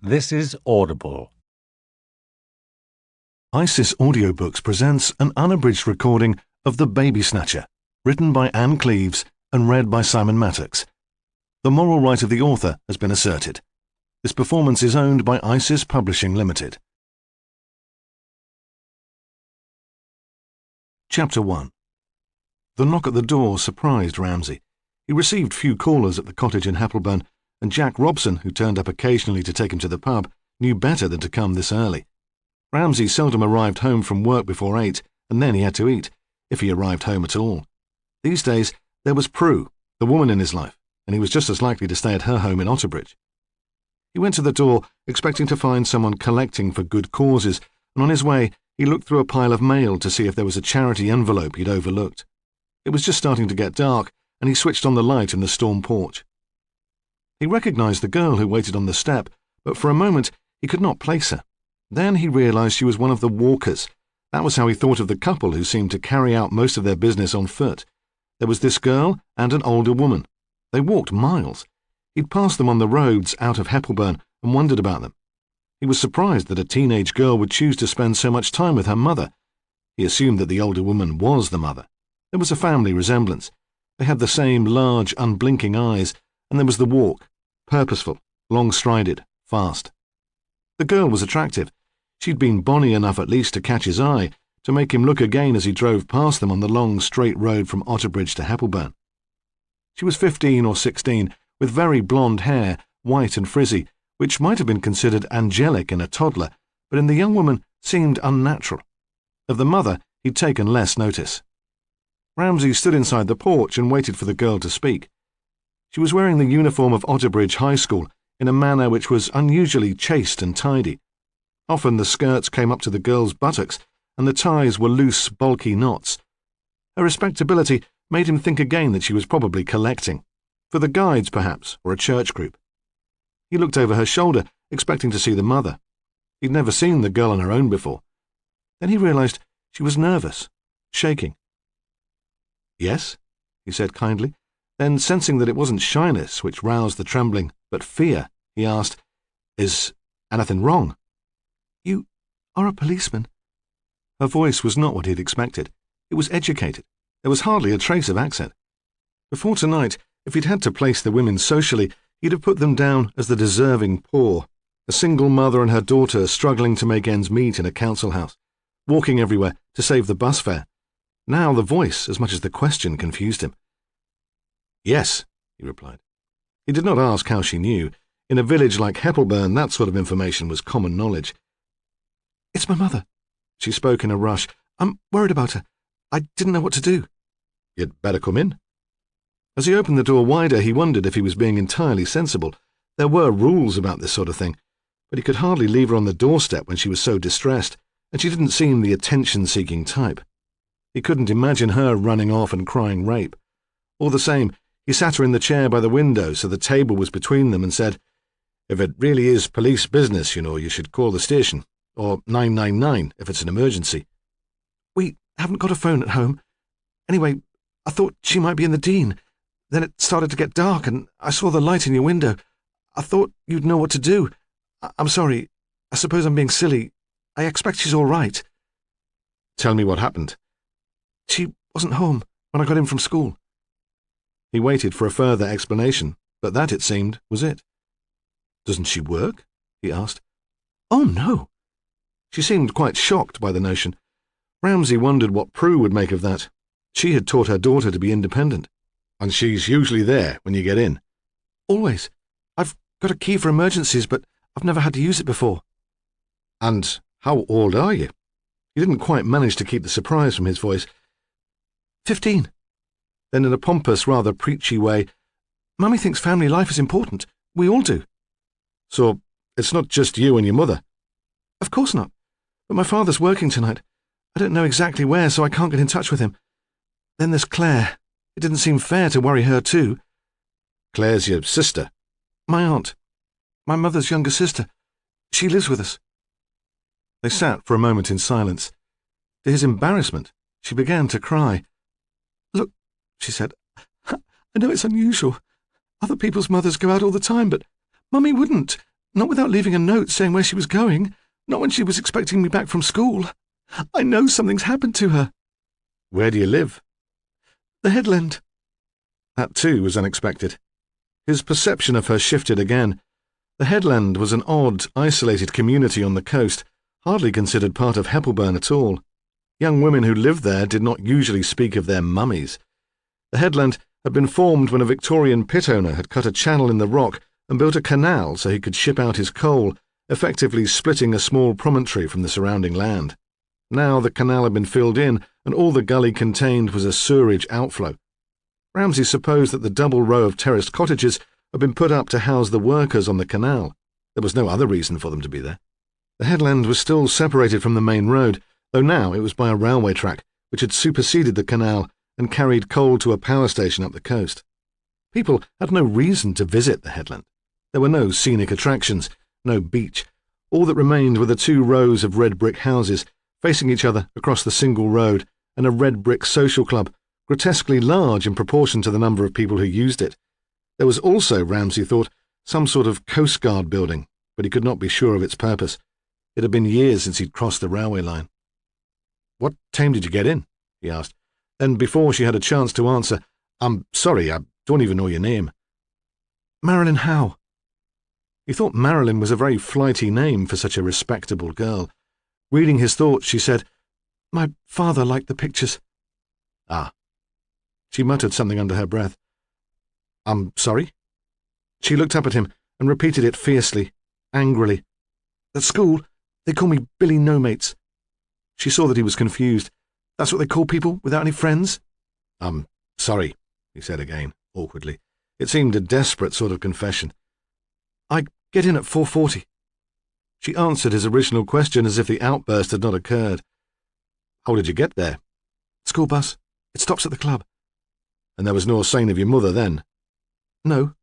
This is Audible. Isis Audiobooks presents an unabridged recording of The Baby Snatcher, written by Cleeves and read by Simon Mattox. The moral right of the author has been asserted. This performance is owned by Isis Publishing Limited. Chapter 1. The knock at the door surprised Ramsay. He received few callers at the cottage in Heppelburn, and Jack Robson, who turned up occasionally to take him to the pub, knew better than to come this early. Ramsay seldom arrived home from work before 8, and then he had to eat, if he arrived home at all. These days, there was Prue, the woman in his life, and he was just as likely to stay at her home in Otterbridge. He went to the door, expecting to find someone collecting for good causes, and on his way, he looked through a pile of mail to see if there was a charity envelope he'd overlooked. It was just starting to get dark, and he switched on the light in the storm porch. He recognized the girl who waited on the step, but for a moment he could not place her. Then he realized she was one of the walkers. That was how he thought of the couple who seemed to carry out most of their business on foot. There was this girl and an older woman. They walked miles. He'd passed them on the roads out of Heppelburn and wondered about them. He was surprised that a teenage girl would choose to spend so much time with her mother. He assumed that the older woman was the mother. There was a family resemblance. They had the same large, unblinking eyes, and there was the walk, purposeful, long-strided, fast. The girl was attractive. She'd been bonny enough at least to catch his eye, to make him look again as he drove past them on the long, straight road from Otterbridge to Heppelburn. She was 15 or 16, with very blonde hair, white and frizzy, which might have been considered angelic in a toddler, but in the young woman seemed unnatural. Of the mother, he'd taken less notice. Ramsay stood inside the porch and waited for the girl to speak. She was wearing the uniform of Otterbridge High School in a manner which was unusually chaste and tidy. Often the skirts came up to the girl's buttocks, and the ties were loose, bulky knots. Her respectability made him think again that she was probably collecting, for the guides perhaps, or a church group. He looked over her shoulder, expecting to see the mother. He'd never seen the girl on her own before. Then he realized she was nervous, shaking. "Yes?" he said kindly. Then, sensing that it wasn't shyness which roused the trembling, but fear, he asked, "Is anything wrong?" "You are a policeman." Her voice was not what he'd expected. It was educated. There was hardly a trace of accent. Before tonight, if he'd had to place the women socially, he'd have put them down as the deserving poor, a single mother and her daughter struggling to make ends meet in a council house, walking everywhere to save the bus fare. Now the voice, as much as the question, confused him. "Yes," he replied. He did not ask how she knew. In a village like Heppelburn, that sort of information was common knowledge. "It's my mother." She spoke in a rush. "I'm worried about her. I didn't know what to do." "You'd better come in." As he opened the door wider, he wondered if he was being entirely sensible. There were rules about this sort of thing, but he could hardly leave her on the doorstep when she was so distressed, and she didn't seem the attention-seeking type. He couldn't imagine her running off and crying rape. All the same, he sat her in the chair by the window so the table was between them and said, "If it really is police business, you should call the station, or 999 if it's an emergency." "We haven't got a phone at home. Anyway, I thought she might be in the Dean. Then it started to get dark, and I saw the light in your window. I thought you'd know what to do. I'm sorry. I suppose I'm being silly. I expect she's all right." "Tell me what happened." "She wasn't home when I got in from school." He waited for a further explanation, but that, it seemed, was it. "Doesn't she work?" he asked. "Oh, no." She seemed quite shocked by the notion. Ramsay wondered what Prue would make of that. She had taught her daughter to be independent. "And she's usually there when you get in?" "Always. I've got a key for emergencies, but I've never had to use it before." "And how old are you?" He didn't quite manage to keep the surprise from his voice. 15. Then in a pompous, rather preachy way, "Mummy thinks family life is important. We all do." "So it's not just you and your mother?" "Of course not. But my father's working tonight. I don't know exactly where, so I can't get in touch with him. Then there's Claire. It didn't seem fair to worry her too." "Claire's your sister?" "My aunt. My mother's younger sister. She lives with us." They sat for a moment in silence. To his embarrassment, she began to cry. "Look," she said, "I know it's unusual. Other people's mothers go out all the time, but Mummy wouldn't. Not without leaving a note saying where she was going. Not when she was expecting me back from school. I know something's happened to her." "Where do you live?" "The headland." That too was unexpected. His perception of her shifted again. The headland was an odd, isolated community on the coast, hardly considered part of Heppelburn at all. Young women who lived there did not usually speak of their mummies. The headland had been formed when a Victorian pit owner had cut a channel in the rock and built a canal so he could ship out his coal, effectively splitting a small promontory from the surrounding land. Now the canal had been filled in, and all the gully contained was a sewerage outflow. Ramsay supposed that the double row of terraced cottages had been put up to house the workers on the canal. There was no other reason for them to be there. The headland was still separated from the main road, though now it was by a railway track, which had superseded the canal and carried coal to a power station up the coast. People had no reason to visit the headland. There were no scenic attractions, no beach. All that remained were the 2 rows of red brick houses, facing each other across the single road, and a red brick social club, grotesquely large in proportion to the number of people who used it. There was also, Ramsay thought, some sort of Coast Guard building, but he could not be sure of its purpose. It had been years since he'd crossed the railway line. "What time did you get in?" he asked. Then, before she had a chance to answer, "I'm sorry, I don't even know your name." "Marilyn Howe." He thought Marilyn was a very flighty name for such a respectable girl. Reading his thoughts, she said, "My father liked the pictures." "Ah." She muttered something under her breath. "I'm sorry?" She looked up at him and repeated it fiercely, angrily. "At school, they call me Billy No-Mates." She saw that he was confused. "That's what they call people without any friends?" "I'm sorry," he said again, awkwardly. It seemed a desperate sort of confession. "I get in at 4:40. She answered his original question as if the outburst had not occurred. "How did you get there?" "School bus. It stops at the club." "And there was no sign of your mother then?" "No.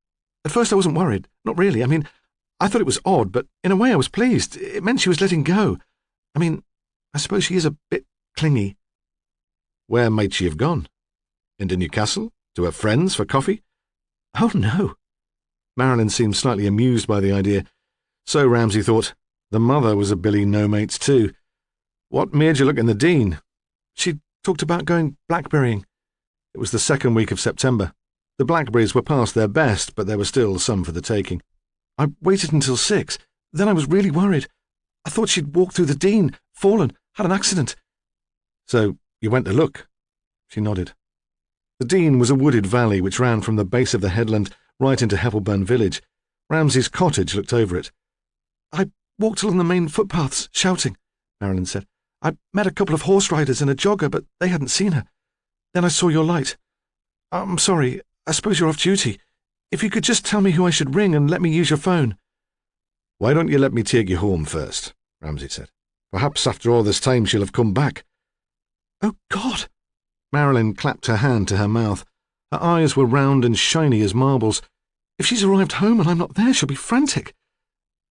At first I wasn't worried. Not really. I thought it was odd, but in a way I was pleased. It meant she was letting go. I suppose she is a bit clingy." "Where might she have gone? Into Newcastle? To her friends for coffee?" "Oh, no." Marilyn seemed slightly amused by the idea. So, Ramsay thought, the mother was a Billy No-Mates too. "What made you look in the Dean?" "She talked about going blackberrying." It was the 2nd week of September. The blackberries were past their best, but there were still some for the taking. "I waited until 6. Then I was really worried. I thought she'd walked through the Dean, fallen, had an accident." "So you went to look?" She nodded. The Dean was a wooded valley which ran from the base of the headland right into Heppelburn village. Ramsay's cottage looked over it. "I walked along the main footpaths, shouting," Marilyn said. "I met a couple of horse riders and a jogger, but they hadn't seen her. Then I saw your light. I'm sorry, I suppose you're off duty. If you could just tell me who I should ring and let me use your phone." "Why don't you let me take you home first?" Ramsay said. "Perhaps after all this time she'll have come back." "Oh, God!" Marilyn clapped her hand to her mouth. Her eyes were round and shiny as marbles. "If she's arrived home and I'm not there, she'll be frantic."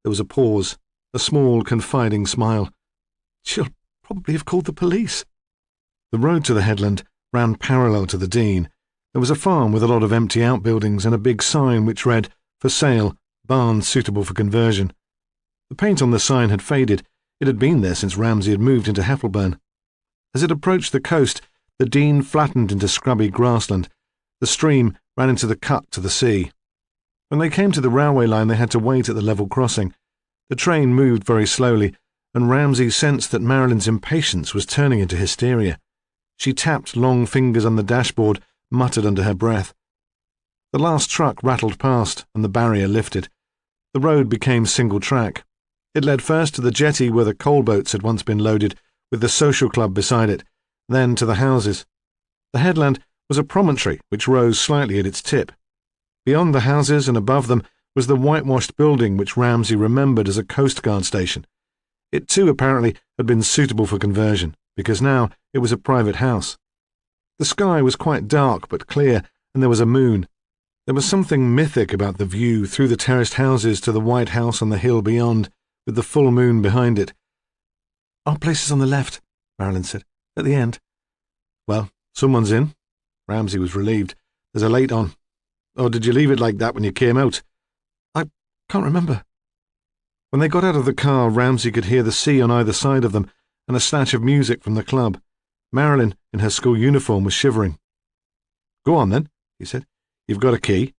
There was a pause, a small, confiding smile. "She'll probably have called the police." The road to the headland ran parallel to the Dean. There was a farm with a lot of empty outbuildings and a big sign which read, "For sale, barns suitable for conversion." The paint on the sign had faded. It had been there since Ramsay had moved into Heppelburn. As it approached the coast, the Dean flattened into scrubby grassland. The stream ran into the cut to the sea. When they came to the railway line, they had to wait at the level crossing. The train moved very slowly, and Ramsay sensed that Marilyn's impatience was turning into hysteria. She tapped long fingers on the dashboard, muttered under her breath. The last truck rattled past, and the barrier lifted. The road became single track. It led first to the jetty where the coal boats had once been loaded, with the social club beside it, then to the houses. The headland was a promontory which rose slightly at its tip. Beyond the houses and above them was the whitewashed building which Ramsay remembered as a Coast Guard station. It too apparently had been suitable for conversion, because now it was a private house. The sky was quite dark but clear, and there was a moon. There was something mythic about the view through the terraced houses to the white house on the hill beyond, with the full moon behind it. "Our place is on the left," Marilyn said, "at the end." "Well, someone's in." Ramsay was relieved. "There's a light on. Or did you leave it like that when you came out?" "I can't remember." When they got out of the car, Ramsay could hear the sea on either side of them and a snatch of music from the club. Marilyn, in her school uniform, was shivering. "Go on, then," he said. "You've got a key."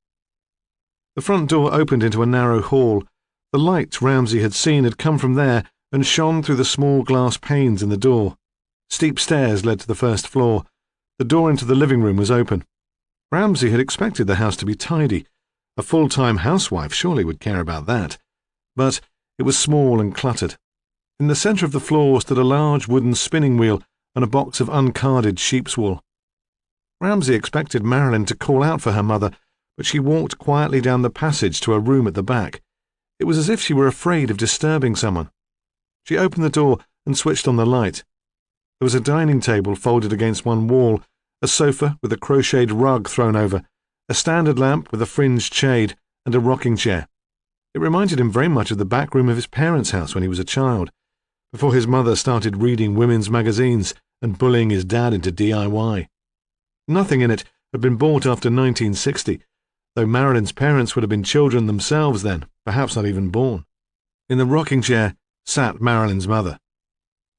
The front door opened into a narrow hall. The light Ramsay had seen had come from there and shone through the small glass panes in the door. Steep stairs led to the first floor. The door into the living room was open. Ramsay had expected the house to be tidy. A full-time housewife surely would care about that. But it was small and cluttered. In the centre of the floor stood a large wooden spinning wheel and a box of uncarded sheep's wool. Ramsay expected Marilyn to call out for her mother, but she walked quietly down the passage to a room at the back. It was as if she were afraid of disturbing someone. She opened the door and switched on the light. There was a dining table folded against one wall, a sofa with a crocheted rug thrown over, a standard lamp with a fringed shade, and a rocking chair. It reminded him very much of the back room of his parents' house when he was a child, before his mother started reading women's magazines and bullying his dad into DIY. Nothing in it had been bought after 1960, though Marilyn's parents would have been children themselves then, perhaps not even born. In the rocking chair sat Marilyn's mother.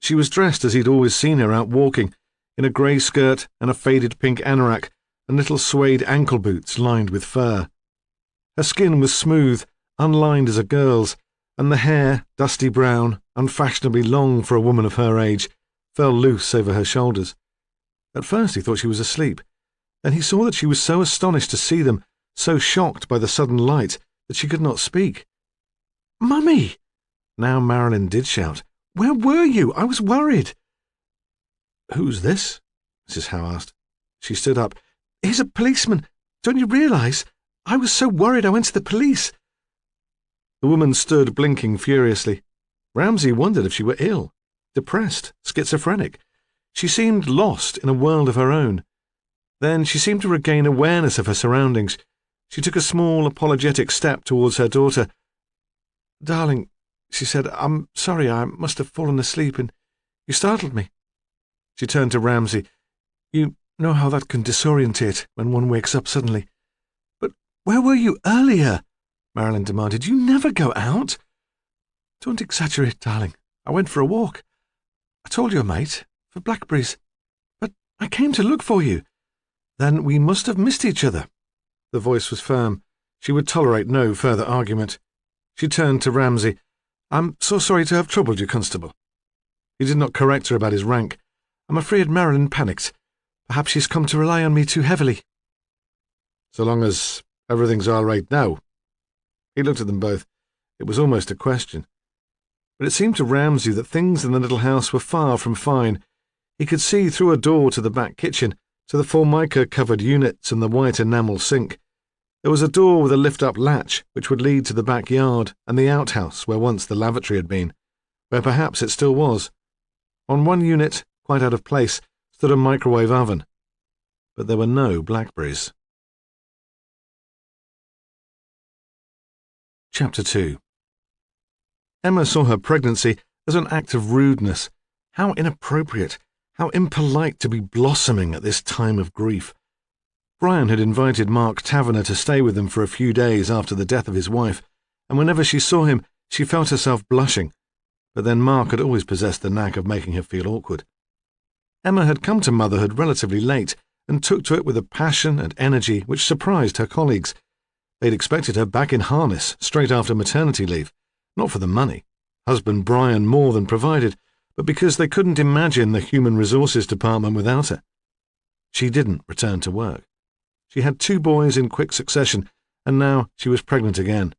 She was dressed as he'd always seen her out walking, in a grey skirt and a faded pink anorak and little suede ankle boots lined with fur. Her skin was smooth, unlined as a girl's, and the hair, dusty brown, unfashionably long for a woman of her age, fell loose over her shoulders. At first he thought she was asleep. Then he saw that she was so astonished to see them, so shocked by the sudden light, that she could not speak. "Mummy!" Now Marilyn did shout. "Where were you? I was worried." "Who's this?" Mrs. Howe asked. She stood up. "He's a policeman. Don't you realise? I was so worried I went to the police." The woman stood blinking furiously. Ramsay wondered if she were ill, depressed, schizophrenic. She seemed lost in a world of her own. Then she seemed to regain awareness of her surroundings. She took a small, apologetic step towards her daughter. "Darling," she said, "I'm sorry, I must have fallen asleep and you startled me." She turned to Ramsay. "You know how that can disorientate when one wakes up suddenly." "But where were you earlier?" Marilyn demanded. "You never go out." "Don't exaggerate, darling. I went for a walk. I told your mate, for blackberries. But I came to look for you." "Then we must have missed each other." The voice was firm. She would tolerate no further argument. She turned to Ramsay. "I'm so sorry to have troubled you, Constable." He did not correct her about his rank. "I'm afraid Marilyn panicked. Perhaps she's come to rely on me too heavily." "So long as everything's all right now." He looked at them both. It was almost a question. But it seemed to Ramsay that things in the little house were far from fine. He could see through a door to the back kitchen, to the formica-covered units and the white enamel sink. There was a door with a lift-up latch which would lead to the backyard and the outhouse where once the lavatory had been, where perhaps it still was. On one unit, quite out of place, stood a microwave oven. But there were no blackberries. Chapter 2. Emma saw her pregnancy as an act of rudeness. How inappropriate, how impolite to be blossoming at this time of grief. Brian had invited Mark Taverner to stay with them for a few days after the death of his wife, and whenever she saw him, she felt herself blushing. But then Mark had always possessed the knack of making her feel awkward. Emma had come to motherhood relatively late, and took to it with a passion and energy which surprised her colleagues. They'd expected her back in harness straight after maternity leave, not for the money. Husband Brian more than provided, but because they couldn't imagine the human resources department without her. She didn't return to work. She had 2 boys in quick succession, and now she was pregnant again.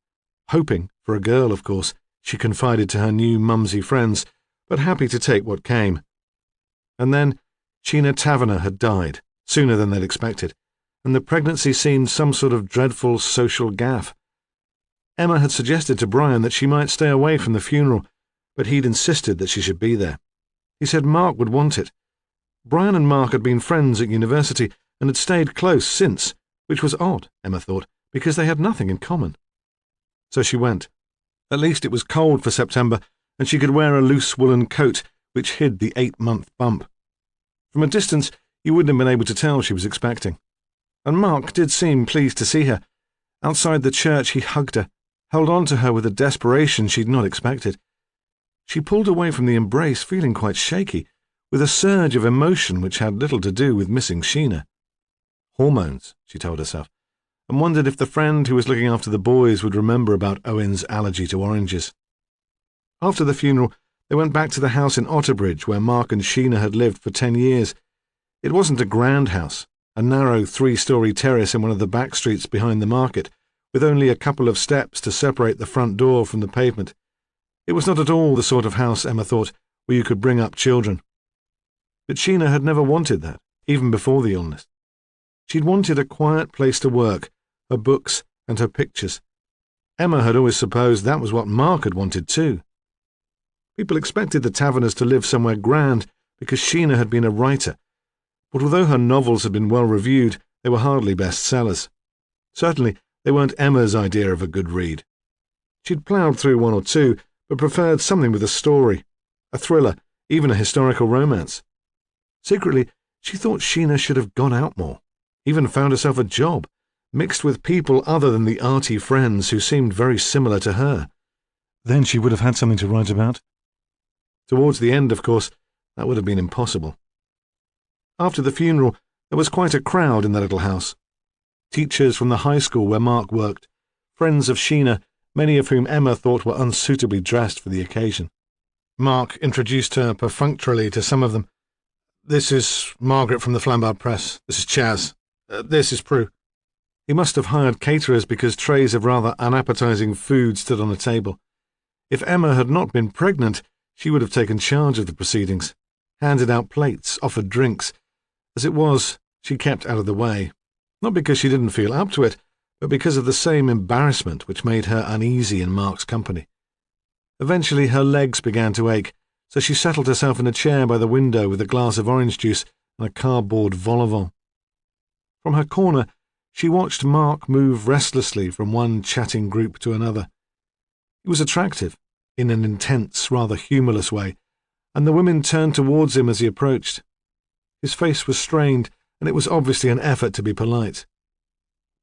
Hoping for a girl, of course, she confided to her new mumsy friends, but happy to take what came. And then Sheena Taverner had died, sooner than they'd expected, and the pregnancy seemed some sort of dreadful social gaffe. Emma had suggested to Brian that she might stay away from the funeral, but he'd insisted that she should be there. He said Mark would want it. Brian and Mark had been friends at university and had stayed close since, which was odd, Emma thought, because they had nothing in common. So she went. At least it was cold for September, and she could wear a loose woolen coat which hid the 8-month bump. From a distance, you wouldn't have been able to tell she was expecting. And Mark did seem pleased to see her. Outside the church he hugged her, held on to her with a desperation she'd not expected. She pulled away from the embrace feeling quite shaky, with a surge of emotion which had little to do with missing Sheena. Hormones, she told herself, and wondered if the friend who was looking after the boys would remember about Owen's allergy to oranges. After the funeral, they went back to the house in Otterbridge where Mark and Sheena had lived for 10 years. It wasn't a grand house, a narrow 3-story terrace in one of the back streets behind the market, with only a couple of steps to separate the front door from the pavement. It was not at all the sort of house, Emma thought, where you could bring up children. But Sheena had never wanted that, even before the illness. She'd wanted a quiet place to work, her books and her pictures. Emma had always supposed that was what Mark had wanted too. People expected the Taverners to live somewhere grand because Sheena had been a writer, but although her novels had been well reviewed, they were hardly bestsellers. Certainly, they weren't Emma's idea of a good read. She'd ploughed through one or two, but preferred something with a story, a thriller, even a historical romance. Secretly, she thought Sheena should have gone out more, even found herself a job, mixed with people other than the arty friends who seemed very similar to her. Then she would have had something to write about. Towards the end, of course, that would have been impossible. After the funeral, there was quite a crowd in the little house. Teachers from the high school where Mark worked, friends of Sheena, many of whom Emma thought were unsuitably dressed for the occasion. Mark introduced her perfunctorily to some of them. "This is Margaret from the Flambard Press. This is Chaz. This is Prue." He must have hired caterers because trays of rather unappetizing food stood on the table. If Emma had not been pregnant, she would have taken charge of the proceedings, handed out plates, offered drinks. As it was, she kept out of the way, not because she didn't feel up to it, but because of the same embarrassment which made her uneasy in Mark's company. Eventually her legs began to ache, so she settled herself in a chair by the window with a glass of orange juice and a cardboard vol au vent. From her corner, she watched Mark move restlessly from one chatting group to another. He was attractive, in an intense, rather humourless way, and the women turned towards him as he approached. His face was strained, and it was obviously an effort to be polite.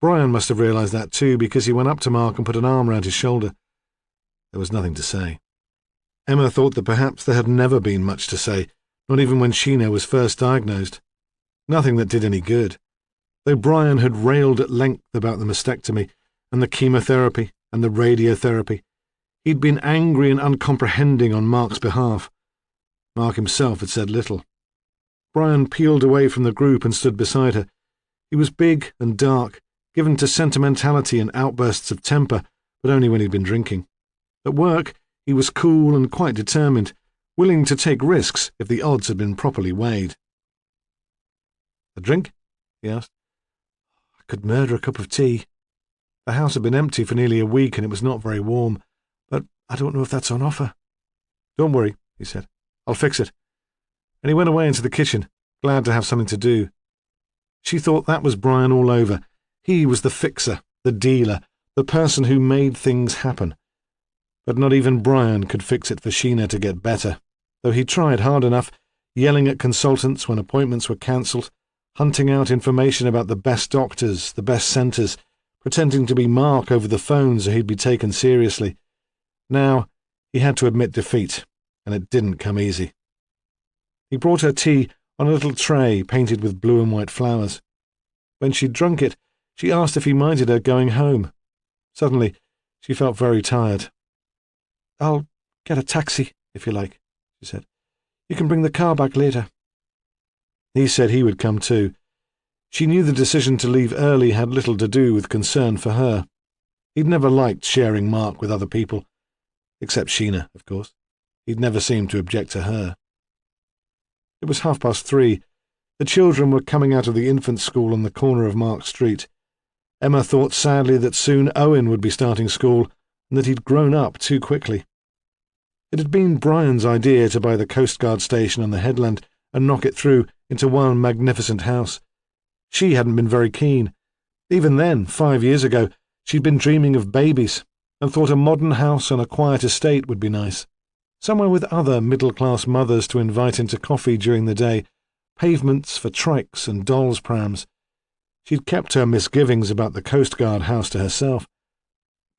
Brian must have realised that too, because he went up to Mark and put an arm round his shoulder. There was nothing to say. Emma thought that perhaps there had never been much to say, not even when Sheena was first diagnosed. Nothing that did any good. Though Brian had railed at length about the mastectomy and the chemotherapy and the radiotherapy, he'd been angry and uncomprehending on Mark's behalf. Mark himself had said little. Brian peeled away from the group and stood beside her. He was big and dark, given to sentimentality and outbursts of temper, but only when he'd been drinking. At work, he was cool and quite determined, willing to take risks if the odds had been properly weighed. "A drink?" he asked. "I could murder a cup of tea. The house had been empty for nearly a week and it was not very warm, but I don't know if that's on offer." "Don't worry," he said. "I'll fix it." And he went away into the kitchen, glad to have something to do. She thought that was Brian all over. He was the fixer, the dealer, the person who made things happen. But not even Brian could fix it for Sheena to get better, though he tried hard enough, yelling at consultants when appointments were cancelled, hunting out information about the best doctors, the best centres, pretending to be Mark over the phone so he'd be taken seriously. Now, he had to admit defeat, and it didn't come easy. He brought her tea on a little tray painted with blue and white flowers. When she'd drunk it, she asked if he minded her going home. Suddenly, she felt very tired. "I'll get a taxi, if you like," she said. "You can bring the car back later." He said he would come too. She knew the decision to leave early had little to do with concern for her. He'd never liked sharing Mark with other people, except Sheena, of course. He'd never seemed to object to her. It was 3:30. The children were coming out of the infant school on the corner of Mark Street. Emma thought sadly that soon Owen would be starting school and that he'd grown up too quickly. It had been Brian's idea to buy the Coast Guard station on the headland and knock it through into one magnificent house. She hadn't been very keen. Even then, 5 years ago, she'd been dreaming of babies and thought a modern house on a quiet estate would be nice. Somewhere with other middle-class mothers to invite into coffee during the day, pavements for trikes and dolls' prams. She'd kept her misgivings about the Coast Guard house to herself.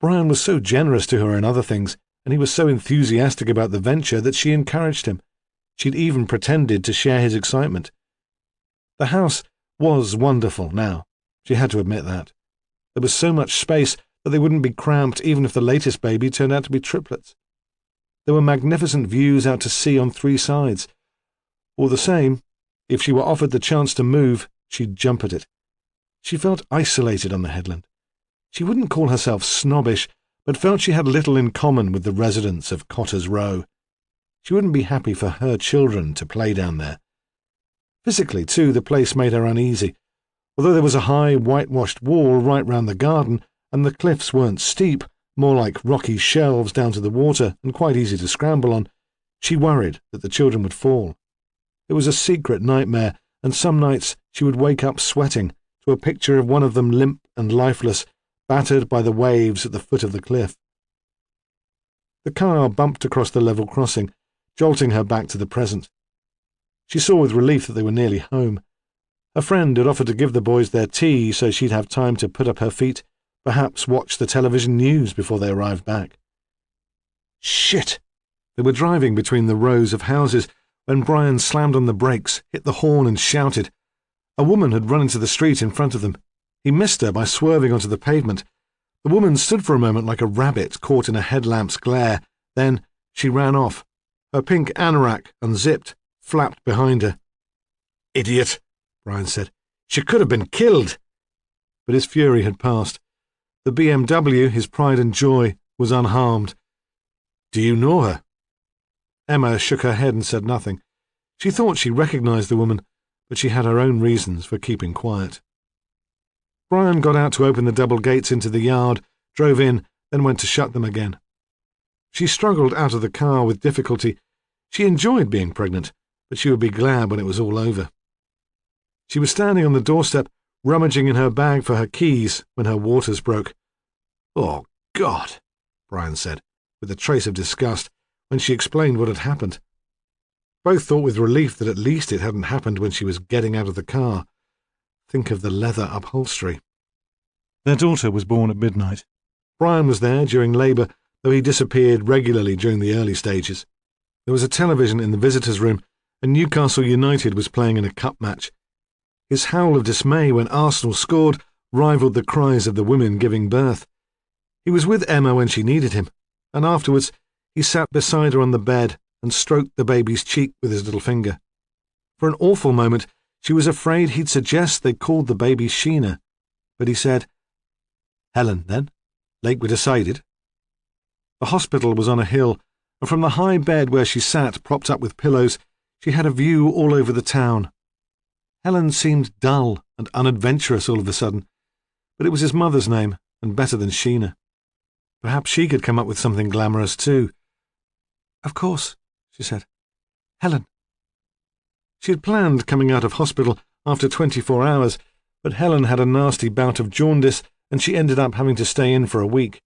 Brian was so generous to her in other things, and he was so enthusiastic about the venture that she encouraged him. She'd even pretended to share his excitement. The house was wonderful now, she had to admit that. There was so much space that they wouldn't be cramped even if the latest baby turned out to be triplets. There were magnificent views out to sea on 3 sides. All the same, if she were offered the chance to move, she'd jump at it. She felt isolated on the headland. She wouldn't call herself snobbish, but felt she had little in common with the residents of Cotter's Row. She wouldn't be happy for her children to play down there. Physically, too, the place made her uneasy. Although there was a high, whitewashed wall right round the garden, and the cliffs weren't steep, more like rocky shelves down to the water and quite easy to scramble on, she worried that the children would fall. It was a secret nightmare, and some nights she would wake up sweating to a picture of one of them limp and lifeless, battered by the waves at the foot of the cliff. The car bumped across the level crossing, jolting her back to the present. She saw with relief that they were nearly home. Her friend had offered to give the boys their tea so she'd have time to put up her feet, perhaps watch the television news before they arrived back. Shit! They were driving between the rows of houses when Brian slammed on the brakes, hit the horn and shouted. A woman had run into the street in front of them. He missed her by swerving onto the pavement. The woman stood for a moment like a rabbit caught in a headlamp's glare. Then she ran off. Her pink anorak, unzipped, flapped behind her. "Idiot," Brian said. "She could have been killed." But his fury had passed. The BMW, his pride and joy, was unharmed. "Do you know her?" Emma shook her head and said nothing. She thought she recognized the woman, but she had her own reasons for keeping quiet. Brian got out to open the double gates into the yard, drove in, then went to shut them again. She struggled out of the car with difficulty. She enjoyed being pregnant, but she would be glad when it was all over. She was standing on the doorstep, rummaging in her bag for her keys when her waters broke. "Oh, God," Brian said, with a trace of disgust, when she explained what had happened. Both thought with relief that at least it hadn't happened when she was getting out of the car. Think of the leather upholstery. Their daughter was born at midnight. Brian was there during labour, though he disappeared regularly during the early stages. There was a television in the visitors' room, and Newcastle United was playing in a cup match. His howl of dismay when Arsenal scored rivalled the cries of the women giving birth. He was with Emma when she needed him, and afterwards he sat beside her on the bed and stroked the baby's cheek with his little finger. For an awful moment, she was afraid he'd suggest they called the baby Sheena, but he said, "Helen, then, like we decided." The hospital was on a hill, and from the high bed where she sat, propped up with pillows, she had a view all over the town. Helen seemed dull and unadventurous all of a sudden, but it was his mother's name, and better than Sheena. Perhaps she could come up with something glamorous too. "Of course," she said. "Helen." She had planned coming out of hospital after 24 hours, but Helen had a nasty bout of jaundice, and she ended up having to stay in for a week.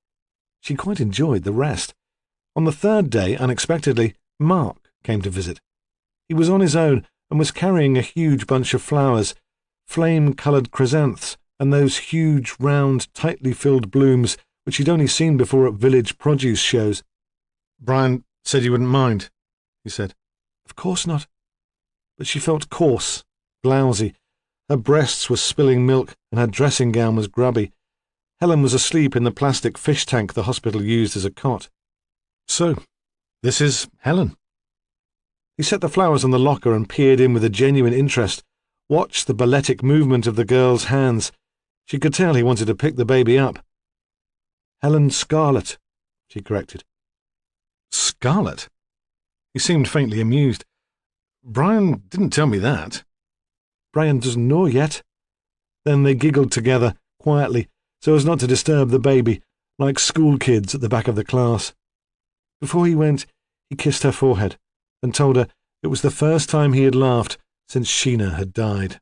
She quite enjoyed the rest. On the 3rd day, unexpectedly, Mark came to visit. He was on his own and was carrying a huge bunch of flowers, flame-coloured chrysanths, and those huge, round, tightly filled blooms which he'd only seen before at village produce shows. "Brian said you wouldn't mind," he said. "Of course not." But she felt coarse, blousy. Her breasts were spilling milk, and her dressing gown was grubby. Helen was asleep in the plastic fish tank the hospital used as a cot. "So, this is Helen." He set the flowers on the locker and peered in with a genuine interest, watched the balletic movement of the girl's hands. She could tell he wanted to pick the baby up. "Helen Scarlett," she corrected. "Scarlett?" He seemed faintly amused. "Brian didn't tell me that." "Brian doesn't know yet." Then they giggled together, quietly, so as not to disturb the baby, like school kids at the back of the class. Before he went, he kissed her forehead and told her it was the first time he had laughed since Sheena had died.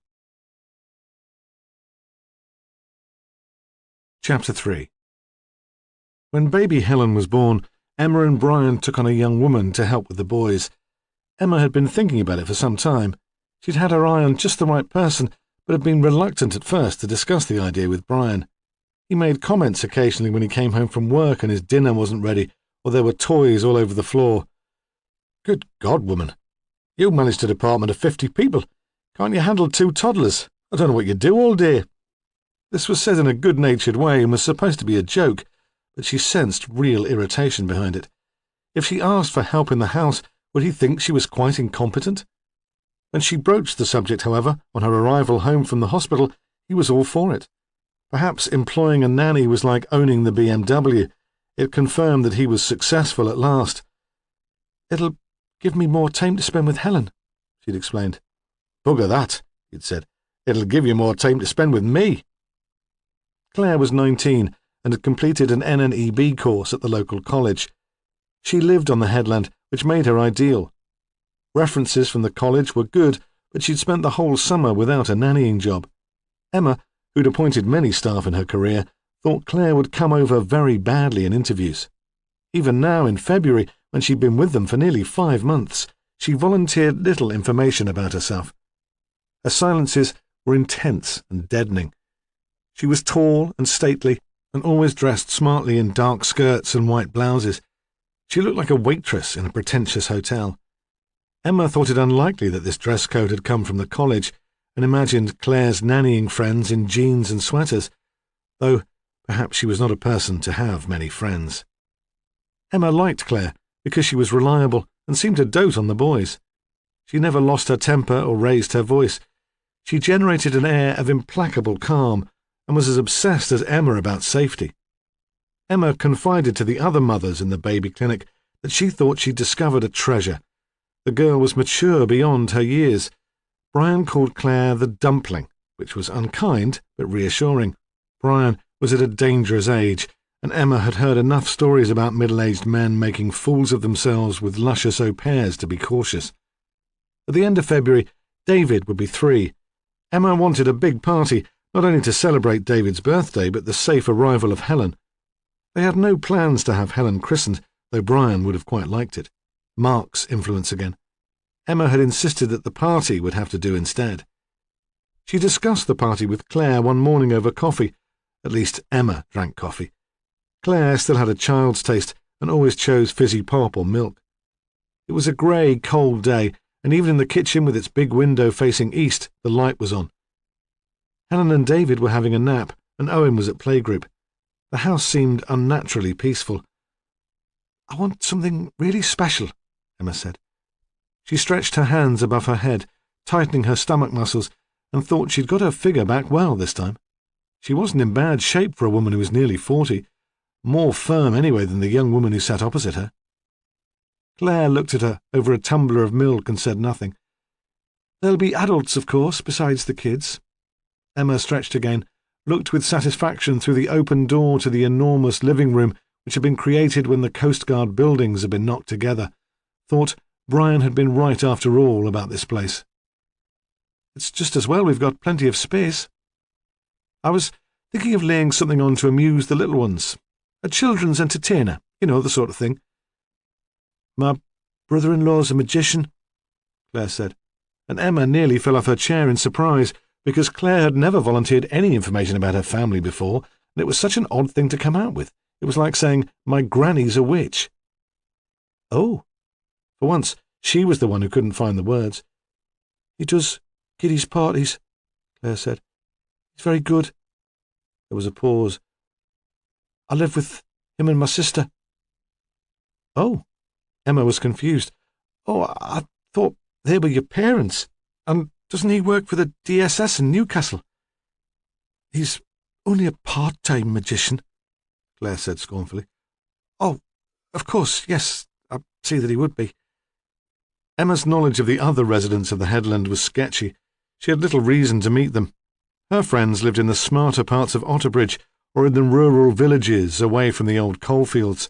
Chapter 3. When baby Helen was born, Emma and Brian took on a young woman to help with the boys. Emma had been thinking about it for some time. She'd had her eye on just the right person, but had been reluctant at first to discuss the idea with Brian. He made comments occasionally when he came home from work and his dinner wasn't ready, or there were toys all over the floor. "Good God, woman, you managed a department of 50 people. Can't you handle 2 toddlers? I don't know what you do all day." This was said in a good-natured way and was supposed to be a joke, but she sensed real irritation behind it. If she asked for help in the house, would he think she was quite incompetent? When she broached the subject, however, on her arrival home from the hospital, he was all for it. Perhaps employing a nanny was like owning the BMW. It confirmed that he was successful at last. "It'll give me more time to spend with Helen," she'd explained. "Bugger that," he'd said. "It'll give you more time to spend with me." Claire was 19 and had completed an NNEB course at the local college. She lived on the headland, which made her ideal. References from the college were good, but she'd spent the whole summer without a nannying job. Emma, who'd appointed many staff in her career, thought Claire would come over very badly in interviews. Even now, in February, when she'd been with them for nearly 5 months, she volunteered little information about herself. Her silences were intense and deadening. She was tall and stately, and always dressed smartly in dark skirts and white blouses. She looked like a waitress in a pretentious hotel. Emma thought it unlikely that this dress code had come from the college, and imagined Claire's nannying friends in jeans and sweaters, though perhaps she was not a person to have many friends. Emma liked Claire because she was reliable and seemed to dote on the boys. She never lost her temper or raised her voice. She generated an air of implacable calm and was as obsessed as Emma about safety. Emma confided to the other mothers in the baby clinic that she thought she'd discovered a treasure. The girl was mature beyond her years. Brian called Claire the dumpling, which was unkind but reassuring. Brian was at a dangerous age, and Emma had heard enough stories about middle-aged men making fools of themselves with luscious au pairs to be cautious. At the end of February, David would be 3. Emma wanted a big party, not only to celebrate David's birthday, but the safe arrival of Helen. They had no plans to have Helen christened, though Brian would have quite liked it. Mark's influence again. Emma had insisted that the party would have to do instead. She discussed the party with Claire one morning over coffee. At least Emma drank coffee. Claire still had a child's taste and always chose fizzy pop or milk. It was a grey, cold day, and even in the kitchen with its big window facing east, the light was on. Helen and David were having a nap, and Owen was at playgroup. The house seemed unnaturally peaceful. "I want something really special," Emma said. She stretched her hands above her head, tightening her stomach muscles, and thought she'd got her figure back well this time. She wasn't in bad shape for a woman who was nearly 40, more firm anyway than the young woman who sat opposite her. Claire looked at her over a tumbler of milk and said nothing. "There'll be adults, of course, besides the kids." Emma stretched again, looked with satisfaction through the open door to the enormous living room which had been created when the Coast Guard buildings had been knocked together, thought Brian had been right after all about this place. "It's just as well we've got plenty of space. I was thinking of laying something on to amuse the little ones. A children's entertainer, you know, the sort of thing." "My brother-in-law's a magician," Claire said, and Emma nearly fell off her chair in surprise, because Claire had never volunteered any information about her family before, and it was such an odd thing to come out with. It was like saying, "My granny's a witch." "Oh." For once, she was the one who couldn't find the words. "He does kiddies' parties," Claire said. "He's very good." There was a pause. "I live with him and my sister." "Oh." Emma was confused. "Oh, I thought they were your parents. And doesn't he work for the DSS in Newcastle?" "He's only a part-time magician," Claire said scornfully. "Oh, of course, yes, I see that he would be." Emma's knowledge of the other residents of the headland was sketchy. She had little reason to meet them. Her friends lived in the smarter parts of Otterbridge or in the rural villages away from the old coalfields.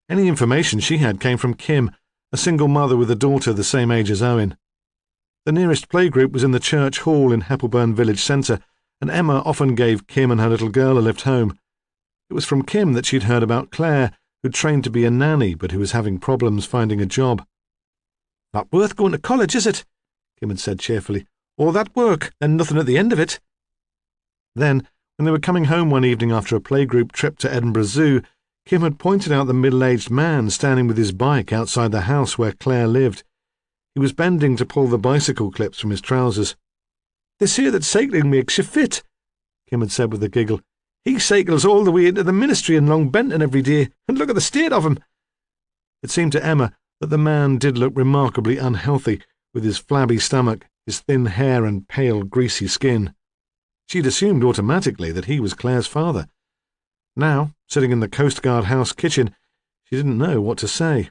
Any information she had came from Kim, a single mother with a daughter the same age as Owen. The nearest playgroup was in the church hall in Heppelburn village centre, and Emma often gave Kim and her little girl a lift home. It was from Kim that she'd heard about Claire, who'd trained to be a nanny but who was having problems finding a job. "Not worth going to college, is it?" Kim had said cheerfully. "All that work, and nothing at the end of it." Then, When they were coming home one evening after a playgroup trip to Edinburgh Zoo, Kim had pointed out the middle-aged man standing with his bike outside the house where Claire lived. He was bending to pull the bicycle clips from his trousers. "They say that cycling makes you fit," Kim had said with a giggle. "He cycles all the way into the ministry in Long Benton every day, and look at the state of him." It seemed to Emma that the man did look remarkably unhealthy, with his flabby stomach, his thin hair and pale, greasy skin. She'd assumed automatically that he was Claire's father. Now, sitting in the Coast Guard house kitchen, she didn't know what to say.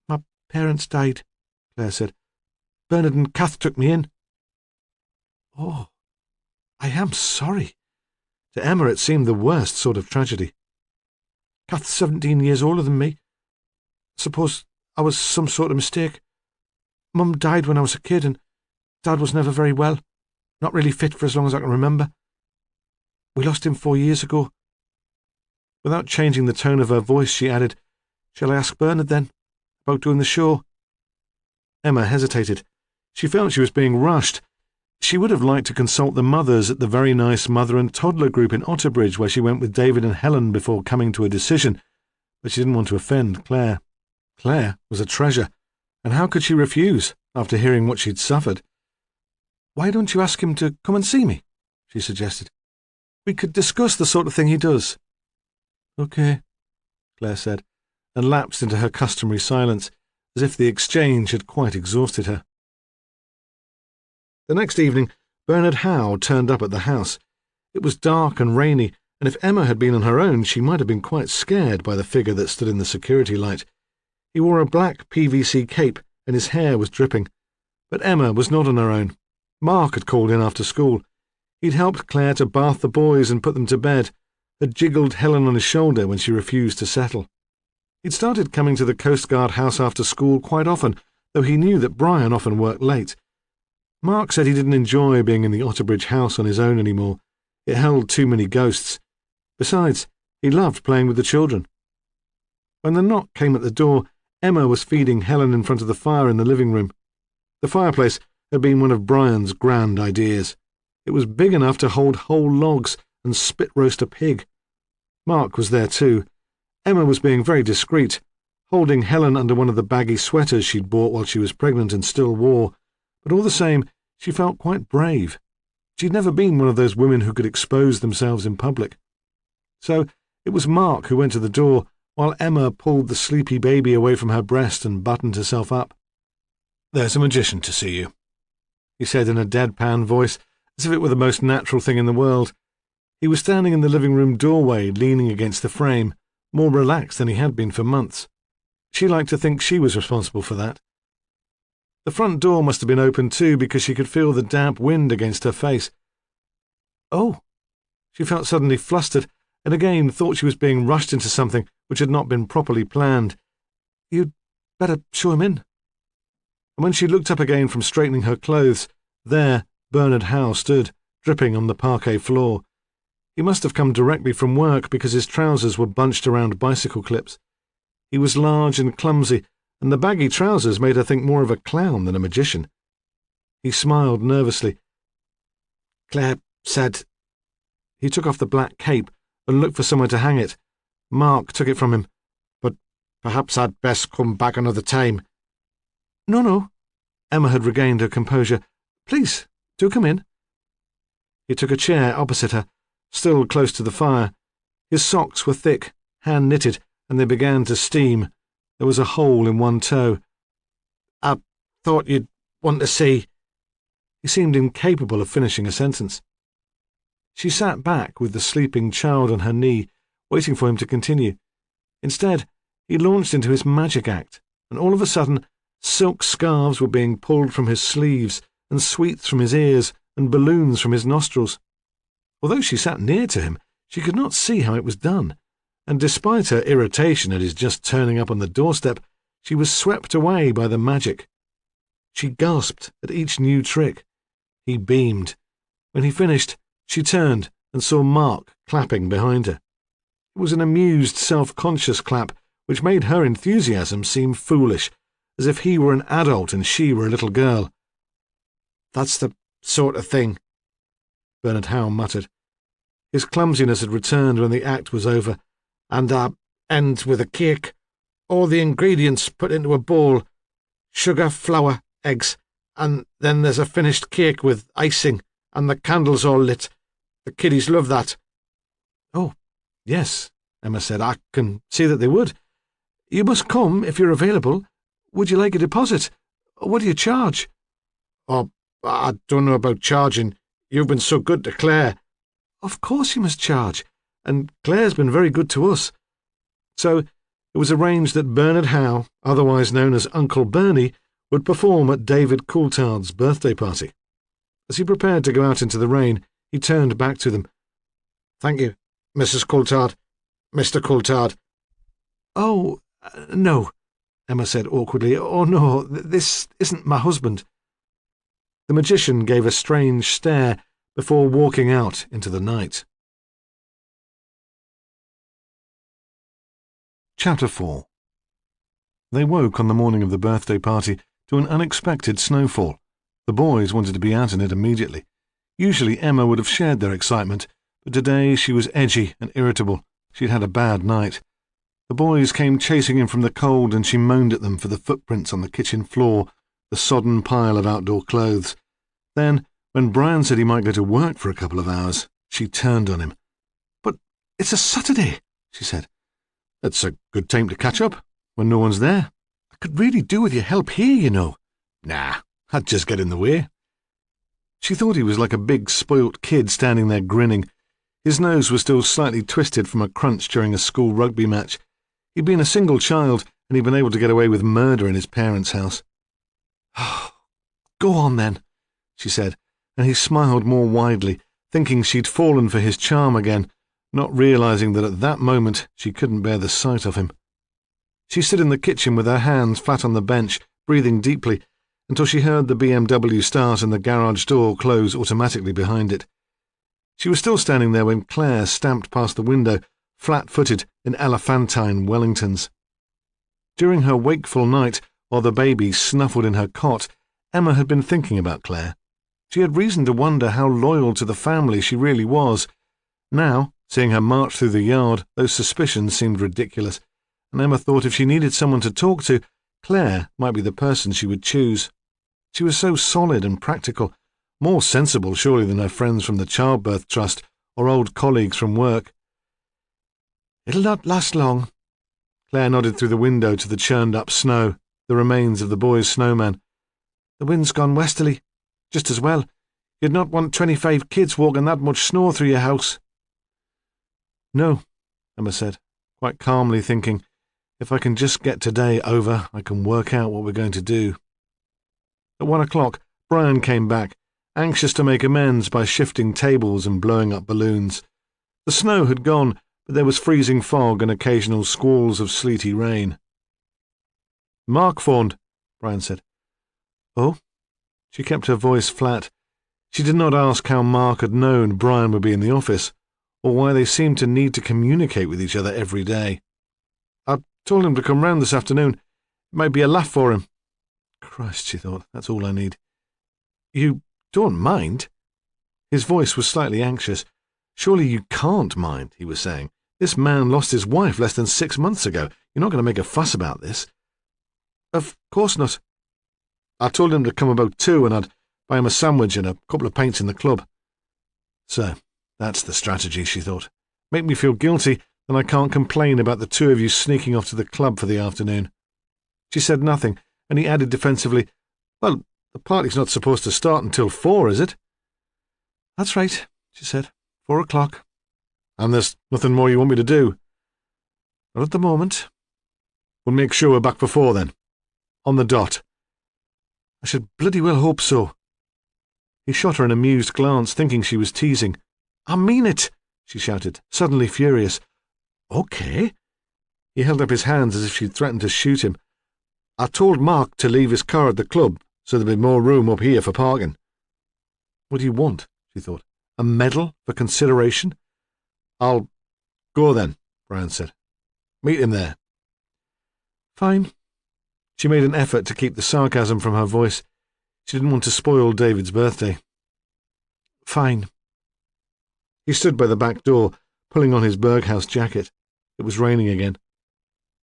"My parents died," Claire said. "Bernard and Kath took me in." "Oh, I am sorry." To Emma it seemed the worst sort of tragedy. "Kath's 17 years older than me. Suppose I was some sort of mistake. Mum died when I was a kid, and Dad was never very well, not really fit for as long as I can remember. We lost him 4 years ago." Without changing the tone of her voice, she added, "Shall I ask Bernard, then, about doing the show?" Emma hesitated. She felt she was being rushed. She would have liked to consult the mothers at the very nice mother and toddler group in Otterbridge where she went with David and Helen before coming to a decision, but she didn't want to offend Claire. Claire was a treasure, and how could she refuse after hearing what she'd suffered? "Why don't you ask him to come and see me?" she suggested. "We could discuss the sort of thing he does." "Okay," Claire said, and lapsed into her customary silence, as if the exchange had quite exhausted her. The next evening, Bernard Howe turned up at the house. It was dark and rainy, and if Emma had been on her own, she might have been quite scared by the figure that stood in the security light. He wore a black PVC cape, and his hair was dripping. But Emma was not on her own. Mark had called in after school. He'd helped Claire to bath the boys and put them to bed, had jiggled Helen on his shoulder when she refused to settle. He'd started coming to the Coast Guard house after school quite often, though he knew that Brian often worked late. Mark said he didn't enjoy being in the Otterbridge house on his own anymore. It held too many ghosts. Besides, he loved playing with the children. When the knock came at the door, Emma was feeding Helen in front of the fire in the living room. The fireplace had been one of Brian's grand ideas. It was big enough to hold whole logs and spit roast a pig. Mark was there too. Emma was being very discreet, holding Helen under one of the baggy sweaters she'd bought while she was pregnant and still wore, but all the same, she felt quite brave. She'd never been one of those women who could expose themselves in public. So it was Mark who went to the door, while Emma pulled the sleepy baby away from her breast and buttoned herself up. "There's a magician to see you," he said in a deadpan voice, as if it were the most natural thing in the world. He was standing in the living room doorway, leaning against the frame, more relaxed than he had been for months. She liked to think she was responsible for that. The front door must have been open too, because she could feel the damp wind against her face. "Oh!" She felt suddenly flustered, and again thought she was being rushed into something which had not been properly planned. "You'd better show him in." And when she looked up again from straightening her clothes, there Bernard Howe stood, dripping on the parquet floor. He must have come directly from work because his trousers were bunched around bicycle clips. He was large and clumsy, and the baggy trousers made her think more of a clown than a magician. He smiled nervously. "Claire said—" He took off the black cape and looked for somewhere to hang it. Mark took it from him. "But perhaps I'd best come back another time." No. Emma had regained her composure. "Please, do come in." He took a chair opposite her, still close to the fire. His socks were thick, hand-knitted, and they began to steam. There was a hole in one toe. "I thought you'd want to see—" He seemed incapable of finishing a sentence. She sat back with the sleeping child on her knee, waiting for him to continue. Instead, he launched into his magic act, and all of a sudden, silk scarves were being pulled from his sleeves, and sweets from his ears, and balloons from his nostrils. Although she sat near to him, she could not see how it was done, and despite her irritation at his just turning up on the doorstep, she was swept away by the magic. She gasped at each new trick. He beamed. When he finished, she turned and saw Mark clapping behind her. It was an amused, self-conscious clap, which made her enthusiasm seem foolish, as if he were an adult and she were a little girl. "That's the sort of thing," Bernard Howe muttered. His clumsiness had returned when the act was over. "And end with a cake. All the ingredients put into a bowl. Sugar, flour, eggs, and then there's a finished cake with icing, and the candles all lit. The kiddies love that." "Oh, yes," Emma said. "I can see that they would. You must come if you're available. Would you like a deposit? What do you charge?" "Oh, I don't know about charging. You've been so good to Claire." "Of course you must charge, and Claire's been very good to us." So it was arranged that Bernard Howe, otherwise known as Uncle Bernie, would perform at David Coulthard's birthday party. As he prepared to go out into the rain, he turned back to them. "Thank you, Mrs. Coulthard. Mr. Coulthard." "Oh, no," Emma said awkwardly. "Oh, no, this isn't my husband." The magician gave a strange stare before walking out into the night. Chapter 4. They woke on the morning of the birthday party to an unexpected snowfall. The boys wanted to be out in it immediately. Usually Emma would have shared their excitement, but today she was edgy and irritable. She'd had a bad night. The boys came chasing in from the cold, and she moaned at them for the footprints on the kitchen floor, the sodden pile of outdoor clothes. Then, when Brian said he might go to work for a couple of hours, she turned on him. "But it's a Saturday," she said. "It's a good time to catch up, when no one's there. I could really do with your help here, you know." "Nah, I'd just get in the way." She thought he was like a big, spoilt kid standing there grinning. His nose was still slightly twisted from a crunch during a school rugby match. He'd been a single child, and he'd been able to get away with murder in his parents' house. "Go on, then," she said, and he smiled more widely, thinking she'd fallen for his charm again, not realizing that at that moment she couldn't bear the sight of him. She stood in the kitchen with her hands flat on the bench, breathing deeply, until she heard the BMW start and the garage door close automatically behind it. She was still standing there when Claire stamped past the window, flat-footed in elephantine Wellingtons. During her wakeful night, while the baby snuffled in her cot, Emma had been thinking about Claire. She had reason to wonder how loyal to the family she really was. Now, seeing her march through the yard, those suspicions seemed ridiculous, and Emma thought if she needed someone to talk to, Claire might be the person she would choose. She was so solid and practical, more sensible surely than her friends from the Childbirth Trust or old colleagues from work. "It'll not last long." Claire nodded through the window to the churned-up snow, the remains of the boys' snowman. "The wind's gone westerly. Just as well. You'd not want 25 kids walking that much snow through your house." "No," Emma said, quite calmly thinking, if I can just get today over, I can work out what we're going to do. At 1 o'clock, Brian came back, anxious to make amends by shifting tables and blowing up balloons. The snow had gone, but there was freezing fog and occasional squalls of sleety rain. "Mark phoned," Brian said. "Oh?" She kept her voice flat. She did not ask how Mark had known Brian would be in the office, or why they seemed to need to communicate with each other every day. "I told him to come round this afternoon. It might be a laugh for him." Christ, she thought, that's all I need. "You don't mind?" His voice was slightly anxious. "Surely you can't mind," he was saying. "This man lost his wife less than 6 months ago. You're not going to make a fuss about this." "Of course not." "I told him to come about 2 and I'd buy him a sandwich and a couple of pints in the club." So, that's the strategy, she thought. Make me feel guilty, then I can't complain about the 2 of you sneaking off to the club for the afternoon. She said nothing, and he added defensively, "Well, the party's not supposed to start until 4, is it?" "That's right," she said. 4 o'clock. "And there's nothing more you want me to do?" "Not at the moment." "We'll make sure we're back for 4 then. On the dot." "I should bloody well hope so." He shot her an amused glance, thinking she was teasing. "I mean it," she shouted, suddenly furious. "Okay." He held up his hands as if she'd threatened to shoot him. "I told Mark to leave his car at the club, so there'd be more room up here for parking." What do you want? She thought. A medal for consideration? "I'll go then," Brian said. "Meet him there." "Fine." She made an effort to keep the sarcasm from her voice. She didn't want to spoil David's birthday. "Fine." He stood by the back door, pulling on his Berghaus jacket. It was raining again.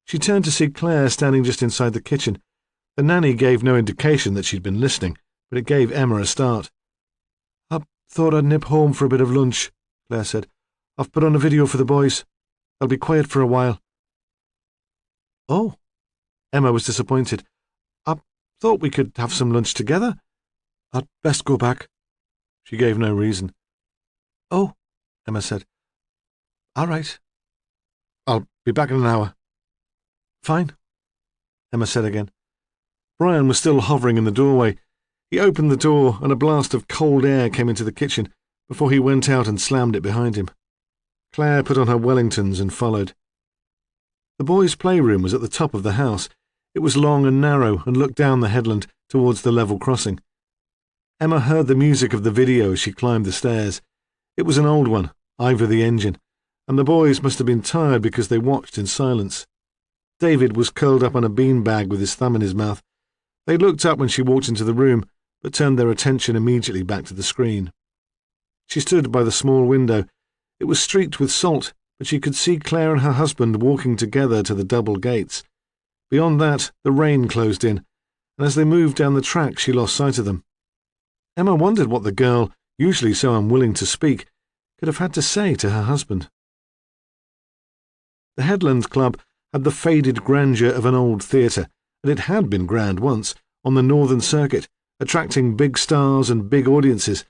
She turned to see Claire standing just inside the kitchen. The nanny gave no indication that she'd been listening, but it gave Emma a start. "I thought I'd nip home for a bit of lunch," Claire said. "I've put on a video for the boys. I'll be quiet for a while." "Oh." Emma was disappointed. "I thought we could have some lunch together. I'd best go back." She gave no reason. "Oh," Emma said. "All right. I'll be back in an hour." "Fine," Emma said again. Brian was still hovering in the doorway. He opened the door and a blast of cold air came into the kitchen before he went out and slammed it behind him. Claire put on her Wellingtons and followed. The boys' playroom was at the top of the house. It was long and narrow and looked down the headland towards the level crossing. Emma heard the music of the video as she climbed the stairs. It was an old one, Ivor the Engine, and the boys must have been tired because they watched in silence. David was curled up on a beanbag with his thumb in his mouth. They looked up when she walked into the room, but turned their attention immediately back to the screen. She stood by the small window. It was streaked with salt, but she could see Claire and her husband walking together to the double gates. Beyond that, the rain closed in, and as they moved down the track, she lost sight of them. Emma wondered what the girl, usually so unwilling to speak, could have had to say to her husband. The Headlands Club had the faded grandeur of an old theatre, and it had been grand once, on the Northern Circuit, attracting big stars and big audiences.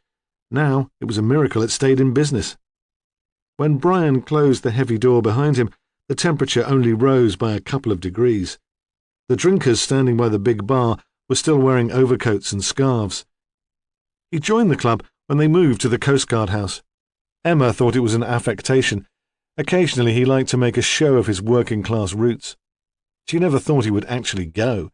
Now it was a miracle it stayed in business. When Brian closed the heavy door behind him, the temperature only rose by a couple of degrees. The drinkers standing by the big bar were still wearing overcoats and scarves. He joined the club when they moved to the Coast Guard house. Emma thought it was an affectation. Occasionally he liked to make a show of his working-class roots. She never thought he would actually go.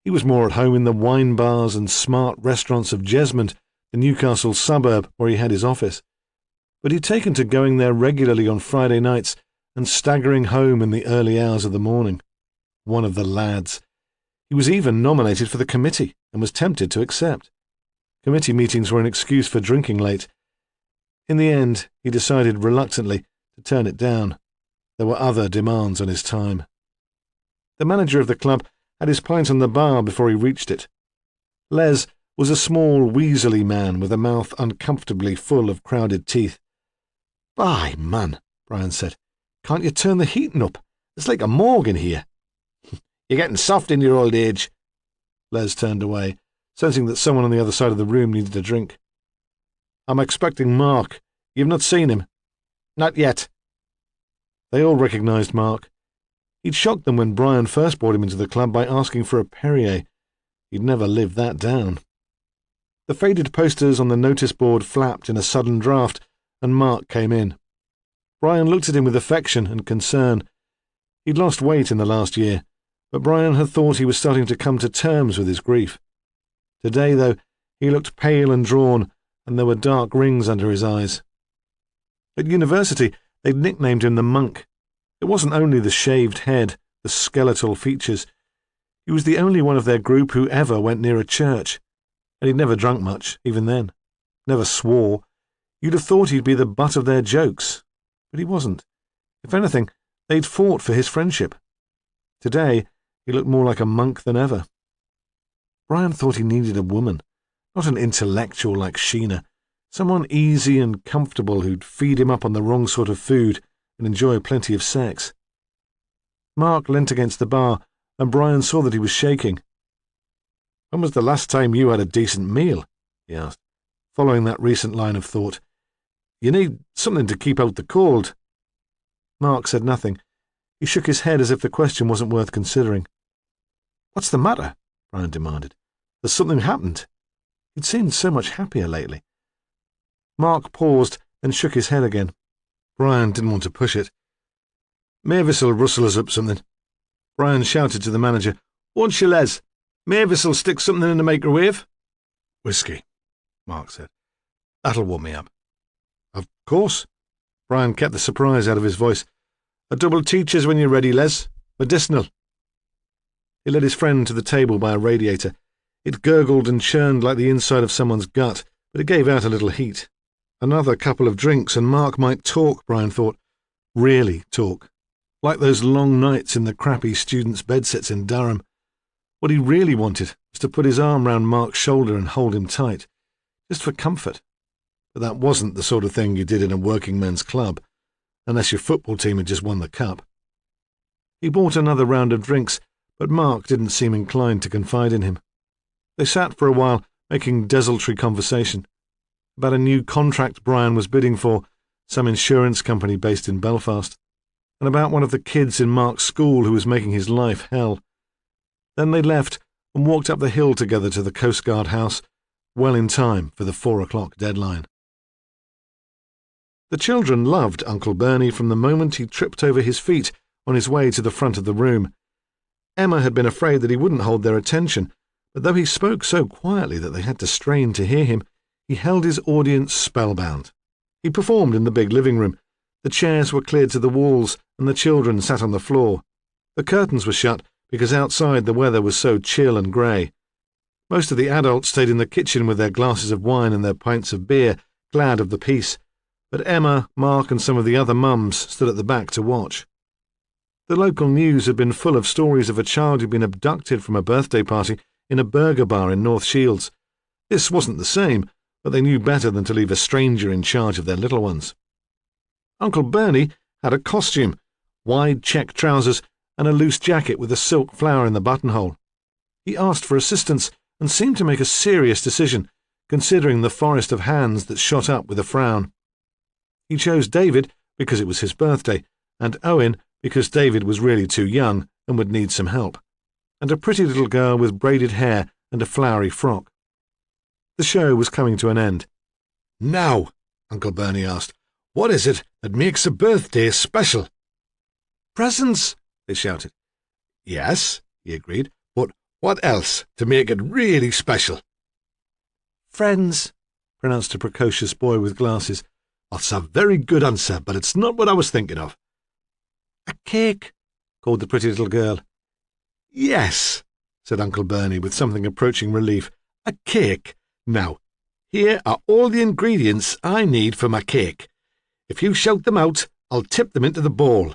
He was more at home in the wine bars and smart restaurants of Jesmond, the Newcastle suburb where he had his office. But he'd taken to going there regularly on Friday nights and staggering home in the early hours of the morning. One of the lads. He was even nominated for the committee and was tempted to accept. Committee meetings were an excuse for drinking late. In the end, he decided reluctantly to turn it down. There were other demands on his time. The manager of the club had his pint on the bar before he reached it. Les was a small, weaselly man with a mouth uncomfortably full of crowded teeth. "By, man," Brian said, "can't you turn the heating up? It's like a morgue in here." "You're getting soft in your old age." Les turned away, sensing that someone on the other side of the room needed a drink. "I'm expecting Mark. You've not seen him?" "Not yet." They all recognized Mark. He'd shocked them when Brian first brought him into the club by asking for a Perrier. He'd never lived that down. The faded posters on the notice board flapped in a sudden draught, and Mark came in. Brian looked at him with affection and concern. He'd lost weight in the last year, but Brian had thought he was starting to come to terms with his grief. Today, though, he looked pale and drawn, and there were dark rings under his eyes. At university, they'd nicknamed him the Monk. It wasn't only the shaved head, the skeletal features. He was the only one of their group who ever went near a church, and he'd never drunk much, even then. Never swore. You'd have thought he'd be the butt of their jokes, but he wasn't. If anything, they'd fought for his friendship. Today, he looked more like a monk than ever. Brian thought he needed a woman, not an intellectual like Sheena, someone easy and comfortable who'd feed him up on the wrong sort of food and enjoy plenty of sex. Mark leant against the bar, and Brian saw that he was shaking. "When was the last time you had a decent meal?" he asked, following that recent line of thought. "You need something to keep out the cold." Mark said nothing. He shook his head as if the question wasn't worth considering. "What's the matter?" Brian demanded. "Has something happened?" He'd seemed so much happier lately. Mark paused, then shook his head again. Brian didn't want to push it. "Mavis'll rustle us up something." Brian shouted to the manager, "Won't you, Les? Mavis'll stick something in the microwave." "Whiskey," Mark said. "That'll warm me up." "Of course." Brian kept the surprise out of his voice. "A double teacher's when you're ready, Les. Medicinal." He led his friend to the table by a radiator. It gurgled and churned like the inside of someone's gut, but it gave out a little heat. Another couple of drinks and Mark might talk, Brian thought. Really talk. Like those long nights in the crappy students' bedsets in Durham. What he really wanted was to put his arm round Mark's shoulder and hold him tight, just for comfort. But that wasn't the sort of thing you did in a working men's club, unless your football team had just won the cup. He bought another round of drinks, but Mark didn't seem inclined to confide in him. They sat for a while, making desultory conversation about a new contract Brian was bidding for, some insurance company based in Belfast, and about one of the kids in Mark's school who was making his life hell. Then they left and walked up the hill together to the Coast Guard house, well in time for the 4 o'clock deadline. The children loved Uncle Bernie from the moment he tripped over his feet on his way to the front of the room. Emma had been afraid that he wouldn't hold their attention, but though he spoke so quietly that they had to strain to hear him, he held his audience spellbound. He performed in the big living room. The chairs were cleared to the walls, and the children sat on the floor. The curtains were shut because outside the weather was so chill and grey. Most of the adults stayed in the kitchen with their glasses of wine and their pints of beer, glad of the peace, but Emma, Mark and some of the other mums stood at the back to watch. The local news had been full of stories of a child who'd been abducted from a birthday party in a burger bar in North Shields. This wasn't the same, but they knew better than to leave a stranger in charge of their little ones. Uncle Bernie had a costume, wide check trousers and a loose jacket with a silk flower in the buttonhole. He asked for assistance and seemed to make a serious decision, considering the forest of hands that shot up with a frown. He chose David because it was his birthday, and Owen because David was really too young and would need some help, and a pretty little girl with braided hair and a flowery frock. The show was coming to an end. "Now," Uncle Bernie asked, "what is it that makes a birthday special?" "Presents," they shouted. "Yes," he agreed, "but what else to make it really special?" "Friends," pronounced a precocious boy with glasses. "That's a very good answer, but it's not what I was thinking of." "A cake," called the pretty little girl. "Yes," said Uncle Bernie with something approaching relief. "A cake. Now, here are all the ingredients I need for my cake. If you shout them out, I'll tip them into the bowl."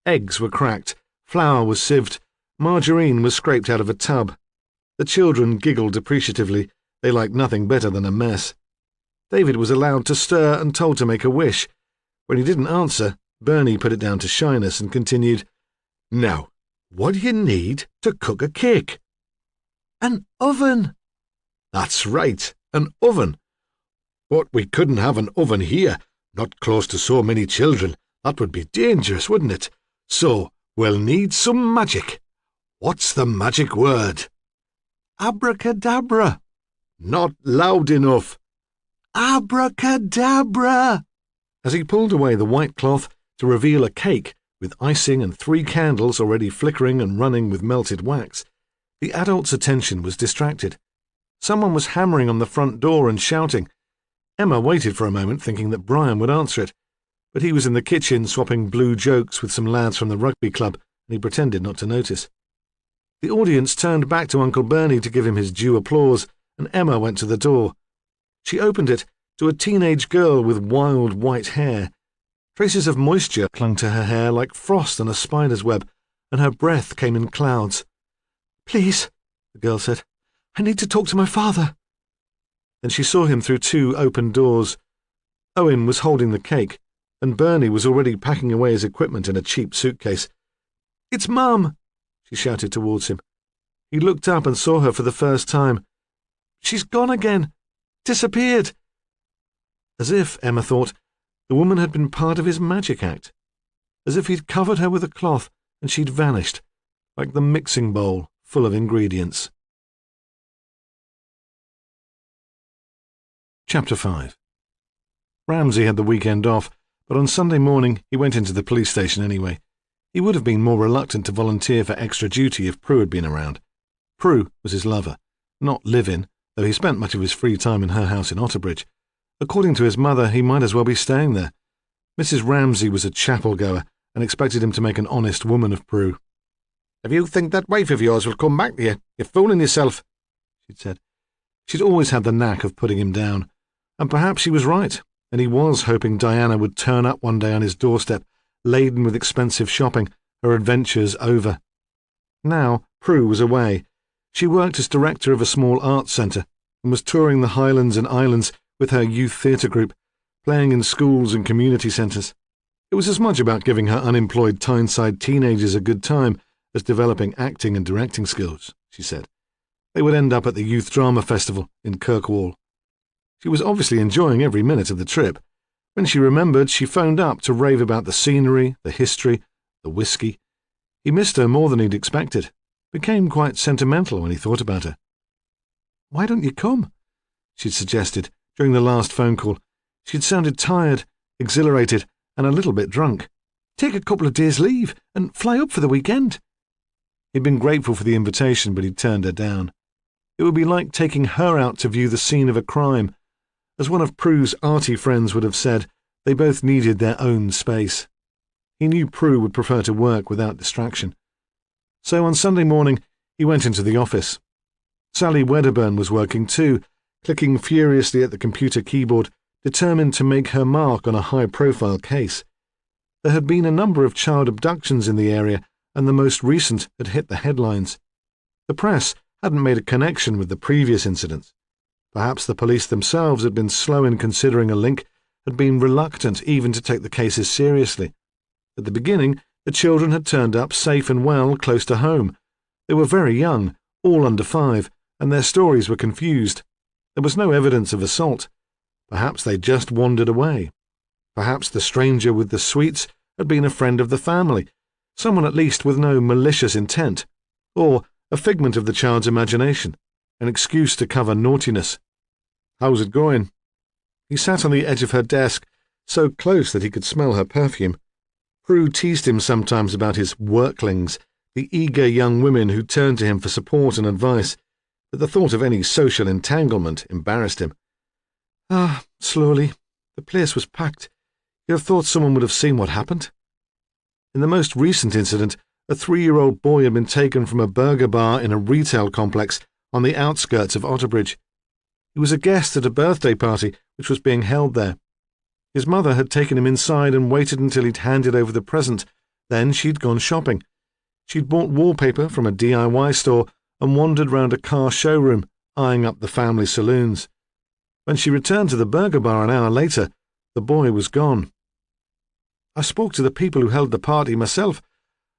Eggs were cracked, flour was sieved, margarine was scraped out of a tub. The children giggled appreciatively. They liked nothing better than a mess. David was allowed to stir and told to make a wish. When he didn't answer, Bernie put it down to shyness and continued, "Now, what do you need to cook a cake?" "An oven." "That's right, an oven. But we couldn't have an oven here, not close to so many children. That would be dangerous, wouldn't it? So, we'll need some magic. What's the magic word?" "Abracadabra." "Not loud enough." "Abracadabra." As he pulled away the white cloth to reveal a cake with icing and 3 candles already flickering and running with melted wax, the adult's attention was distracted. Someone was hammering on the front door and shouting. Emma waited for a moment, thinking that Brian would answer it, but he was in the kitchen swapping blue jokes with some lads from the rugby club, and he pretended not to notice. The audience turned back to Uncle Bernie to give him his due applause, and Emma went to the door. She opened it to a teenage girl with wild white hair. Traces of moisture clung to her hair like frost on a spider's web, and her breath came in clouds. "Please," the girl said, "I need to talk to my father." Then she saw him through 2 open doors. Owen was holding the cake, and Bernie was already packing away his equipment in a cheap suitcase. "It's Mum," she shouted towards him. He looked up and saw her for the first time. "She's gone again. Disappeared." As if, Emma thought, the woman had been part of his magic act. As if he'd covered her with a cloth and she'd vanished, like the mixing bowl full of ingredients. Chapter 5. Ramsay had the weekend off, but on Sunday morning he went into the police station anyway. He would have been more reluctant to volunteer for extra duty if Prue had been around. Prue was his lover, not live-in, though he spent much of his free time in her house in Otterbridge. According to his mother, he might as well be staying there. Mrs. Ramsay was a chapel-goer and expected him to make an honest woman of Prue. "If you think that wife of yours will come back to you, you're fooling yourself," she'd said. She'd always had the knack of putting him down. And perhaps she was right, and he was hoping Diana would turn up one day on his doorstep, laden with expensive shopping, her adventures over. Now, Prue was away. She worked as director of a small arts centre and was touring the Highlands and Islands with her youth theatre group, playing in schools and community centres. It was as much about giving her unemployed Tyneside teenagers a good time as developing acting and directing skills, she said. They would end up at the Youth Drama Festival in Kirkwall. She was obviously enjoying every minute of the trip. When she remembered, she phoned up to rave about the scenery, the history, the whiskey. He missed her more than he'd expected. Became quite sentimental when he thought about her. "Why don't you come?" she'd suggested during the last phone call. She'd sounded tired, exhilarated, and a little bit drunk. "Take a couple of days' leave and fly up for the weekend." He'd been grateful for the invitation, but he'd turned her down. It would be like taking her out to view the scene of a crime. As one of Prue's arty friends would have said, they both needed their own space. He knew Prue would prefer to work without distraction. So on Sunday morning, he went into the office. Sally Wedderburn was working too, clicking furiously at the computer keyboard, determined to make her mark on a high-profile case. There had been a number of child abductions in the area, and the most recent had hit the headlines. The press hadn't made a connection with the previous incidents. Perhaps the police themselves had been slow in considering a link, had been reluctant even to take the cases seriously. At the beginning, the children had turned up safe and well close to home. They were very young, all under 5, and their stories were confused. There was no evidence of assault. Perhaps they just wandered away. Perhaps the stranger with the sweets had been a friend of the family, someone at least with no malicious intent, or a figment of the child's imagination, an excuse to cover naughtiness. "How's it going?" He sat on the edge of her desk, so close that he could smell her perfume. Prue teased him sometimes about his worklings, the eager young women who turned to him for support and advice, but the thought of any social entanglement embarrassed him. Slowly. The place was packed. You'd have thought someone would have seen what happened. In the most recent incident, a 3-year-old boy had been taken from a burger bar in a retail complex on the outskirts of Otterbridge. He was a guest at a birthday party which was being held there. His mother had taken him inside and waited until he'd handed over the present. Then she'd gone shopping. She'd bought wallpaper from a DIY store and wandered round a car showroom, eyeing up the family saloons. When she returned to the burger bar an hour later, the boy was gone. I spoke to the people who held the party myself.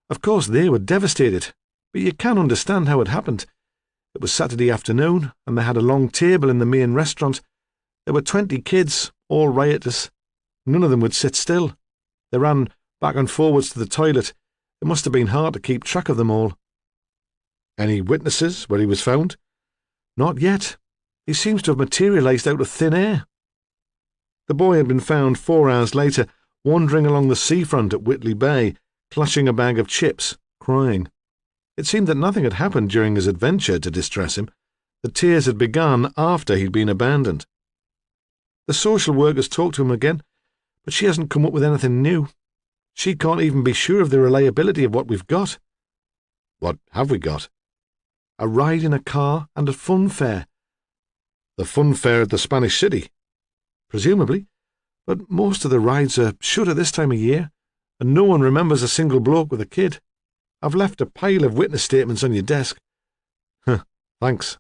Of course, they were devastated, but you can understand how it happened. It was Saturday afternoon, and they had a long table in the main restaurant. There were 20 kids, all riotous. None of them would sit still. They ran back and forwards to the toilet. It must have been hard to keep track of them all. Any witnesses where he was found? Not yet. He seems to have materialised out of thin air. The boy had been found 4 hours later, wandering along the seafront at Whitley Bay, clutching a bag of chips, crying. It seemed that nothing had happened during his adventure to distress him. The tears had begun after he'd been abandoned. The social workers talked to him again, but she hasn't come up with anything new. She can't even be sure of the reliability of what we've got. What have we got? A ride in a car and a fun fair. The fun fair at the Spanish City? Presumably, but most of the rides are shut at this time of year, and no one remembers a single bloke with a kid. I've left a pile of witness statements on your desk. Thanks.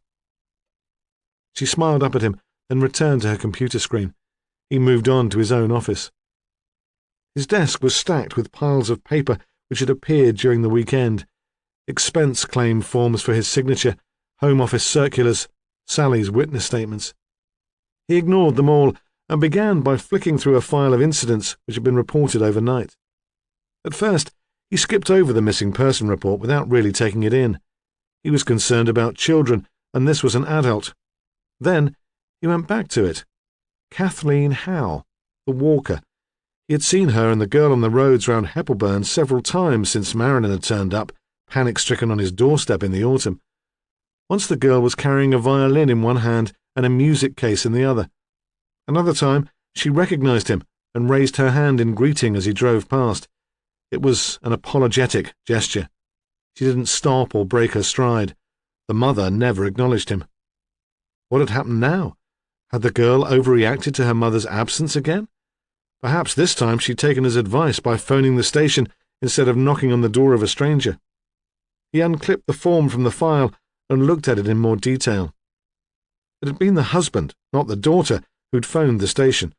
She smiled up at him, then returned to her computer screen. He moved on to his own office. His desk was stacked with piles of paper which had appeared during the weekend. Expense claim forms for his signature, Home Office circulars, Sally's witness statements. He ignored them all and began by flicking through a file of incidents which had been reported overnight. At first, he skipped over the missing person report without really taking it in. He was concerned about children, and this was an adult. Then he went back to it. Kathleen Howe, the walker. He had seen her and the girl on the roads round Heppelburn several times since Marilyn had turned up, panic-stricken on his doorstep in the autumn. Once the girl was carrying a violin in one hand and a music case in the other. Another time, she recognised him and raised her hand in greeting as he drove past. It was an apologetic gesture. She didn't stop or break her stride. The mother never acknowledged him. What had happened now? Had the girl overreacted to her mother's absence again? Perhaps this time she'd taken his advice by phoning the station instead of knocking on the door of a stranger. He unclipped the form from the file and looked at it in more detail. It had been the husband, not the daughter, who'd phoned the station.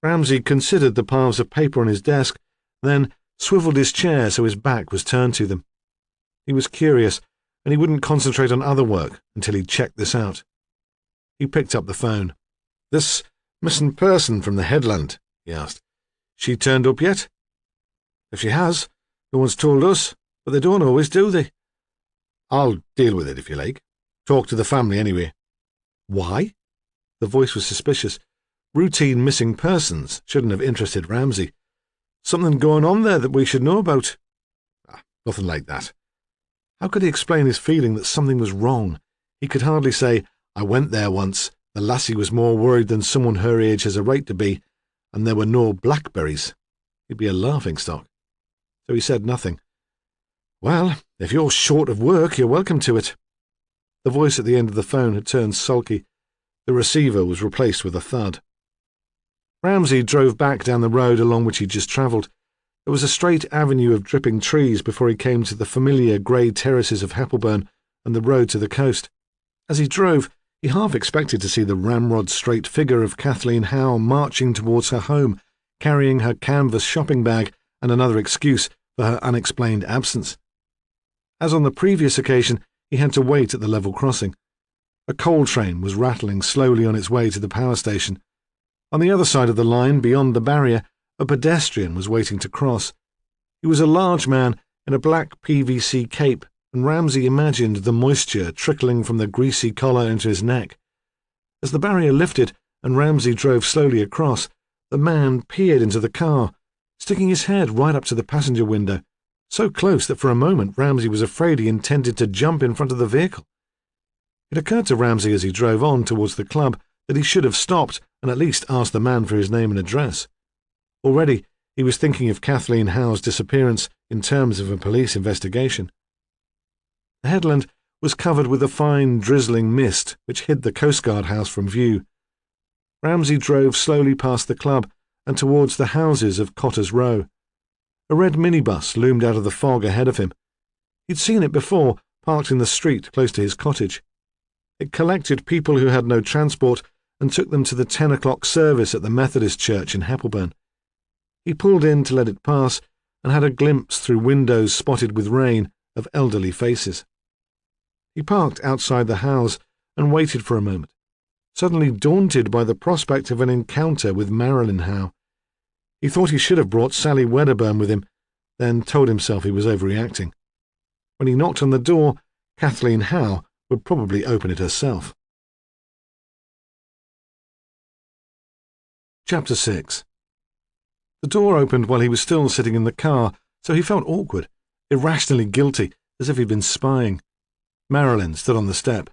Ramsay considered the piles of paper on his desk, then swiveled his chair so his back was turned to them. He was curious, and he wouldn't concentrate on other work until he'd checked this out. He picked up the phone. "This missing person from the headland," he asked. "She turned up yet?" "If she has, no one's told us, but they don't always, do they?" "I'll deal with it if you like. Talk to the family anyway." "Why?" The voice was suspicious. Routine missing persons shouldn't have interested Ramsay. "Something going on there that we should know about?" "Nothing like that." How could he explain his feeling that something was wrong? He could hardly say, "I went there once. The lassie was more worried than someone her age has a right to be, and there were no blackberries." He'd be a laughingstock. So he said nothing. "Well, if you're short of work, you're welcome to it." The voice at the end of the phone had turned sulky. The receiver was replaced with a thud. Ramsay drove back down the road along which he'd just travelled. There was a straight avenue of dripping trees before he came to the familiar grey terraces of Heppelburn and the road to the coast. As he drove, he half expected to see the ramrod-straight figure of Kathleen Howe marching towards her home, carrying her canvas shopping bag and another excuse for her unexplained absence. As on the previous occasion, he had to wait at the level crossing. A coal train was rattling slowly on its way to the power station. On the other side of the line, beyond the barrier, a pedestrian was waiting to cross. He was a large man in a black PVC cape, and Ramsay imagined the moisture trickling from the greasy collar into his neck. As the barrier lifted and Ramsay drove slowly across, the man peered into the car, sticking his head right up to the passenger window, so close that for a moment Ramsay was afraid he intended to jump in front of the vehicle. It occurred to Ramsay as he drove on towards the club that he should have stopped and at least asked the man for his name and address. Already he was thinking of Kathleen Howe's disappearance in terms of a police investigation. The headland was covered with a fine drizzling mist which hid the coastguard house from view. Ramsay drove slowly past the club and towards the houses of Cotter's Row. A red minibus loomed out of the fog ahead of him. He'd seen it before, parked in the street close to his cottage. It collected people who had no transport and took them to the 10 o'clock service at the Methodist Church in Heppelburn. He pulled in to let it pass and had a glimpse through windows spotted with rain of elderly faces. He parked outside the house and waited for a moment, suddenly daunted by the prospect of an encounter with Marilyn Howe. He thought he should have brought Sally Wedderburn with him, then told himself he was overreacting. When he knocked on the door, Kathleen Howe would probably open it herself. Chapter 6. The door opened while he was still sitting in the car, so he felt awkward, irrationally guilty, as if he'd been spying. Marilyn stood on the step.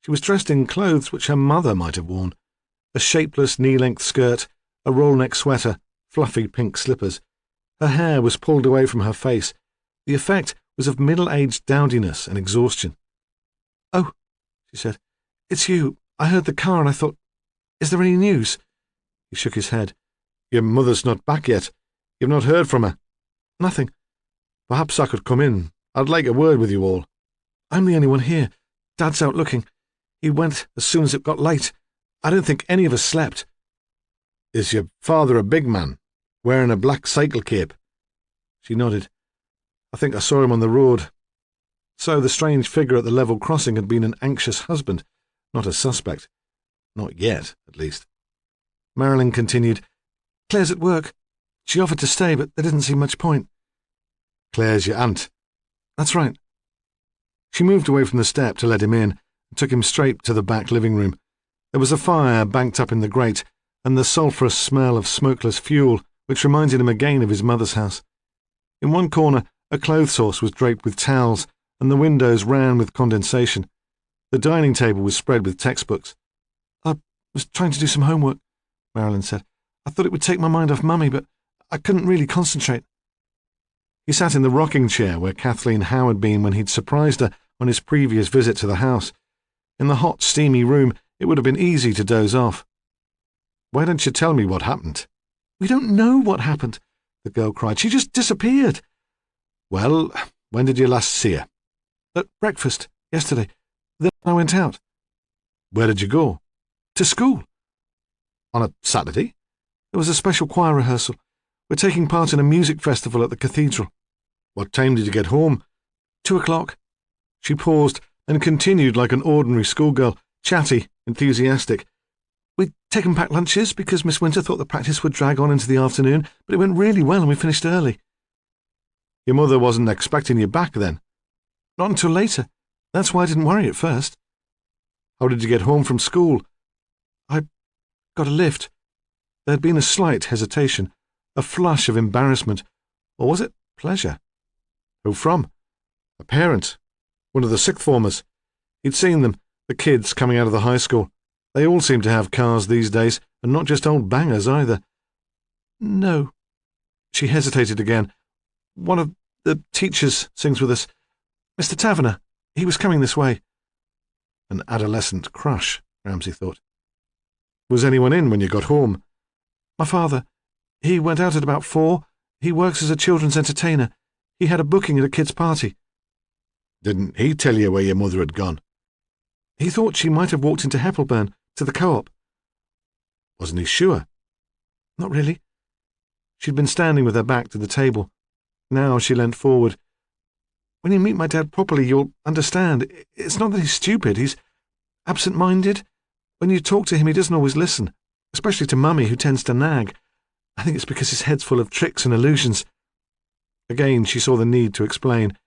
She was dressed in clothes which her mother might have worn: a shapeless knee-length skirt, a roll-neck sweater, fluffy pink slippers. Her hair was pulled away from her face. The effect was of middle-aged dowdiness and exhaustion. "Oh," she said, "it's you. I heard the car and I thought, is there any news?" He shook his head. "Your mother's not back yet. You've not heard from her?" "Nothing." "Perhaps I could come in. I'd like a word with you all." "I'm the only one here. Dad's out looking. He went as soon as it got light. I don't think any of us slept." "Is your father a big man, wearing a black cycle cape?" She nodded. "I think I saw him on the road." So the strange figure at the level crossing had been an anxious husband, not a suspect. Not yet, at least. Marilyn continued, "Claire's at work. She offered to stay, but there didn't seem much point." "Claire's your aunt?" "That's right." She moved away from the step to let him in and took him straight to the back living room. There was a fire banked up in the grate and the sulphurous smell of smokeless fuel, which reminded him again of his mother's house. In one corner, a clothes horse was draped with towels, and the windows ran with condensation. The dining table was spread with textbooks. "I was trying to do some homework," Marilyn said. "I thought it would take my mind off Mummy, but I couldn't really concentrate." He sat in the rocking chair where Kathleen Howe had been when he'd surprised her on his previous visit to the house. In the hot, steamy room, It would have been easy to doze off. Why don't you tell me what happened? We don't know what happened, the girl cried. She just disappeared. Well, when did you last see her? At breakfast, yesterday. Then I went out. Where did you go? To school. On a Saturday? There was a special choir rehearsal. We're taking part in a music festival at the cathedral. What time did you get home? 2:00. She paused and continued like an ordinary schoolgirl, chatty, enthusiastic. We'd taken packed lunches because Miss Winter thought the practice would drag on into the afternoon, but it went really well and we finished early. Your mother wasn't expecting you back then? Not until later. That's why I didn't worry at first. How did you get home from school? I got a lift. There had been a slight hesitation, a flush of embarrassment, or was it pleasure? Who from? A parent. One of the sixth formers. He'd seen them, the kids coming out of the high school. They all seem to have cars these days, and not just old bangers either. No. She hesitated again. One of the teachers sings with us. Mr. Taverner. He was coming this way. An adolescent crush, Ramsay thought. Was anyone in when you got home? My father. He went out at about 4. He works as a children's entertainer. He had a booking at a kid's party. Didn't he tell you where your mother had gone? He thought she might have walked into Heppelburn, to the co-op. Wasn't he sure? Not really. She'd been standing with her back to the table. Now she leant forward. When you meet my dad properly, you'll understand. It's not that he's stupid. He's absent-minded. When you talk to him, he doesn't always listen, especially to Mummy, who tends to nag. I think it's because his head's full of tricks and illusions. Again, she saw the need to explain.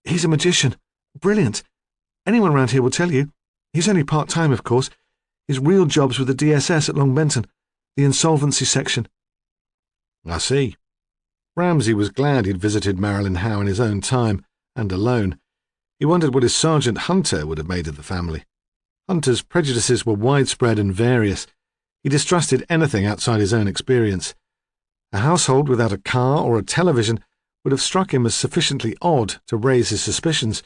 He's a magician. Brilliant. Anyone around here will tell you. He's only part-time, of course. His real job's with the DSS at Long Benton, the insolvency section. I see. Ramsay was glad he'd visited Marilyn Howe in his own time, and alone. He wondered what his Sergeant Hunter would have made of the family. Hunter's prejudices were widespread and various. He distrusted anything outside his own experience. A household without a car or a television would have struck him as sufficiently odd to raise his suspicions.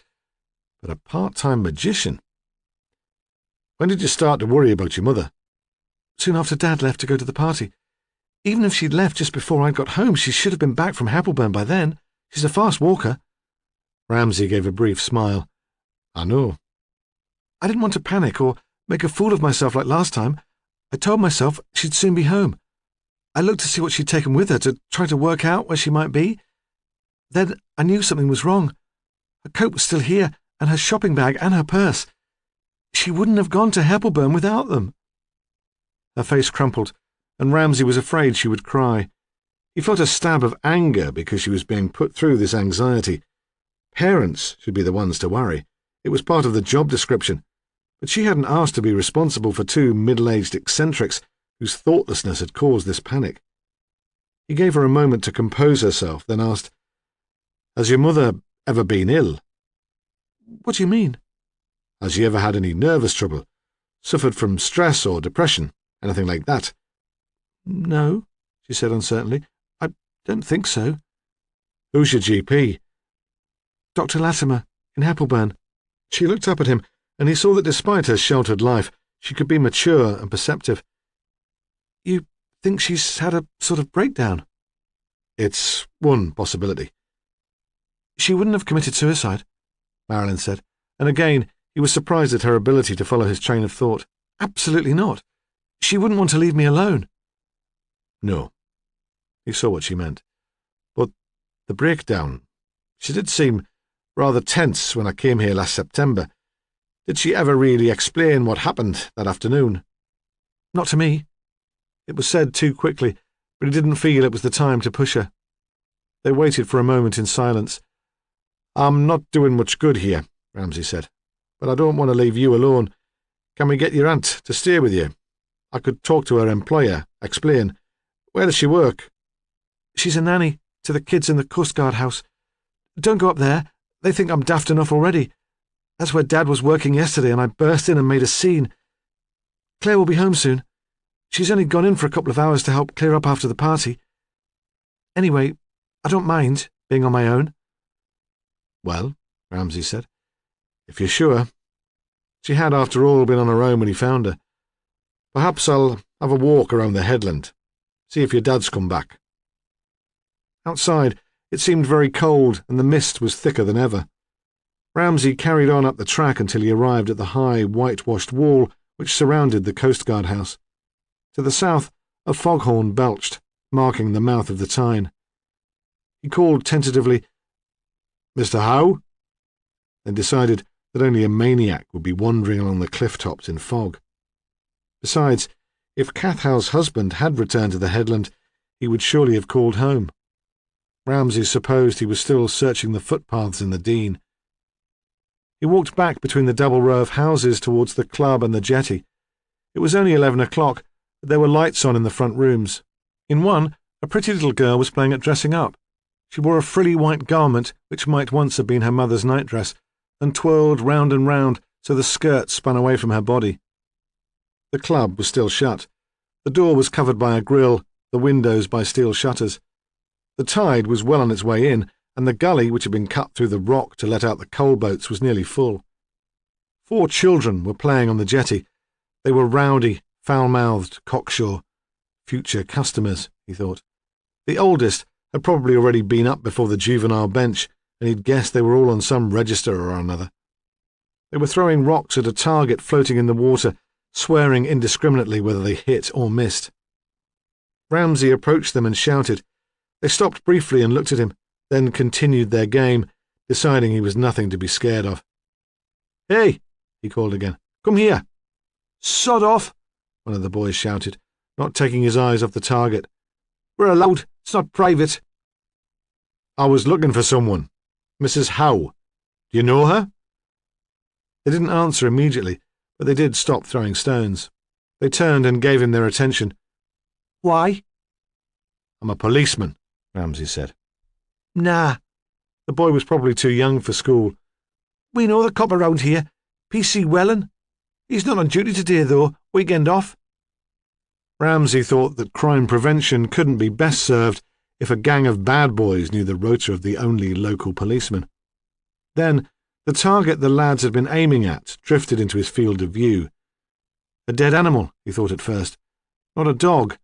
But a part-time magician? When did you start to worry about your mother? Soon after Dad left to go to the party. Even if she'd left just before I got home, she should have been back from Heppelburn by then. She's a fast walker. Ramsay gave a brief smile. I know. I didn't want to panic or make a fool of myself like last time. I told myself she'd soon be home. I looked to see what she'd taken with her to try to work out where she might be. Then I knew something was wrong. Her coat was still here, and her shopping bag and her purse. She wouldn't have gone to Heppelburn without them. Her face crumpled, and Ramsay was afraid she would cry. He felt a stab of anger because she was being put through this anxiety. Parents should be the ones to worry. It was part of the job description. But she hadn't asked to be responsible for 2 middle-aged eccentrics whose thoughtlessness had caused this panic. He gave her a moment to compose herself, then asked, Has your mother ever been ill? What do you mean? Has she ever had any nervous trouble? Suffered from stress or depression? Anything like that? No, she said uncertainly. I don't think so. Who's your GP? Dr. Latimer, in Heppelburn. She looked up at him, and he saw that despite her sheltered life, she could be mature and perceptive. You think she's had a sort of breakdown? It's one possibility. She wouldn't have committed suicide, Marilyn said, and again he was surprised at her ability to follow his train of thought. Absolutely not. She wouldn't want to leave me alone. No. He saw what she meant. But the breakdown, she did seem rather tense when I came here last September. Did she ever really explain what happened that afternoon? Not to me. It was said too quickly, but he didn't feel it was the time to push her. They waited for a moment in silence. I'm not doing much good here, Ramsay said, but I don't want to leave you alone. Can we get your aunt to stay with you? I could talk to her employer, explain. Where does she work? She's a nanny to the kids in the Coast Guard house. Don't go up there. They think I'm daft enough already. That's where Dad was working yesterday, and I burst in and made a scene. Claire will be home soon. She's only gone in for a couple of hours to help clear up after the party. Anyway, I don't mind being on my own. Well, Ramsay said, if you're sure. She had, after all, been on her own when he found her. Perhaps I'll have a walk around the headland. See if your dad's come back." Outside, it seemed very cold and the mist was thicker than ever. Ramsay carried on up the track until he arrived at the high, whitewashed wall which surrounded the coastguard house. To the south, a foghorn belched, marking the mouth of the Tyne. He called tentatively, "Mr. Howe?" then decided that only a maniac would be wandering along the cliff tops in fog. Besides, if Kath Howe's husband had returned to the headland, he would surely have called home. Ramsay supposed he was still searching the footpaths in the Dean. He walked back between the double row of houses towards the club and the jetty. It was only 11 o'clock, but there were lights on in the front rooms. In one, a pretty little girl was playing at dressing up. She wore a frilly white garment, which might once have been her mother's nightdress, and twirled round and round so the skirt spun away from her body. The club was still shut. The door was covered by a grille, the windows by steel shutters. The tide was well on its way in, and the gully which had been cut through the rock to let out the coal boats was nearly full. 4 children were playing on the jetty. They were rowdy, foul-mouthed, cocksure. Future customers, he thought. The oldest had probably already been up before the juvenile bench, and he'd guessed they were all on some register or another. They were throwing rocks at a target floating in the water, swearing indiscriminately whether they hit or missed. Ramsay approached them and shouted. They stopped briefly and looked at him, then continued their game, deciding he was nothing to be scared of. "Hey," he called again. "Come here." "Sod off," one of the boys shouted, not taking his eyes off the target. "We're allowed. It's not private." "I was looking for someone. Mrs. Howe. Do you know her?" They didn't answer immediately, but they did stop throwing stones. They turned and gave him their attention. "Why?" "I'm a policeman," Ramsay said. "Nah." The boy was probably too young for school. "We know the cop around here, P.C. Wellen. He's not on duty today, though, weekend off." Ramsay thought that crime prevention couldn't be best served if a gang of bad boys knew the rota of the only local policeman. Then, the target the lads had been aiming at drifted into his field of view. A dead animal, he thought at first. Not a dog.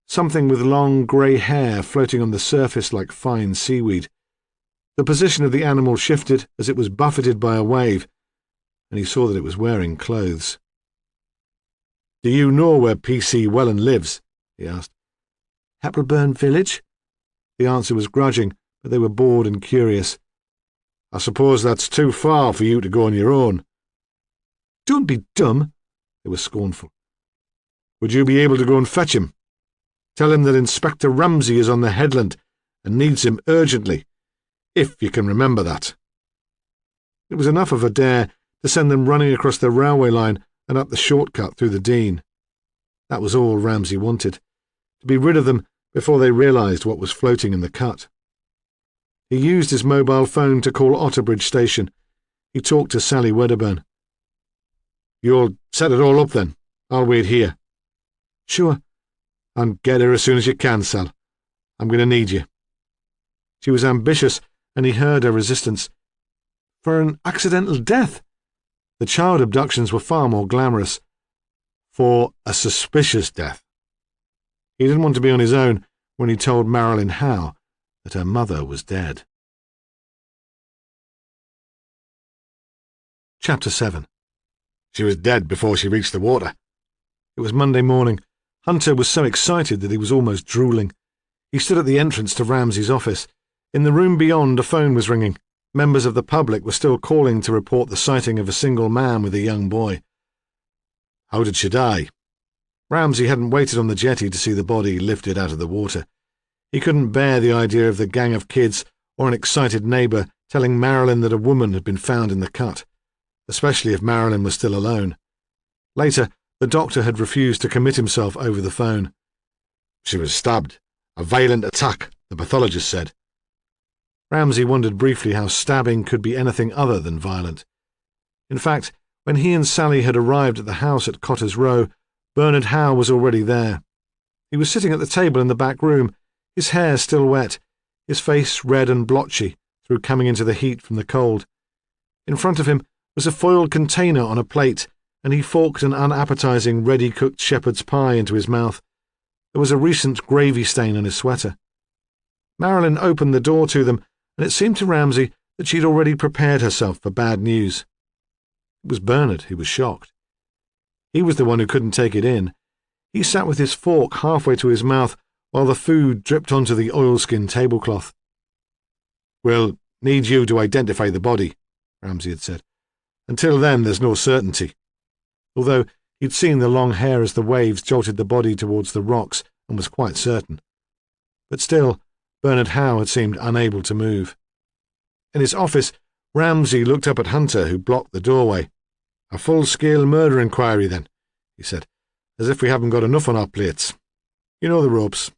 Something with long grey hair floating on the surface like fine seaweed. The position of the animal shifted as it was buffeted by a wave, and he saw that it was wearing clothes. "Do you know where P.C. Wellen lives?" he asked. "Hepplburn Village?" The answer was grudging, but they were bored and curious. "I suppose that's too far for you to go on your own." "Don't be dumb." They were scornful. "Would you be able to go and fetch him? Tell him that Inspector Ramsay is on the headland and needs him urgently, if you can remember that." It was enough of a dare to send them running across the railway line and up the shortcut through the Dean. That was all Ramsay wanted, to be rid of them before they realised what was floating in the cut. He used his mobile phone to call Otterbridge Station. He talked to Sally Wedderburn. "You'll set it all up then. I'll wait here." "Sure." "And get here as soon as you can, Sal. I'm going to need you." She was ambitious, and he heard her resistance. For an accidental death? The child abductions were far more glamorous. For a suspicious death. He didn't want to be on his own when he told Marilyn Howe that her mother was dead. Chapter 7. She was dead before she reached the water. It was Monday morning. Hunter was so excited that he was almost drooling. He stood at the entrance to Ramsay's office. In the room beyond, a phone was ringing. Members of the public were still calling to report the sighting of a single man with a young boy. How did she die? Ramsay hadn't waited on the jetty to see the body lifted out of the water. He couldn't bear the idea of the gang of kids or an excited neighbour telling Marilyn that a woman had been found in the cut, especially if Marilyn was still alone. Later, the doctor had refused to commit himself over the phone. She was stabbed. A violent attack, the pathologist said. Ramsay wondered briefly how stabbing could be anything other than violent. In fact, when he and Sally had arrived at the house at Cotter's Row, Bernard Howe was already there. He was sitting at the table in the back room, his hair still wet, his face red and blotchy through coming into the heat from the cold. In front of him was a foiled container on a plate, and he forked an unappetizing, ready-cooked shepherd's pie into his mouth. There was a recent gravy stain on his sweater. Marilyn opened the door to them, and it seemed to Ramsay that she'd already prepared herself for bad news. It was Bernard who was shocked. He was the one who couldn't take it in. He sat with his fork halfway to his mouth while the food dripped onto the oilskin tablecloth. "We'll need you to identify the body," Ramsay had said. "Until then, there's no certainty." Although he'd seen the long hair as the waves jolted the body towards the rocks and was quite certain. But still, Bernard Howe had seemed unable to move. In his office, Ramsay looked up at Hunter, who blocked the doorway. "A full-scale murder inquiry, then," he said, "as if we haven't got enough on our plates. You know the ropes."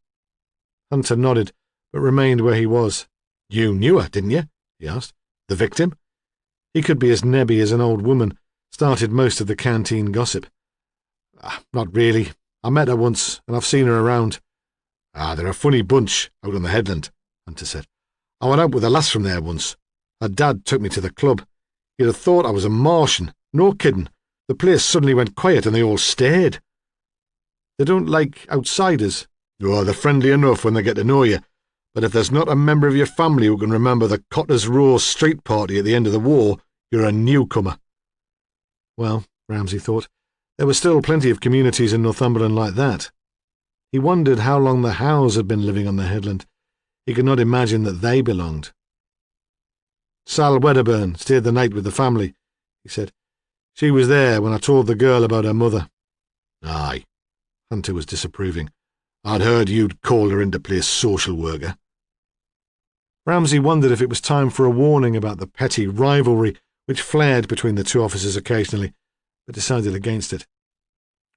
Hunter nodded, but remained where he was. "You knew her, didn't you?" he asked. "The victim?" He could be as nebby as an old woman, started most of the canteen gossip. "Not really. I met her once, and I've seen her around." "They're a funny bunch out on the headland," Hunter said. "I went out with a lass from there once. Her dad took me to the club. You'd have thought I was a Martian. No kidding. The place suddenly went quiet and they all stared." "They don't like outsiders?" "Oh, they're friendly enough when they get to know you, but if there's not a member of your family who can remember the Cotter's Row street party at the end of the war, you're a newcomer." Well, Ramsay thought, there were still plenty of communities in Northumberland like that. He wondered how long the Howes had been living on the headland. He could not imagine that they belonged. "Sal Wedderburn stayed the night with the family," he said. "She was there when I told the girl about her mother." "Aye," Hunter was disapproving. "I'd heard you'd called her into play social worker." Ramsay wondered if it was time for a warning about the petty rivalry which flared between the two officers occasionally, but decided against it.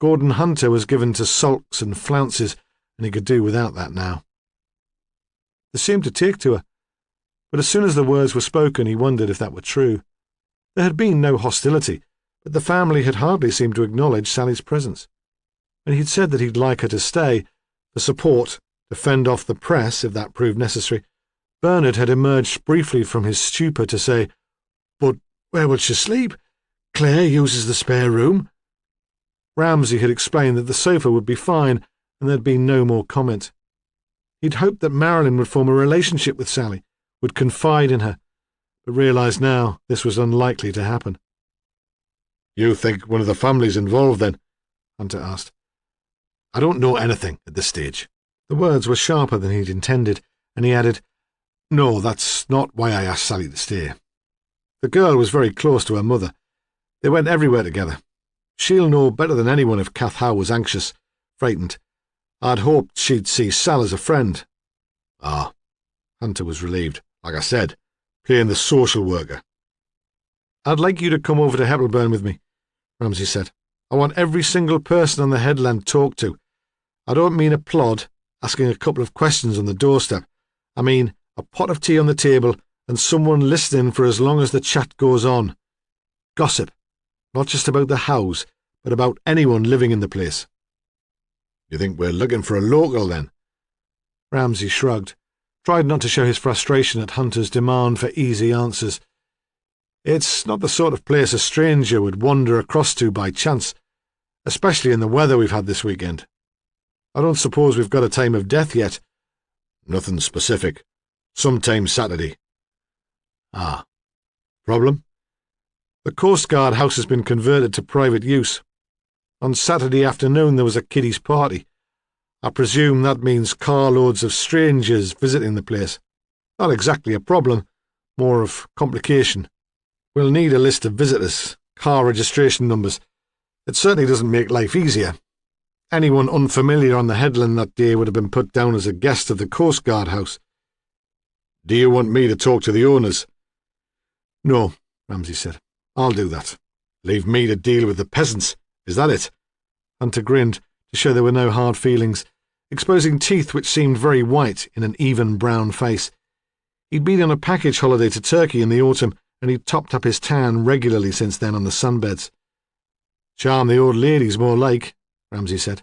Gordon Hunter was given to sulks and flounces, and he could do without that now. They seemed to take to her, but as soon as the words were spoken he wondered if that were true. There had been no hostility, but the family had hardly seemed to acknowledge Sally's presence. And he'd said that he'd like her to stay, for support, to fend off the press if that proved necessary. Bernard had emerged briefly from his stupor to say, "But where will she sleep? Claire uses the spare room." Ramsay had explained that the sofa would be fine, and there'd been no more comment. He'd hoped that Marilyn would form a relationship with Sally, would confide in her, but realised now this was unlikely to happen. "You think one of the family's involved, then?" Hunter asked. "I don't know anything at this stage." The words were sharper than he'd intended, and he added, "No, that's not why I asked Sally to stay. The girl was very close to her mother. They went everywhere together. She'll know better than anyone if Kath Howe was anxious, frightened. I'd hoped she'd see Sal as a friend." "Ah," Hunter was relieved. "Like I said, playing the social worker." "I'd like you to come over to Heppelburn with me," Ramsay said. "I want every single person on the headland talked to. I don't mean a plod, asking a couple of questions on the doorstep. I mean a pot of tea on the table and someone listening for as long as the chat goes on. Gossip, not just about the house, but about anyone living in the place." "You think we're looking for a local, then?" Ramsay shrugged, tried not to show his frustration at Hunter's demand for easy answers. "It's not the sort of place a stranger would wander across to by chance, especially in the weather we've had this weekend. I don't suppose we've got a time of death yet." "Nothing specific. Sometime Saturday." "Ah. Problem?" "The Coast Guard house has been converted to private use. On Saturday afternoon there was a kiddies' party. I presume that means carloads of strangers visiting the place. Not exactly a problem, more of complication. We'll need a list of visitors, car registration numbers. It certainly doesn't make life easier. Anyone unfamiliar on the headland that day would have been put down as a guest of the Coast Guard house." "Do you want me to talk to the owners?" "No," Ramsay said. "I'll do that. Leave me to deal with the peasants. Is that it?" Hunter grinned to show there were no hard feelings, exposing teeth which seemed very white in an even brown face. He'd been on a package holiday to Turkey in the autumn, and he'd topped up his tan regularly since then on the sunbeds. "Charm the old ladies, more like," Ramsay said.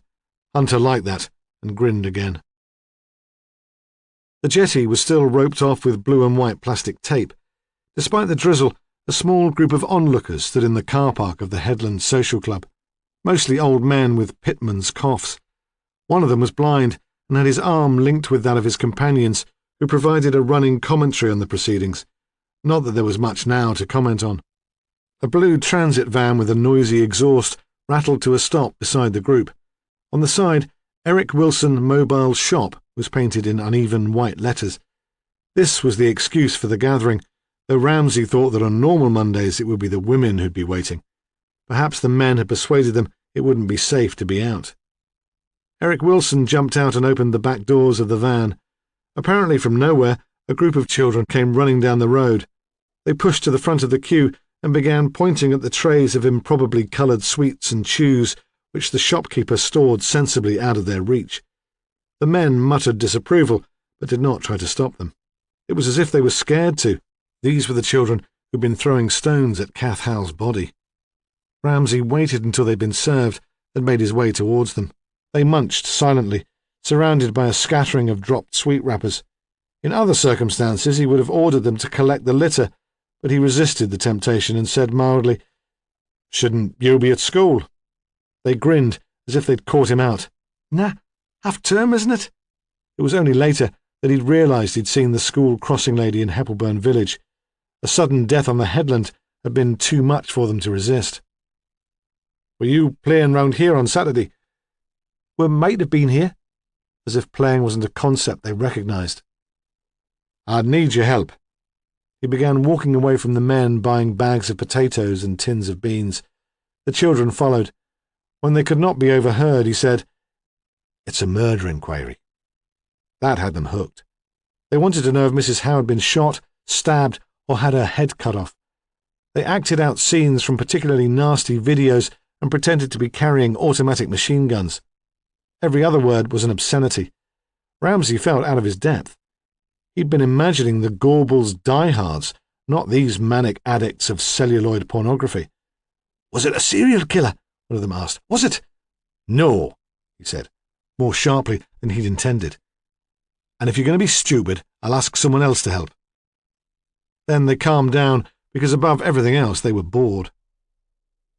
Hunter liked that, and grinned again. The jetty was still roped off with blue and white plastic tape. Despite the drizzle, A small group of onlookers stood in the car park of the Headland Social Club, mostly old men with pitman's coughs. One of them was blind and had his arm linked with that of his companions, who provided a running commentary on the proceedings. Not that there was much now to comment on. A blue transit van with a noisy exhaust rattled to a stop beside the group. On the side, Eric Wilson Mobile Shop was painted in uneven white letters. This was the excuse for the gathering, though Ramsay thought that on normal Mondays it would be the women who'd be waiting. Perhaps the men had persuaded them it wouldn't be safe to be out. Eric Wilson jumped out and opened the back doors of the van. Apparently from nowhere, a group of children came running down the road. They pushed to the front of the queue and began pointing at the trays of improbably coloured sweets and chews which the shopkeeper stored sensibly out of their reach. The men muttered disapproval, but did not try to stop them. It was as if they were scared to. These were the children who'd been throwing stones at Kath Howell's body. Ramsay waited until they'd been served and made his way towards them. They munched silently, surrounded by a scattering of dropped sweet wrappers. In other circumstances he would have ordered them to collect the litter, but he resisted the temptation and said mildly, "Shouldn't you be at school?" They grinned, as if they'd caught him out. "Nah, half-term, isn't it?" It was only later that he'd realised he'd seen the school crossing lady in Heppelburn village. A sudden death on the headland had been too much for them to resist. "Were you playing round here on Saturday?" "We might have been here," as if playing wasn't a concept they recognised. "I'd need your help." He began walking away from the men buying bags of potatoes and tins of beans. The children followed. When they could not be overheard, he said, "It's a murder inquiry." That had them hooked. They wanted to know if Mrs. Howe had been shot, stabbed, or had her head cut off. They acted out scenes from particularly nasty videos and pretended to be carrying automatic machine guns. Every other word was an obscenity. Ramsay felt out of his depth. He'd been imagining the Gorbals diehards, not these manic addicts of celluloid pornography. "Was it a serial killer?" one of them asked. "Was it?" "No," he said, more sharply than he'd intended. "And if you're going to be stupid, I'll ask someone else to help." Then they calmed down, because above everything else they were bored.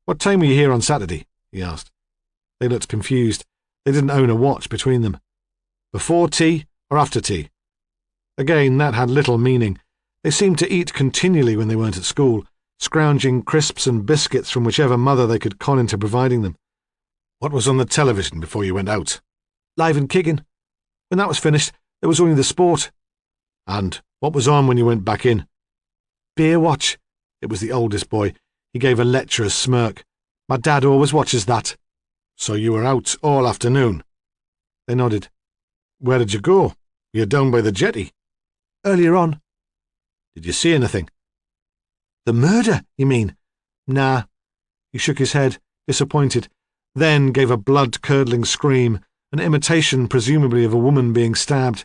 "What time were you here on Saturday?" he asked. They looked confused. They didn't own a watch between them. "Before tea or after tea?" Again, that had little meaning. They seemed to eat continually when they weren't at school, scrounging crisps and biscuits from whichever mother they could con into providing them. "What was on the television before you went out?" "Live and Kicking. When that was finished, there was only the sport." "And what was on when you went back in?" "Beer Watch." It was the oldest boy. He gave a lecherous smirk. "My dad always watches that." "So you were out all afternoon?" They nodded. "Where did you go? You're down by the jetty." "Earlier on." "Did you see anything?" "The murder, you mean?" "Nah." He shook his head, disappointed, then gave a blood-curdling scream, an imitation presumably of a woman being stabbed.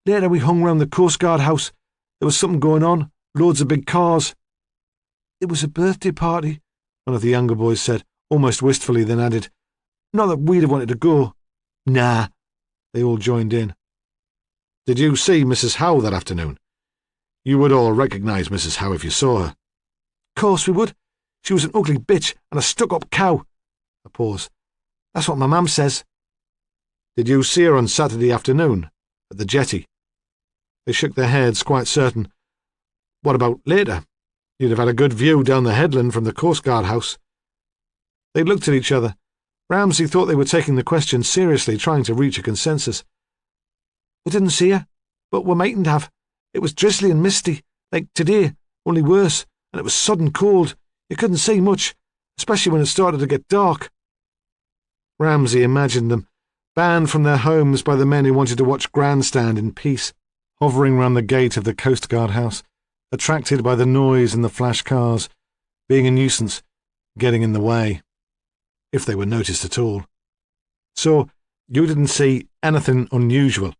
"Later we hung round the Coast Guard house. There was something going on, loads of big cars." "It was a birthday party," one of the younger boys said, almost wistfully, then added, "Not that we'd have wanted to go." "Nah." They all joined in. "Did you see Mrs. Howe that afternoon? You would all recognise Mrs. Howe if you saw her." "Course we would. She was an ugly bitch and a stuck-up cow." A pause. "That's what my mum says." "Did you see her on Saturday afternoon, at the jetty?" They shook their heads, quite certain. "What about later? You'd have had a good view down the headland from the Coast Guard house." They looked at each other. Ramsay thought they were taking the question seriously, trying to reach a consensus. "We didn't see her, but we mightn't have. It was drizzly and misty, like today, only worse, and it was sudden cold. You couldn't see much, especially when it started to get dark." Ramsay imagined them, banned from their homes by the men who wanted to watch Grandstand in peace, hovering round the gate of the Coast Guard house, attracted by the noise and the flash cars, being a nuisance, getting in the way, if they were noticed at all. "So, you didn't see anything unusual?"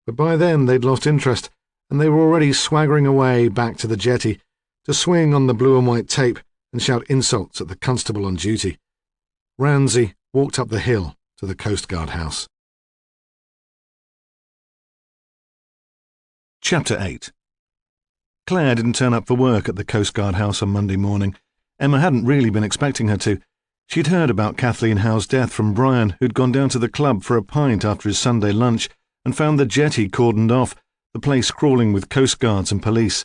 But by then they'd lost interest, and they were already swaggering away back to the jetty, to swing on the blue and white tape and shout insults at the constable on duty. Ramsay walked up the hill to the Coast Guard house. Chapter 8. Claire didn't turn up for work at the Coast Guard house on Monday morning. Emma hadn't really been expecting her to. She'd heard about Kathleen Howe's death from Brian, who'd gone down to the club for a pint after his Sunday lunch and found the jetty cordoned off, the place crawling with Coast Guards and police.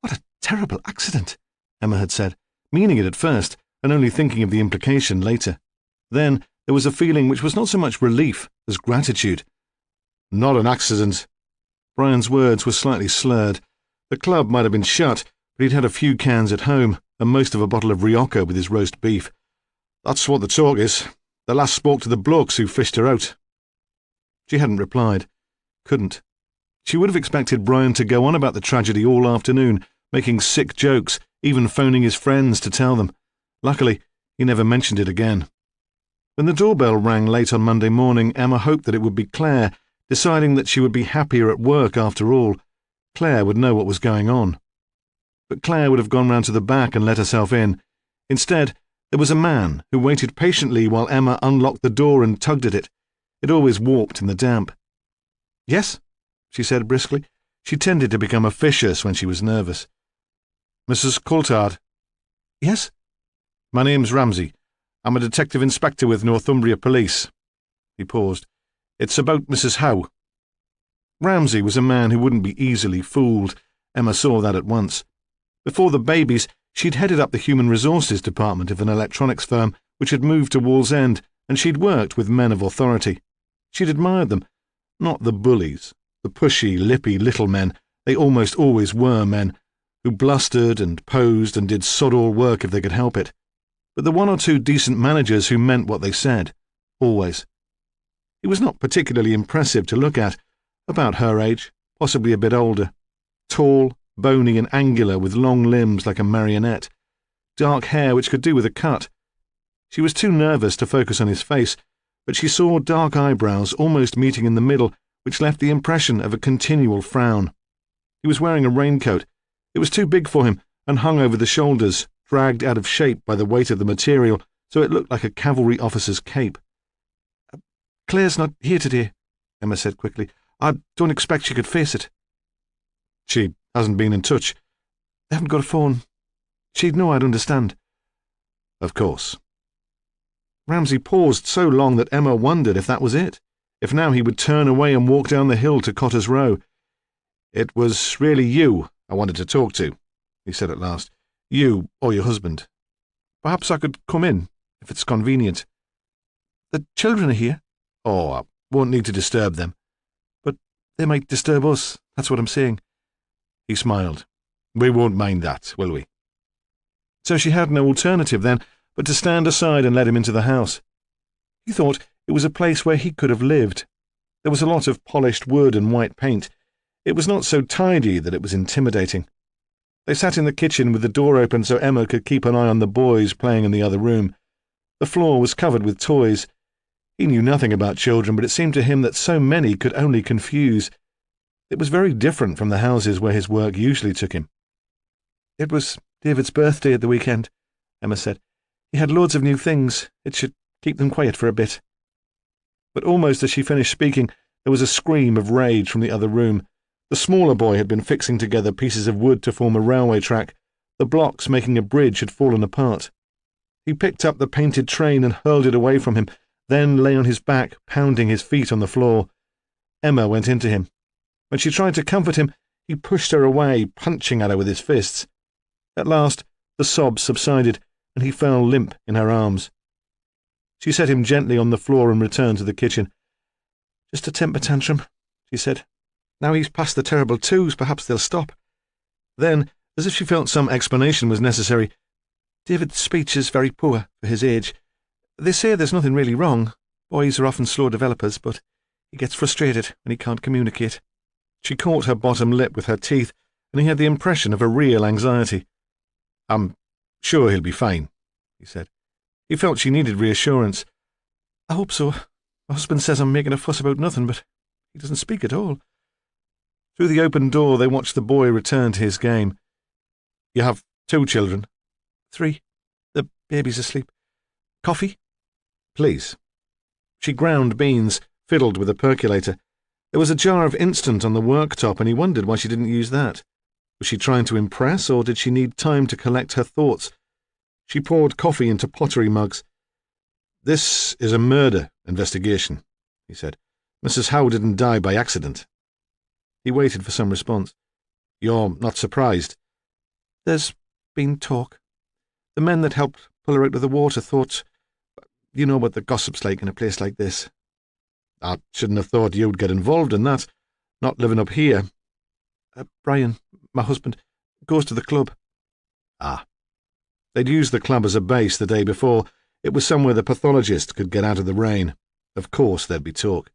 "What a terrible accident," Emma had said, meaning it at first and only thinking of the implication later. Then there was a feeling which was not so much relief as gratitude. "Not an accident." Brian's words were slightly slurred. The club might have been shut, but he'd had a few cans at home and most of a bottle of Rioja with his roast beef. "That's what the talk is. The last spoke to the blokes who fished her out." She hadn't replied. Couldn't. She would have expected Brian to go on about the tragedy all afternoon, making sick jokes, even phoning his friends to tell them. Luckily, he never mentioned it again. When the doorbell rang late on Monday morning, Emma hoped that it would be Claire, deciding that she would be happier at work after all. Claire would know what was going on. But Claire would have gone round to the back and let herself in. Instead, there was a man who waited patiently while Emma unlocked the door and tugged at it. It always warped in the damp. "Yes?" she said briskly. She tended to become officious when she was nervous. "Mrs. Coulthard?" "Yes?" "My name's Ramsay. I'm a detective inspector with Northumbria Police." He paused. "It's about Mrs. Howe." Ramsay was a man who wouldn't be easily fooled. Emma saw that at once. Before the babies, she'd headed up the human resources department of an electronics firm which had moved to Wallsend, and she'd worked with men of authority. She'd admired them. Not the bullies, the pushy, lippy little men. They almost always were men, who blustered and posed and did sod-all work if they could help it. But the one or two decent managers who meant what they said. Always. He was not particularly impressive to look at. About her age, possibly a bit older. Tall, bony and angular with long limbs like a marionette. Dark hair which could do with a cut. She was too nervous to focus on his face, but she saw dark eyebrows almost meeting in the middle, which left the impression of a continual frown. He was wearing a raincoat. It was too big for him and hung over the shoulders, dragged out of shape by the weight of the material, so it looked like a cavalry officer's cape. "Claire's not here today," Emma said quickly. "I don't expect she could face it." "She hasn't been in touch?" "They haven't got a phone. She'd know I'd understand." "Of course." Ramsay paused so long that Emma wondered if that was it, if now he would turn away and walk down the hill to Cotter's Row. "It was really you I wanted to talk to," he said at last. "You or your husband. Perhaps I could come in, if it's convenient." "The children are here." "Oh, I won't need to disturb them." "But they might disturb us, that's what I'm saying." He smiled. "We won't mind that, will we?" So she had no alternative then but to stand aside and let him into the house. He thought it was a place where he could have lived. There was a lot of polished wood and white paint. It was not so tidy that it was intimidating. They sat in the kitchen with the door open so Emma could keep an eye on the boys playing in the other room. The floor was covered with toys. He knew nothing about children, but it seemed to him that so many could only confuse. It was very different from the houses where his work usually took him. "It was David's birthday at the weekend," Emma said. "He had loads of new things. It should keep them quiet for a bit." But almost as she finished speaking, there was a scream of rage from the other room. The smaller boy had been fixing together pieces of wood to form a railway track. The blocks making a bridge had fallen apart. He picked up the painted train and hurled it away from him, then lay on his back, pounding his feet on the floor. Emma went into him. When she tried to comfort him, he pushed her away, punching at her with his fists. At last, the sobs subsided, and he fell limp in her arms. She set him gently on the floor and returned to the kitchen. "Just a temper tantrum," she said. "Now he's past the terrible twos, perhaps they'll stop." Then, as if she felt some explanation was necessary, "David's speech is very poor for his age. They say there's nothing really wrong. Boys are often slow developers, but he gets frustrated when he can't communicate." She caught her bottom lip with her teeth, and he had the impression of a real anxiety. "I'm sure he'll be fine," he said. He felt she needed reassurance. "I hope so. My husband says I'm making a fuss about nothing, but he doesn't speak at all." Through the open door they watched the boy return to his game. "You have 2 children?" "3. The baby's asleep. Coffee?" "Please." She ground beans, fiddled with a percolator. There was a jar of instant on the worktop, and he wondered why she didn't use that. Was she trying to impress, or did she need time to collect her thoughts? She poured coffee into pottery mugs. "This is a murder investigation," he said. "Mrs. Howe didn't die by accident." He waited for some response. "You're not surprised?" "There's been talk. The men that helped pull her out of the water thought— you know what the gossip's like in a place like this." "I shouldn't have thought you'd get involved in that, not living up here." "Brian, my husband, goes to the club." "Ah." They'd used the club as a base the day before. It was somewhere the pathologist could get out of the rain. Of course there'd be talk.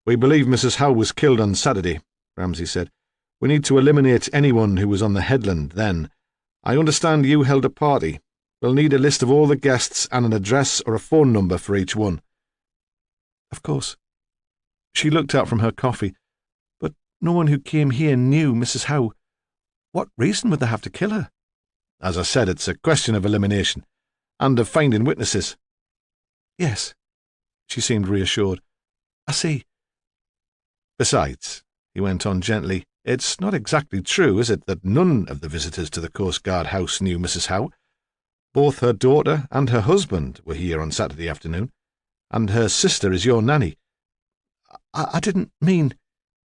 "We believe Mrs. Howe was killed on Saturday," Ramsay said. "We need to eliminate anyone who was on the headland then. I understand you held a party. We'll need a list of all the guests and an address or a phone number for each one." "Of course." She looked up from her coffee. "But no one who came here knew Mrs. Howe. What reason would they have to kill her?" "As I said, it's a question of elimination, and of finding witnesses." "Yes." She seemed reassured. "I see." "Besides," he went on gently, "it's not exactly true, is it, that none of the visitors to the Coast Guard house knew Mrs. Howe? Both her daughter and her husband were here on Saturday afternoon, and her sister is your nanny." I didn't mean—"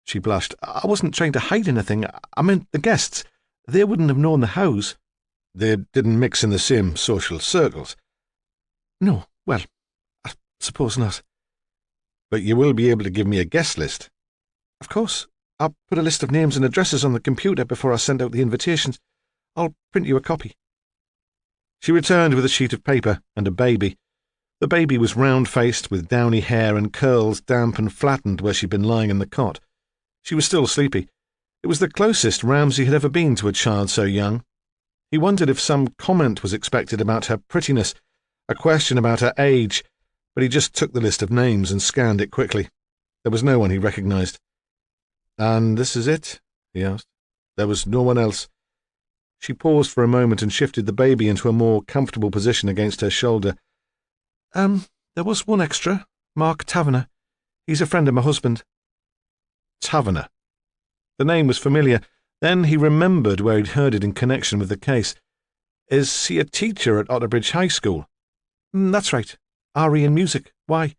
she blushed. "I wasn't trying to hide anything. I meant the guests. They wouldn't have known the Howes." "They didn't mix in the same social circles?" "No, well, I suppose not." "But you will be able to give me a guest list?" "Of course. I'll put a list of names and addresses on the computer before I send out the invitations. I'll print you a copy." She returned with a sheet of paper and a baby. The baby was round-faced, with downy hair and curls damp and flattened where she'd been lying in the cot. She was still sleepy. It was the closest Ramsay had ever been to a child so young. He wondered if some comment was expected about her prettiness, a question about her age, but he just took the list of names and scanned it quickly. There was no one he recognized. "And this is it?" he asked. "There was no one else?" She paused for a moment and shifted the baby into a more comfortable position against her shoulder. There was one extra, Mark Taverner. He's a friend of my husband." Taverner. The name was familiar. Then he remembered where he'd heard it in connection with the case. "Is he a teacher at Otterbridge High School?" "That's right. RE in music. Why?"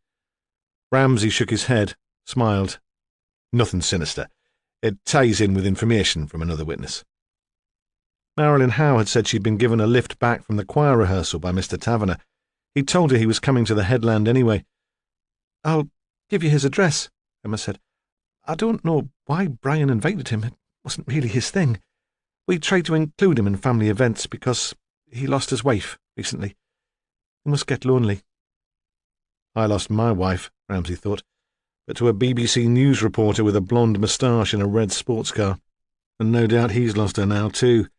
Ramsay shook his head, smiled. "Nothing sinister. It ties in with information from another witness." Marilyn Howe had said she'd been given a lift back from the choir rehearsal by Mr. Taverner. He'd told her he was coming to the headland anyway. "I'll give you his address," Emma said. "I don't know why Brian invited him. It wasn't really his thing. We tried to include him in family events because he lost his wife recently. He must get lonely." "I lost my wife," Ramsay thought, "but to a BBC News reporter with a blonde moustache and a red sports car. And no doubt he's lost her now, too."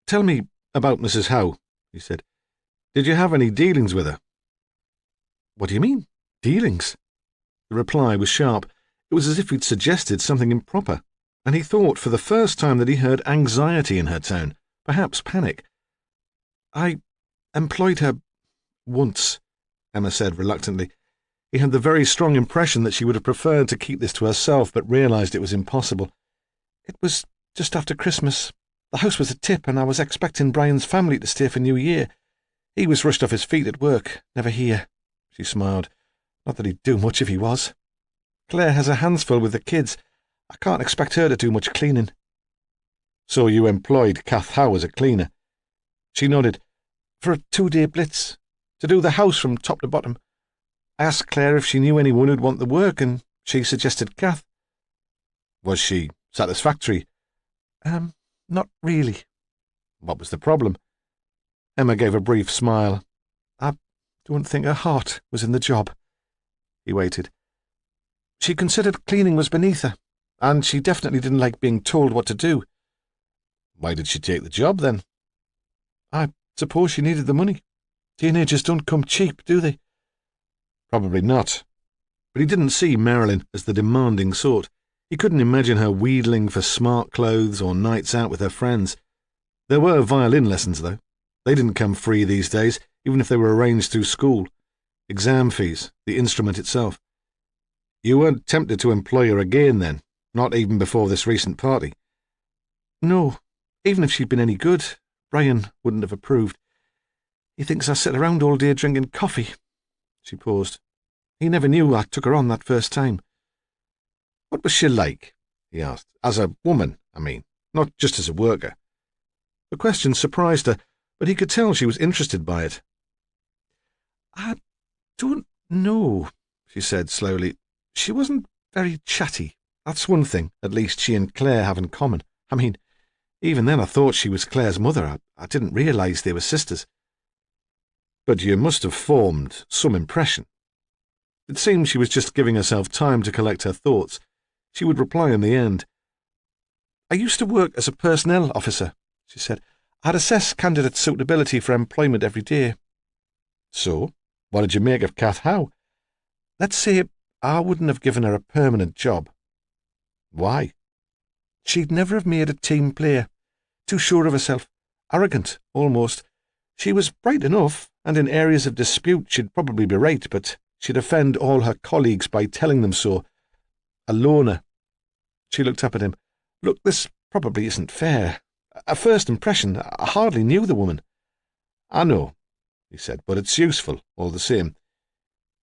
"Tell me about Mrs. Howe," he said. "Did you have any dealings with her?" "What do you mean, dealings?" The reply was sharp. It was as if he'd suggested something improper, and he thought for the first time that he heard anxiety in her tone, perhaps panic. "I employed her once," Emma said reluctantly. He had the very strong impression that she would have preferred to keep this to herself, but realised it was impossible. "It was just after Christmas. The house was a tip, and I was expecting Brian's family to stay for New Year. He was rushed off his feet at work, never here." She smiled. "Not that he'd do much if he was. Claire has her hands full with the kids. I can't expect her to do much cleaning." "So you employed Kath Howe as a cleaner?" She nodded. "For a 2-day blitz, to do the house from top to bottom. I asked Claire if she knew anyone who'd want the work, and she suggested Kath." "Was she satisfactory?" Not really." "What was the problem?" Emma gave a brief smile. "I don't think her heart was in the job." He waited. "She considered cleaning was beneath her, and she definitely didn't like being told what to do." "Why did she take the job, then?" "I suppose she needed the money. Teenagers don't come cheap, do they?" "Probably not." But he didn't see Marilyn as the demanding sort. He couldn't imagine her wheedling for smart clothes or nights out with her friends. There were violin lessons, though. They didn't come free these days, even if they were arranged through school. Exam fees, the instrument itself. "You weren't tempted to employ her again, then? Not even before this recent party?" No, even if she'd been any good, Brian wouldn't have approved. He thinks I sit around all day drinking coffee." She paused. "He never knew I took her on that first time." "What was she like?" he asked. "As a woman, I mean, not just as a worker." The question surprised her, but he could tell she was interested by it. "I don't know," she said slowly. "She wasn't very chatty. That's one thing, at least, she and Claire have in common. I mean, even then I thought she was Claire's mother. I didn't realise they were sisters." "But you must have formed some impression." It seemed she was just giving herself time to collect her thoughts. She would reply in the end. "I used to work as a personnel officer," she said. "I'd assess candidates' suitability for employment every day." "So, what did you make of Kath Howe?" "Let's say I wouldn't have given her a permanent job." "Why?" "She'd never have made a team player. Too sure of herself. Arrogant, almost. She was bright enough, and in areas of dispute she'd probably be right, but she'd offend all her colleagues by telling them so. A loner." She looked up at him. "Look, this probably isn't fair. At first impression, I hardly knew the woman." "I know," he said, "but it's useful, all the same.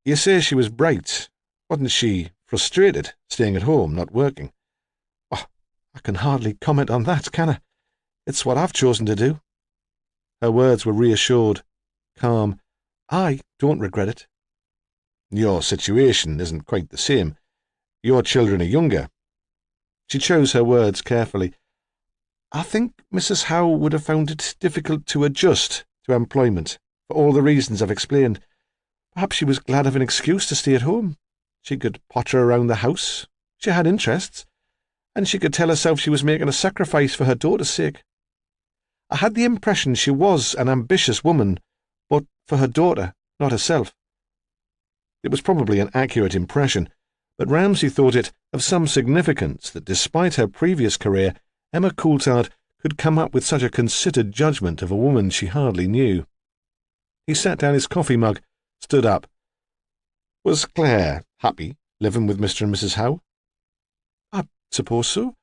You say she was bright. Wasn't she frustrated, staying at home, not working?" "Oh, I can hardly comment on that, can I? It's what I've chosen to do." Her words were reassured, calm. "I don't regret it." "Your situation isn't quite the same. Your children are younger." She chose her words carefully. "I think Mrs. Howe would have found it difficult to adjust to employment, for all the reasons I've explained. Perhaps she was glad of an excuse to stay at home. She could potter around the house. She had interests. And she could tell herself she was making a sacrifice for her daughter's sake. I had the impression she was an ambitious woman, but for her daughter, not herself." It was probably an accurate impression, but Ramsay thought it of some significance that despite her previous career, Emma Coulthard could come up with such a considered judgment of a woman she hardly knew. He set down his coffee mug, stood up. "Was Claire happy living with Mr. and Mrs. Howe?" "I suppose so.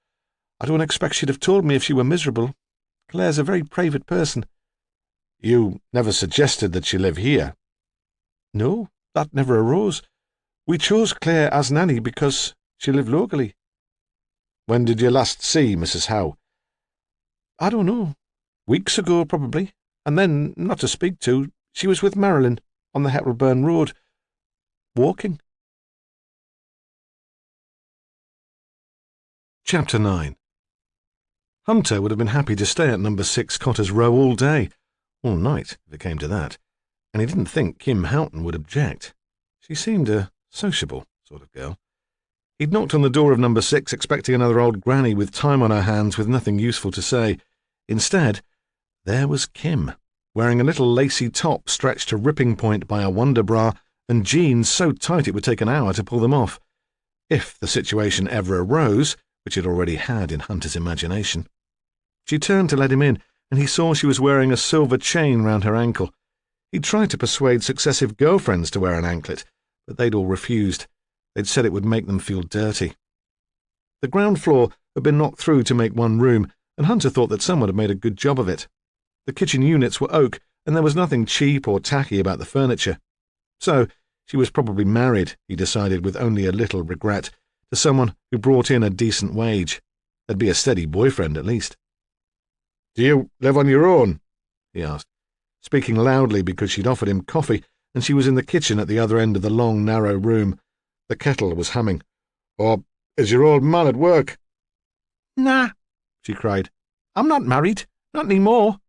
I don't expect she'd have told me if she were miserable. Claire's a very private person." "You never suggested that she live here?" "No, that never arose. We chose Claire as nanny because she lived locally." "When did you last see Mrs. Howe?" "I don't know. Weeks ago, probably. And then, not to speak to, she was with Marilyn on the Hettleburn Road, walking." Chapter 9. Hunter would have been happy to stay at number 6 Cotter's Row all day, all night, if it came to that, and he didn't think Kim Houghton would object. She seemed a sociable sort of girl. He'd knocked on the door of number 6 expecting another old granny with time on her hands with nothing useful to say. Instead, there was Kim, wearing a little lacy top stretched to ripping point by a wonder bra and jeans so tight it would take an hour to pull them off, if the situation ever arose, which it already had in Hunter's imagination. She turned to let him in, and he saw she was wearing a silver chain round her ankle. He'd tried to persuade successive girlfriends to wear an anklet, but they'd all refused. They'd said it would make them feel dirty. The ground floor had been knocked through to make one room, and Hunter thought that someone had made a good job of it. The kitchen units were oak, and there was nothing cheap or tacky about the furniture. So, she was probably married, he decided with only a little regret, to someone who brought in a decent wage. There'd be a steady boyfriend, at least. "Do you live on your own?" he asked, speaking loudly because she'd offered him coffee, and she was in the kitchen at the other end of the long, narrow room. The kettle was humming. "Or is your old man at work?" "Nah," she cried. "I'm not married. Not any more."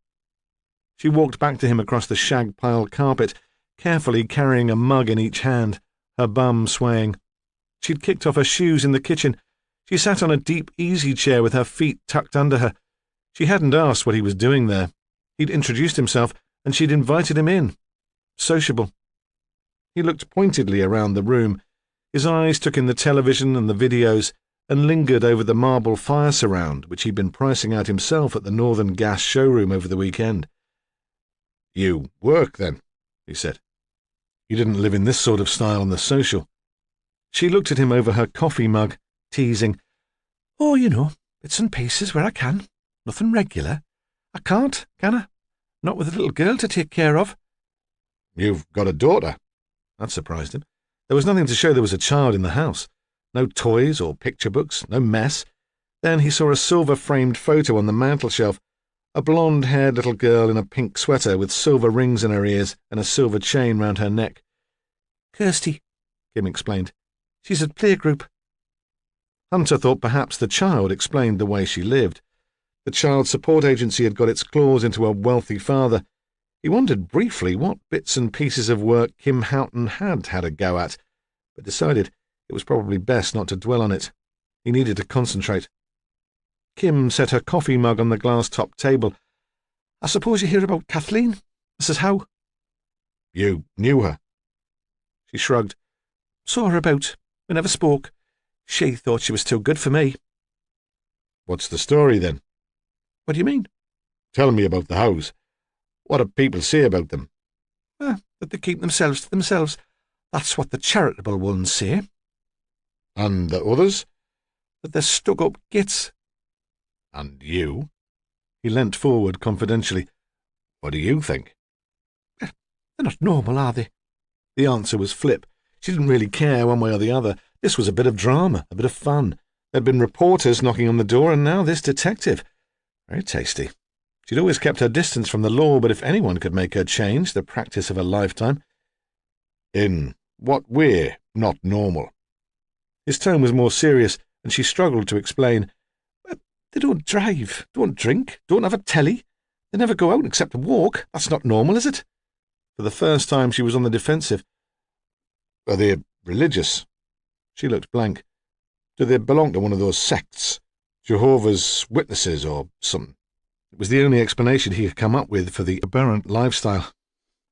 She walked back to him across the shag-piled carpet, carefully carrying a mug in each hand, her bum swaying. She'd kicked off her shoes in the kitchen. She sat on a deep easy-chair with her feet tucked under her. She hadn't asked what he was doing there. He'd introduced himself, and she'd invited him in. Sociable. He looked pointedly around the room. His eyes took in the television and the videos, and lingered over the marble fire surround which he'd been pricing out himself at the Northern Gas showroom over the weekend. "You work, then?" he said. "You didn't live in this sort of style on the social." She looked at him over her coffee mug, teasing. "Oh, you know, bits and pieces where I can. Nothing regular? I can't, can I? Not with a little girl to take care of. You've got a daughter? That surprised him. There was nothing to show there was a child in the house. No toys or picture books, no mess. Then he saw a silver-framed photo on the mantelshelf, a blonde-haired little girl in a pink sweater with silver rings in her ears and a silver chain round her neck. Kirsty, Kim explained. She's at playgroup. Hunter thought perhaps the child explained the way she lived. The child support agency had got its claws into a wealthy father. He wondered briefly what bits and pieces of work Kim Houghton had a go at, but decided it was probably best not to dwell on it. He needed to concentrate. Kim set her coffee mug on the glass-topped table. I suppose you hear about Kathleen, Mrs. Howe? You knew her? She shrugged. Saw her about. We never spoke. She thought she was too good for me. What's the story, then? What do you mean? Tell me about the Howes. What do people say about them? That they keep themselves to themselves. That's what the charitable ones say. And the others? That they're stuck-up gits. And you? He leant forward confidentially. What do you think? They're not normal, are they? The answer was flip. She didn't really care one way or the other. This was a bit of drama, a bit of fun. There'd been reporters knocking on the door, and now this detective. Very tasty. She'd always kept her distance from the law, but if anyone could make her change, the practice of a lifetime. In what way not normal? His tone was more serious, and she struggled to explain. They don't drive, don't drink, don't have a telly. They never go out except to walk. That's not normal, is it? For the first time she was on the defensive. Are they religious? She looked blank. Do they belong to one of those sects? Jehovah's Witnesses or something? It was the only explanation he could come up with for the aberrant lifestyle.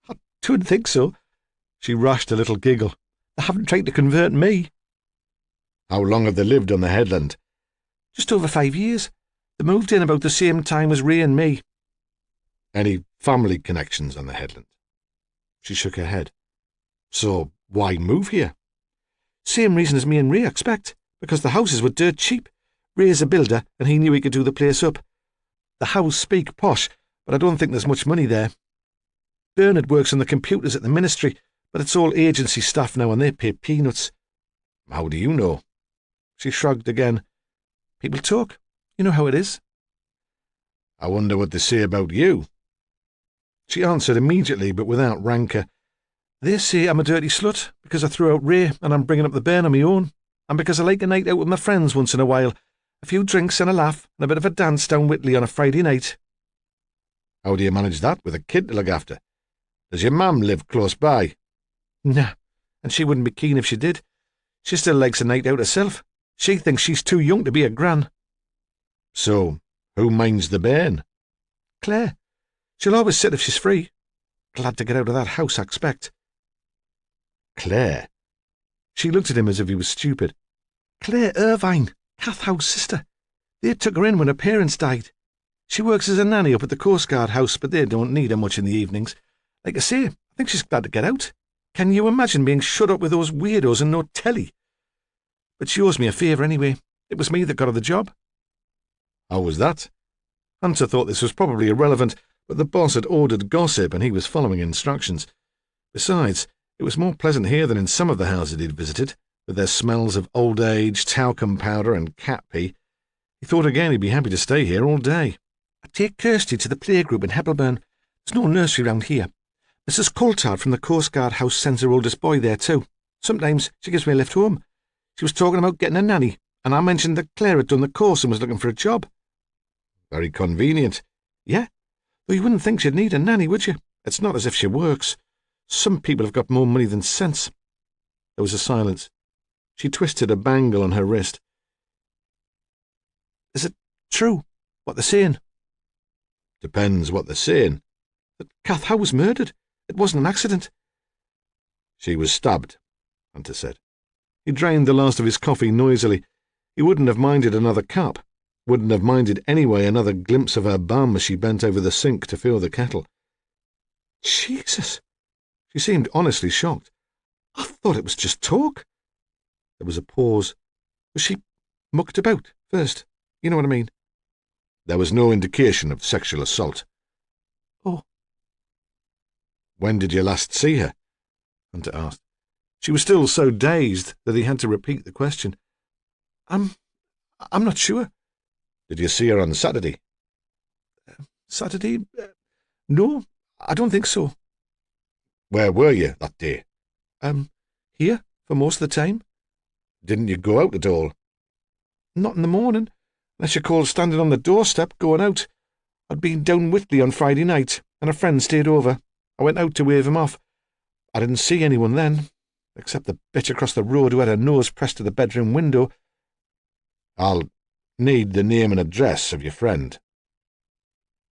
I don't think so. She rushed a little giggle. They haven't tried to convert me. How long have they lived on the headland? Just over 5 years. They moved in about the same time as Ray and me. Any family connections on the headland? She shook her head. So why move here? Same reason as me and Ray, I expect. Because the houses were dirt cheap. Ray's a builder, and he knew he could do the place up. The Howes speak posh, but I don't think there's much money there. Bernard works on the computers at the ministry, but it's all agency staff now, and they pay peanuts. How do you know? She shrugged again. People talk. You know how it is. I wonder what they say about you. She answered immediately, but without rancour. They say I'm a dirty slut, because I threw out Ray, and I'm bringing up the bairn on my own, and because I like a night out with my friends once in a while, a few drinks and a laugh, and a bit of a dance down Whitley on a Friday night. How do you manage that with a kid to look after? Does your mum live close by? Nah, and she wouldn't be keen if she did. She still likes a night out herself. She thinks she's too young to be a gran. So, who minds the bairn? Claire. She'll always sit if she's free. Glad to get out of that house, I expect. Claire? She looked at him as if he was stupid. Claire Irvine, Kath Howe's sister. They took her in when her parents died. She works as a nanny up at the Coast Guard house, but they don't need her much in the evenings. Like I say, I think she's glad to get out. Can you imagine being shut up with those weirdos and no telly? But she owes me a favour anyway. It was me that got her the job. How was that? Hunter thought this was probably irrelevant, but the boss had ordered gossip and he was following instructions. Besides, it was more pleasant here than in some of the houses he'd visited, with their smells of old age, talcum powder and cat pee. He thought again he'd be happy to stay here all day. I take Kirsty to the playgroup in Heppelburn. There's no nursery round here. Mrs. Coulthard from the Coast Guard house sends her oldest boy there too. Sometimes she gives me a lift home. She was talking about getting a nanny, and I mentioned that Claire had done the course and was looking for a job. Very convenient. Yeah, though you wouldn't think she'd need a nanny, would you? It's not as if she works. Some people have got more money than sense. There was a silence. She twisted a bangle on her wrist. Is it true, what they're saying? Depends what they're saying. That Kath Howe was murdered. It wasn't an accident. She was stabbed, Hunter said. He drained the last of his coffee noisily. He wouldn't have minded another cup. Wouldn't have minded anyway another glimpse of her bum as she bent over the sink to fill the kettle. Jesus! She seemed honestly shocked. I thought it was just talk. There was a pause. Was she mucked about first? You know what I mean? There was no indication of sexual assault. Oh. When did you last see her? Hunter asked. She was still so dazed that he had to repeat the question. I'm not sure. Did you see her on Saturday? Saturday? No, I don't think so. Where were you that day? Here, for most of the time. Didn't you go out at all? Not in the morning, unless you call standing on the doorstep going out. I'd been down Whitley on Friday night, and a friend stayed over. I went out to wave him off. I didn't see anyone then, except the bitch across the road who had her nose pressed to the bedroom window. I'll need the name and address of your friend.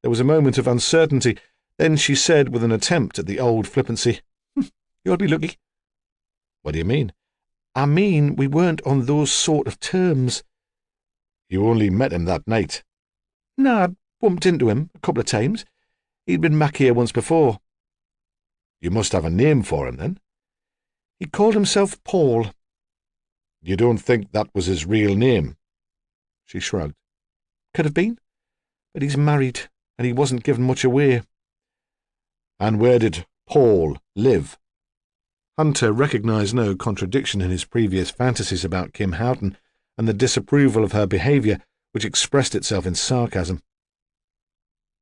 There was a moment of uncertainty. Then she said, with an attempt at the old flippancy, You'll be lucky. What do you mean? I mean, we weren't on those sort of terms. You only met him that night? Nah, I'd bumped into him a couple of times. He'd been back here once before. You must have a name for him, then? He called himself Paul. You don't think that was his real name? She shrugged. Could have been, but he's married, and he wasn't giving much away. And where did Paul live? Hunter recognised no contradiction in his previous fantasies about Kim Houghton and the disapproval of her behaviour, which expressed itself in sarcasm.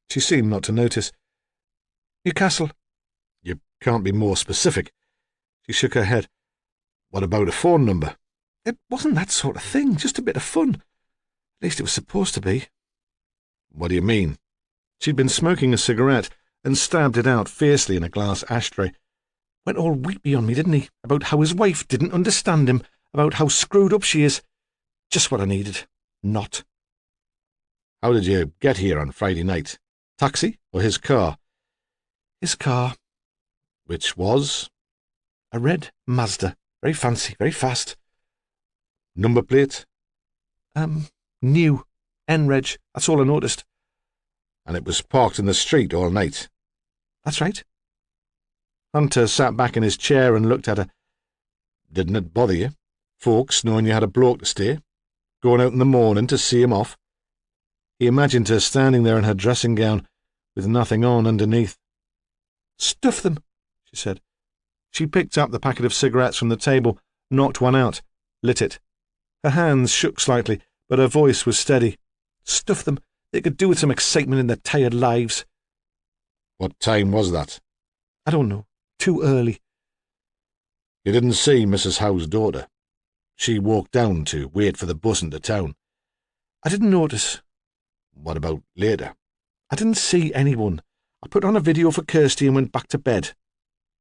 She seemed not to notice. Newcastle. You can't be more specific. She shook her head. What about a phone number? It wasn't that sort of thing, just a bit of fun. At least it was supposed to be. What do you mean? She'd been smoking a cigarette and stabbed it out fiercely in a glass ashtray. Went all weepy on me, didn't he? About how his wife didn't understand him, about how screwed up she is. Just what I needed. Not. How did you get here on Friday night? Taxi or his car? His car. Which was? A red Mazda. Very fancy, very fast. Number plate? New. N-Reg. That's all I noticed. And it was parked in the street all night? That's right. Hunter sat back in his chair and looked at her. Didn't it bother you? Folks knowing you had a bloke to stay? Going out in the morning to see him off? He imagined her standing there in her dressing gown, with nothing on underneath. Stuff them, she said. She picked up the packet of cigarettes from the table, knocked one out, lit it. Her hands shook slightly, but her voice was steady. Stuff them. They could do with some excitement in their tired lives. What time was that? I don't know. Too early. You didn't see Mrs. Howe's daughter? She walked down to wait for the bus into town. I didn't notice. What about later? I didn't see anyone. I put on a video for Kirsty and went back to bed.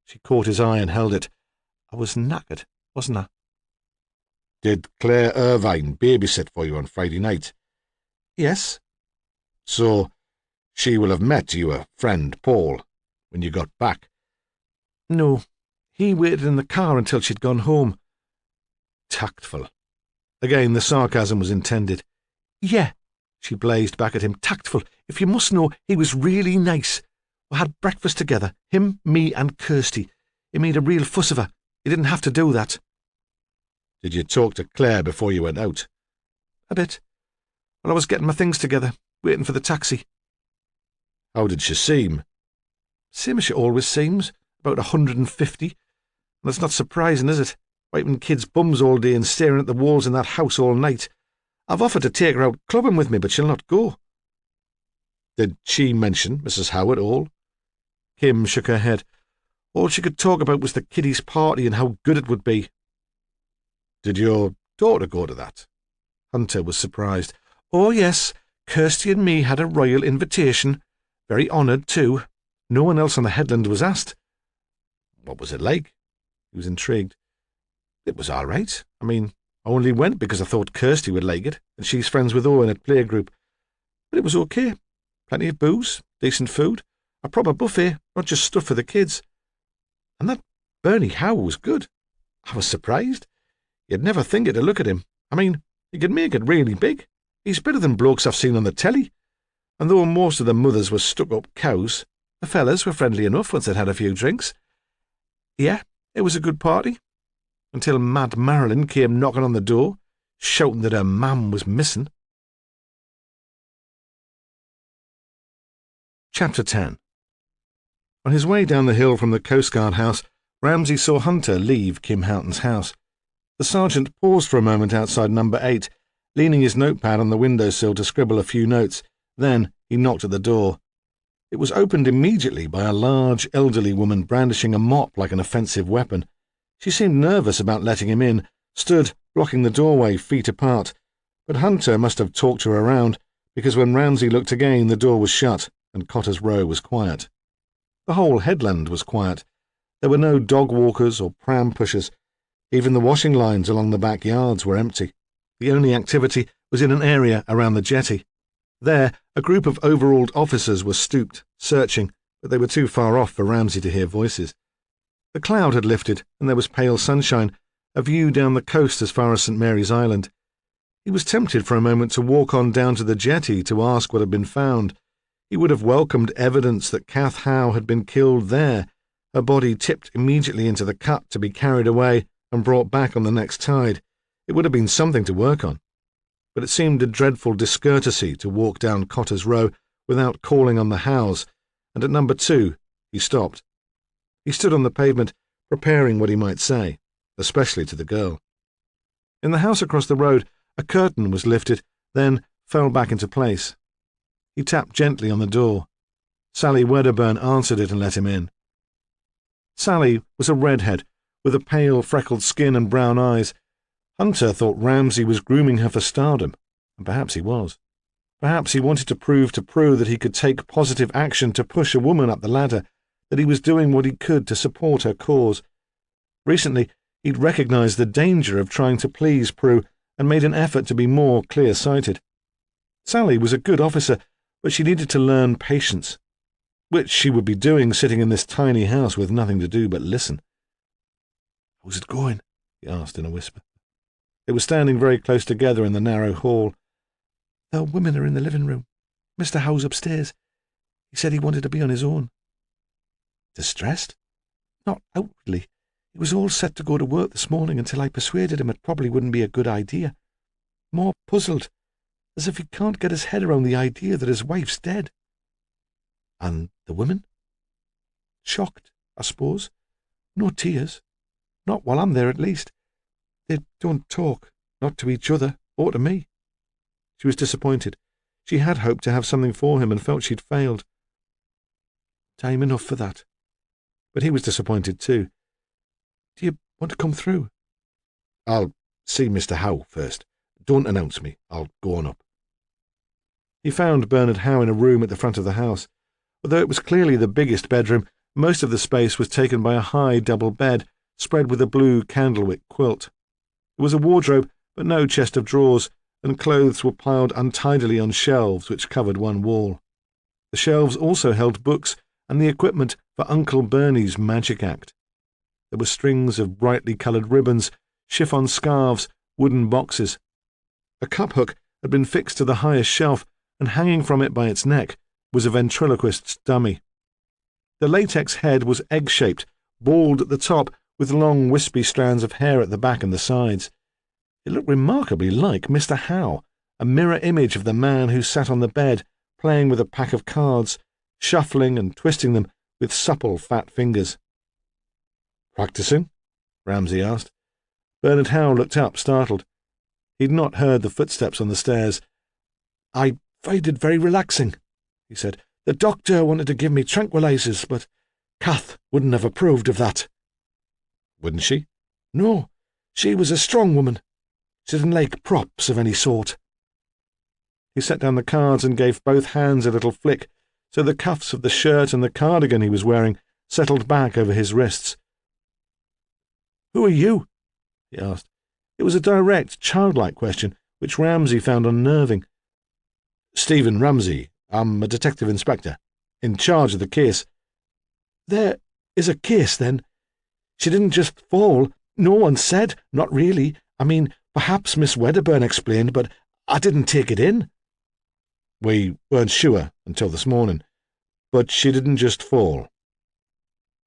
She caught his eye and held it. I was knackered, wasn't I? Did Claire Irvine babysit for you on Friday night? Yes. So she will have met your friend Paul when you got back? No. He waited in the car until she'd gone home. Tactful. Again, the sarcasm was intended. Yeah, she blazed back at him. Tactful. If you must know, he was really nice. We had breakfast together, him, me and Kirsty. He made a real fuss of her. He didn't have to do that. Did you talk to Claire before you went out? A bit. Well, I was getting my things together, waiting for the taxi. How did she seem? Same as she always seems, about 150. And it's not surprising, is it? Wiping kids' bums all day and staring at the walls in that house all night. I've offered to take her out clubbing with me, but she'll not go. Did she mention Mrs. Howe at all? Kim shook her head. All she could talk about was the kiddies' party and how good it would be. Did your daughter go to that? Hunter was surprised. Oh, yes. Kirsty and me had a royal invitation. Very honoured, too. No one else on the headland was asked. What was it like? He was intrigued. It was all right. I mean, I only went because I thought Kirsty would like it, and she's friends with Owen at playgroup. But it was okay. Plenty of booze, decent food, a proper buffet, not just stuff for the kids. And that Bernie Howe was good. I was surprised. You'd never think it to look at him. I mean, he could make it really big. He's better than blokes I've seen on the telly. And though most of the mothers were stuck-up cows, the fellas were friendly enough once they'd had a few drinks. Yeah, it was a good party. Until Mad Marilyn came knocking on the door, shouting that her mam was missing. Chapter 10. On his way down the hill from the Coast Guard house, Ramsay saw Hunter leave Kim Houghton's house. The sergeant paused for a moment outside number 8, leaning his notepad on the windowsill to scribble a few notes. Then he knocked at the door. It was opened immediately by a large, elderly woman brandishing a mop like an offensive weapon. She seemed nervous about letting him in, stood blocking the doorway feet apart. But Hunter must have talked her around, because when Ramsay looked again, the door was shut and Cotter's Row was quiet. The whole headland was quiet. There were no dog walkers or pram pushers. Even the washing lines along the backyards were empty. The only activity was in an area around the jetty. There, a group of overalled officers were stooped, searching, but they were too far off for Ramsay to hear voices. The cloud had lifted, and there was pale sunshine, a view down the coast as far as St. Mary's Island. He was tempted for a moment to walk on down to the jetty to ask what had been found. He would have welcomed evidence that Kath Howe had been killed there, her body tipped immediately into the cut to be carried away and brought back on the next tide. It would have been something to work on. But it seemed a dreadful discourtesy to walk down Cotter's Row without calling on the Howes, and at number 2 he stopped. He stood on the pavement, preparing what he might say, especially to the girl. In the house across the road, a curtain was lifted, then fell back into place. He tapped gently on the door. Sally Wedderburn answered it and let him in. Sally was a redhead, with a pale, freckled skin and brown eyes. Hunter thought Ramsay was grooming her for stardom, and perhaps he was. Perhaps he wanted to prove to Prue that he could take positive action to push a woman up the ladder, that he was doing what he could to support her cause. Recently, he'd recognized the danger of trying to please Prue and made an effort to be more clear-sighted. Sally was a good officer, but she needed to learn patience, which she would be doing sitting in this tiny house with nothing to do but listen. "How's it going?" he asked in a whisper. They were standing very close together in the narrow hall. "The women are in the living room. Mr. Howe's upstairs. He said he wanted to be on his own." "Distressed?" "Not outwardly. He was all set to go to work this morning until I persuaded him it probably wouldn't be a good idea. More puzzled, as if he can't get his head around the idea that his wife's dead." "And the women?" "Shocked, I suppose. No tears. Not while I'm there, at least. They don't talk, not to each other or to me." She was disappointed. She had hoped to have something for him and felt she'd failed. "Time enough for that." But he was disappointed too. "Do you want to come through?" "I'll see Mr. Howe first. Don't announce me. I'll go on up." He found Bernard Howe in a room at the front of the house. Although it was clearly the biggest bedroom, most of the space was taken by a high double bed, spread with a blue candlewick quilt. There was a wardrobe, but no chest of drawers, and clothes were piled untidily on shelves which covered one wall. The shelves also held books and the equipment for Uncle Bernie's magic act. There were strings of brightly coloured ribbons, chiffon scarves, wooden boxes. A cup hook had been fixed to the highest shelf, and hanging from it by its neck was a ventriloquist's dummy. The latex head was egg-shaped, bald at the top, with long wispy strands of hair at the back and the sides. It looked remarkably like Mr. Howe, a mirror image of the man who sat on the bed, playing with a pack of cards, shuffling and twisting them with supple, fat fingers. "Practising?" Ramsay asked. Bernard Howe looked up, startled. He'd not heard the footsteps on the stairs. "I find it very relaxing," he said. "The doctor wanted to give me tranquilizers, but Kath wouldn't have approved of that." "Wouldn't she?" "No, she was a strong woman. She didn't like props of any sort." He set down the cards and gave both hands a little flick, so the cuffs of the shirt and the cardigan he was wearing settled back over his wrists. "Who are you?" he asked. It was a direct, childlike question, which Ramsay found unnerving. "Stephen Ramsay. I'm a detective inspector, in charge of the case." "There is a case, then? She didn't just fall. No one said, not really. I mean, perhaps Miss Wedderburn explained, but I didn't take it in." "We weren't sure until this morning, but she didn't just fall.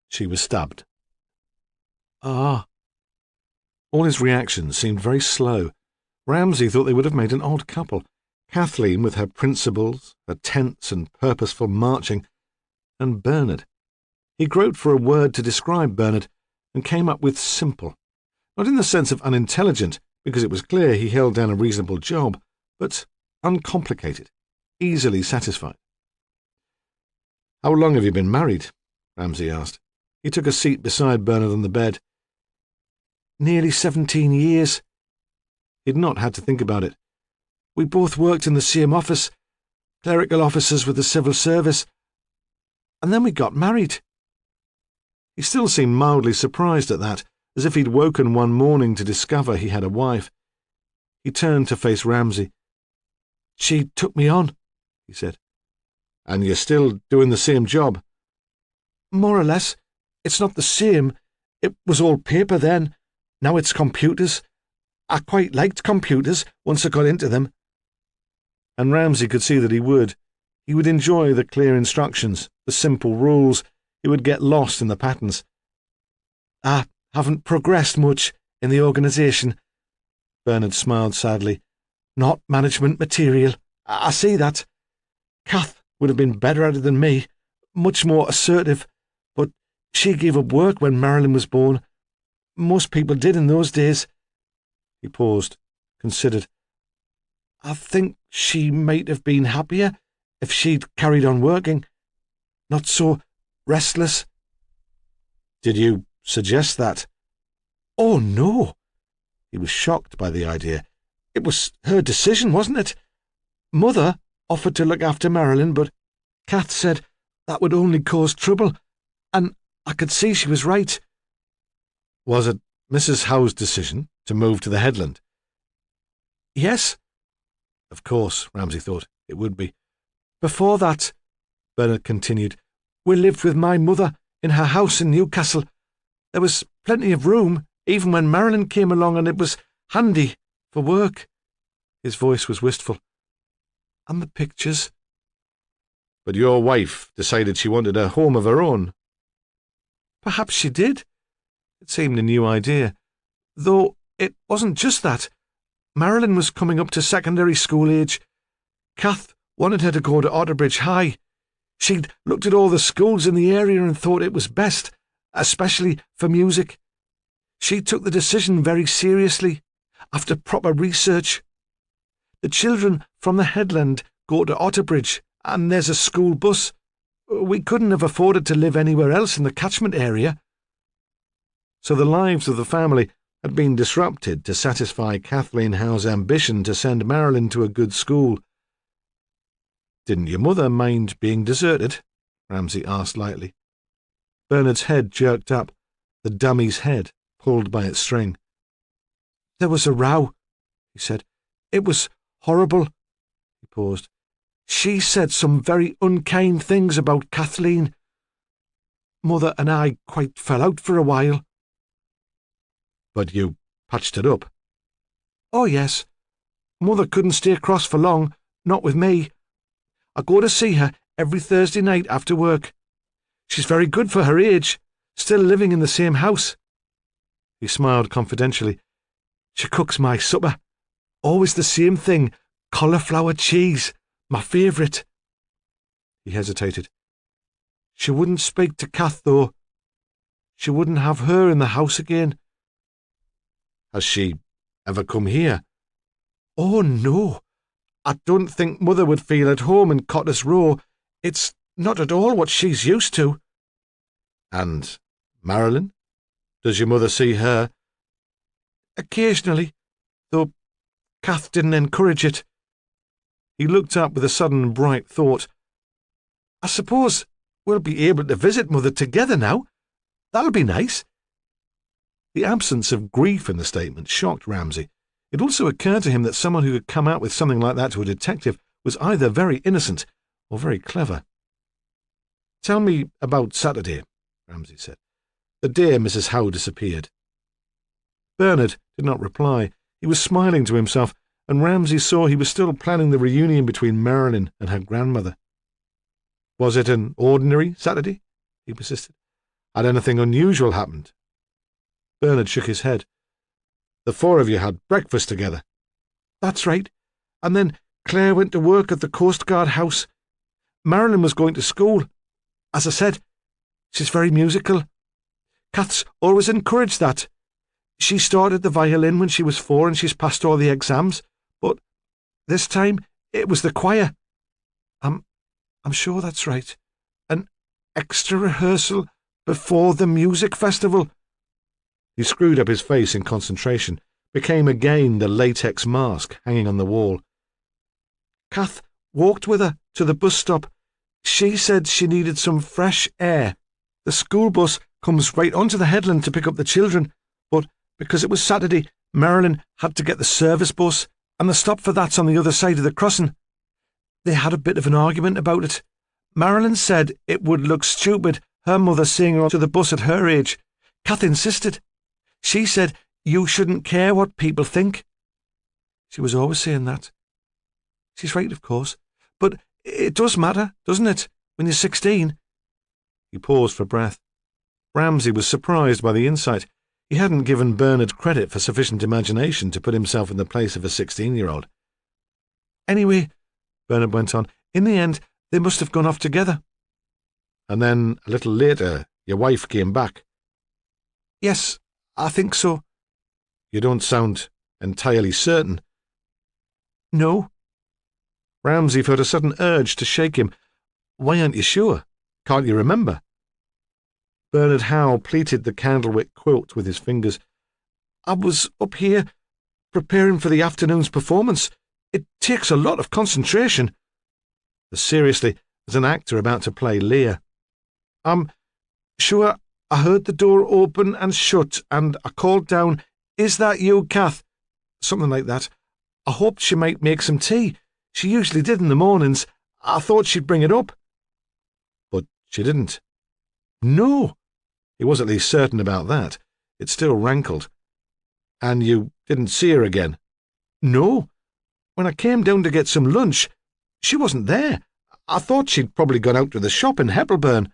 She was stabbed." "Ah." All his reactions seemed very slow. Ramsay thought they would have made an odd couple. Kathleen, with her principles, her tense and purposeful marching, and Bernard. He groped for a word to describe Bernard and came up with simple, not in the sense of unintelligent, because it was clear he held down a reasonable job, but uncomplicated, easily satisfied. "How long have you been married?" Ramsay asked. He took a seat beside Bernard on the bed. "Nearly 17 years. He'd not had to think about it. We both worked in the same office, clerical officers with the civil service, and then we got married." He still seemed mildly surprised at that, as if he'd woken one morning to discover he had a wife. He turned to face Ramsay. "She took me on," he said. "And you're still doing the same job?" "More or less. It's not the same. It was all paper then. Now it's computers. I quite liked computers once I got into them." And Ramsay could see that he would. He would enjoy the clear instructions, the simple rules. He would get lost in the patterns. "I haven't progressed much in the organisation." Bernard smiled sadly. "Not management material. I see that. Kath would have been better at it than me, much more assertive, but she gave up work when Marilyn was born. Most people did in those days." He paused, considered. "I think she might have been happier if she'd carried on working. Not so restless." "Did you suggest that?" "Oh, no." He was shocked by the idea. "It was her decision, wasn't it? Mother offered to look after Marilyn, but Kath said that would only cause trouble, and I could see she was right." "Was it Mrs. Howe's decision to move to the headland?" "Yes." Of course, Ramsay thought, it would be. "Before that," Bernard continued, "we lived with my mother in her house in Newcastle. There was plenty of room, even when Marilyn came along, and it was handy for work." His voice was wistful. "And the pictures." "But your wife decided she wanted a home of her own." "Perhaps she did." It seemed a new idea. "Though it wasn't just that. Marilyn was coming up to secondary school age. Kath wanted her to go to Otterbridge High. She'd looked at all the schools in the area and thought it was best, especially for music. She took the decision very seriously, after proper research. The children from the headland go to Otterbridge, and there's a school bus. We couldn't have afforded to live anywhere else in the catchment area." So the lives of the family had been disrupted to satisfy Kathleen Howe's ambition to send Marilyn to a good school. "Didn't your mother mind being deserted?" Ramsay asked lightly. Bernard's head jerked up, the dummy's head pulled by its string. "There was a row," he said. "It was horrible." He paused. "She said some very unkind things about Kathleen. Mother and I quite fell out for a while." "But you patched it up?" "Oh, yes. Mother couldn't stay cross for long, not with me. I go to see her every Thursday night after work. She's very good for her age, still living in the same house." He smiled confidentially. "She cooks my supper. Always the same thing, cauliflower cheese, my favourite." He hesitated. "She wouldn't speak to Kath, though. She wouldn't have her in the house again." "Has she ever come here?" "Oh, no. I don't think Mother would feel at home in Cotter's Row. It's not at all what she's used to." "And Marilyn? Does your mother see her?" "Occasionally, though Kath didn't encourage it." He looked up with a sudden bright thought. "I suppose we'll be able to visit Mother together now. That'll be nice." The absence of grief in the statement shocked Ramsay. It also occurred to him that someone who could come out with something like that to a detective was either very innocent or very clever. "Tell me about Saturday," Ramsay said, "the day Mrs. Howe disappeared." Bernard did not reply. He was smiling to himself, and Ramsay saw he was still planning the reunion between Marilyn and her grandmother. "Was it an ordinary Saturday?" he persisted. "Had anything unusual happened?" Bernard shook his head. "The four of you had breakfast together." "That's right. And then Claire went to work at the Coast Guard house. Marilyn was going to school. As I said, she's very musical. Kath's always encouraged that. She started the violin when she was 4 and she's passed all the exams, but this time it was the choir. I'm sure that's right. An extra rehearsal before the music festival. He screwed up his face in concentration, became again the latex mask hanging on the wall. Kath walked with her to the bus stop. She said she needed some fresh air. The school bus comes right onto the headland to pick up the children, but because it was Saturday, Marilyn had to get the service bus, and the stop for that's on the other side of the crossing. They had a bit of an argument about it. Marilyn said it would look stupid, her mother seeing her onto the bus at her age. Kath insisted. She said you shouldn't care what people think. She was always saying that. She's right, of course, but it does matter, doesn't it, when you're 16? He paused for breath. Ramsay was surprised by the insight. He hadn't given Bernard credit for sufficient imagination to put himself in the place of a 16-year-old. Anyway, Bernard went on, in the end, they must have gone off together. And then, a little later, your wife came back. Yes, I think so. You don't sound entirely certain. No. Ramsay felt a sudden urge to shake him. Why aren't you sure? Can't you remember? Bernard Howe pleated the candlewick quilt with his fingers. I was up here, preparing for the afternoon's performance. It takes a lot of concentration. As seriously as an actor about to play Lear. I'm sure I heard the door open and shut, and I called down, "Is that you, Kath?" Something like that. I hoped she might make some tea. She usually did in the mornings. I thought she'd bring it up. But she didn't. No. He was at least certain about that. It still rankled. And you didn't see her again? No. When I came down to get some lunch, she wasn't there. I thought she'd probably gone out to the shop in Heppelburn.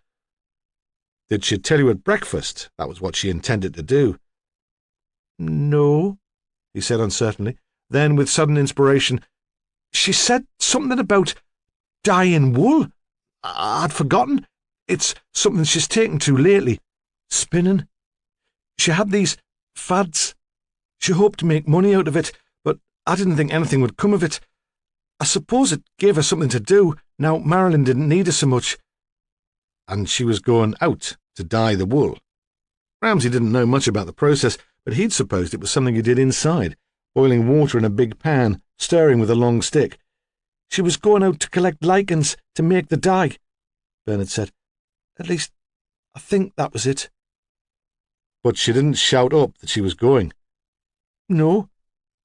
Did she tell you at breakfast that was what she intended to do? No, he said uncertainly. Then, with sudden inspiration, she said something about dyeing wool. I'd forgotten. It's something she's taken to lately. Spinning. She had these fads. She hoped to make money out of it, but I didn't think anything would come of it. I suppose it gave her something to do, now Marilyn didn't need her so much. And she was going out to dye the wool. Ramsay didn't know much about the process, but he'd supposed it was something you did inside, boiling water in a big pan, stirring with a long stick. She was going out to collect lichens to make the dye, Bernard said. At least, I think that was it. But she didn't shout up that she was going. No.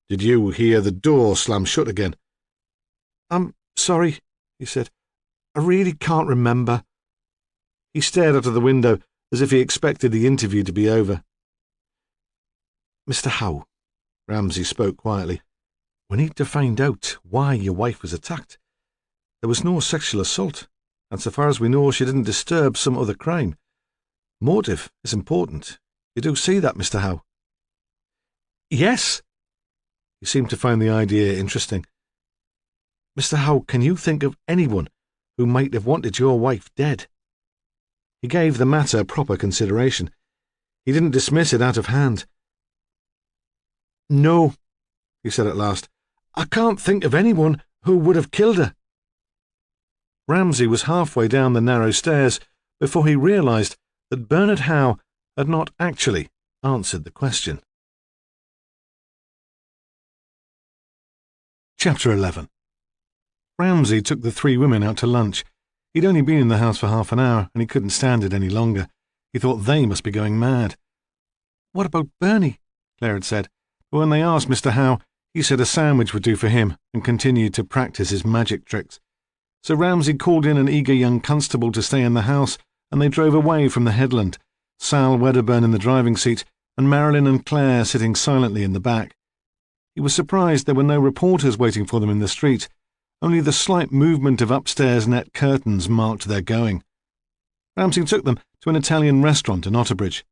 Did you hear the door slam shut again? I'm sorry, he said. I really can't remember. He stared out of the window as if he expected the interview to be over. Mr. Howe, Ramsay spoke quietly. We need to find out why your wife was attacked. There was no sexual assault, and so far as we know, she didn't disturb some other crime. Motive is important. You do see that, Mr. Howe? Yes. He seemed to find the idea interesting. Mr. Howe, can you think of anyone who might have wanted your wife dead? He gave the matter proper consideration. He didn't dismiss it out of hand. No, he said at last. I can't think of anyone who would have killed her. Ramsay was halfway down the narrow stairs before he realised that Bernard Howe had not actually answered the question. Chapter 11. Ramsay took the 3 women out to lunch. He'd only been in the house for half an hour, and he couldn't stand it any longer. He thought they must be going mad. What about Bernie? Claire had said. But when they asked Mr. Howe, he said a sandwich would do for him, and continued to practice his magic tricks. So Ramsay called in an eager young constable to stay in the house, and they drove away from the headland, Sal Wedderburn in the driving seat, and Marilyn and Claire sitting silently in the back. He was surprised there were no reporters waiting for them in the street. Only the slight movement of upstairs net curtains marked their going. Ramsay took them to an Italian restaurant in Otterbridge.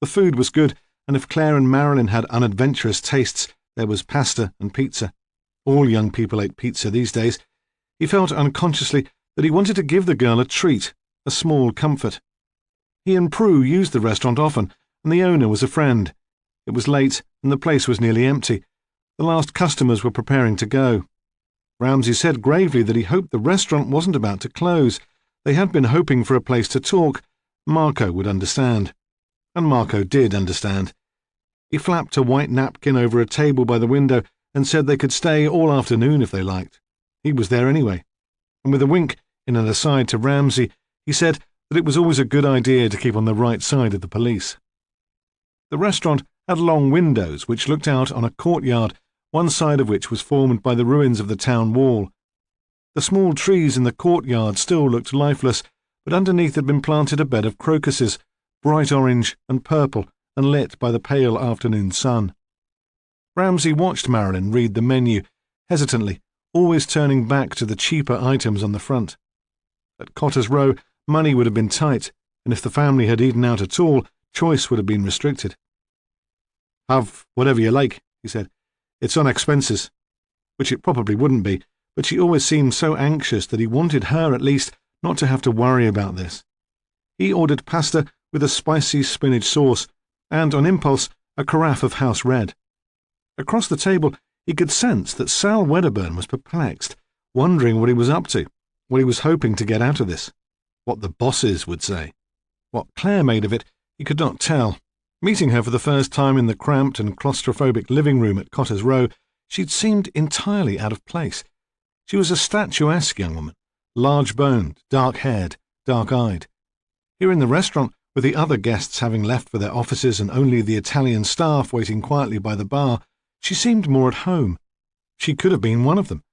The food was good, and if Claire and Marilyn had unadventurous tastes, there was pasta and pizza. All young people ate pizza these days. He felt unconsciously that he wanted to give the girl a treat, a small comfort. He and Prue used the restaurant often, and the owner was a friend. It was late, and the place was nearly empty. The last customers were preparing to go. Ramsay said gravely that he hoped the restaurant wasn't about to close. They had been hoping for a place to talk. Marco would understand. And Marco did understand. He flapped a white napkin over a table by the window and said they could stay all afternoon if they liked. He was there anyway. And with a wink in an aside to Ramsay, he said that it was always a good idea to keep on the right side of the police. The restaurant had long windows which looked out on a courtyard, one side of which was formed by the ruins of the town wall. The small trees in the courtyard still looked lifeless, but underneath had been planted a bed of crocuses, bright orange and purple, and lit by the pale afternoon sun. Ramsay watched Marilyn read the menu, hesitantly, always turning back to the cheaper items on the front. At Cotter's Row, money would have been tight, and if the family had eaten out at all, choice would have been restricted. "Have whatever you like," he said. "It's on expenses," which it probably wouldn't be, but she always seemed so anxious that he wanted her, at least, not to have to worry about this. He ordered pasta with a spicy spinach sauce, and, on impulse, a carafe of house red. Across the table, he could sense that Sal Wedderburn was perplexed, wondering what he was up to, what he was hoping to get out of this, what the bosses would say. What Claire made of it, he could not tell. Meeting her for the first time in the cramped and claustrophobic living room at Cotter's Row, she'd seemed entirely out of place. She was a statuesque young woman, large-boned, dark-haired, dark-eyed. Here in the restaurant, with the other guests having left for their offices and only the Italian staff waiting quietly by the bar, she seemed more at home. She could have been one of them.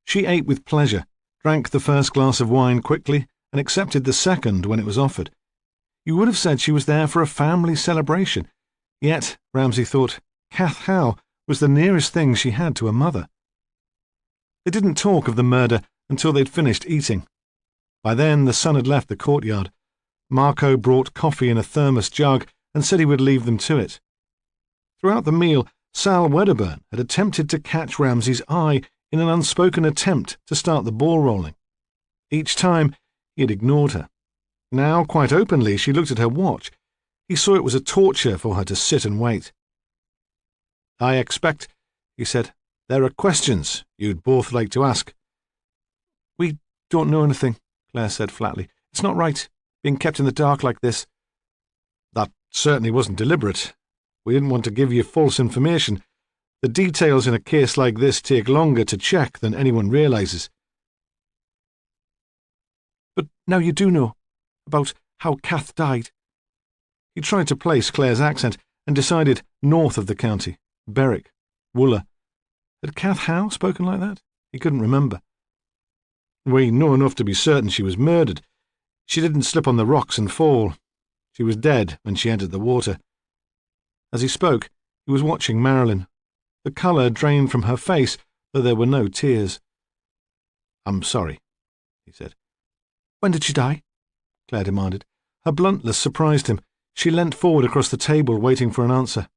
She ate with pleasure, drank the first glass of wine quickly, and accepted the second when it was offered. You would have said she was there for a family celebration, yet, Ramsay thought, Kath Howe was the nearest thing she had to a mother. They didn't talk of the murder until they'd finished eating. By then the sun had left the courtyard. Marco brought coffee in a thermos jug and said he would leave them to it. Throughout the meal, Sal Wedderburn had attempted to catch Ramsay's eye in an unspoken attempt to start the ball rolling. Each time, he had ignored her. Now, quite openly, she looked at her watch. He saw it was a torture for her to sit and wait. "I expect," he said, "there are questions you'd both like to ask." "We don't know anything," Claire said flatly. "It's not right, being kept in the dark like this." "That certainly wasn't deliberate. We didn't want to give you false information. The details in a case like this take longer to check than anyone realizes." "But now you do know about how Kath died." He tried to place Claire's accent and decided north of the county, Berwick, Wooler. Had Kath Howe spoken like that? He couldn't remember. "We know enough to be certain she was murdered. She didn't slip on the rocks and fall. She was dead when she entered the water." As he spoke, he was watching Marilyn. The colour drained from her face, though there were no tears. "I'm sorry," he said. "When did she die?" Claire demanded. Her bluntness surprised him. She leant forward across the table, waiting for an answer.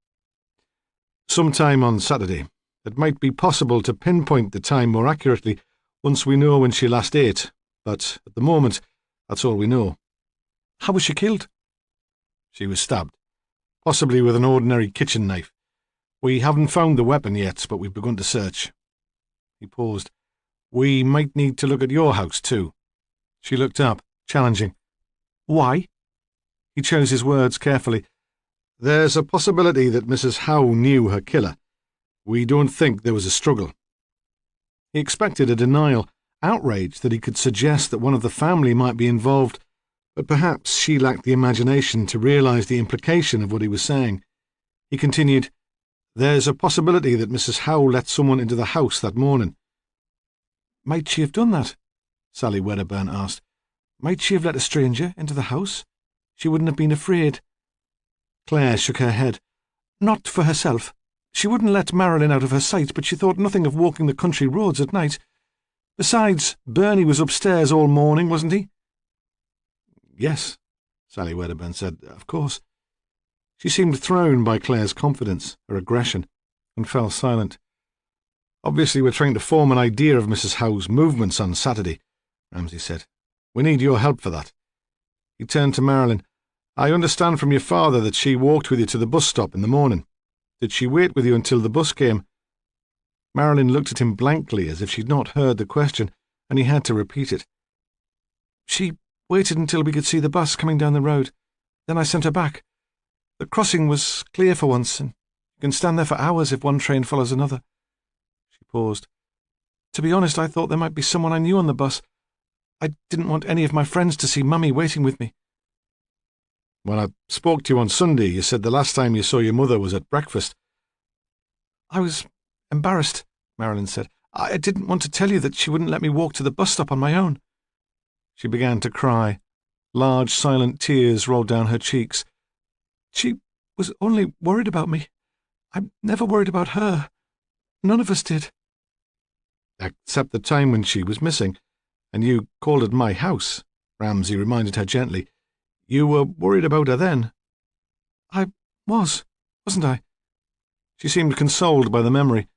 "Sometime on Saturday. It might be possible to pinpoint the time more accurately once we know when she last ate, but at the moment, that's all we know." "How was she killed?" "She was stabbed, possibly with an ordinary kitchen knife. We haven't found the weapon yet, but we've begun to search." He paused. "We might need to look at your house, too." She looked up, challenging. "Why?" He chose his words carefully. "There's a possibility that Mrs. Howe knew her killer. We don't think there was a struggle." He expected a denial, outraged that he could suggest that one of the family might be involved, but perhaps she lacked the imagination to realize the implication of what he was saying. He continued, "There's a possibility that Mrs. Howe let someone into the house that morning." "Might she have done that?" Sally Wedderburn asked. "Might she have let a stranger into the house? She wouldn't have been afraid." Claire shook her head. "Not for herself. She wouldn't let Marilyn out of her sight, but she thought nothing of walking the country roads at night. Besides, Bernie was upstairs all morning, wasn't he?" "Yes," Sally Wedderburn said, "of course." She seemed thrown by Claire's confidence, her aggression, and fell silent. "Obviously we're trying to form an idea of Mrs. Howe's movements on Saturday," Ramsay said. "We need your help for that. He turned to Marilyn. I understand from your father that she walked with you to the bus stop in the morning. Did she wait with you until the bus came? Marilyn looked at him blankly as if she'd not heard the question, and he had to repeat it. She waited until we could see the bus coming down the road. Then I sent her back. The crossing was clear for once, and you can stand there for hours if one train follows another. She paused. To be honest, I thought there might be someone I knew on the bus. I didn't want any of my friends to see Mummy waiting with me. When I spoke to you on Sunday, you said the last time you saw your mother was at breakfast. I was embarrassed, Marilyn said. I didn't want to tell you that she wouldn't let me walk to the bus stop on my own. She began to cry. Large, silent tears rolled down her cheeks. She was only worried about me. I never worried about her. None of us did. Except the time when she was missing, and you called at my house, Ramsay reminded her gently. You were worried about her then. I was, wasn't I? She seemed consoled by the memory.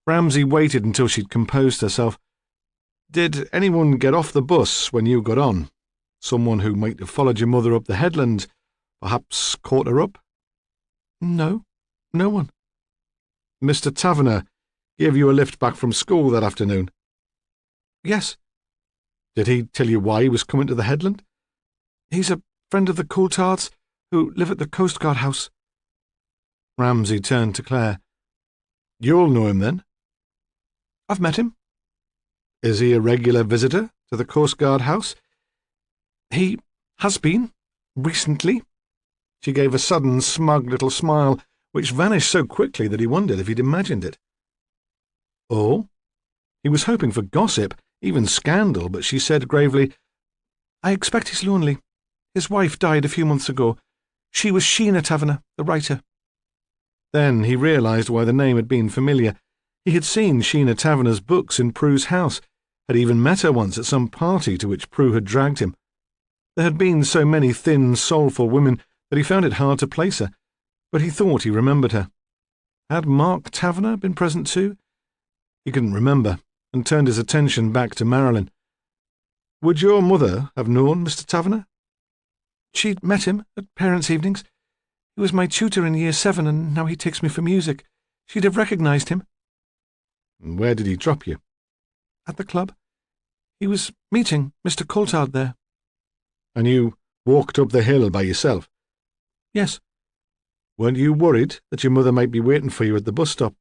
Ramsay waited until she'd composed herself. Did anyone get off the bus when you got on? Someone who might have followed your mother up the headland, perhaps caught her up? No, no one. Mr. Taverner gave you a lift back from school that afternoon? Yes. Did he tell you why he was coming to the headland? He's a friend of the Coulthards who live at the Coast Guard house. Ramsay turned to Claire. You'll know him then? I've met him. Is he a regular visitor to the Coast Guard house? He has been, recently. She gave a sudden, smug little smile, which vanished so quickly that he wondered if he'd imagined it. Oh? He was hoping for gossip, even scandal, but she said gravely, I expect he's lonely. His wife died a few months ago. She was Sheena Taverner, the writer. Then he realised why the name had been familiar. He had seen Sheena Taverner's books in Prue's house, had even met her once at some party to which Prue had dragged him. There had been so many thin, soulful women that he found it hard to place her, but he thought he remembered her. Had Mark Taverner been present too? He couldn't remember, and turned his attention back to Marilyn. Would your mother have known Mr. Taverner? She'd met him at parents' evenings. He was my tutor in Year 7, and now he takes me for music. She'd have recognised him. Where did he drop you? At the club. He was meeting Mr. Coulthard there. And you walked up the hill by yourself? Yes. Weren't you worried that your mother might be waiting for you at the bus stop?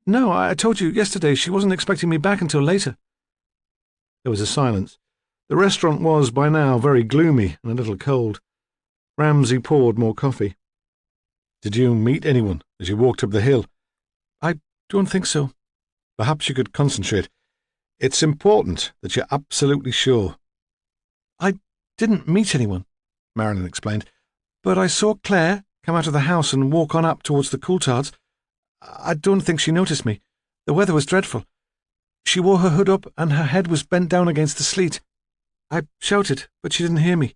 No, I told you yesterday she wasn't expecting me back until later. There was a silence. The restaurant was, by now, very gloomy and a little cold. Ramsay poured more coffee. Did you meet anyone as you walked up the hill? I don't think so. Perhaps you could concentrate. It's important that you're absolutely sure. I didn't meet anyone, Marilyn explained, but I saw Claire come out of the house and walk on up towards the Coulthards. I don't think she noticed me. The weather was dreadful. She wore her hood up and her head was bent down against the sleet. I shouted, but she didn't hear me.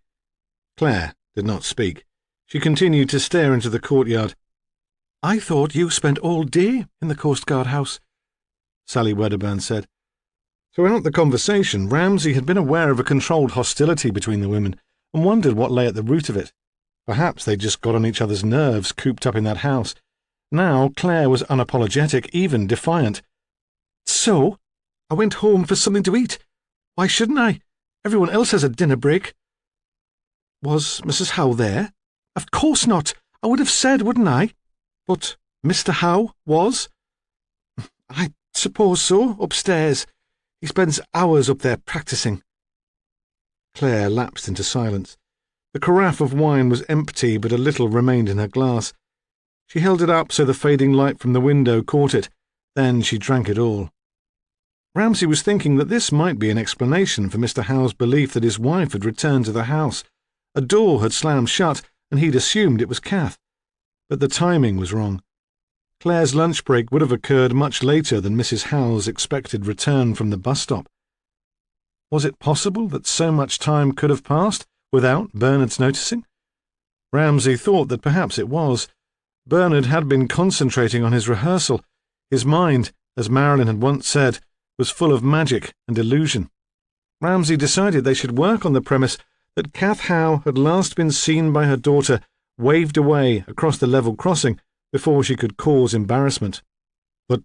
Claire did not speak. She continued to stare into the courtyard. I thought you spent all day in the Coast Guard house, Sally Wedderburn said. Throughout the conversation, Ramsay had been aware of a controlled hostility between the women and wondered what lay at the root of it. Perhaps they'd just got on each other's nerves cooped up in that house. Now Claire was unapologetic, even defiant. So, I went home for something to eat. Why shouldn't I? Everyone else has a dinner break. Was Mrs. Howe there? Of course not. I would have said, wouldn't I? But Mr. Howe was? I suppose so, upstairs. He spends hours up there practising. Claire lapsed into silence. The carafe of wine was empty, but a little remained in her glass. She held it up so the fading light from the window caught it. Then she drank it all. Ramsay was thinking that this might be an explanation for Mr. Howe's belief that his wife had returned to the house. A door had slammed shut, and he'd assumed it was Kath. But the timing was wrong. Claire's lunch break would have occurred much later than Mrs. Howe's expected return from the bus stop. Was it possible that so much time could have passed without Bernard's noticing? Ramsay thought that perhaps it was. Bernard had been concentrating on his rehearsal. His mind, as Marilyn had once said, was full of magic and illusion. Ramsay decided they should work on the premise that Kath Howe had last been seen by her daughter waved away across the level crossing before she could cause embarrassment. But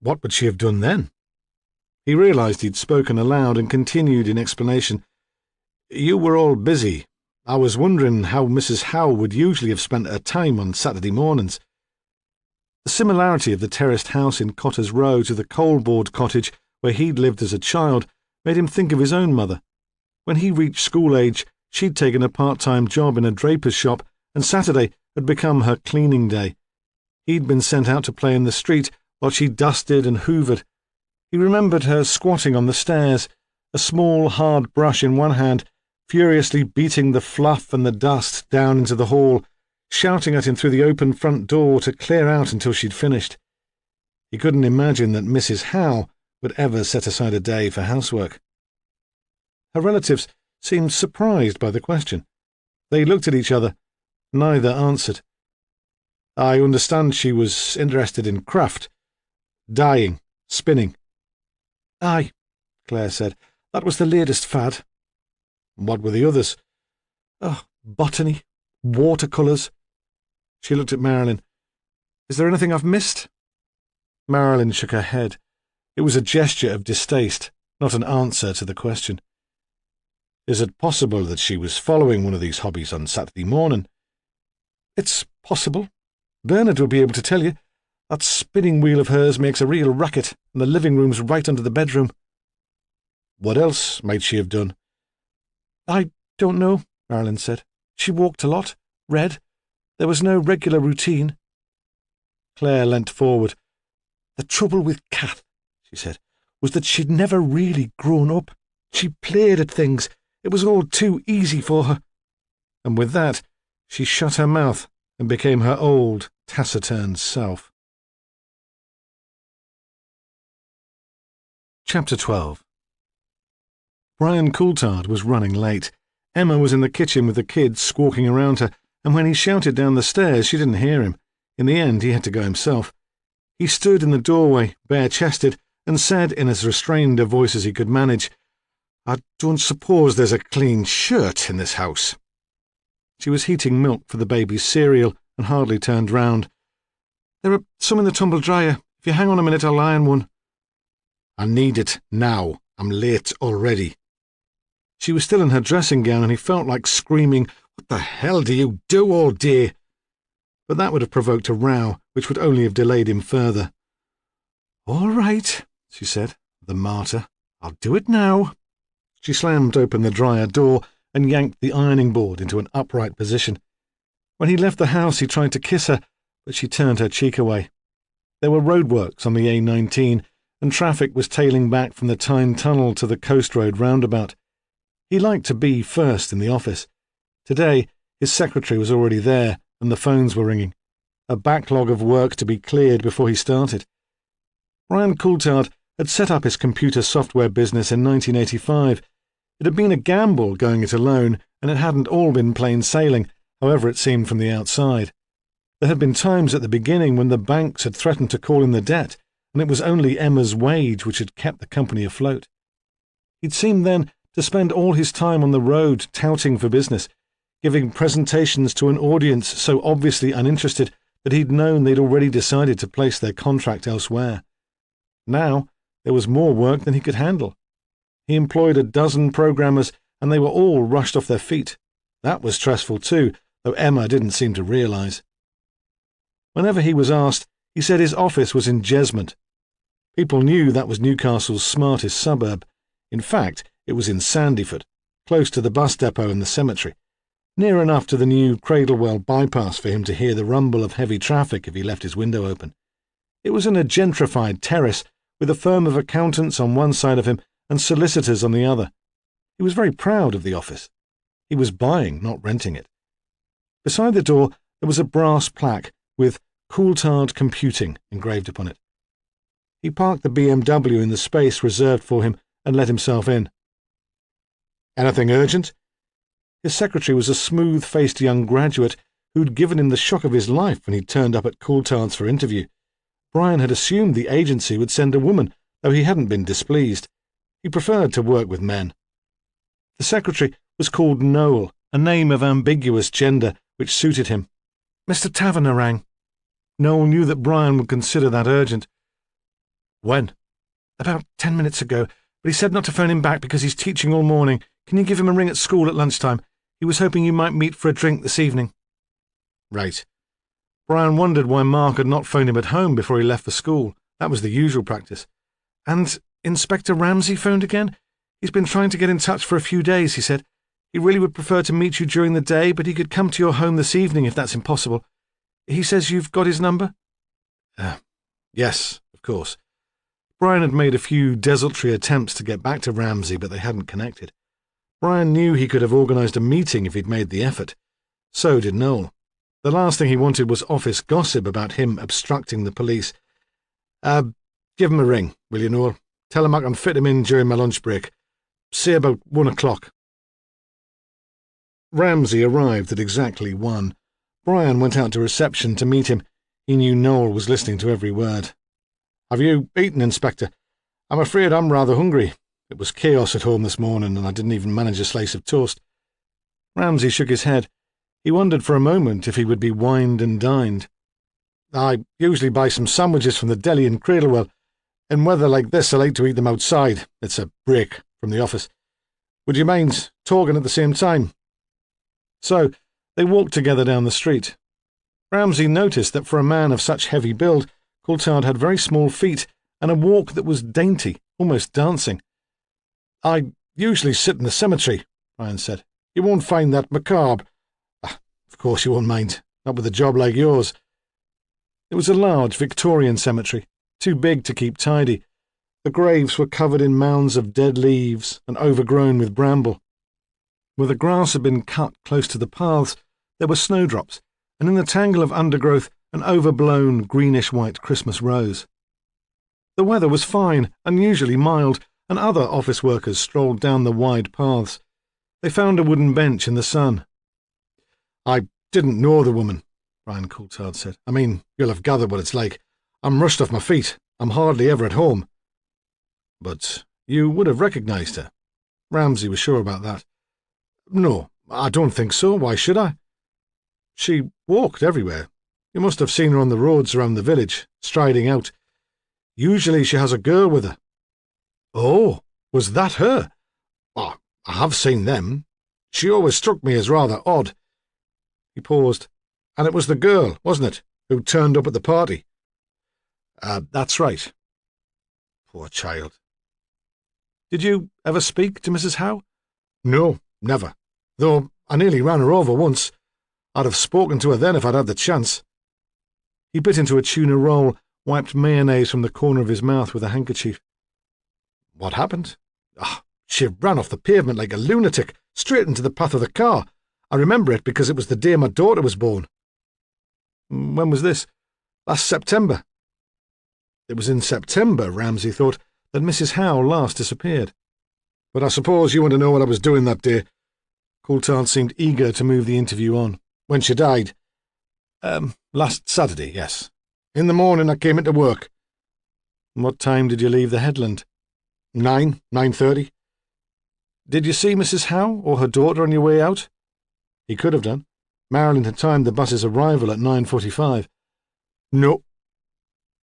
what would she have done then? He realised he'd spoken aloud and continued in explanation. You were all busy. I was wondering how Mrs. Howe would usually have spent her time on Saturday mornings. The similarity of the terraced house in Cotter's Row to the coal-board cottage where he'd lived as a child made him think of his own mother. When he reached school age, she'd taken a part-time job in a draper's shop, and Saturday had become her cleaning day. He'd been sent out to play in the street while she dusted and hoovered. He remembered her squatting on the stairs, a small hard brush in one hand, furiously beating the fluff and the dust down into the hall, shouting at him through the open front door to clear out until she'd finished. He couldn't imagine that Mrs. Howe would ever set aside a day for housework. Her relatives seemed surprised by the question. They looked at each other. Neither answered. I understand she was interested in craft. Dyeing, spinning. Aye, Claire said. That was the latest fad. What were the others? Oh, botany, watercolours. She looked at Marilyn. Is there anything I've missed? Marilyn shook her head. It was a gesture of distaste, not an answer to the question. Is it possible that she was following one of these hobbies on Saturday morning? It's possible. Bernard will be able to tell you. That spinning wheel of hers makes a real racket, and the living room's right under the bedroom. What else might she have done? I don't know, Marilyn said. She walked a lot, read. There was no regular routine. Claire leant forward. The trouble with Kath, she said, was that she'd never really grown up. She played at things. It was all too easy for her. And with that, she shut her mouth and became her old, taciturn self. Chapter 12. Brian Coulthard was running late. Emma was in the kitchen with the kids squawking around her, and when he shouted down the stairs, she didn't hear him. In the end, he had to go himself. He stood in the doorway, bare-chested, and said in as restrained a voice as he could manage, I don't suppose there's a clean shirt in this house. She was heating milk for the baby's cereal and hardly turned round. There are some in the tumble dryer. If you hang on a minute, I'll iron one. I need it now. I'm late already. She was still in her dressing gown, and he felt like screaming, What the hell do you do all day? But that would have provoked a row, which would only have delayed him further. All right, she said, the martyr. I'll do it now. She slammed open the dryer door and yanked the ironing board into an upright position. When he left the house, he tried to kiss her, but she turned her cheek away. There were roadworks on the A19, and traffic was tailing back from the Tyne Tunnel to the Coast Road roundabout. He liked to be first in the office. Today, his secretary was already there, and the phones were ringing. A backlog of work to be cleared before he started. Brian Coulthard had set up his computer software business in 1985. It had been a gamble going it alone, and it hadn't all been plain sailing, however it seemed from the outside. There had been times at the beginning when the banks had threatened to call in the debt, and it was only Emma's wage which had kept the company afloat. He'd seemed then to spend all his time on the road touting for business, giving presentations to an audience so obviously uninterested that he'd known they'd already decided to place their contract elsewhere. Now there was more work than he could handle. He employed a dozen programmers, and they were all rushed off their feet. That was stressful too, though Emma didn't seem to realise. Whenever he was asked, he said his office was in Jesmond. People knew that was Newcastle's smartest suburb. In fact, it was in Sandyford, close to the bus depot and the cemetery, near enough to the new Cradlewell bypass for him to hear the rumble of heavy traffic if he left his window open. It was in a gentrified terrace, with a firm of accountants on one side of him and solicitors on the other. He was very proud of the office. He was buying, not renting it. Beside the door there was a brass plaque with Coulthard Computing engraved upon it. He parked the BMW in the space reserved for him and let himself in. Anything urgent? His secretary was a smooth-faced young graduate who'd given him the shock of his life when he turned up at Coulthard's for interview. Brian had assumed the agency would send a woman, though he hadn't been displeased. He preferred to work with men. The secretary was called Noel, a name of ambiguous gender which suited him. Mr. Taverner rang. Noel knew that Brian would consider that urgent. When? About 10 minutes ago, but he said not to phone him back because he's teaching all morning. Can you give him a ring at school at lunchtime? He was hoping you might meet for a drink this evening. Right. Brian wondered why Mark had not phoned him at home before he left for school. That was the usual practice. And Inspector Ramsay phoned again? He's been trying to get in touch for a few days, he said. He really would prefer to meet you during the day, but he could come to your home this evening if that's impossible. He says you've got his number? Yes, of course. Brian had made a few desultory attempts to get back to Ramsay, but they hadn't connected. Brian knew he could have organised a meeting if he'd made the effort. So did Noel. The last thing he wanted was office gossip about him obstructing the police. Give him a ring, will you, Noel? Tell him I can fit him in during my lunch break. Say about 1 o'clock. Ramsay arrived at exactly 1. Brian went out to reception to meet him. He knew Noel was listening to every word. Have you eaten, Inspector? I'm afraid I'm rather hungry. It was chaos at home this morning, and I didn't even manage a slice of toast. Ramsay shook his head. He wondered for a moment if he would be wined and dined. I usually buy some sandwiches from the deli in Cradlewell. In weather like this, I like to eat them outside. It's a break from the office. Would you mind talking at the same time? So they walked together down the street. Ramsay noticed that for a man of such heavy build, Coulthard had very small feet and a walk that was dainty, almost dancing. I usually sit in the cemetery, Brian said. You won't find that macabre. Of course you won't mind, not with a job like yours. It was a large Victorian cemetery, too big to keep tidy. The graves were covered in mounds of dead leaves and overgrown with bramble. Where the grass had been cut close to the paths, there were snowdrops, and in the tangle of undergrowth, an overblown greenish-white Christmas rose. The weather was fine, unusually mild, and other office workers strolled down the wide paths. They found a wooden bench in the sun. I didn't know the woman, Brian Coulthard said. I mean, you'll have gathered what it's like. I'm rushed off my feet. I'm hardly ever at home. But you would have recognised her. Ramsay was sure about that. No, I don't think so. Why should I? She walked everywhere. You must have seen her on the roads around the village, striding out. Usually she has a girl with her. Oh, was that her? Oh, I have seen them. She always struck me as rather odd. He paused. And it was the girl, wasn't it, who turned up at the party? That's right. Poor child. Did you ever speak to Mrs. Howe? No, never. Though I nearly ran her over once. I'd have spoken to her then if I'd had the chance. He bit into a tuna roll, wiped mayonnaise from the corner of his mouth with a handkerchief. What happened? She ran off the pavement like a lunatic, straight into the path of the car. I remember it because it was the day my daughter was born. When was this? Last September. It was in September, Ramsay thought, that Mrs. Howe last disappeared. But I suppose you want to know what I was doing that day. Coulthard seemed eager to move the interview on. When she died? Last Saturday, yes. In the morning I came into work. What time did you leave the headland? 9:30. Did you see Mrs. Howe or her daughter on your way out? He could have done. Marilyn had timed the bus's arrival at 9:45. No.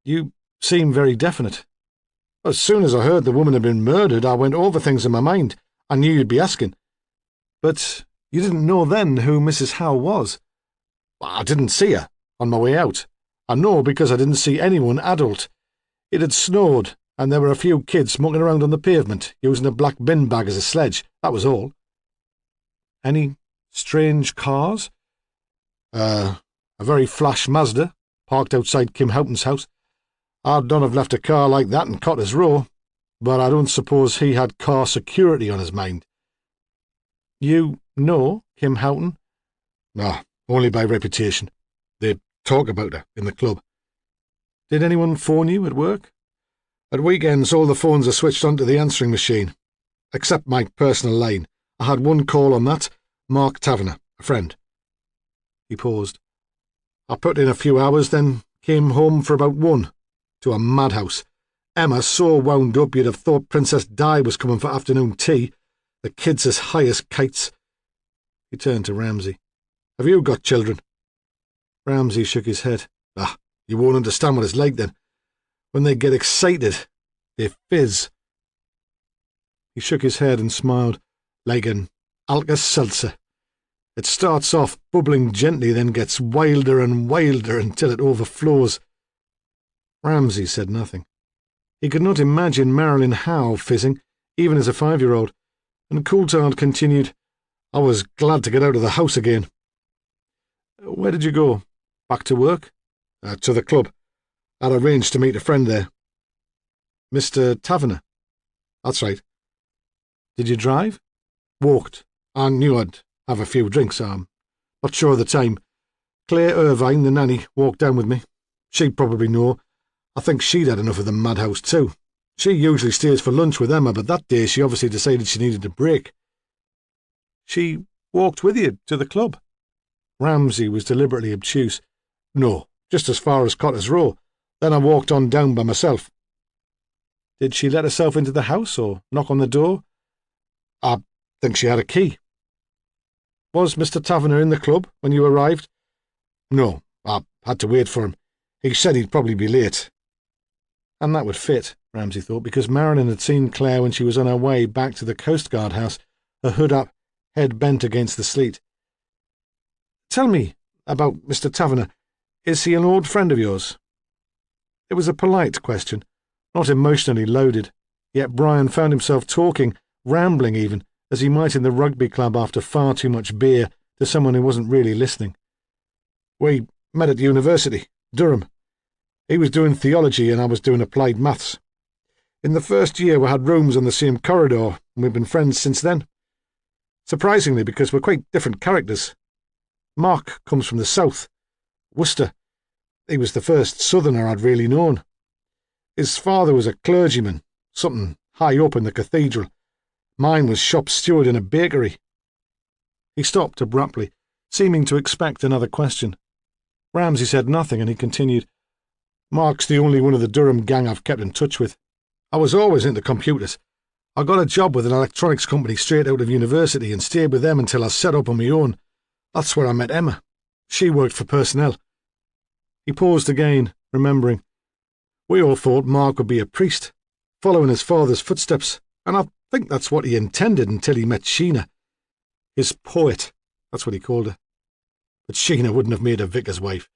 You seem very definite. As soon as I heard the woman had been murdered, I went over things in my mind. I knew you'd be asking. But you didn't know then who Mrs. Howe was? I didn't see her on my way out. I know because I didn't see anyone adult. It had snowed, and there were a few kids mucking around on the pavement, using a black bin bag as a sledge. That was all. Any strange cars? A very flash Mazda, parked outside Kim Houghton's house. I'd not have left a car like that in Cotter's Row, but I don't suppose he had car security on his mind. You know Kim Houghton? No, only by reputation. They talk about her in the club. Did anyone phone you at work? At weekends, all the phones are switched onto the answering machine, except my personal line. I had one call on that, Mark Taverner, a friend. He paused. I put in a few hours, then came home for about 1, to a madhouse. Emma so wound up you'd have thought Princess Di was coming for afternoon tea. The kids as high as kites. He turned to Ramsay. "Have you got children?" Ramsay shook his head. You won't understand what it's like then. When they get excited, they fizz." He shook his head and smiled. "Like an Alka-Seltzer. It starts off bubbling gently, then gets wilder and wilder until it overflows." Ramsay said nothing. He could not imagine Marilyn Howe fizzing, even as a 5-year-old, and Coulthard continued, "I was glad to get out of the house again." "Where did you go? Back to work?" To the club. I'd arranged to meet a friend there." "Mr. Taverner?" "That's right." "Did you drive?" "Walked. I knew I'd have a few drinks. I'm not sure of the time. Claire Irvine, the nanny, walked down with me. She'd probably know. I think she'd had enough of the madhouse too. She usually stays for lunch with Emma, but that day she obviously decided she needed a break." "She walked with you to the club?" Ramsay was deliberately obtuse. "No, just as far as Cotter's Row. Then I walked on down by myself." "Did she let herself into the house or knock on the door?" "I think she had a key." "Was Mr. Taverner in the club when you arrived?" "No, I had to wait for him. He said he'd probably be late." And that would fit, Ramsay thought, because Marilyn had seen Claire when she was on her way back to the coastguard house, her hood up, head bent against the sleet. "Tell me about Mr. Taverner. Is he an old friend of yours?" It was a polite question, not emotionally loaded, yet Brian found himself talking, rambling even, as he might in the rugby club after far too much beer, to someone who wasn't really listening. "We met at university, Durham. He was doing theology and I was doing applied maths. In the first year we had rooms on the same corridor, and we've been friends since then. Surprisingly, because we're quite different characters. Mark comes from the south, Worcester. He was the first southerner I'd really known. His father was a clergyman, something high up in the cathedral. Mine was shop steward in a bakery." He stopped abruptly, seeming to expect another question. Ramsay said nothing, and he continued, "Mark's the only one of the Durham gang I've kept in touch with. I was always into computers. I got a job with an electronics company straight out of university and stayed with them until I set up on my own. That's where I met Emma. She worked for personnel." He paused again, remembering. "We all thought Mark would be a priest, following his father's footsteps, and I think that's what he intended until he met Sheena. His poet, that's what he called her. But Sheena wouldn't have made a vicar's wife.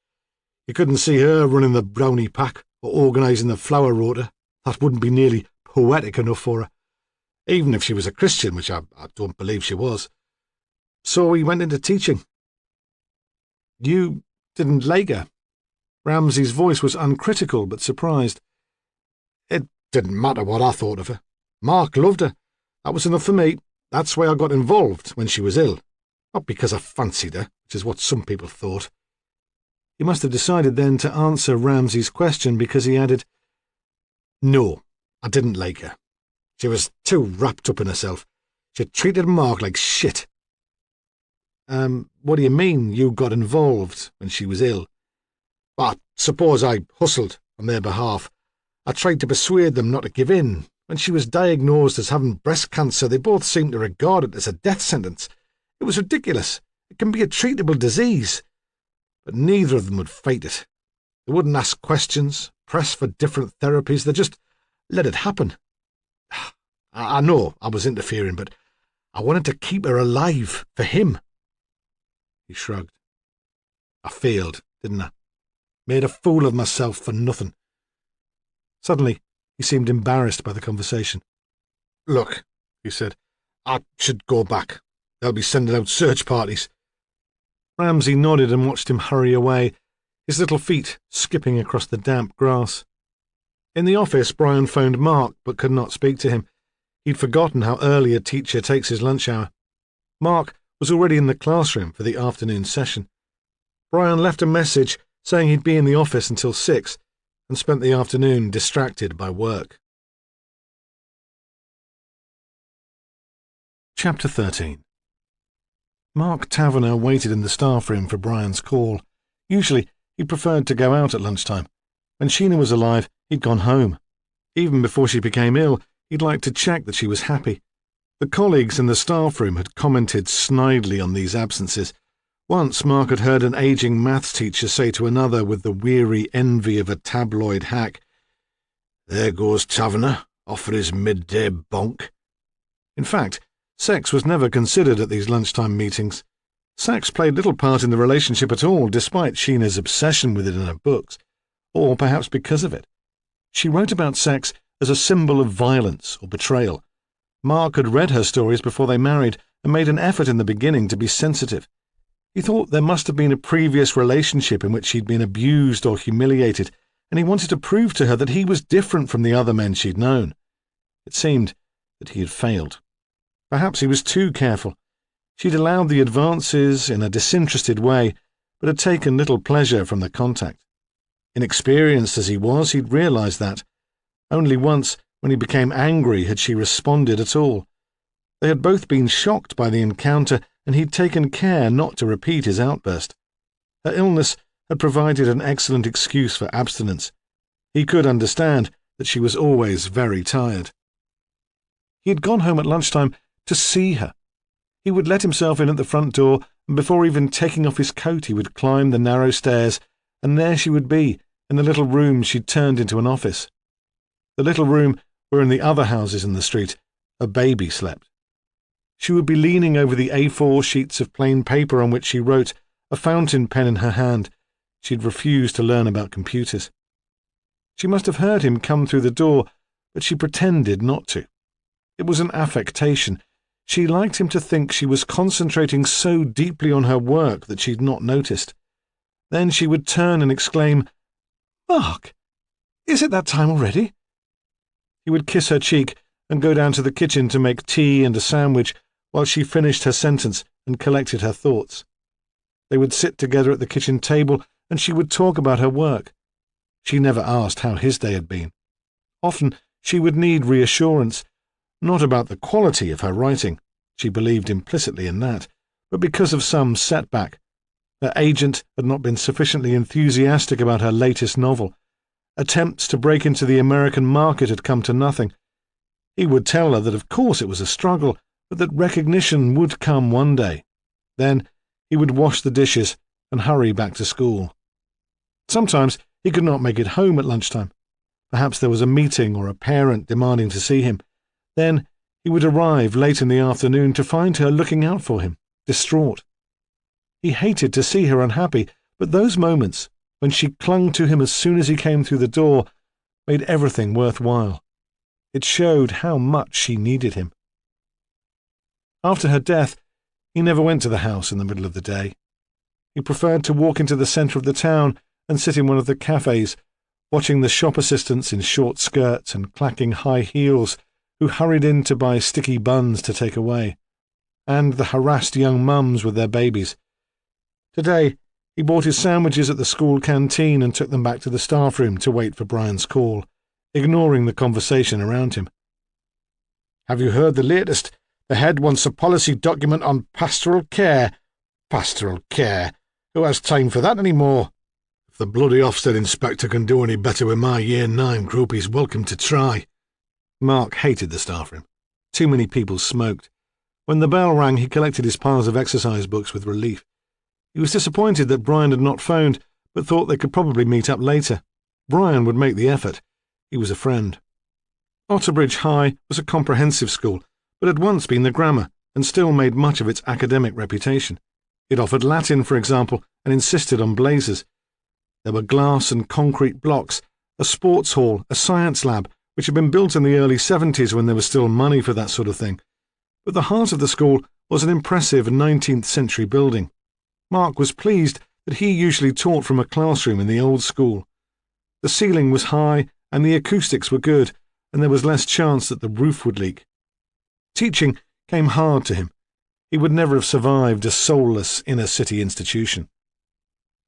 You couldn't see her running the brownie pack or organising the flower rota. That wouldn't be nearly poetic enough for her, even if she was a Christian, which I don't believe she was. So he went into teaching." "You didn't like her?" Ramsay's voice was uncritical but surprised. "It didn't matter what I thought of her. Mark loved her. That was enough for me. That's why I got involved when she was ill. Not because I fancied her, which is what some people thought." He must have decided then to answer Ramsay's question, because he added, "No, I didn't like her. She was too wrapped up in herself. She treated Mark like shit." What do you mean you got involved when she was ill?" "I suppose I hustled on their behalf. I tried to persuade them not to give in. When she was diagnosed as having breast cancer, they both seemed to regard it as a death sentence. It was ridiculous. It can be a treatable disease. But neither of them would fight it. They wouldn't ask questions, press for different therapies. They just let it happen. I know I was interfering, but I wanted to keep her alive for him." He shrugged. "I failed, didn't I? Made a fool of myself for nothing." Suddenly, he seemed embarrassed by the conversation. "Look," he said, "I should go back. They'll be sending out search parties." Ramsay nodded and watched him hurry away, his little feet skipping across the damp grass. In the office, Brian phoned Mark, but could not speak to him. He'd forgotten how early a teacher takes his lunch hour. Mark was already in the classroom for the afternoon session. Brian left a message saying he'd be in the office until 6, and spent the afternoon distracted by work. Chapter 13. Mark Taverner waited in the staff room for Brian's call. Usually, he preferred to go out at lunchtime. When Sheena was alive, he'd gone home. Even before she became ill, he'd liked to check that she was happy. The colleagues in the staff room had commented snidely on these absences. Once Mark had heard an ageing maths teacher say to another with the weary envy of a tabloid hack, "There goes Taverner, off for his midday bonk." In fact, sex was never considered at these lunchtime meetings. Sex played little part in the relationship at all, despite Sheena's obsession with it in her books, or perhaps because of it. She wrote about sex as a symbol of violence or betrayal. Mark had read her stories before they married and made an effort in the beginning to be sensitive. He thought there must have been a previous relationship in which she'd been abused or humiliated, and he wanted to prove to her that he was different from the other men she'd known. It seemed that he had failed. Perhaps he was too careful. She'd allowed the advances in a disinterested way, but had taken little pleasure from the contact. Inexperienced as he was, he'd realized that. Only once, when he became angry, had she responded at all. They had both been shocked by the encounter, and he'd taken care not to repeat his outburst. Her illness had provided an excellent excuse for abstinence. He could understand that she was always very tired. He had gone home at lunchtime to see her. He would let himself in at the front door, and before even taking off his coat he would climb the narrow stairs, and there she would be, in the little room she'd turned into an office. The little room where in the other houses in the street a baby slept. She would be leaning over the A4 sheets of plain paper on which she wrote, a fountain pen in her hand. She'd refused to learn about computers. She must have heard him come through the door, but she pretended not to. It was an affectation. She liked him to think she was concentrating so deeply on her work that she'd not noticed. Then she would turn and exclaim, "Mark, is it that time already?" He would kiss her cheek and go down to the kitchen to make tea and a sandwich while she finished her sentence and collected her thoughts. They would sit together at the kitchen table and she would talk about her work. She never asked how his day had been. Often she would need reassurance, not about the quality of her writing, she believed implicitly in that, but because of some setback. Her agent had not been sufficiently enthusiastic about her latest novel. Attempts to break into the American market had come to nothing. He would tell her that of course it was a struggle, but that recognition would come one day. Then he would wash the dishes and hurry back to school. Sometimes he could not make it home at lunchtime. Perhaps there was a meeting or a parent demanding to see him. Then he would arrive late in the afternoon to find her looking out for him, distraught. He hated to see her unhappy, but those moments, when she clung to him as soon as he came through the door, made everything worthwhile. It showed how much she needed him. After her death, he never went to the house in the middle of the day. He preferred to walk into the centre of the town and sit in one of the cafes, watching the shop assistants in short skirts and clacking high heels who hurried in to buy sticky buns to take away, and the harassed young mums with their babies. Today, he bought his sandwiches at the school canteen and took them back to the staff room to wait for Brian's call, ignoring the conversation around him. "Have you heard the latest? The head wants a policy document on pastoral care." "Pastoral care? Who has time for that any more?" "If the bloody Ofsted inspector can do any better with my Year 9 group, he's welcome to try." Mark hated the staff room. Too many people smoked. When the bell rang, he collected his piles of exercise books with relief. He was disappointed that Brian had not phoned, but thought they could probably meet up later. Brian would make the effort. He was a friend. Otterbridge High was a comprehensive school, but had once been the grammar, and still made much of its academic reputation. It offered Latin, for example, and insisted on blazers. There were glass and concrete blocks, a sports hall, a science lab, which had been built in the early 70s when there was still money for that sort of thing. But the heart of the school was an impressive 19th century building. Mark was pleased that he usually taught from a classroom in the old school. The ceiling was high and the acoustics were good, and there was less chance that the roof would leak. Teaching came hard to him. He would never have survived a soulless inner-city institution.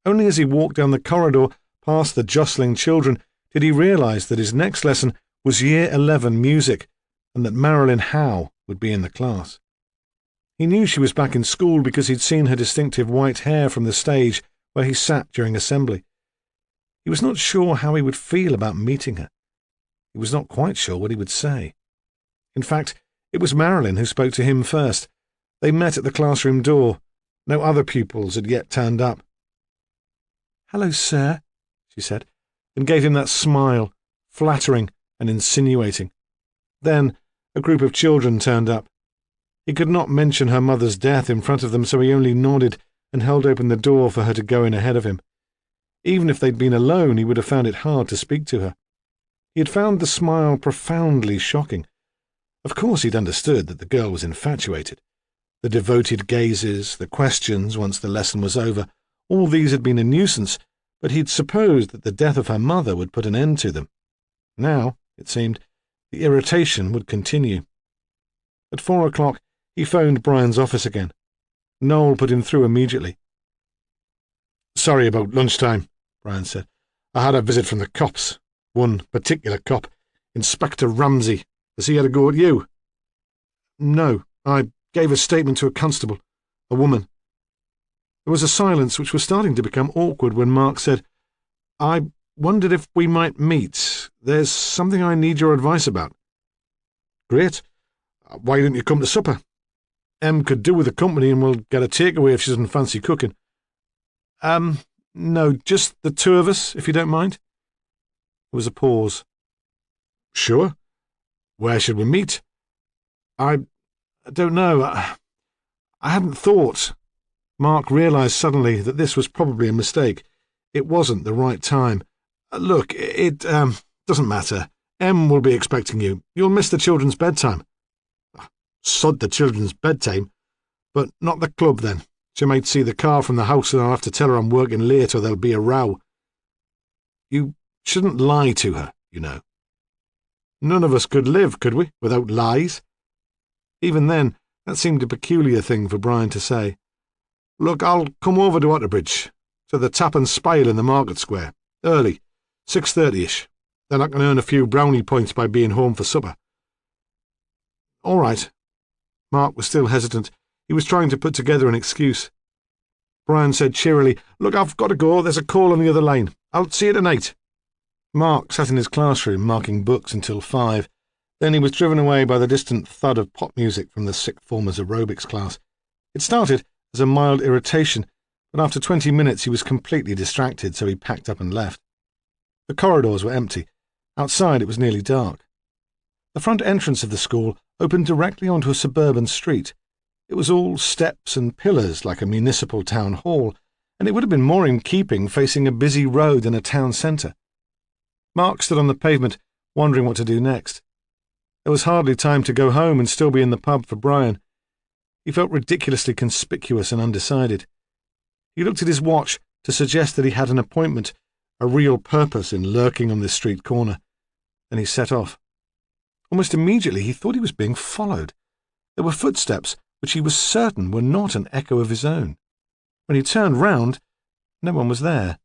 Only as he walked down the corridor past the jostling children did he realize that his next lesson was Year 11 music, and that Marilyn Howe would be in the class. He knew she was back in school because he'd seen her distinctive white hair from the stage where he sat during assembly. He was not sure how he would feel about meeting her. He was not quite sure what he would say. In fact, It was Marilyn who spoke to him first. They met at the classroom door. No other pupils had yet turned up. "Hello, sir," she said, and gave him that smile, flattering and insinuating. Then a group of children turned up. He could not mention her mother's death in front of them, so he only nodded and held open the door for her to go in ahead of him. Even if they'd been alone, he would have found it hard to speak to her. He had found the smile profoundly shocking. Of course he'd understood that the girl was infatuated. The devoted gazes, the questions once the lesson was over, all these had been a nuisance, but he'd supposed that the death of her mother would put an end to them. Now, it seemed, the irritation would continue. At 4 o'clock, he phoned Brian's office again. Noel put him through immediately. "Sorry about lunchtime," Brian said. "I had a visit from the cops. One particular cop, Inspector Ramsay. Has he had a go at you?" "No, I gave a statement to a constable, a woman." There was a silence which was starting to become awkward when Mark said, "I wondered if we might meet. There's something I need your advice about." "Great. Why didn't you come to supper? Em could do with the company and we'll get a takeaway if she doesn't fancy cooking." No, just the two of us, if you don't mind." There was a pause. "Sure. Where should we meet?" I don't know. I hadn't thought." Mark realised suddenly that this was probably a mistake. It wasn't the right time. "Look, it doesn't matter. Em will be expecting you. You'll miss the children's bedtime." "Sod the children's bedtime. But not the club, then. She might see the car from the house and I'll have to tell her I'm working late or there'll be a row." "You shouldn't lie to her, you know." "None of us could live, could we, without lies?" Even then, that seemed a peculiar thing for Brian to say. "Look, I'll come over to Otterbridge, to the Tap and Spile in the Market Square, early, 6:30ish. Then I can earn a few brownie points by being home for supper." "All right." Mark was still hesitant. He was trying to put together an excuse. Brian said cheerily, "Look, I've got to go. There's a call on the other line. I'll see you tonight." Mark sat in his classroom marking books until 5. Then he was driven away by the distant thud of pop music from the sixth formers' aerobics class. It started as a mild irritation, but after 20 minutes he was completely distracted, so he packed up and left. The corridors were empty. Outside it was nearly dark. The front entrance of the school opened directly onto a suburban street. It was all steps and pillars like a municipal town hall, and it would have been more in keeping facing a busy road in a town centre. Mark stood on the pavement, wondering what to do next. There was hardly time to go home and still be in the pub for Brian. He felt ridiculously conspicuous and undecided. He looked at his watch to suggest that he had an appointment, a real purpose in lurking on this street corner. Then he set off. Almost immediately he thought he was being followed. There were footsteps which he was certain were not an echo of his own. When he turned round, no one was there,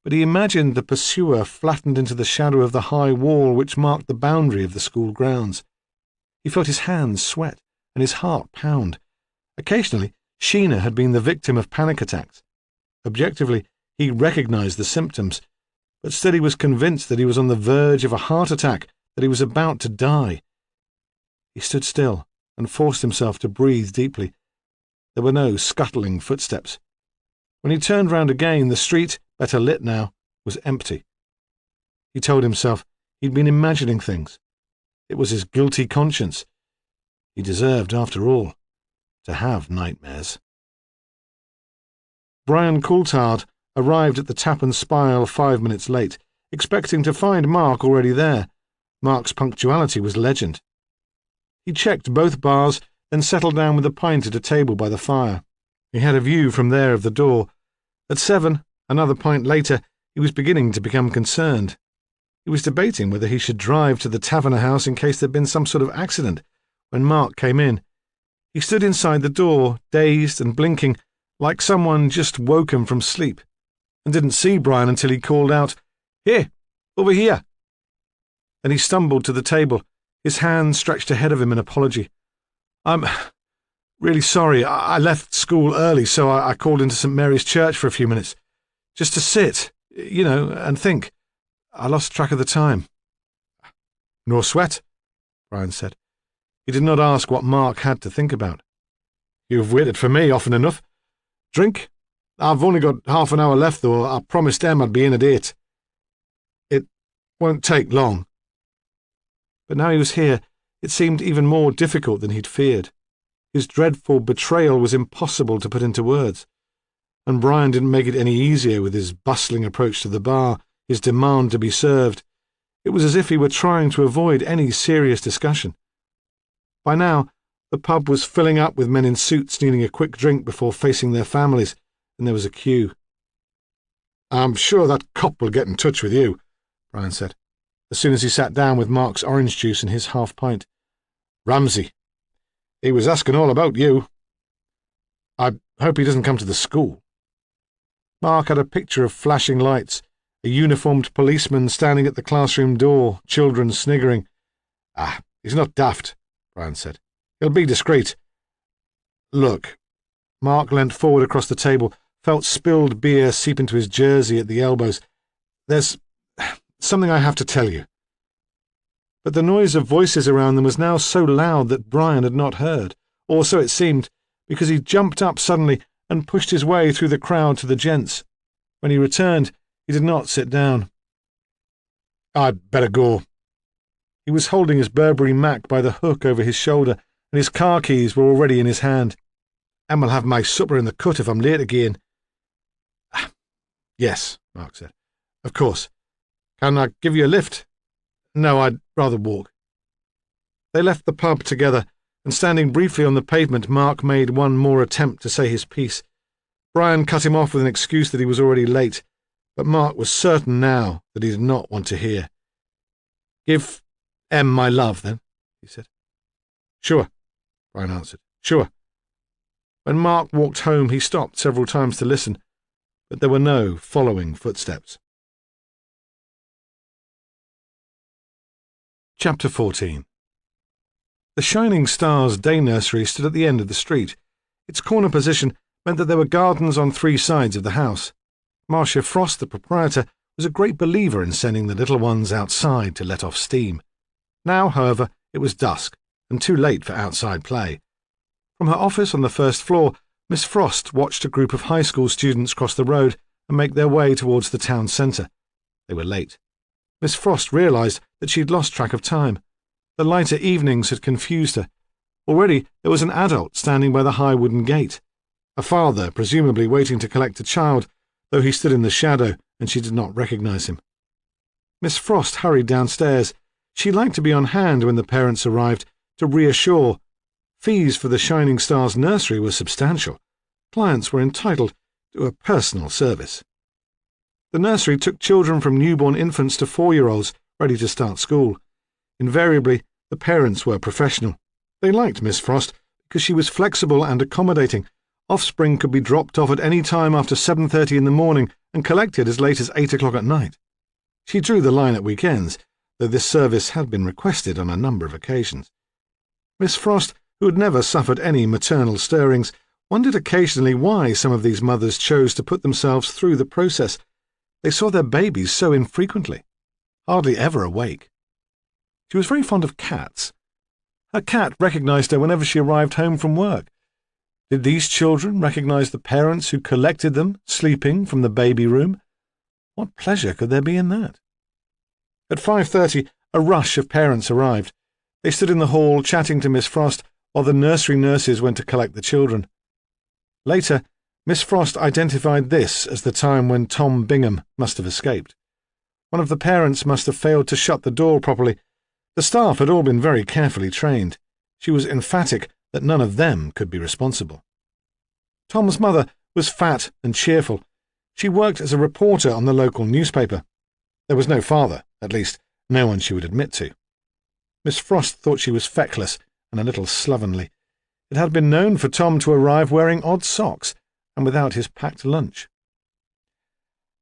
but he imagined the pursuer flattened into the shadow of the high wall which marked the boundary of the school grounds. He felt his hands sweat and his heart pound. Occasionally, Sheena had been the victim of panic attacks. Objectively, he recognised the symptoms, but still he was convinced that he was on the verge of a heart attack, that he was about to die. He stood still and forced himself to breathe deeply. There were no scuttling footsteps. When he turned round again, the street, better lit now, was empty. He told himself he'd been imagining things. It was his guilty conscience. He deserved, after all, to have nightmares. Brian Coulthard arrived at the Tap and Spile 5 minutes late, expecting to find Mark already there. Mark's punctuality was legend. He checked both bars, then settled down with a pint at a table by the fire. He had a view from there of the door. At 7, another pint later, he was beginning to become concerned. He was debating whether he should drive to the Taverner House in case there'd been some sort of accident, when Mark came in. He stood inside the door, dazed and blinking, like someone just woken from sleep, and didn't see Brian until he called out, "Here, over here." Then he stumbled to the table, his hand stretched ahead of him in apology. "I'm really sorry. I left school early, so I called into St. Mary's Church for a few minutes. Just to sit, and think. I lost track of the time." "No sweat," Brian said. He did not ask what Mark had to think about. "You've waited for me often enough. Drink? I've only got half an hour left, though. I promised Em I'd be in at 8. It won't take long." But now he was here, it seemed even more difficult than he'd feared. His dreadful betrayal was impossible to put into words. And Brian didn't make it any easier with his bustling approach to the bar, his demand to be served. It was as if he were trying to avoid any serious discussion. By now, the pub was filling up with men in suits needing a quick drink before facing their families, and there was a queue. "I'm sure that cop will get in touch with you," Brian said, as soon as he sat down with Mark's orange juice and his half-pint. "Ramsay. He was asking all about you. I hope he doesn't come to the school." Mark had a picture of flashing lights, a uniformed policeman standing at the classroom door, children sniggering. He's not daft," Brian said. "He'll be discreet. Look." Mark leant forward across the table, felt spilled beer seep into his jersey at the elbows. "There's something I have to tell you." But the noise of voices around them was now so loud that Brian had not heard, or so it seemed, because he jumped up suddenly and pushed his way through the crowd to the gents. When he returned, he did not sit down. "I'd better go." He was holding his Burberry Mac by the hook over his shoulder, and his car keys were already in his hand. "And we'll have my supper in the cut if I'm late again." "Yes," Mark said. "Of course. Can I give you a lift?" "No, I'd rather walk." They left the pub together, and standing briefly on the pavement, Mark made one more attempt to say his piece. Brian cut him off with an excuse that he was already late, but Mark was certain now that he did not want to hear. "Give Em my love, then," he said. "Sure," Brian answered. "Sure." When Mark walked home, he stopped several times to listen, but there were no following footsteps. Chapter 14. The Shining Stars day nursery stood at the end of the street. Its corner position meant that there were gardens on 3 sides of the house. Marcia Frost, the proprietor, was a great believer in sending the little ones outside to let off steam. Now, however, it was dusk, and too late for outside play. From her office on the first floor, Miss Frost watched a group of high school students cross the road and make their way towards the town centre. They were late. Miss Frost realised that she had lost track of time. The lighter evenings had confused her. Already there was an adult standing by the high wooden gate. A father, presumably waiting to collect a child, though he stood in the shadow and she did not recognise him. Miss Frost hurried downstairs. She liked to be on hand when the parents arrived, to reassure. Fees for the Shining Stars nursery were substantial. Clients were entitled to a personal service. The nursery took children from newborn infants to 4-year-olds ready to start school. Invariably, the parents were professional. They liked Miss Frost because she was flexible and accommodating. Offspring could be dropped off at any time after 7:30 in the morning and collected as late as 8 o'clock at night. She drew the line at weekends, though this service had been requested on a number of occasions. Miss Frost, who had never suffered any maternal stirrings, wondered occasionally why some of these mothers chose to put themselves through the process. They saw their babies so infrequently, hardly ever awake. She was very fond of cats. Her cat recognised her whenever she arrived home from work. Did these children recognise the parents who collected them, sleeping, from the baby room? What pleasure could there be in that? At 5:30, a rush of parents arrived. They stood in the hall chatting to Miss Frost while the nursery nurses went to collect the children. Later, Miss Frost identified this as the time when Tom Bingham must have escaped. One of the parents must have failed to shut the door properly. The staff had all been very carefully trained. She was emphatic that none of them could be responsible. Tom's mother was fat and cheerful. She worked as a reporter on the local newspaper. There was no father, at least no one she would admit to. Miss Frost thought she was feckless and a little slovenly. It had been known for Tom to arrive wearing odd socks and without his packed lunch.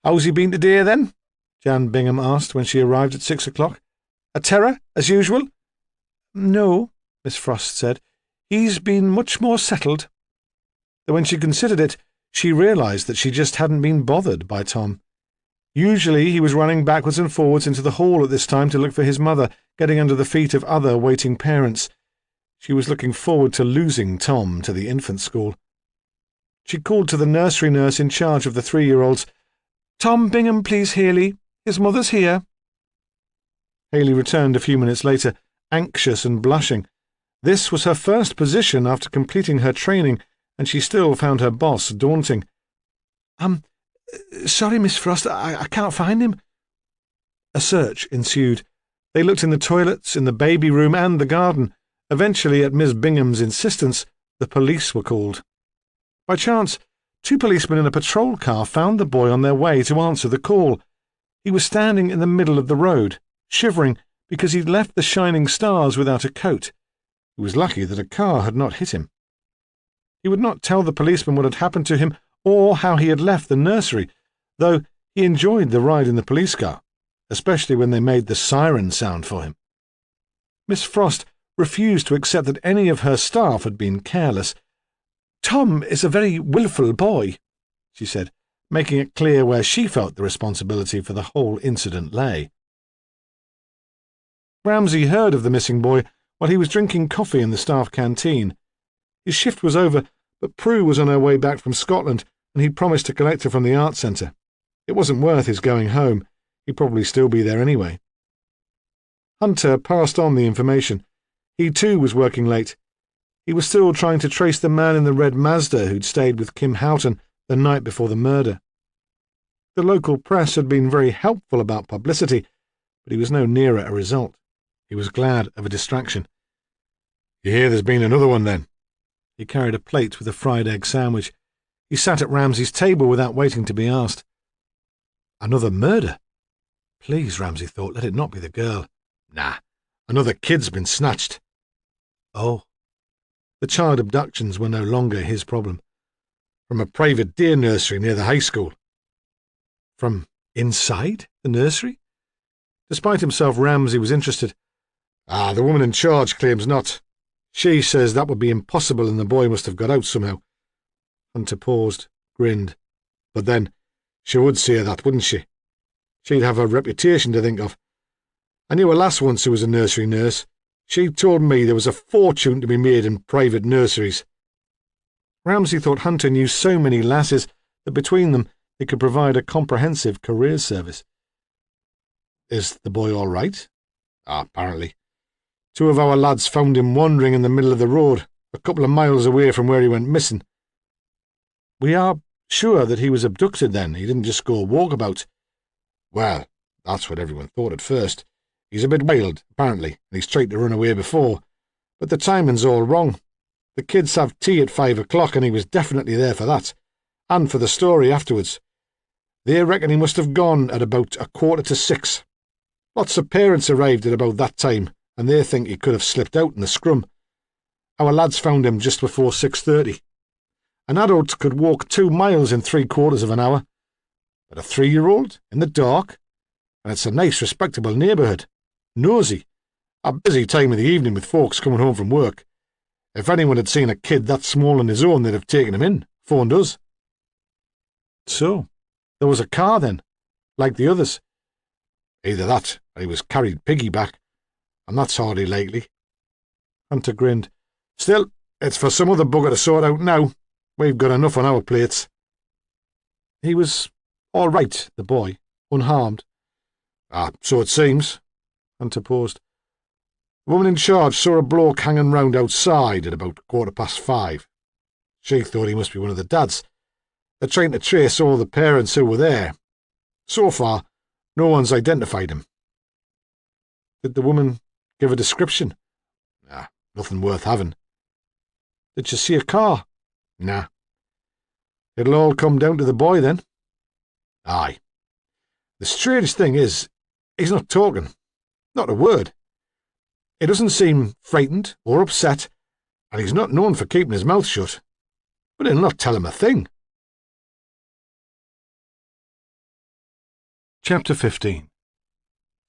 "How's he been today, then?" Jan Bingham asked when she arrived at 6 o'clock. "A terror, as usual?" "No," Miss Frost said. "He's been much more settled." Though when she considered it, she realised that she just hadn't been bothered by Tom. Usually he was running backwards and forwards into the hall at this time to look for his mother, getting under the feet of other waiting parents. She was looking forward to losing Tom to the infant school. She called to the nursery nurse in charge of the 3-year-olds. "Tom Bingham, please, Haley. His mother's here." Haley returned a few minutes later, anxious and blushing. This was her first position after completing her training, and she still found her boss daunting. Sorry, Miss Frost, I can't find him." A search ensued. They looked in the toilets, in the baby room, and the garden. Eventually, at Miss Bingham's insistence, the police were called. By chance, 2 policemen in a patrol car found the boy on their way to answer the call. He was standing in the middle of the road, shivering because he'd left the shining stars without a coat. He was lucky that a car had not hit him. He would not tell the policeman what had happened to him or how he had left the nursery, though he enjoyed the ride in the police car, especially when they made the siren sound for him. Miss Frost refused to accept that any of her staff had been careless. "Tom is a very wilful boy," she said, making it clear where she felt the responsibility for the whole incident lay. Ramsay heard of the missing boy while he was drinking coffee in the staff canteen. His shift was over, but Prue was on her way back from Scotland, and he'd promised to collect her from the art centre. It wasn't worth his going home. He'd probably still be there anyway. Hunter passed on the information. He too was working late. He was still trying to trace the man in the red Mazda who'd stayed with Kim Houghton the night before the murder. The local press had been very helpful about publicity, but he was no nearer a result. He was glad of a distraction. "You hear there's been another one, then?" He carried a plate with a fried egg sandwich. He sat at Ramsay's table without waiting to be asked. Another murder? Please, Ramsay thought, let it not be the girl. Nah, another kid's been snatched. Oh. The child abductions were no longer his problem. From a private day nursery near the high school. From inside the nursery? Despite himself, Ramsay was interested. The woman in charge claims not. She says that would be impossible and the boy must have got out somehow. Hunter paused, grinned. But then, she would say that, wouldn't she? She'd have her reputation to think of. I knew a lass once who was a nursery nurse. She told me there was a fortune to be made in private nurseries. Ramsay thought Hunter knew so many lasses that between them they could provide a comprehensive career service. Is the boy all right? Apparently. 2 of our lads found him wandering in the middle of the road, a couple of miles away from where he went missing. We are sure that he was abducted then. He didn't just go walkabout. Well, that's what everyone thought at first. He's a bit wild, apparently, and he's tried to run away before. But the timing's all wrong. The kids have tea at 5 o'clock, and he was definitely there for that, and for the story afterwards. They reckon he must have gone at about 5:45. Lots of parents arrived at about that time, and they think he could have slipped out in the scrum. Our lads found him just before 6:30. An adult could walk 2 miles in 3/4 of an hour. But a 3-year-old, in the dark? And it's a nice, respectable neighbourhood. Nosy. A busy time of the evening with folks coming home from work. If anyone had seen a kid that small on his own, they'd have taken him in, phoned us. So, there was a car then, like the others. Either that, or he was carried piggyback, and that's hardly likely. Hunter grinned. Still, it's for some other bugger to sort out now. We've got enough on our plates. He was all right, the boy, unharmed. So it seems. Hunter paused. The woman in charge saw a bloke hanging round outside at about 5:15. She thought he must be one of the dads. They're trying to trace all the parents who were there. So far, no one's identified him. Did the woman give a description? Nothing worth having. Did you see a car? Nah. It'll all come down to the boy then. Aye. The strangest thing is, he's not talking. Not a word. He doesn't seem frightened or upset, and he's not known for keeping his mouth shut. But he'll not tell him a thing. Chapter 15.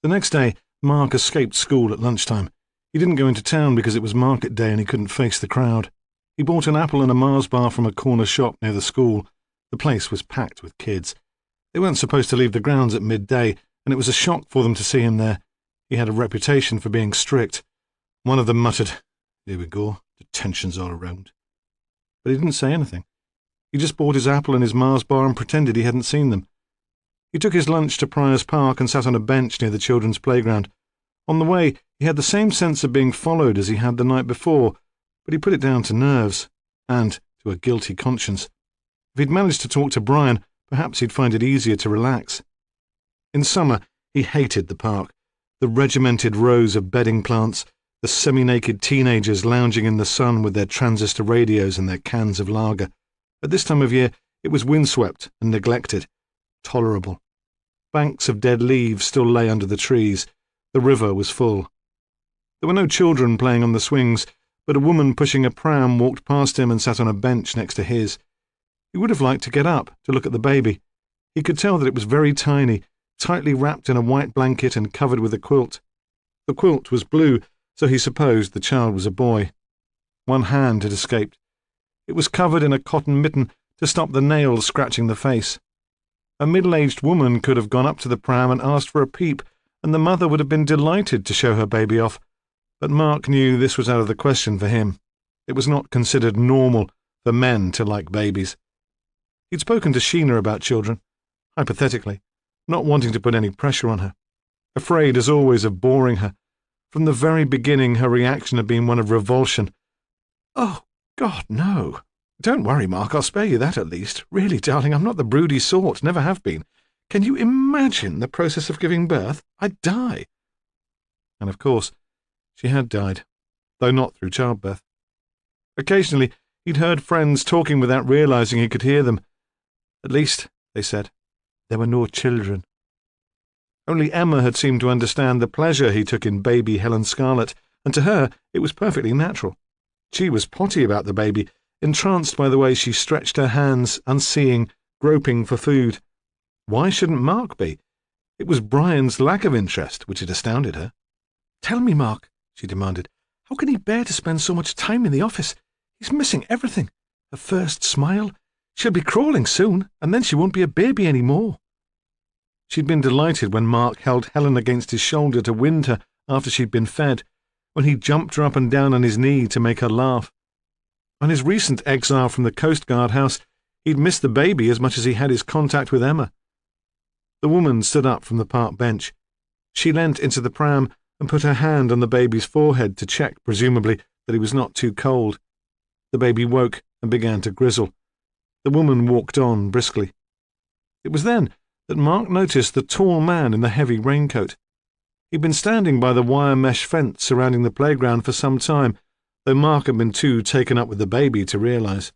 The next day, Mark escaped school at lunchtime. He didn't go into town because it was market day and he couldn't face the crowd. He bought an apple and a Mars bar from a corner shop near the school. The place was packed with kids. They weren't supposed to leave the grounds at midday, and it was a shock for them to see him there. He had a reputation for being strict. One of them muttered, Here we go. Detention's all around. But he didn't say anything. He just bought his apple and his Mars bar and pretended he hadn't seen them. He took his lunch to Prior's Park and sat on a bench near the children's playground. On the way, he had the same sense of being followed as he had the night before, but he put it down to nerves, and to a guilty conscience. If he'd managed to talk to Brian, perhaps he'd find it easier to relax. In summer, he hated the park. The regimented rows of bedding plants, the semi-naked teenagers lounging in the sun with their transistor radios and their cans of lager. At this time of year, it was windswept and neglected. Tolerable. Banks of dead leaves still lay under the trees. The river was full. There were no children playing on the swings, but a woman pushing a pram walked past him and sat on a bench next to his. He would have liked to get up to look at the baby. He could tell that it was very tiny, tightly wrapped in a white blanket and covered with a quilt. The quilt was blue, so he supposed the child was a boy. One hand had escaped. It was covered in a cotton mitten to stop the nails scratching the face. A middle-aged woman could have gone up to the pram and asked for a peep, and the mother would have been delighted to show her baby off. But Mark knew this was out of the question for him. It was not considered normal for men to like babies. He'd spoken to Sheena about children, hypothetically, not wanting to put any pressure on her, afraid as always of boring her. From the very beginning her reaction had been one of revulsion. "Oh, God, no. Don't worry, Mark, I'll spare you that at least. Really, darling, I'm not the broody sort, never have been. Can you imagine the process of giving birth? I'd die." And of course, she had died, though not through childbirth. Occasionally, he'd heard friends talking without realizing he could hear them. At least, they said, there were no children. Only Emma had seemed to understand the pleasure he took in baby Helen Scarlett, and to her it was perfectly natural. She was potty about the baby, entranced by the way she stretched her hands, unseeing, groping for food. Why shouldn't Mark be? It was Brian's lack of interest which had astounded her. "Tell me, Mark," she demanded, "how can he bear to spend so much time in the office? He's missing everything. Her first smile. She'll be crawling soon, and then she won't be a baby any more." She'd been delighted when Mark held Helen against his shoulder to wind her after she'd been fed, when he jumped her up and down on his knee to make her laugh. On his recent exile from the Coast Guard house, he'd missed the baby as much as he had his contact with Emma. The woman stood up from the park bench. She leant into the pram and put her hand on the baby's forehead to check, presumably, that he was not too cold. The baby woke and began to grizzle. The woman walked on briskly. It was then that Mark noticed the tall man in the heavy raincoat. He'd been standing by the wire mesh fence surrounding the playground for some time, though Mark had been too taken up with the baby to realise.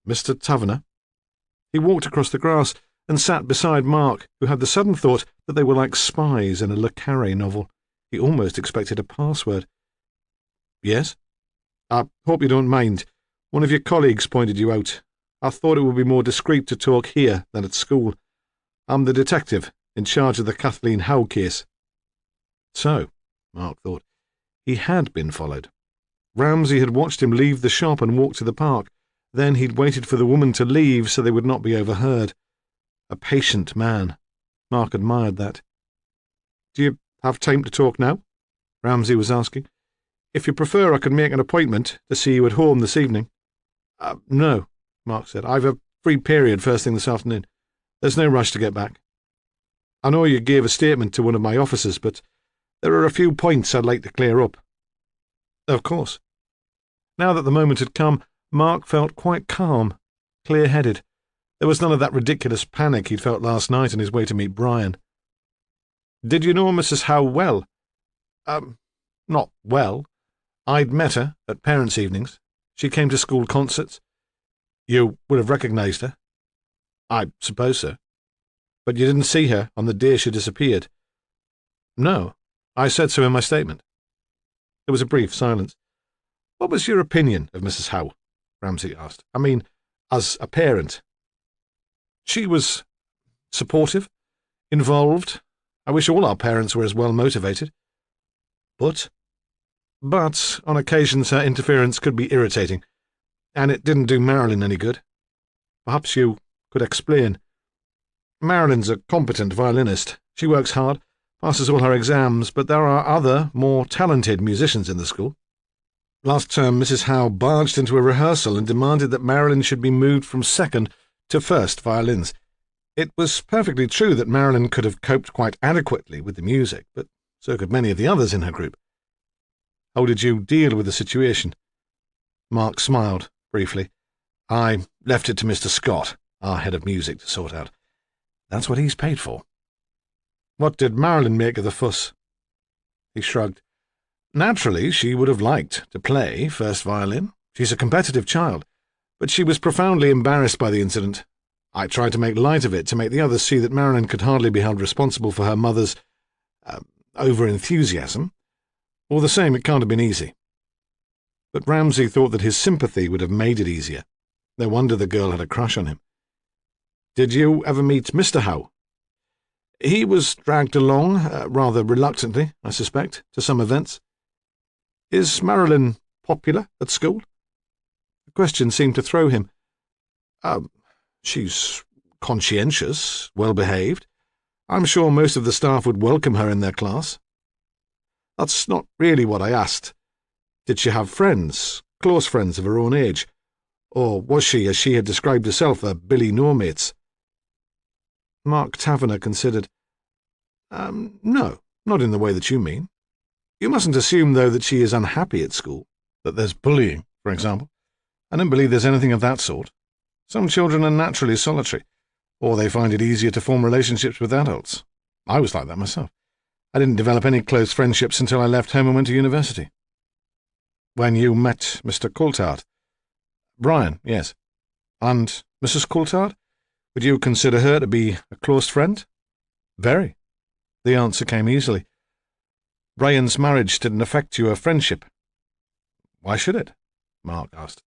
"Mr. Taverner?" He walked across the grass and sat beside Mark, who had the sudden thought that they were like spies in a Le Carré novel. He almost expected a password. "Yes? I hope you don't mind. One of your colleagues pointed you out. I thought it would be more discreet to talk here than at school. I'm the detective in charge of the Kathleen Howe case." So, Mark thought, he had been followed. Ramsay had watched him leave the shop and walk to the park. Then he'd waited for the woman to leave so they would not be overheard. A patient man. Mark admired that. "Do you have time to talk now?" Ramsay was asking. "If you prefer, I could make an appointment to see you at home this evening." No," Mark said. "I've a free period first thing this afternoon. There's no rush to get back. I know you gave a statement to one of my officers, but there are a few points I'd like to clear up." Of course. Now that the moment had come, Mark felt quite calm, clear-headed. There was none of that ridiculous panic he'd felt last night on his way to meet Brian. "Did you know Mrs. Howe well?" Not well. I'd met her at parents' evenings. She came to school concerts." "You would have recognised her?" "I suppose so." "But you didn't see her on the day she disappeared?" "No. I said so in my statement." There was a brief silence. "What was your opinion of Mrs. Howe?" Ramsay asked. "I mean, as a parent." "She was supportive, involved. I wish all our parents were as well motivated. But on occasions her interference could be irritating, and it didn't do Marilyn any good. Perhaps you could explain." "Marilyn's a competent violinist. She works hard, passes all her exams, but there are other, more talented musicians in the school." Last term, Mrs. Howe barged into a rehearsal and demanded that Marilyn should be moved from second to first violins. It was perfectly true that Marilyn could have coped quite adequately with the music, but so could many of the others in her group. How did you deal with the situation? Mark smiled, briefly. I left it to Mr. Scott, our head of music, to sort out. That's what he's paid for. What did Marilyn make of the fuss? He shrugged. Naturally, she would have liked to play first violin. She's a competitive child, but she was profoundly embarrassed by the incident. I tried to make light of it, to make the others see that Marilyn could hardly be held responsible for her mother's over-enthusiasm. All the same, it can't have been easy. But Ramsay thought that his sympathy would have made it easier. No wonder the girl had a crush on him. Did you ever meet Mr. Howe? He was dragged along, rather reluctantly, I suspect, to some events. Is Marilyn popular at school? The question seemed to throw him. She's conscientious, well-behaved. I'm sure most of the staff would welcome her in their class. That's not really what I asked. Did she have friends, close friends of her own age? Or was she, as she had described herself, a Billy No-Mates? Mark Taverner considered. No, not in the way that you mean. You mustn't assume, though, that she is unhappy at school, that there's bullying, for example. I don't believe there's anything of that sort. Some children are naturally solitary, or they find it easier to form relationships with adults. I was like that myself. I didn't develop any close friendships until I left home and went to university. When you met Mr. Coulthard? Brian, yes. And Mrs. Coulthard? Would you consider her to be a close friend? Very. The answer came easily. Brian's marriage didn't affect your friendship. Why should it? Mark asked.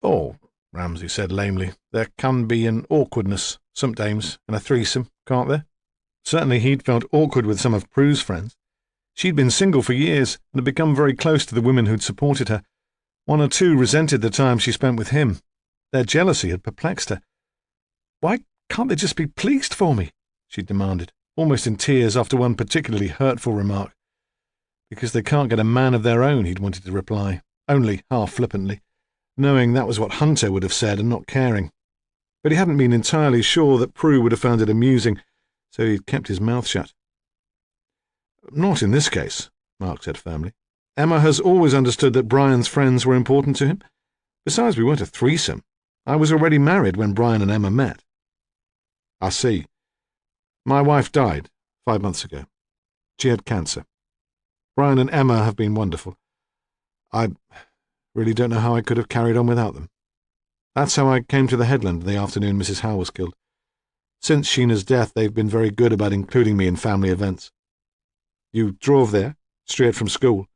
Oh, Ramsay said lamely, there can be an awkwardness, sometimes, in a threesome, can't there? Certainly he'd felt awkward with some of Prue's friends. She'd been single for years and had become very close to the women who'd supported her. One or two resented the time she spent with him. Their jealousy had perplexed her. Why can't they just be pleased for me? She demanded, almost in tears after one particularly hurtful remark. Because they can't get a man of their own, he'd wanted to reply, only half flippantly, knowing that was what Hunter would have said and not caring. But he hadn't been entirely sure that Prue would have found it amusing, so he'd kept his mouth shut. Not in this case, Mark said firmly. Emma has always understood that Brian's friends were important to him. Besides, we weren't a threesome. I was already married when Brian and Emma met. I see. My wife died 5 months ago. She had cancer. Brian and Emma have been wonderful. I really don't know how I could have carried on without them. That's how I came to the headland the afternoon Mrs. Howe was killed. Since Sheena's death, they've been very good about including me in family events. You drove there, straight from school?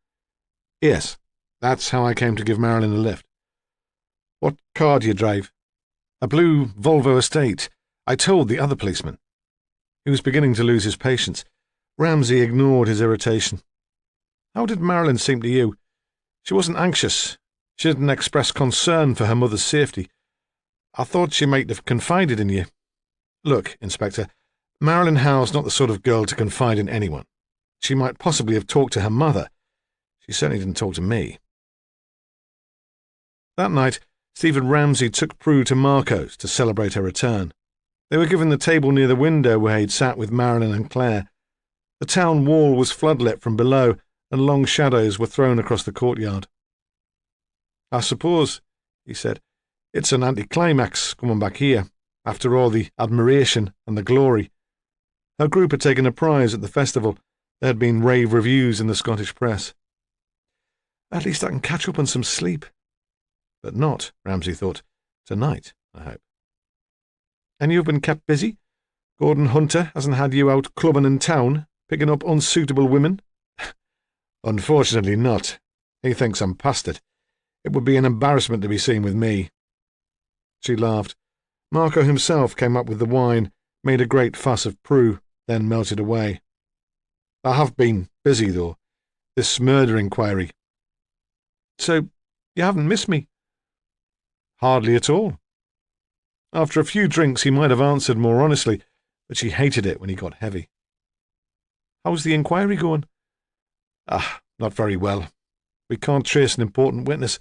Yes, that's how I came to give Marilyn a lift. What car do you drive? A blue Volvo Estate. I told the other policeman. He was beginning to lose his patience. Ramsay ignored his irritation. How did Marilyn seem to you? She wasn't anxious. She didn't express concern for her mother's safety. I thought she might have confided in you. Look, Inspector, Marilyn Howe's not the sort of girl to confide in anyone. She might possibly have talked to her mother. She certainly didn't talk to me. That night, Stephen Ramsay took Prue to Marco's to celebrate her return. They were given the table near the window where he'd sat with Marilyn and Claire. The town wall was floodlit from below, and long shadows were thrown across the courtyard. I suppose, he said, it's an anticlimax coming back here, after all the admiration and the glory. Her group had taken a prize at the festival. There had been rave reviews in the Scottish press. At least I can catch up on some sleep. But not, Ramsay thought, tonight, I hope. And you've been kept busy? Gordon Hunter hasn't had you out clubbing in town, picking up unsuitable women? Unfortunately not. He thinks I'm past it. It would be an embarrassment to be seen with me. She laughed. Marco himself came up with the wine, made a great fuss of Prue, then melted away. I have been busy, though. This murder inquiry. So, you haven't missed me? Hardly at all. After a few drinks he might have answered more honestly, but she hated it when he got heavy. How's the inquiry going? Not very well. We can't trace an important witness,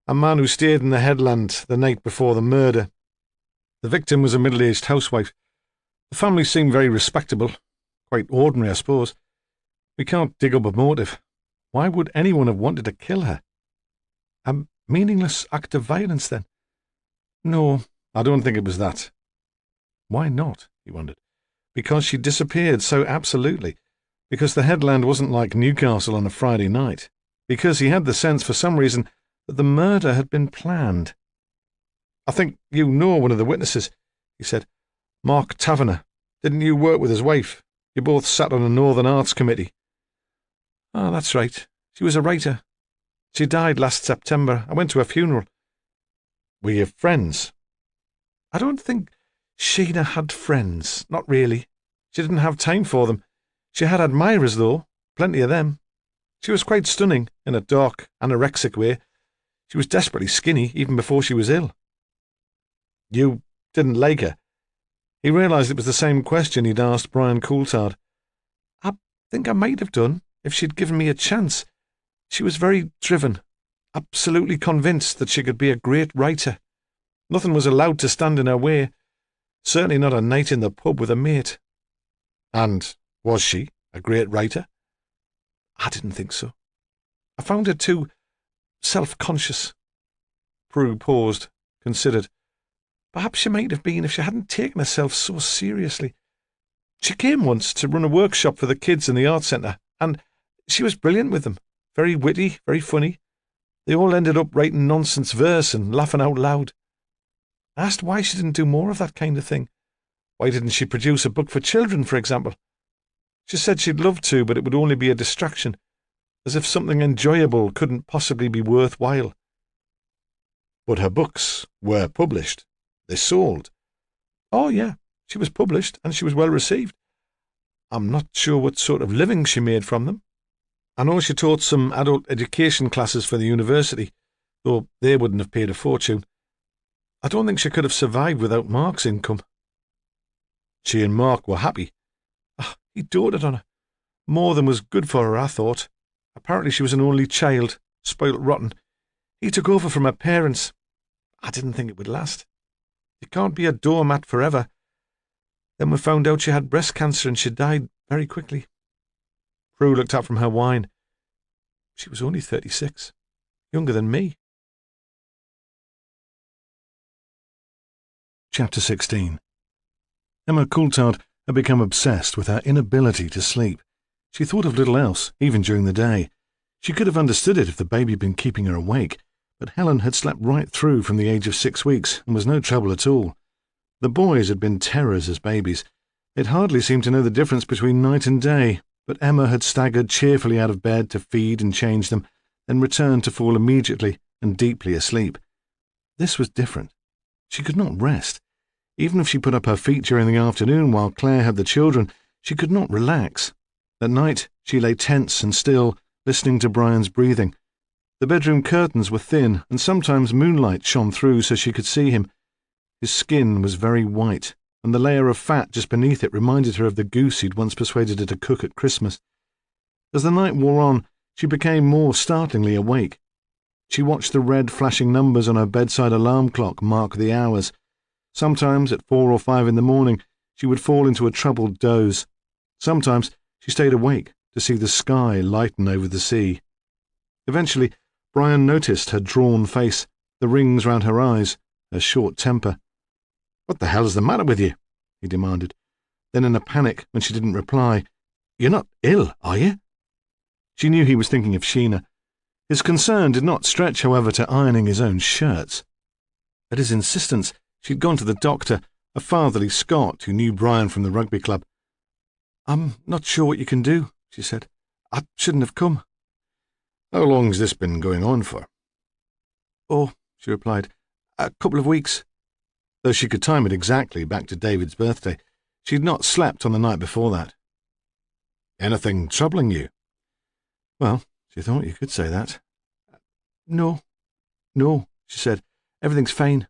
a man who stayed in the headland the night before the murder. The victim was a middle-aged housewife. The family seemed very respectable, quite ordinary, I suppose. We can't dig up a motive. Why would anyone have wanted to kill her? A meaningless act of violence, then? No, I don't think it was that. Why not? He wondered. Because she disappeared so absolutely. Because the headland wasn't like Newcastle on a Friday night. Because he had the sense, for some reason, that the murder had been planned. I think you know one of the witnesses, he said. Mark Taverner. Didn't you work with his wife? You both sat on a Northern Arts Committee. Ah, that's right. She was a writer. She died last September. I went to her funeral. Were you friends? I don't think Sheena had friends. Not really. She didn't have time for them. She had admirers, though. Plenty of them. She was quite stunning, in a dark, anorexic way. She was desperately skinny, even before she was ill. You didn't like her? He realised it was the same question he'd asked Brian Coulthard. I think I might have done, if she'd given me a chance. She was very driven, absolutely convinced that she could be a great writer. Nothing was allowed to stand in her way. Certainly not a night in the pub with a mate. And was she a great writer? I didn't think so. I found her too self-conscious. Prue paused, considered. Perhaps she might have been if she hadn't taken herself so seriously. She came once to run a workshop for the kids in the art centre, and she was brilliant with them. Very witty, very funny. They all ended up writing nonsense verse and laughing out loud. I asked why she didn't do more of that kind of thing. Why didn't she produce a book for children, for example? She said she'd love to, but it would only be a distraction, as if something enjoyable couldn't possibly be worthwhile. But her books were published. They sold. Oh, yeah, she was published, and she was well received. I'm not sure what sort of living she made from them. I know she taught some adult education classes for the university, though they wouldn't have paid a fortune. I don't think she could have survived without Mark's income. She and Mark were happy. He doted on her. More than was good for her, I thought. Apparently she was an only child, spoilt rotten. He took over from her parents. I didn't think it would last. You can't be a doormat forever. Then we found out she had breast cancer and she died very quickly. Prue looked up from her wine. She was only 36, younger than me. Chapter 16. Emma Coulthard had become obsessed with her inability to sleep. She thought of little else, even during the day. She could have understood it if the baby had been keeping her awake, but Helen had slept right through from the age of 6 weeks and was no trouble at all. The boys had been terrors as babies. They'd hardly seemed to know the difference between night and day, but Emma had staggered cheerfully out of bed to feed and change them, then returned to fall immediately and deeply asleep. This was different. She could not rest. Even if she put up her feet during the afternoon while Claire had the children, she could not relax. At night, she lay tense and still, listening to Brian's breathing. The bedroom curtains were thin, and sometimes moonlight shone through so she could see him. His skin was very white, and the layer of fat just beneath it reminded her of the goose he'd once persuaded her to cook at Christmas. As the night wore on, she became more startlingly awake. She watched the red flashing numbers on her bedside alarm clock mark the hours. Sometimes, at 4 or 5 in the morning, she would fall into a troubled doze. Sometimes she stayed awake to see the sky lighten over the sea. Eventually, Brian noticed her drawn face, the rings round her eyes, her short temper. "What the hell's the matter with you?" he demanded. Then in a panic, when she didn't reply, "You're not ill, are you?" She knew he was thinking of Sheena. His concern did not stretch, however, to ironing his own shirts. At his insistence, she'd gone to the doctor, a fatherly Scot who knew Brian from the rugby club. "I'm not sure what you can do," she said. "I shouldn't have come." "How long's this been going on for?" "Oh," she replied, "a couple of weeks." Though she could time it exactly back to David's birthday, she'd not slept on the night before that. "Anything troubling you?" Well, she thought you could say that. No, she said. "Everything's fine."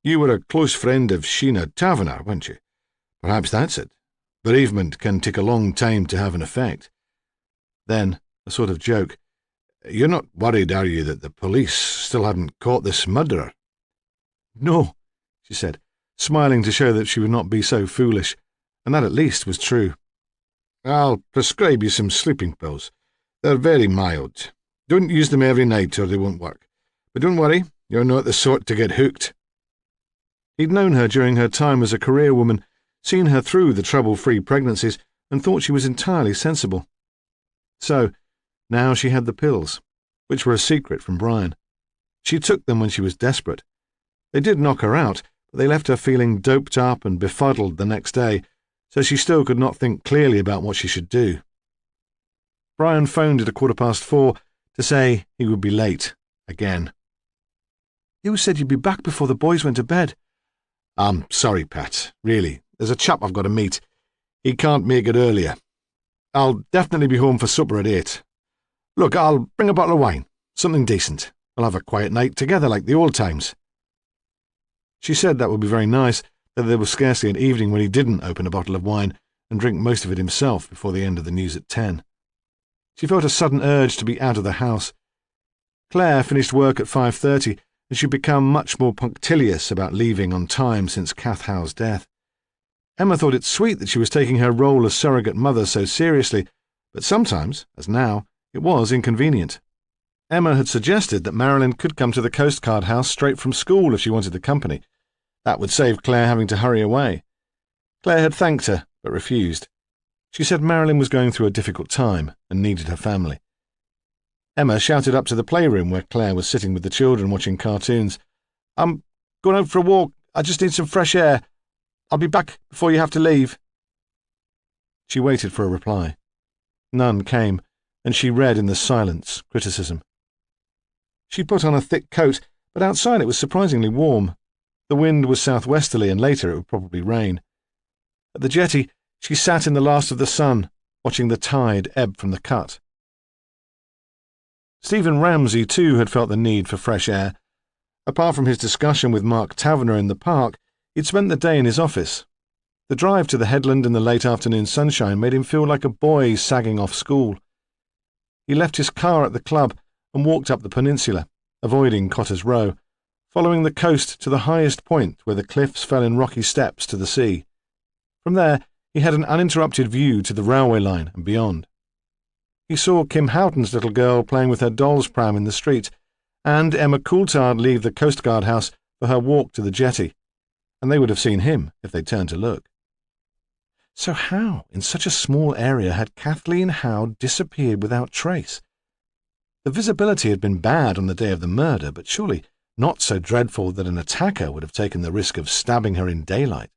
"You were a close friend of Sheena Taverner, weren't you? Perhaps that's it. Bereavement can take a long time to have an effect." Then, a sort of joke, You're not worried, are you, that the police still haven't caught this murderer?" "No," she said, smiling to show that she would not be so foolish, and that at least was true. "I'll prescribe you some sleeping pills. They're very mild. Don't use them every night or they won't work. But don't worry, you're not the sort to get hooked." He'd known her during her time as a career woman, seen her through the trouble-free pregnancies, and thought she was entirely sensible. So, now she had the pills, which were a secret from Brian. She took them when she was desperate. They did knock her out, but they left her feeling doped up and befuddled the next day, so she still could not think clearly about what she should do. Brian phoned at 4:15 to say he would be late, again. "You said you'd be back before the boys went to bed." "I'm sorry, Pat, really. There's a chap I've got to meet. He can't make it earlier. I'll definitely be home for supper at 8. Look, I'll bring a bottle of wine, something decent. We'll have a quiet night together like the old times." She said that would be very nice, that there was scarcely an evening when he didn't open a bottle of wine and drink most of it himself before the end of the news at 10. She felt a sudden urge to be out of the house. Claire finished work at 5:30, and she'd become much more punctilious about leaving on time since Kath Howe's death. Emma thought it sweet that she was taking her role as surrogate mother so seriously, but sometimes, as now, it was inconvenient. Emma had suggested that Marilyn could come to the Coast Guard house straight from school if she wanted the company. That would save Claire having to hurry away. Claire had thanked her, but refused. She said Marilyn was going through a difficult time and needed her family. Emma shouted up to the playroom where Claire was sitting with the children watching cartoons. "I'm going out for a walk. I just need some fresh air. I'll be back before you have to leave." She waited for a reply. None came, and she read in the silence criticism. She put on a thick coat, but outside it was surprisingly warm. The wind was southwesterly, and later it would probably rain. At the jetty, she sat in the last of the sun, watching the tide ebb from the cut. Stephen Ramsay, too, had felt the need for fresh air. Apart from his discussion with Mark Taverner in the park, he'd spent the day in his office. The drive to the headland in the late afternoon sunshine made him feel like a boy sagging off school. He left his car at the club and walked up the peninsula, avoiding Cotter's Row, following the coast to the highest point where the cliffs fell in rocky steps to the sea. From there, he had an uninterrupted view to the railway line and beyond. He saw Kim Houghton's little girl playing with her doll's pram in the street, and Emma Coulthard leave the Coast Guard house for her walk to the jetty, and they would have seen him if they'd turned to look. So how, in such a small area, had Kathleen Howe disappeared without trace? The visibility had been bad on the day of the murder, but surely not so dreadful that an attacker would have taken the risk of stabbing her in daylight.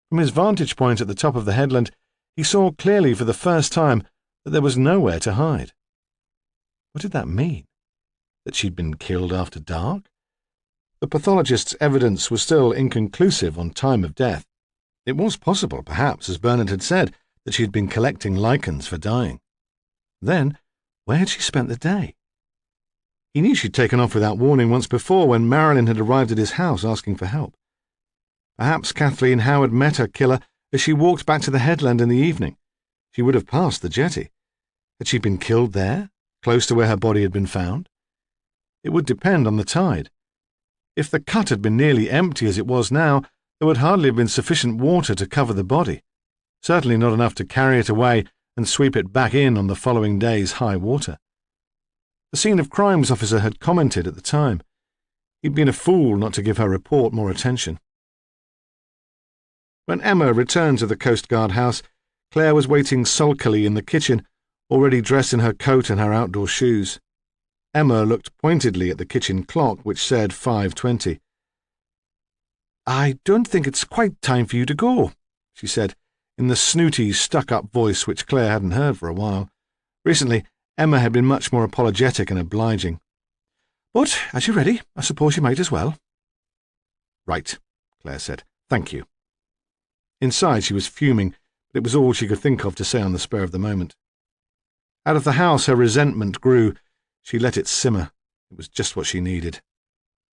From his vantage point at the top of the headland, he saw clearly for the first time that there was nowhere to hide. What did that mean? That she'd been killed after dark? The pathologist's evidence was still inconclusive on time of death. It was possible, perhaps, as Bernard had said, that she had been collecting lichens for dyeing. Then, where had she spent the day? He knew she'd taken off without warning once before when Marilyn had arrived at his house asking for help. Perhaps Kathleen Howe had met her killer as she walked back to the headland in the evening. She would have passed the jetty. Had she been killed there, close to where her body had been found? It would depend on the tide. If the cut had been nearly empty as it was now, there would hardly have been sufficient water to cover the body, certainly not enough to carry it away and sweep it back in on the following day's high water. The scene of crimes officer had commented at the time. He'd been a fool not to give her report more attention. When Emma returned to the Coast Guard house, Claire was waiting sulkily in the kitchen, already dressed in her coat and her outdoor shoes. Emma looked pointedly at the kitchen clock, which said 5:20. "I don't think it's quite time for you to go," she said, in the snooty, stuck-up voice which Claire hadn't heard for a while. Recently, Emma had been much more apologetic and obliging. "But, as you're ready, I suppose you might as well." "Right," Claire said. "Thank you." Inside she was fuming, but it was all she could think of to say on the spur of the moment. Out of the house her resentment grew. She let it simmer. It was just what she needed.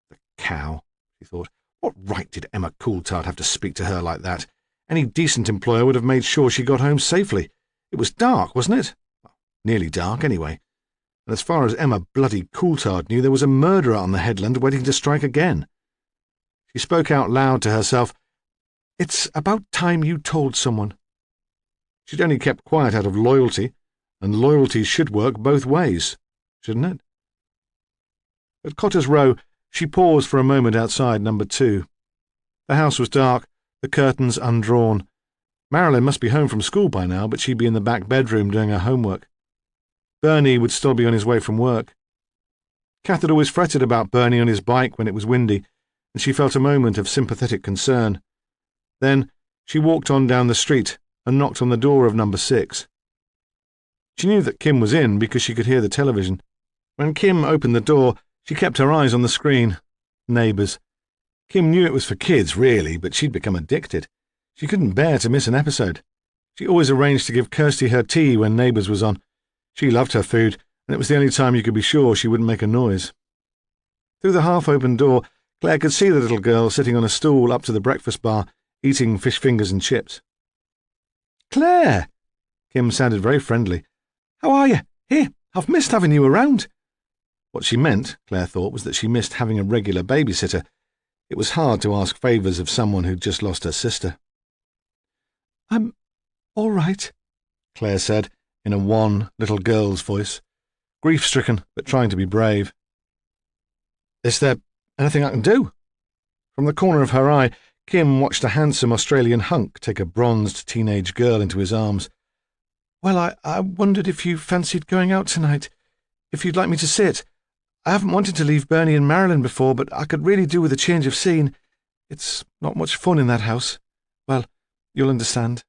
The cow, she thought. What right did Emma Coulthard have to speak to her like that? Any decent employer would have made sure she got home safely. It was dark, wasn't it? Well, nearly dark, anyway. and as far as Emma bloody Coulthard knew, there was a murderer on the headland waiting to strike again. She spoke out loud to herself, "It's about time you told someone." She'd only kept quiet out of loyalty, and loyalty should work both ways, shouldn't it? At Cotter's Row, she paused for a moment outside number 2. The house was dark, the curtains undrawn. Marilyn must be home from school by now, but she'd be in the back bedroom doing her homework. Bernie would still be on his way from work. Kath had always fretted about Bernie on his bike when it was windy, and she felt a moment of sympathetic concern. Then she walked on down the street and knocked on the door of number 6. She knew that Kim was in because she could hear the television. When Kim opened the door, she kept her eyes on the screen. Neighbours. Kim knew it was for kids, really, but she'd become addicted. She couldn't bear to miss an episode. She always arranged to give Kirsty her tea when Neighbours was on. She loved her food, and it was the only time you could be sure she wouldn't make a noise. Through the half-open door, Claire could see the little girl sitting on a stool up to the breakfast bar, eating fish fingers and chips. "Claire!" Kim sounded very friendly. "How are you? Here, I've missed having you around." What she meant, Claire thought, was that she missed having a regular babysitter. It was hard to ask favours of someone who'd just lost her sister. "I'm all right," Claire said, in a wan, little girl's voice, grief-stricken but trying to be brave. "Is there anything I can do?" From the corner of her eye, Kim watched a handsome Australian hunk take a bronzed teenage girl into his arms. "Well, I wondered if you fancied going out tonight, if you'd like me to sit. I haven't wanted to leave Bernie and Marilyn before, but I could really do with a change of scene. It's not much fun in that house. Well, you'll understand."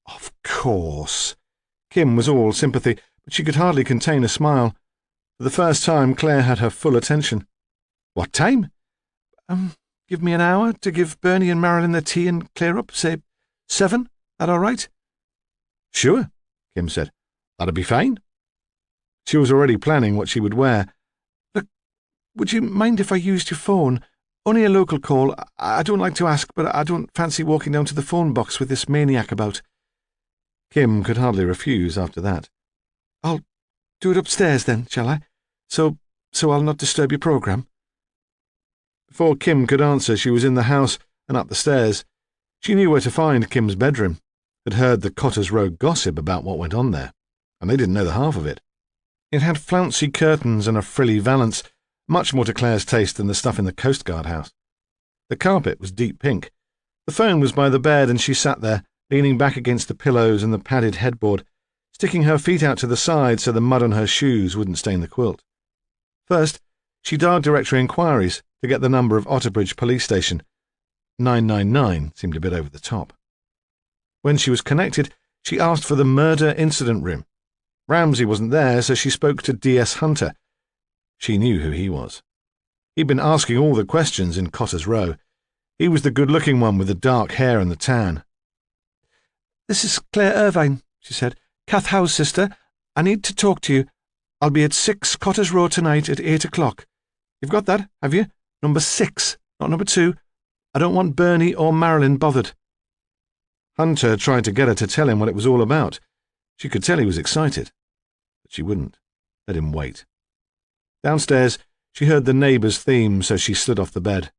"Of course." Kim was all sympathy, but she could hardly contain a smile. For the first time, Claire had her full attention. "What time?" Give me an hour to give Bernie and Marilyn their tea and clear up, say 7. That all right?" "Sure," Kim said. "That'd be fine." She was already planning what she would wear. "Look, would you mind if I used your phone? Only a local call. I don't like to ask, but I don't fancy walking down to the phone box with this maniac about." Kim could hardly refuse after that. "I'll do it upstairs then, shall I? So I'll not disturb your programme." Before Kim could answer, she was in the house and up the stairs. She knew where to find Kim's bedroom, had heard the Cotter's Row gossip about what went on there, and they didn't know the half of it. It had flouncy curtains and a frilly valance, much more to Claire's taste than the stuff in the Coast Guard house. The carpet was deep pink. The phone was by the bed, and she sat there, leaning back against the pillows and the padded headboard, sticking her feet out to the side so the mud on her shoes wouldn't stain the quilt. First, she dialed directory inquiries to get the number of Otterbridge Police Station. 999 seemed a bit over the top. When she was connected, she asked for the murder incident room. Ramsay wasn't there, so she spoke to D.S. Hunter. She knew who he was. He'd been asking all the questions in Cotter's Row. He was the good-looking one with the dark hair and the tan. "This is Claire Irvine," she said. "Kath Howe's sister. I need to talk to you. I'll be at 6 Cotter's Row tonight at 8 o'clock. You've got that, have you? Number 6, not number 2. I don't want Bernie or Marilyn bothered." Hunter tried to get her to tell him what it was all about. She could tell he was excited, but she wouldn't. Let him wait. Downstairs, she heard the Neighbours' theme, so she slid off the bed.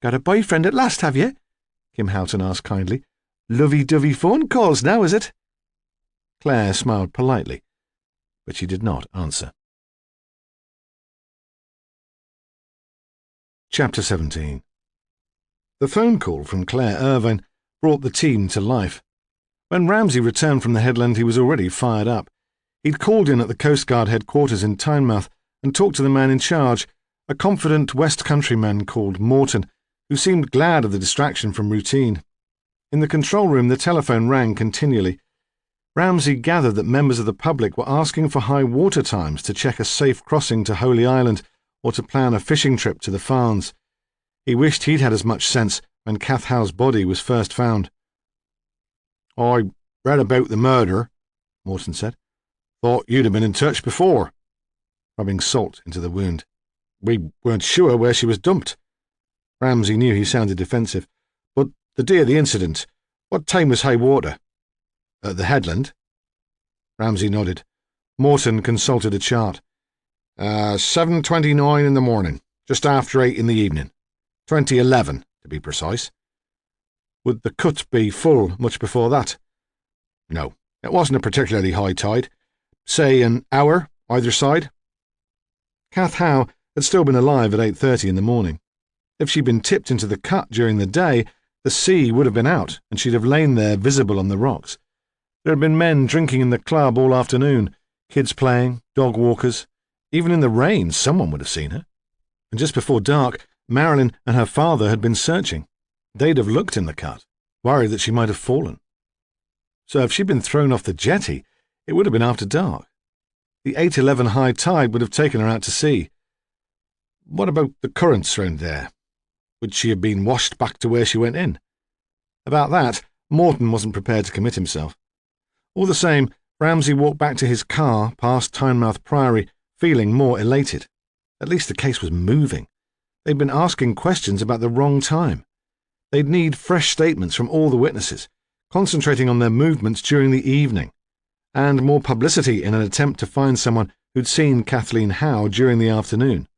"Got a boyfriend at last, have you?" Kim Houghton asked kindly. "Lovey-dovey phone calls now, is it?" Claire smiled politely, but she did not answer. Chapter 17. The phone call from Claire Irvine brought the team to life. When Ramsay returned from the headland, he was already fired up. He'd called in at the Coast Guard headquarters in Tynemouth and talked to the man in charge, a confident West Countryman called Morton, who seemed glad of the distraction from routine. In the control room, the telephone rang continually. Ramsay gathered that members of the public were asking for high water times to check a safe crossing to Holy Island or to plan a fishing trip to the Farns. He wished he'd had as much sense when Kath Howe's body was first found. "I read about the murder," Morton said. "Thought you'd have been in touch before," rubbing salt into the wound. "We weren't sure where she was dumped." Ramsay knew he sounded defensive. "But the day of the incident, what time was high water?" "At the headland?" Ramsay nodded. Morton consulted a chart. 7:29 in the morning, just after 8 in the evening. 2011, to be precise. Would the cut be full much before that? No, it wasn't a particularly high tide. Say an hour, either side. Kath Howe had still been alive at 8:30 in the morning. If she'd been tipped into the cut during the day, the sea would have been out, and she'd have lain there visible on the rocks. There had been men drinking in the club all afternoon, kids playing, dog walkers. Even in the rain, someone would have seen her. And just before dark, Marilyn and her father had been searching. They'd have looked in the cut, worried that she might have fallen. So if she'd been thrown off the jetty, it would have been after dark. The 8:11 high tide would have taken her out to sea. What about the currents round there? Would she have been washed back to where she went in? About that, Morton wasn't prepared to commit himself. All the same, Ramsay walked back to his car past Tynemouth Priory, feeling more elated. At least the case was moving. They'd been asking questions about the wrong time. They'd need fresh statements from all the witnesses, concentrating on their movements during the evening, and more publicity in an attempt to find someone who'd seen Kathleen Howe during the afternoon.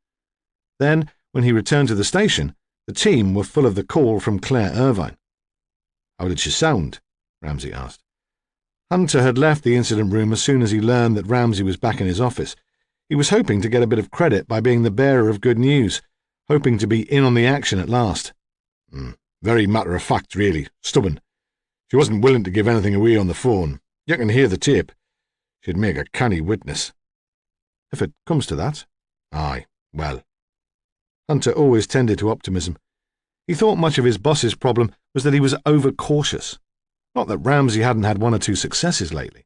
Then, when he returned to the station, the team were full of the call from Claire Irvine. "How did she sound?" Ramsay asked. Hunter had left the incident room as soon as he learned that Ramsay was back in his office. He was hoping to get a bit of credit by being the bearer of good news, hoping to be in on the action at last. Very matter-of-fact, really. Stubborn. She wasn't willing to give anything away on the phone. You can hear the tape. She'd make a canny witness. If it comes to that. Aye, well. Hunter always tended to optimism. He thought much of his boss's problem was that he was overcautious. Not that Ramsay hadn't had one or two successes lately.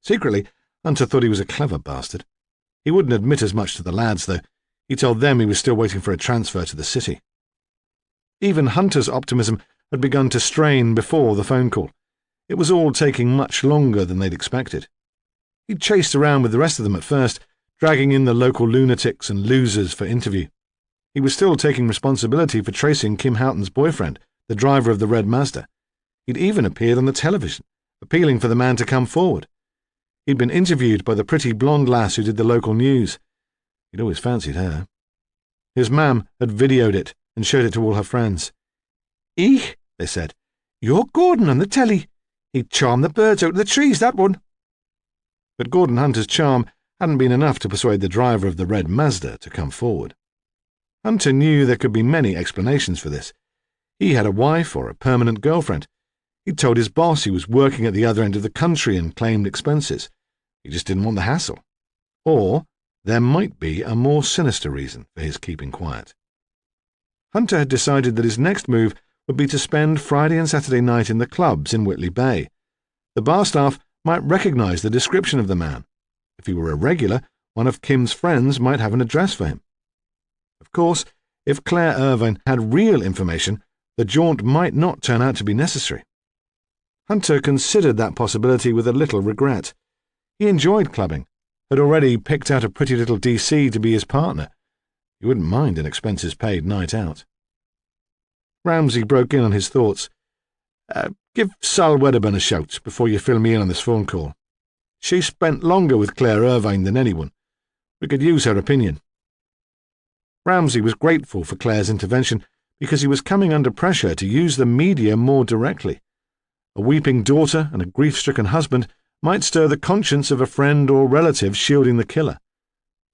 Secretly, Hunter thought he was a clever bastard. He wouldn't admit as much to the lads, though. He told them he was still waiting for a transfer to the city. Even Hunter's optimism had begun to strain before the phone call. It was all taking much longer than they'd expected. He'd chased around with the rest of them at first, dragging in the local lunatics and losers for interview. He was still taking responsibility for tracing Kim Houghton's boyfriend, the driver of the red Mazda. He'd even appeared on the television, appealing for the man to come forward. He'd been interviewed by the pretty blonde lass who did the local news. He'd always fancied her. His mam had videoed it and showed it to all her friends. "Eek," they said, "you're Gordon on the telly. He'd charm the birds out of the trees, that one." But Gordon Hunter's charm hadn't been enough to persuade the driver of the red Mazda to come forward. Hunter knew there could be many explanations for this. He had a wife or a permanent girlfriend. He'd told his boss he was working at the other end of the country and claimed expenses. He just didn't want the hassle. Or there might be a more sinister reason for his keeping quiet. Hunter had decided that his next move would be to spend Friday and Saturday night in the clubs in Whitley Bay. The bar staff might recognise the description of the man. If he were a regular, one of Kim's friends might have an address for him. Of course, if Claire Irvine had real information, the jaunt might not turn out to be necessary. Hunter considered that possibility with a little regret. He enjoyed clubbing, had already picked out a pretty little DC to be his partner. He wouldn't mind an expenses-paid night out. Ramsay broke in on his thoughts. Give Sal Wedderburn a shout before you fill me in on this phone call. She spent longer with Claire Irvine than anyone. We could use her opinion." Ramsay was grateful for Claire's intervention because he was coming under pressure to use the media more directly. A weeping daughter and a grief-stricken husband might stir the conscience of a friend or relative shielding the killer.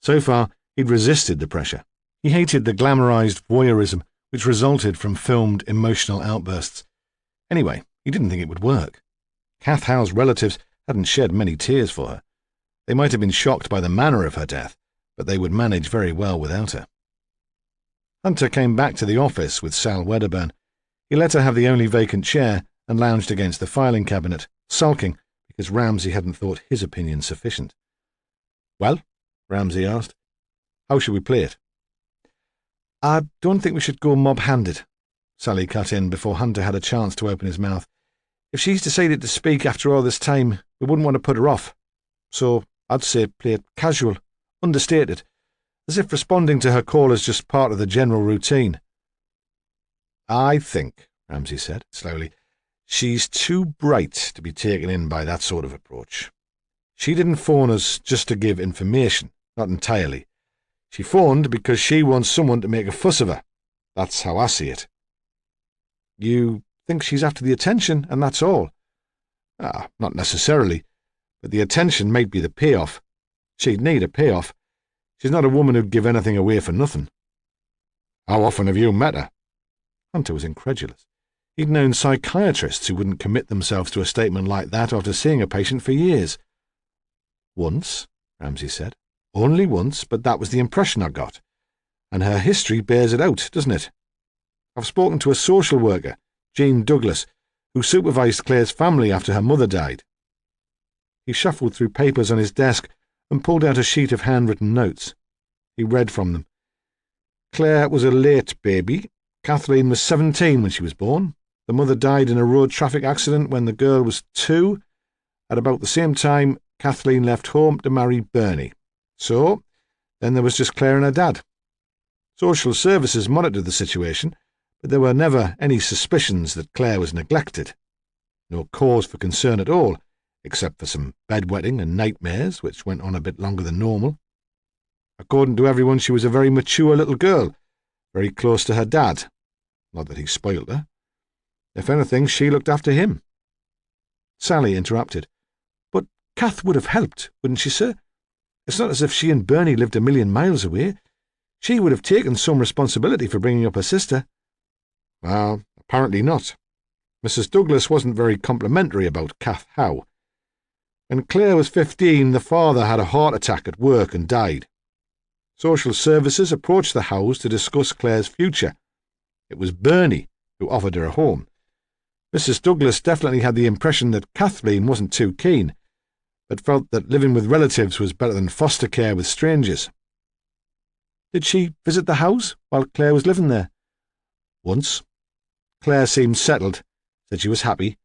So far, he'd resisted the pressure. He hated the glamorized voyeurism which resulted from filmed emotional outbursts. Anyway, he didn't think it would work. Kath Howe's relatives hadn't shed many tears for her. They might have been shocked by the manner of her death, but they would manage very well without her. Hunter came back to the office with Sal Wedderburn. He let her have the only vacant chair and lounged against the filing cabinet, sulking because Ramsay hadn't thought his opinion sufficient. "Well," Ramsay asked, "how should we play it?" "I don't think we should go mob-handed," Sally cut in before Hunter had a chance to open his mouth. "If she's decided to speak after all this time, we wouldn't want to put her off. So I'd say play it casual, understated, as if responding to her call is just part of the general routine." "I think," Ramsay said, slowly, "she's too bright to be taken in by that sort of approach. She didn't phone us just to give information, not entirely. She phoned because she wants someone to make a fuss of her. That's how I see it. You think she's after the attention, and that's all? Not necessarily, but the attention might be the payoff. She'd need a payoff. She's not a woman who'd give anything away for nothing. How often have you met her? Hunter was incredulous. He'd known psychiatrists who wouldn't commit themselves to a statement like that after seeing a patient for years. Once, Ramsay said. Only once, but that was the impression I got. And her history bears it out, doesn't it? I've spoken to a social worker, Jean Douglas, who supervised Claire's family after her mother died. He shuffled through papers on his desk and pulled out a sheet of handwritten notes. He read from them. Claire was a late baby. Kathleen was 17 when she was born. The mother died in a road traffic accident when the girl was 2. At about the same time, Kathleen left home to marry Bernie. So, then there was just Claire and her dad. Social services monitored the situation, but there were never any suspicions that Claire was neglected. No cause for concern at all, except for some bedwetting and nightmares, which went on a bit longer than normal. According to everyone, she was a very mature little girl, very close to her dad. Not that he spoilt her. If anything, she looked after him. Sally interrupted. But Kath would have helped, wouldn't she, sir? It's not as if she and Bernie lived a million miles away. She would have taken some responsibility for bringing up her sister. Well, apparently not. Mrs. Douglas wasn't very complimentary about Kath Howe. When Claire was 15, the father had a heart attack at work and died. Social services approached the Howes to discuss Claire's future. It was Bernie who offered her a home. Mrs. Douglas definitely had the impression that Kathleen wasn't too keen, but felt that living with relatives was better than foster care with strangers. Did she visit the house while Claire was living there? Once. Claire seemed settled, said she was happy,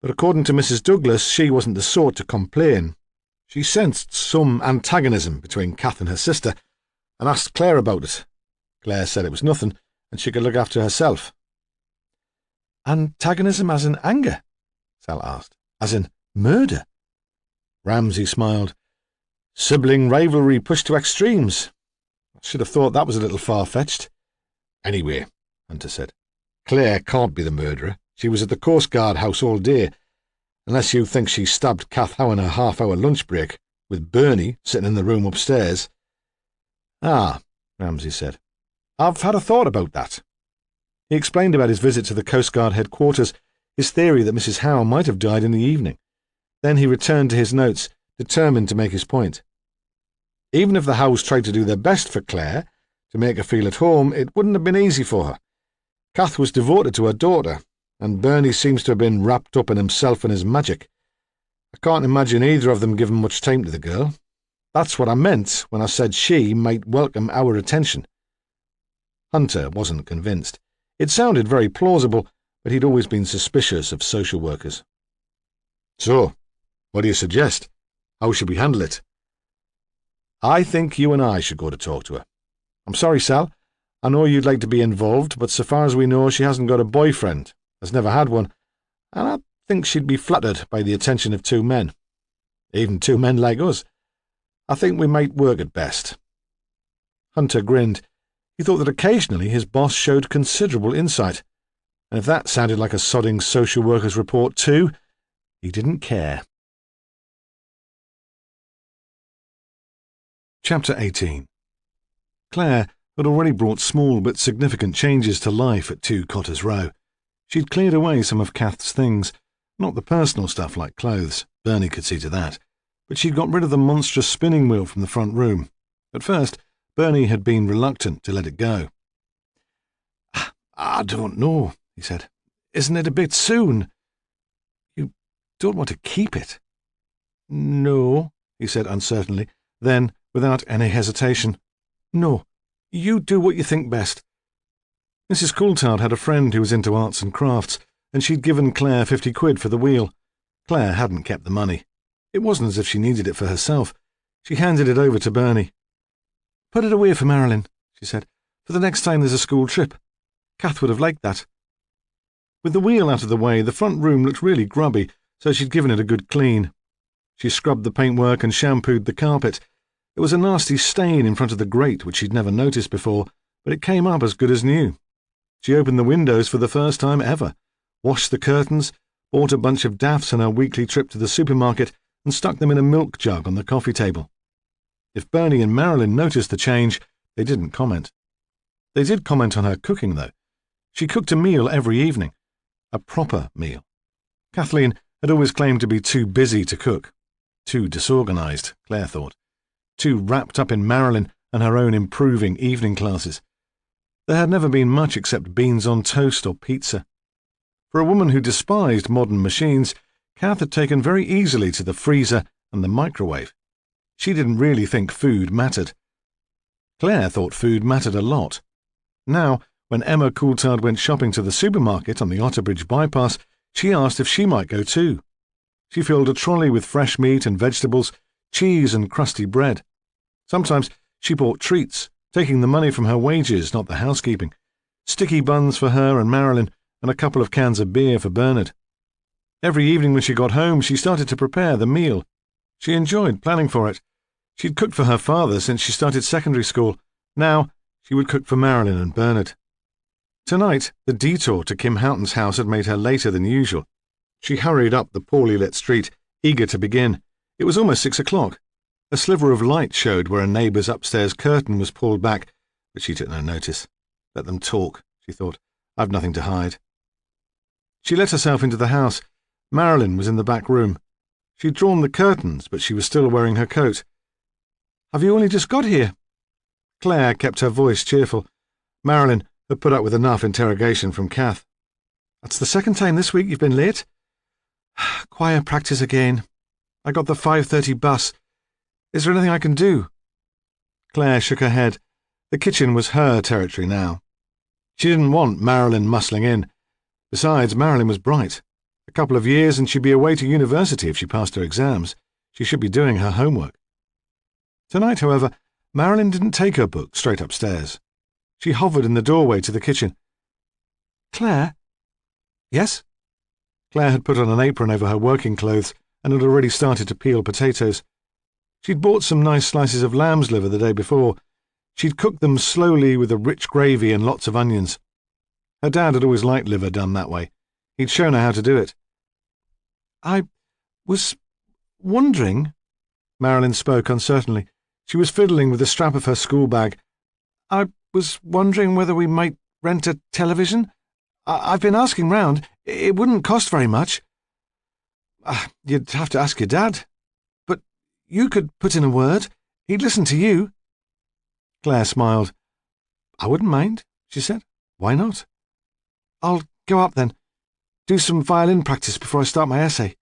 but according to Mrs. Douglas, she wasn't the sort to complain. She sensed some antagonism between Kath and her sister, and asked Claire about it. Claire said it was nothing, and she could look after herself. Antagonism as in anger? Sal asked. As in murder? Ramsay smiled. Sibling rivalry pushed to extremes. I should have thought that was a little far-fetched. Anyway, Hunter said, Claire can't be the murderer. She was at the Coast Guard house all day, unless you think she stabbed Kath Howe in her half-hour lunch break, with Bernie sitting in the room upstairs. Ramsay said. I've had a thought about that. He explained about his visit to the Coast Guard headquarters, his theory that Mrs. Howe might have died in the evening. Then he returned to his notes, determined to make his point. Even if the Howes tried to do their best for Claire, to make her feel at home, it wouldn't have been easy for her. Kath was devoted to her daughter, and Bernie seems to have been wrapped up in himself and his magic. I can't imagine either of them giving much time to the girl. That's what I meant when I said she might welcome our attention. Hunter wasn't convinced. It sounded very plausible, but he'd always been suspicious of social workers. So, what do you suggest? How should we handle it? I think you and I should go to talk to her. I'm sorry, Sal. I know you'd like to be involved, but so far as we know, she hasn't got a boyfriend, has never had one, and I think she'd be flattered by the attention of 2 men. Even 2 men like us. I think we might work at best. Hunter grinned. He thought that occasionally his boss showed considerable insight, and if that sounded like a sodding social worker's report too, he didn't care. Chapter 18. Claire had already brought small but significant changes to life at 2 Cotters Row. She'd cleared away some of Kath's things, not the personal stuff like clothes, Bernie could see to that, but she'd got rid of the monstrous spinning wheel from the front room. At first, Bernie had been reluctant to let it go. I don't know, he said. Isn't it a bit soon? You don't want to keep it? No, he said uncertainly. Then, without any hesitation, no, you do what you think best. Mrs. Coulthard had a friend who was into arts and crafts, and she'd given Claire 50 quid for the wheel. Claire hadn't kept the money. It wasn't as if she needed it for herself. She handed it over to Bernie. Put it away for Marilyn, she said, for the next time there's a school trip. Kath would have liked that. With the wheel out of the way, the front room looked really grubby, so she'd given it a good clean. She scrubbed the paintwork and shampooed the carpet. There was a nasty stain in front of the grate which she'd never noticed before, but it came up as good as new. She opened the windows for the first time ever, washed the curtains, bought a bunch of daffs on her weekly trip to the supermarket, and stuck them in a milk jug on the coffee table. If Bernie and Marilyn noticed the change, they didn't comment. They did comment on her cooking, though. She cooked a meal every evening, a proper meal. Kathleen had always claimed to be too busy to cook. Too disorganised, Claire thought. Too wrapped up in Marilyn and her own improving evening classes. There had never been much except beans on toast or pizza. For a woman who despised modern machines, Kath had taken very easily to the freezer and the microwave. She didn't really think food mattered. Claire thought food mattered a lot. Now, when Emma Coulthard went shopping to the supermarket on the Otterbridge bypass, she asked if she might go too. She filled a trolley with fresh meat and vegetables, cheese and crusty bread. Sometimes she bought treats, taking the money from her wages, not the housekeeping. Sticky buns for her and Marilyn, and a couple of cans of beer for Bernard. Every evening when she got home, she started to prepare the meal. She enjoyed planning for it. She'd cooked for her father since she started secondary school. Now she would cook for Marilyn and Bernard. Tonight, the detour to Kim Houghton's house had made her later than usual. She hurried up the poorly lit street, eager to begin. It was almost 6 o'clock. A sliver of light showed where a neighbour's upstairs curtain was pulled back, but she took no notice. Let them talk, she thought. I've nothing to hide. She let herself into the house. Marilyn was in the back room. She'd drawn the curtains, but she was still wearing her coat. Have you only just got here? Claire kept her voice cheerful. Marilyn had put up with enough interrogation from Kath. That's the second time this week you've been late. Choir practice again. I got the 5:30 bus. Is there anything I can do? Claire shook her head. The kitchen was her territory now. She didn't want Marilyn muscling in. Besides, Marilyn was bright. A couple of years and she'd be away to university if she passed her exams. She should be doing her homework. Tonight, however, Marilyn didn't take her book straight upstairs. She hovered in the doorway to the kitchen. Claire? Yes? Claire had put on an apron over her working clothes and had already started to peel potatoes. She'd bought some nice slices of lamb's liver the day before. She'd cooked them slowly with a rich gravy and lots of onions. Her dad had always liked liver done that way. He'd shown her how to do it. I was wondering, Marilyn spoke uncertainly. She was fiddling with the strap of her school bag. I was wondering whether we might rent a television. I've been asking round. It wouldn't cost very much. You'd have to ask your dad. But you could put in a word. He'd listen to you. Claire smiled. I wouldn't mind, she said. Why not? I'll go up then. Do some violin practice before I start my essay.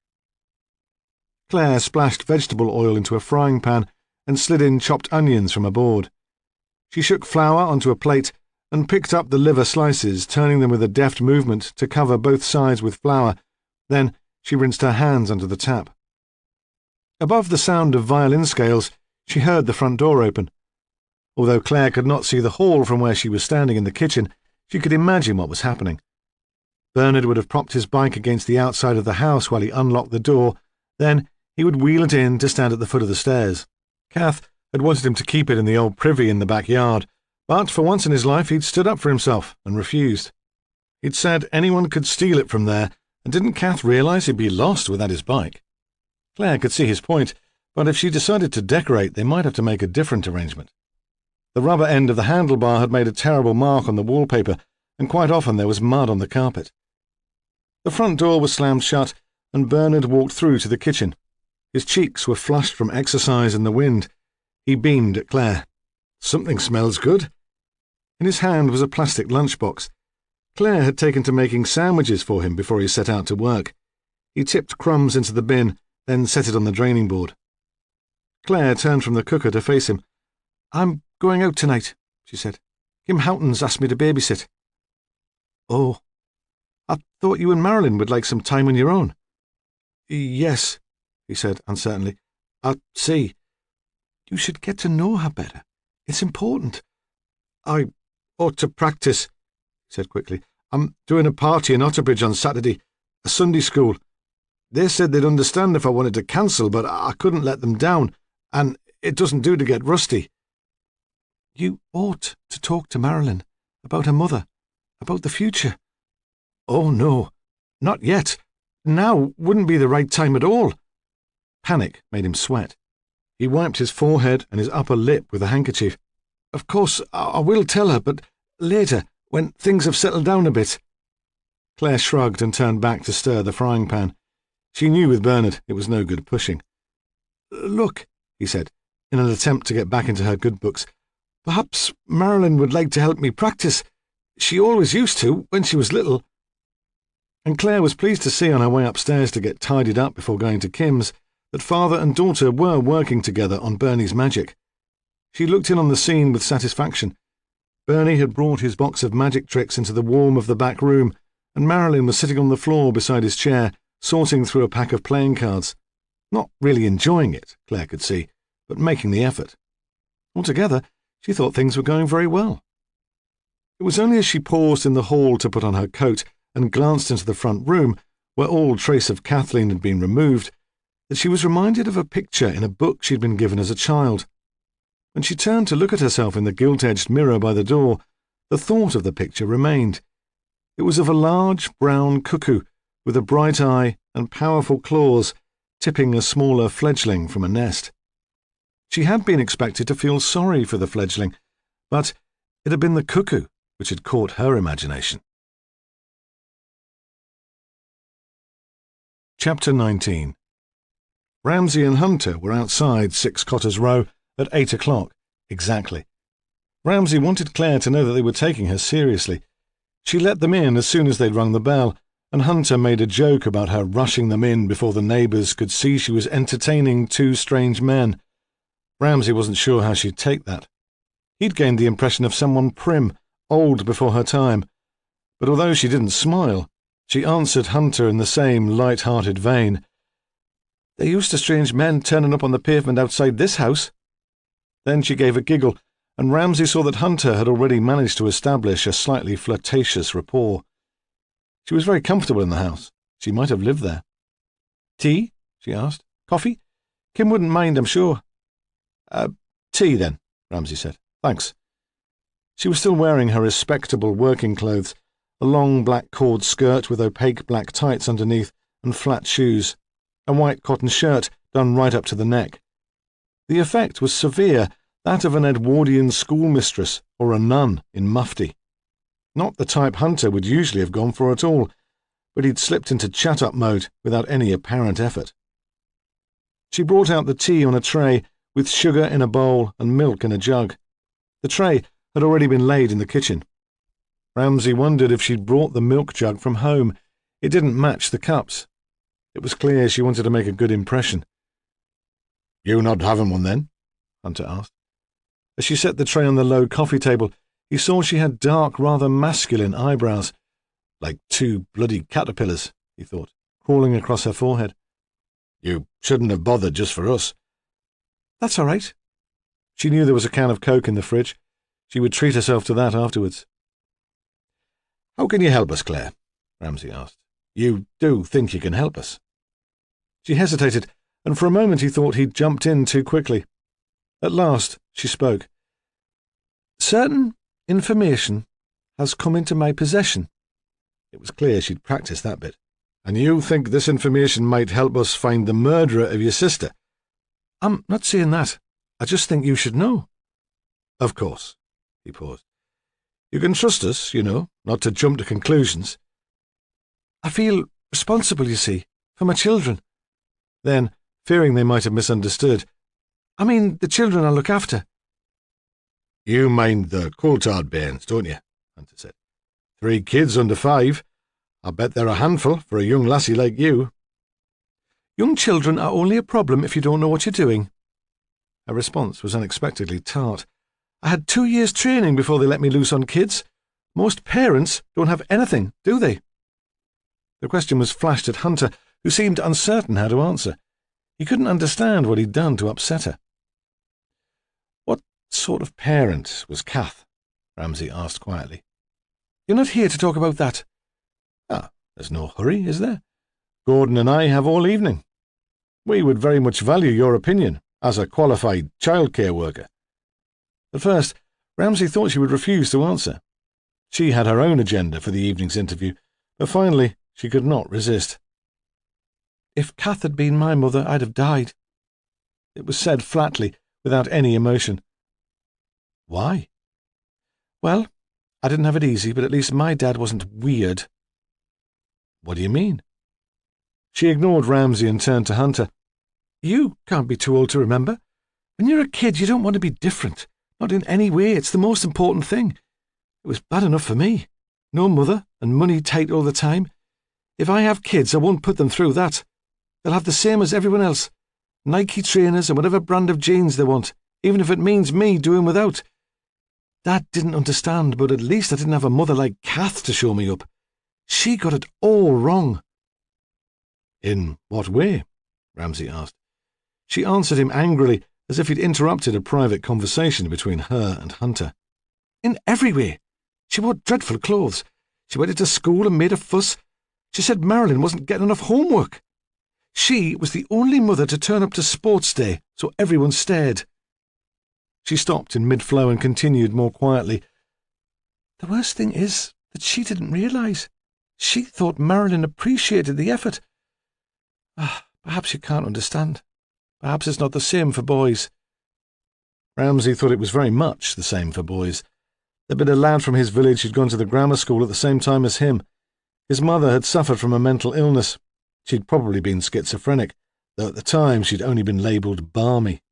Claire splashed vegetable oil into a frying pan and slid in chopped onions from a board. She shook flour onto a plate and picked up the liver slices, turning them with a deft movement to cover both sides with flour. Then she rinsed her hands under the tap. Above the sound of violin scales, she heard the front door open. Although Claire could not see the hall from where she was standing in the kitchen, she could imagine what was happening. Bernard would have propped his bike against the outside of the house while he unlocked the door. Then he would wheel it in to stand at the foot of the stairs. Kath had wanted him to keep it in the old privy in the backyard, but for once in his life he'd stood up for himself and refused. He'd said anyone could steal it from there, and didn't Kath realise he'd be lost without his bike? Claire could see his point, but if she decided to decorate, they might have to make a different arrangement. The rubber end of the handlebar had made a terrible mark on the wallpaper, and quite often there was mud on the carpet. The front door was slammed shut, and Bernard walked through to the kitchen. His cheeks were flushed from exercise and the wind. He beamed at Claire. Something smells good. In his hand was a plastic lunchbox. Claire had taken to making sandwiches for him before he set out to work. He tipped crumbs into the bin, then set it on the draining board. Claire turned from the cooker to face him. I'm going out tonight, she said. Kim Houghton's asked me to babysit. Oh, I thought you and Marilyn would like some time on your own. Yes, he said uncertainly. I see. You should get to know her better. It's important. I ought to practice, he said quickly. I'm doing a party in Otterbridge on Saturday, a Sunday school. They said they'd understand if I wanted to cancel, but I couldn't let them down, and it doesn't do to get rusty. You ought to talk to Marilyn about her mother, about the future. Oh, no, not yet. Now wouldn't be the right time at all. Panic made him sweat. He wiped his forehead and his upper lip with a handkerchief. Of course, I will tell her, but later, when things have settled down a bit. Claire shrugged and turned back to stir the frying pan. She knew with Bernard it was no good pushing. Look, he said, in an attempt to get back into her good books, perhaps Marilyn would like to help me practice. She always used to, when she was little. And Claire was pleased to see on her way upstairs to get tidied up before going to Kim's that father and daughter were working together on Bernie's magic. She looked in on the scene with satisfaction. Bernie had brought his box of magic tricks into the warm of the back room, and Marilyn was sitting on the floor beside his chair, sorting through a pack of playing cards. Not really enjoying it, Claire could see, but making the effort. Altogether, she thought things were going very well. It was only as she paused in the hall to put on her coat and glanced into the front room, where all trace of Kathleen had been removed, that she was reminded of a picture in a book she'd been given as a child. When she turned to look at herself in the gilt-edged mirror by the door, the thought of the picture remained. It was of a large brown cuckoo with a bright eye and powerful claws, tipping a smaller fledgling from a nest. She had been expected to feel sorry for the fledgling, but it had been the cuckoo which had caught her imagination. Chapter 19. Ramsay and Hunter were outside 6 Cotters Row at 8 o'clock, exactly. Ramsay wanted Claire to know that they were taking her seriously. She let them in as soon as they'd rung the bell, and Hunter made a joke about her rushing them in before the neighbours could see she was entertaining 2 strange men. Ramsay wasn't sure how she'd take that. He'd gained the impression of someone prim, old before her time, but although she didn't smile, she answered Hunter in the same light-hearted vein. "They're used to strange men turning up on the pavement outside this house." Then she gave a giggle, and Ramsay saw that Hunter had already managed to establish a slightly flirtatious rapport. She was very comfortable in the house. She might have lived there. "Tea?" she asked. "Coffee? Kim wouldn't mind, I'm sure." Tea, then," Ramsay said. "Thanks." She was still wearing her respectable working clothes, a long black cord skirt with opaque black tights underneath and flat shoes, a white cotton shirt done right up to the neck. The effect was severe, that of an Edwardian schoolmistress or a nun in mufti. Not the type Hunter would usually have gone for at all, but he'd slipped into chat-up mode without any apparent effort. She brought out the tea on a tray, with sugar in a bowl and milk in a jug. The tray had already been laid in the kitchen. Ramsay wondered if she'd brought the milk jug from home. It didn't match the cups. It was clear she wanted to make a good impression. "You not having one, then?" Hunter asked. As she set the tray on the low coffee table, he saw she had dark, rather masculine eyebrows. "Like 2 bloody caterpillars," he thought, crawling across her forehead. "You shouldn't have bothered just for us." "That's all right." She knew there was a can of Coke in the fridge. She would treat herself to that afterwards. "How can you help us, Claire?" Ramsay asked. "You do think you can help us?" She hesitated, and for a moment he thought he'd jumped in too quickly. At last she spoke. "Certain information has come into my possession." It was clear she'd practiced that bit. "And you think this information might help us find the murderer of your sister?" "I'm not saying that. I just think you should know." "Of course." He paused. "You can trust us, you know, not to jump to conclusions." "I feel responsible, you see, for my children." Then, fearing they might have misunderstood, "I mean the children I look after." "You mind the Coulthard bairns, don't you?" Hunter said. 3 kids under 5. I bet they're a handful for a young lassie like you." "Young children are only a problem if you don't know what you're doing." Her response was unexpectedly tart. "I had 2 years' training before they let me loose on kids. Most parents don't have anything, do they?" The question was flashed at Hunter, who seemed uncertain how to answer. He couldn't understand what he'd done to upset her. "What sort of parent was Kath?" Ramsay asked quietly. "You're not here to talk about that." "Ah, there's no hurry, is there? Gordon and I have all evening. We would very much value your opinion as a qualified childcare worker." At first, Ramsay thought she would refuse to answer. She had her own agenda for the evening's interview, but finally she could not resist. "If Kath had been my mother, I'd have died." It was said flatly, without any emotion. "Why?" "Well, I didn't have it easy, but at least my dad wasn't weird." "What do you mean?" She ignored Ramsay and turned to Hunter. "You can't be too old to remember. When you're a kid, you don't want to be different. Not in any way. It's the most important thing. It was bad enough for me. No mother and money tight all the time. If I have kids, I won't put them through that. They'll have the same as everyone else. Nike trainers and whatever brand of jeans they want, even if it means me doing without. Dad didn't understand, but at least I didn't have a mother like Kath to show me up. She got it all wrong." "In what way?" Ramsay asked. She answered him angrily, as if he'd interrupted a private conversation between her and Hunter. "In every way. She wore dreadful clothes. She went into school and made a fuss. She said Marilyn wasn't getting enough homework. She was the only mother to turn up to sports day, so everyone stared." She stopped in mid-flow and continued more quietly. "The worst thing is that she didn't realise. She thought Marilyn appreciated the effort. Perhaps you can't understand. Perhaps it's not the same for boys." Ramsay thought it was very much the same for boys. There'd been a lad from his village who'd gone to the grammar school at the same time as him. His mother had suffered from a mental illness. She'd probably been schizophrenic, though at the time she'd only been labelled balmy.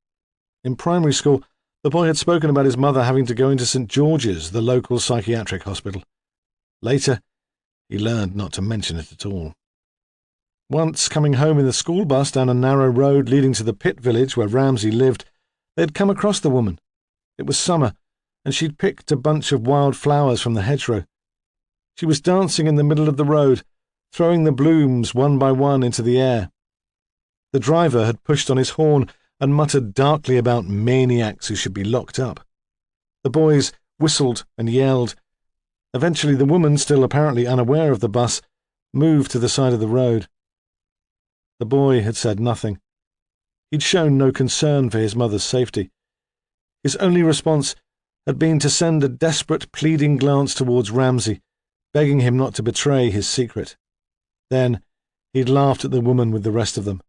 In primary school, the boy had spoken about his mother having to go into St. George's, the local psychiatric hospital. Later, he learned not to mention it at all. Once, coming home in the school bus down a narrow road leading to the pit village where Ramsay lived, they had come across the woman. It was summer, and she'd picked a bunch of wild flowers from the hedgerow. She was dancing in the middle of the road, throwing the blooms one by one into the air. The driver had pushed on his horn and muttered darkly about maniacs who should be locked up. The boys whistled and yelled. Eventually the woman, still apparently unaware of the bus, moved to the side of the road. The boy had said nothing. He'd shown no concern for his mother's safety. His only response had been to send a desperate, pleading glance towards Ramsay, begging him not to betray his secret. Then he'd laughed at the woman with the rest of them.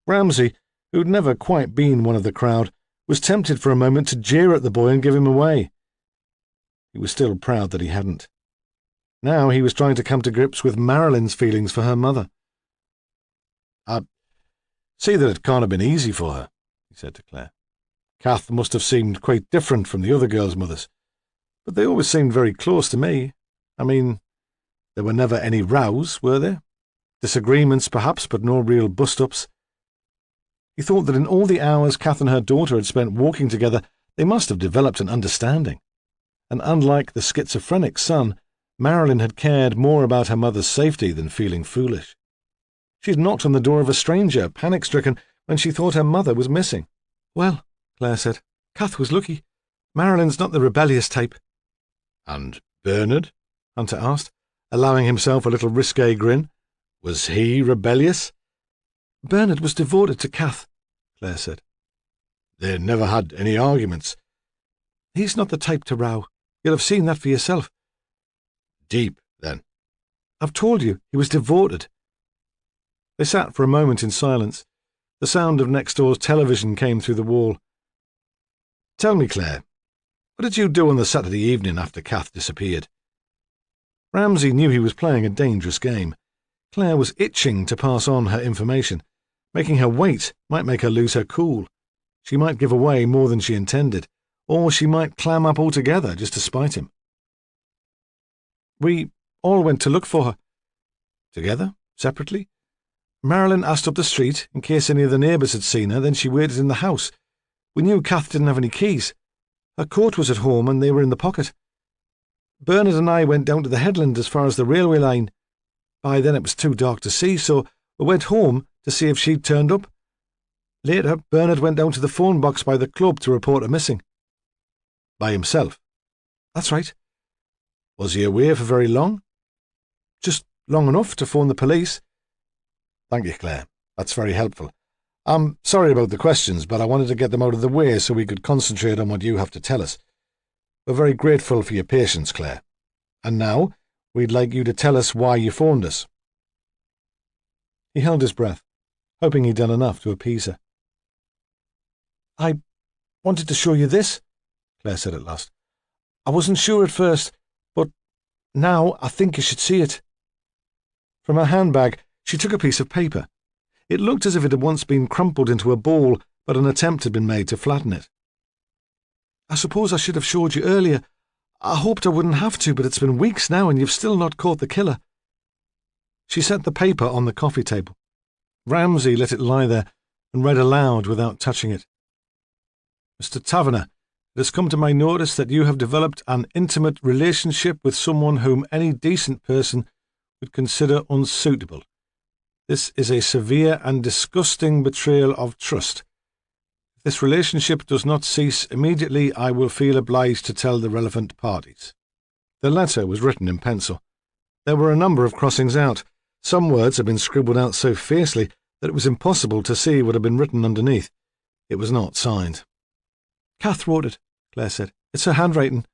Ramsay, who'd never quite been one of the crowd, was tempted for a moment to jeer at the boy and give him away. He was still proud that he hadn't. Now he was trying to come to grips with Marilyn's feelings for her mother. "I see that it can't have been easy for her," he said to Claire. "Kath must have seemed quite different from the other girls' mothers. But they always seemed very close to me. I mean, there were never any rows, were there? Disagreements, perhaps, but no real bust-ups." He thought that in all the hours Kath and her daughter had spent walking together, they must have developed an understanding. And unlike the schizophrenic son, Marilyn had cared more about her mother's safety than feeling foolish. She'd knocked on the door of a stranger, panic-stricken, when she thought her mother was missing. "Well," Claire said, "Kath was lucky. Marilyn's not the rebellious type." "And Bernard?" Hunter asked, allowing himself a little risque grin. "Was he rebellious?" "Bernard was devoted to Kath," Claire said. "They never had any arguments?" "He's not the type to row. You'll have seen that for yourself." "Deep, then?" "I've told you, he was devoted." They sat for a moment in silence. The sound of next door's television came through the wall. "Tell me, Claire, what did you do on the Saturday evening after Kath disappeared?" Ramsay knew he was playing a dangerous game. Claire was itching to pass on her information. Making her wait might make her lose her cool. She might give away more than she intended, or she might clam up altogether just to spite him. "We all went to look for her." "Together? Separately?" "Marilyn asked up the street in case any of the neighbours had seen her, then she waited in the house. We knew Kath didn't have any keys. Her coat was at home and they were in the pocket. Bernard and I went down to the headland as far as the railway line. By then it was too dark to see, so we went home to see if she'd turned up. Later, Bernard went down to the phone box by the club to report her missing." "By himself?" "That's right." "Was he away for very long?" "Just long enough to phone the police. Thank you, Claire. That's very helpful. I'm sorry about the questions, but I wanted to get them out of the way so we could concentrate on what you have to tell us. We're very grateful for your patience, Claire. And now, we'd like you to tell us why you phoned us. He held his breath, hoping he'd done enough to appease her. I wanted to show you this, Claire said at last. I wasn't sure at first, but now I think you should see it. From her handbag, she took a piece of paper. It looked as if it had once been crumpled into a ball, but an attempt had been made to flatten it. I suppose I should have showed you earlier. I hoped I wouldn't have to, but it's been weeks now and you've still not caught the killer. She set the paper on the coffee table. Ramsay let it lie there and read aloud without touching it. Mr. Taverner, it has come to my notice that you have developed an intimate relationship with someone whom any decent person would consider unsuitable. This is a severe and disgusting betrayal of trust. If this relationship does not cease immediately, I will feel obliged to tell the relevant parties. The letter was written in pencil. There were a number of crossings out. Some words had been scribbled out so fiercely that it was impossible to see what had been written underneath. It was not signed. Kath wrote it, Claire said. It's her handwriting.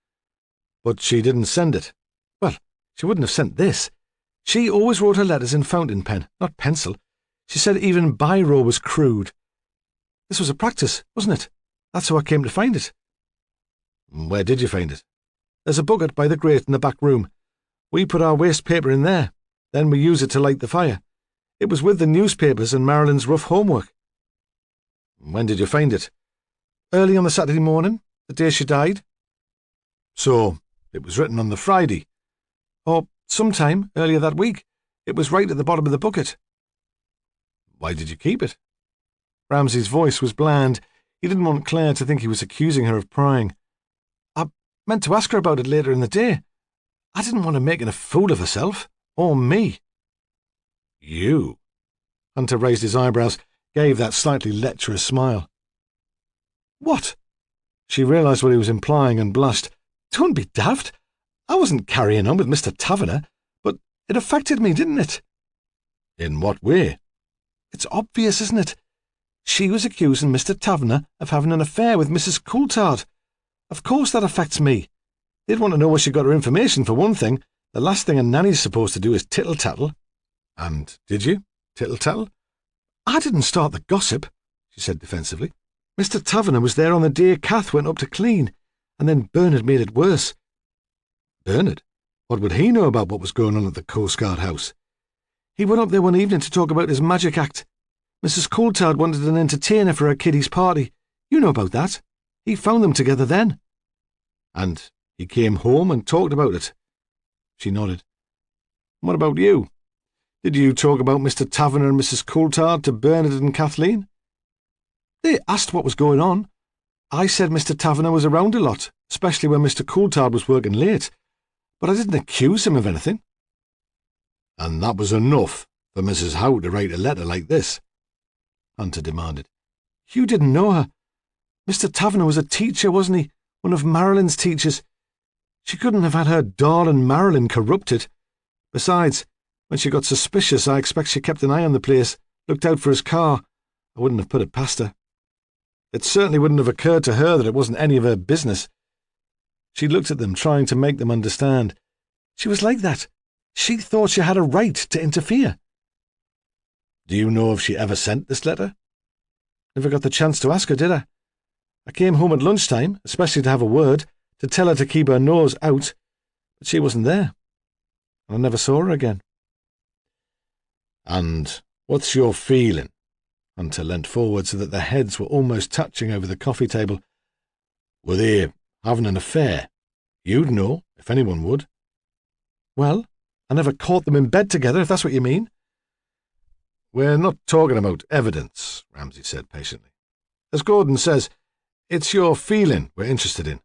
But she didn't send it. Well, she wouldn't have sent this. She always wrote her letters in fountain pen, not pencil. She said even biro was crude. This was a practice, wasn't it? That's how I came to find it. Where did you find it? There's a bucket by the grate in the back room. We put our waste paper in there. Then we use it to light the fire. It was with the newspapers and Marilyn's rough homework. When did you find it? Early on the Saturday morning, the day she died. So, it was written on the Friday. Or sometime earlier that week. It was right at the bottom of the bucket. Why did you keep it? Ramsay's voice was bland. He didn't want Claire to think he was accusing her of prying. I meant to ask her about it later in the day. I didn't want her making a fool of herself. Or me. You? Hunter raised his eyebrows, gave that slightly lecherous smile. What? She realised what he was implying and blushed. Don't be daft. I wasn't carrying on with Mr. Taverner, but it affected me, didn't it? In what way? It's obvious, isn't it? She was accusing Mr. Taverner of having an affair with Mrs. Coulthard. Of course that affects me. They'd want to know where she got her information, for one thing. The last thing a nanny's supposed to do is tittle-tattle. And did you? Tittle-tattle? I didn't start the gossip, she said defensively. Mr. Taverner was there on the day Kath went up to clean, and then Bernard made it worse. Bernard? What would he know about what was going on at the Coast Guard house? He went up there one evening to talk about his magic act. Mrs. Coulthard wanted an entertainer for her kiddies' party. You know about that. He found them together then. And he came home and talked about it. She nodded. What about you? Did you talk about Mr. Taverner and Mrs. Coulthard to Bernard and Kathleen? They asked what was going on. I said Mr. Taverner was around a lot, especially when Mr. Coulthard was working late, but I didn't accuse him of anything. And that was enough for Mrs. Howe to write a letter like this? Hunter demanded. You didn't know her. Mr. Taverner was a teacher, wasn't he? One of Marilyn's teachers. She couldn't have had her darling Marilyn corrupted. Besides, when she got suspicious, I expect she kept an eye on the place, looked out for his car. I wouldn't have put it past her. It certainly wouldn't have occurred to her that it wasn't any of her business. She looked at them, trying to make them understand. She was like that. She thought she had a right to interfere. Do you know if she ever sent this letter? Never got the chance to ask her, did I? I came home at lunchtime, especially to have a word, to tell her to keep her nose out, but she wasn't there, and I never saw her again. And what's your feeling? Hunter leant forward so that their heads were almost touching over the coffee table. Were they having an affair? You'd know, if anyone would. Well, I never caught them in bed together, if that's what you mean. We're not talking about evidence, Ramsay said patiently. As Gordon says, it's your feeling we're interested in.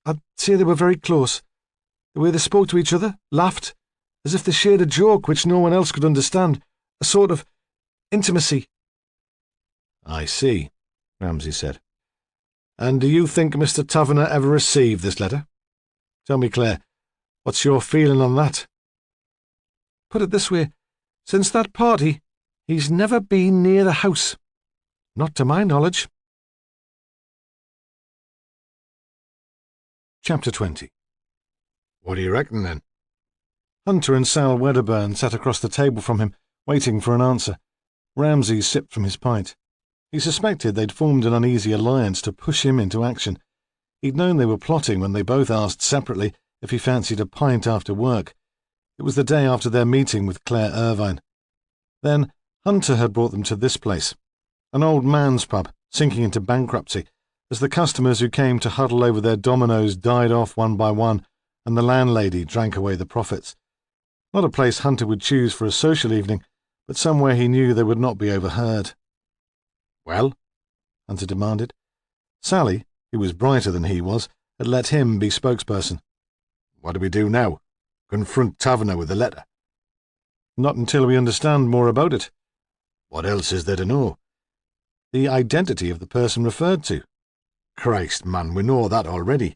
I'd say they were very close. The way they spoke to each other, laughed, as if they shared a joke which no one else could understand, a sort of intimacy. I see, Ramsay said. And do you think Mr. Taverner ever received this letter? Tell me, Claire, what's your feeling on that? Put it this way, Since that party, he's never been near the house. Not to my knowledge. Chapter 20. What do you reckon, then? Hunter and Sal Wedderburn sat across the table from him, waiting for an answer. Ramsay sipped from his pint. He suspected they'd formed an uneasy alliance to push him into action. He'd known they were plotting when they both asked separately if he fancied a pint after work. It was the day after their meeting with Claire Irvine. Then Hunter had brought them to this place, an old man's pub, sinking into bankruptcy, as the customers who came to huddle over their dominoes died off one by one, and the landlady drank away the profits. Not a place Hunter would choose for a social evening, but somewhere he knew they would not be overheard. Well? Hunter demanded. Sally, who was brighter than he was, had let him be spokesperson. What do we do now? Confront Taverner with the letter? Not until we understand more about it. What else is there to know? The identity of the person referred to. Christ, man, we know that already.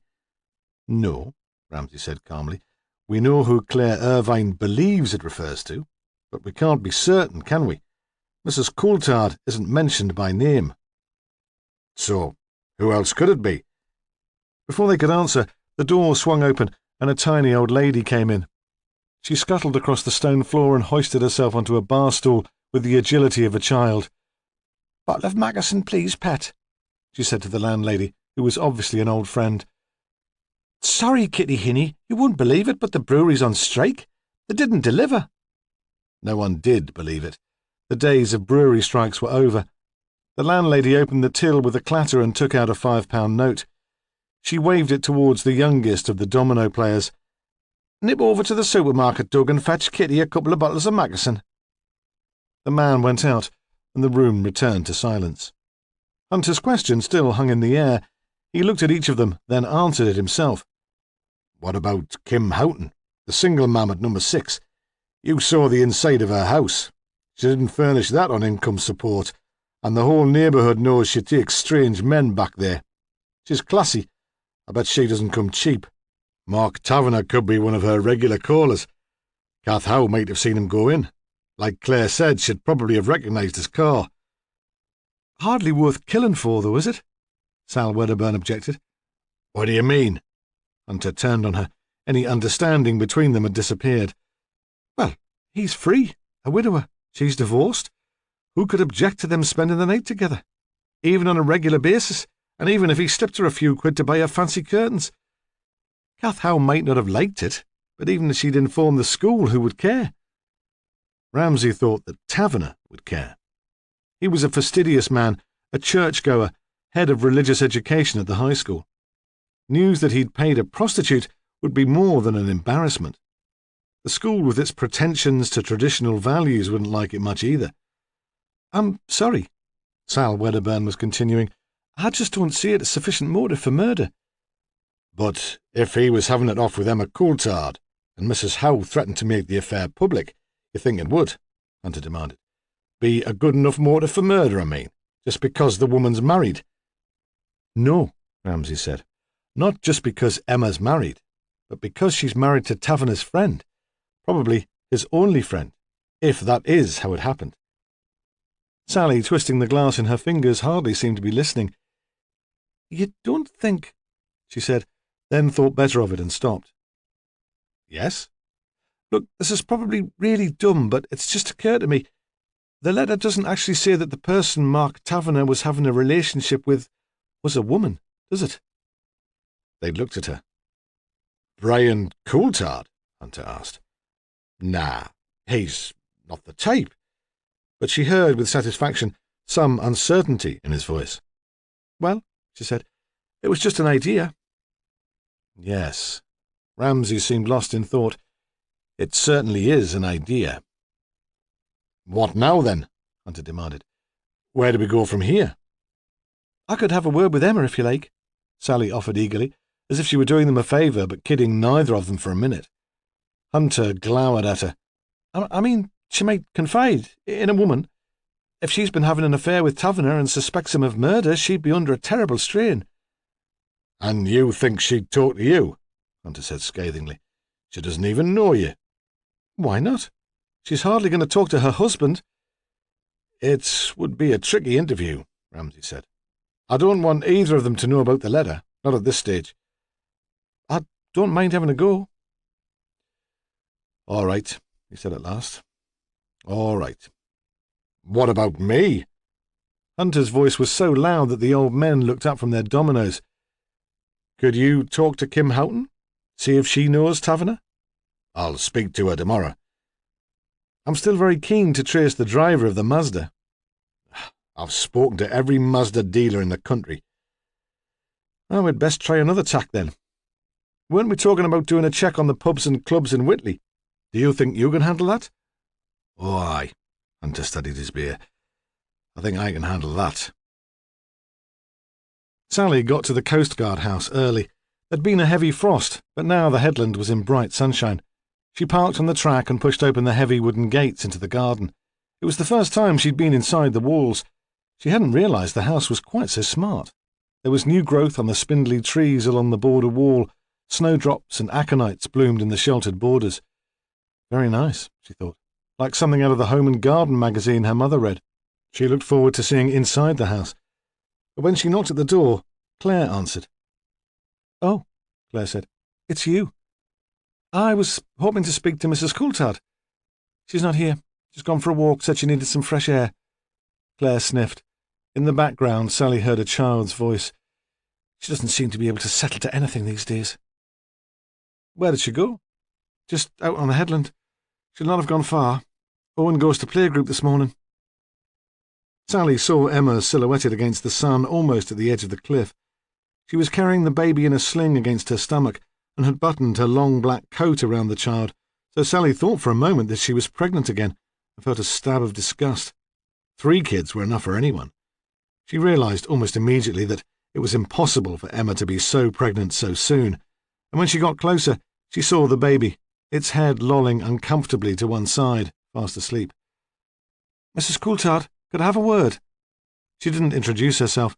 No, Ramsay said calmly. We know who Claire Irvine believes it refers to, but we can't be certain, can we? Mrs. Coulthard isn't mentioned by name. So, who else could it be? Before they could answer, the door swung open and a tiny old lady came in. She scuttled across the stone floor and hoisted herself onto a bar stool with the agility of a child. "Bottle of Magazine, please, pet," she said to the landlady, who was obviously an old friend. "Sorry, Kitty Hinny, you wouldn't believe it, but the brewery's on strike. They didn't deliver." No one did believe it. The days of brewery strikes were over. The landlady opened the till with a clatter and took out a £5 note. She waved it towards the youngest of the domino players. "Nip over to the supermarket, Doug, and fetch Kitty a couple of bottles of Magazine." The man went out, and the room returned to silence. Hunter's question still hung in the air. He looked at each of them, then answered it himself. What about Kim Houghton, the single mum at number 6? You saw the inside of her house. She didn't furnish that on income support, and the whole neighbourhood knows she takes strange men back there. She's classy. I bet she doesn't come cheap. Mark Taverner could be one of her regular callers. Kath Howe might have seen him go in. Like Claire said, she'd probably have recognised his car. "Hardly worth killing for, though, is it?" Sal Wedderburn objected. What do you mean? Hunter turned on her. Any understanding between them had disappeared. "Well, he's free, a widower. She's divorced. Who could object to them spending the night together? Even on a regular basis, and even if he slipped her a few quid to buy her fancy curtains. Kath Howe might not have liked it, but even if she'd informed the school, who would care?" Ramsay thought that Taverner would care. He was a fastidious man, a churchgoer, head of religious education at the high school. News that he'd paid a prostitute would be more than an embarrassment. The school with its pretensions to traditional values wouldn't like it much either. "I'm sorry," Sal Wedderburn was continuing. "I just don't see it as sufficient motive for murder." But if he was having it off with Emma Coulthard, and Mrs. Howe threatened to make the affair public, you think it would, Hunter demanded, be a good enough motive for murder, I mean, just because the woman's married? No, Ramsay said. Not just because Emma's married, but because she's married to Taverner's friend, probably his only friend, if that is how it happened. Sally, twisting the glass in her fingers, hardly seemed to be listening. "You don't think," she said, then thought better of it and stopped. "Yes?" "Look, this is probably really dumb, but it's just occurred to me. The letter doesn't actually say that the person Mark Taverner was having a relationship with was a woman, does it?" They looked at her. "Brian Coulthard?" Hunter asked. "Nah, he's not the type." But she heard with satisfaction some uncertainty in his voice. "Well," she said, "it was just an idea." "Yes." Ramsay seemed lost in thought. "It certainly is an idea." "What now, then?" Hunter demanded. "Where do we go from here?" "I could have a word with Emma, if you like," Sally offered eagerly, as if she were doing them a favour, but kidding neither of them for a minute. Hunter glowered at her. I mean, she might confide in a woman. If she's been having an affair with Taverner and suspects him of murder, she'd be under a terrible strain." "And you think she'd talk to you?" Hunter said scathingly. "She doesn't even know you." "Why not? She's hardly going to talk to her husband." "It would be a tricky interview," Ramsay said. "I don't want either of them to know about the letter, not at this stage." "I don't mind having a go." "All right," he said at last. "All right. What about me?" Hunter's voice was so loud that the old men looked up from their dominoes. "Could you talk to Kim Houghton? See if she knows Taverner?" "I'll speak to her tomorrow." "I'm still very keen to trace the driver of the Mazda." "I've spoken to every Mazda dealer in the country." "Oh, we'd best try another tack then. Weren't we talking about doing a check on the pubs and clubs in Whitley? Do you think you can handle that?" "Oh, aye." Hunter studied his beer. "I think I can handle that." Sally got to the Coast Guard house early. There'd been a heavy frost, but now the headland was in bright sunshine. She parked on the track and pushed open the heavy wooden gates into the garden. It was the first time she'd been inside the walls. She hadn't realised the house was quite so smart. There was new growth on the spindly trees along the border wall. Snowdrops and aconites bloomed in the sheltered borders. Very nice, she thought, like something out of the Home and Garden magazine her mother read. She looked forward to seeing inside the house. But when she knocked at the door, Claire answered. "Oh," Claire said, "it's you. I was hoping to speak to Mrs. Coulthard. She's not here. She's gone for a walk, said she needed some fresh air." Claire sniffed. In the background, Sally heard a child's voice. "She doesn't seem to be able to settle to anything these days." "Where did she go?" "Just out on the headland. She'll not have gone far. Owen goes to playgroup this morning." Sally saw Emma silhouetted against the sun almost at the edge of the cliff. She was carrying the baby in a sling against her stomach and had buttoned her long black coat around the child, so Sally thought for a moment that she was pregnant again and felt a stab of disgust. 3 kids were enough for anyone. She realised almost immediately that it was impossible for Emma to be so pregnant so soon, and when she got closer, she saw the baby, its head lolling uncomfortably to one side, fast asleep. "Mrs. Coulthard, could I have a word?" She didn't introduce herself.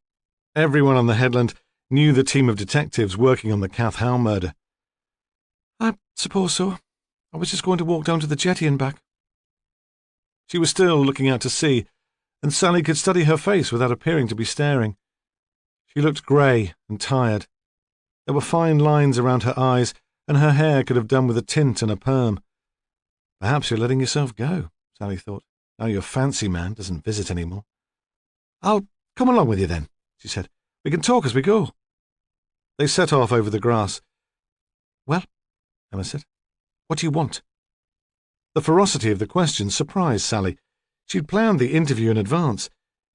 Everyone on the headland knew the team of detectives working on the Kath Howe murder. "I suppose so. I was just going to walk down to the jetty and back." She was still looking out to sea, and Sally could study her face without appearing to be staring. She looked grey and tired. There were fine lines around her eyes, and her hair could have done with a tint and a perm. "Perhaps you're letting yourself go," Sally thought, "now your fancy man doesn't visit any more." "I'll come along with you then," she said. "We can talk as we go." They set off over the grass. "Well," Emma said, "what do you want?" The ferocity of the question surprised Sally. She'd planned the interview in advance.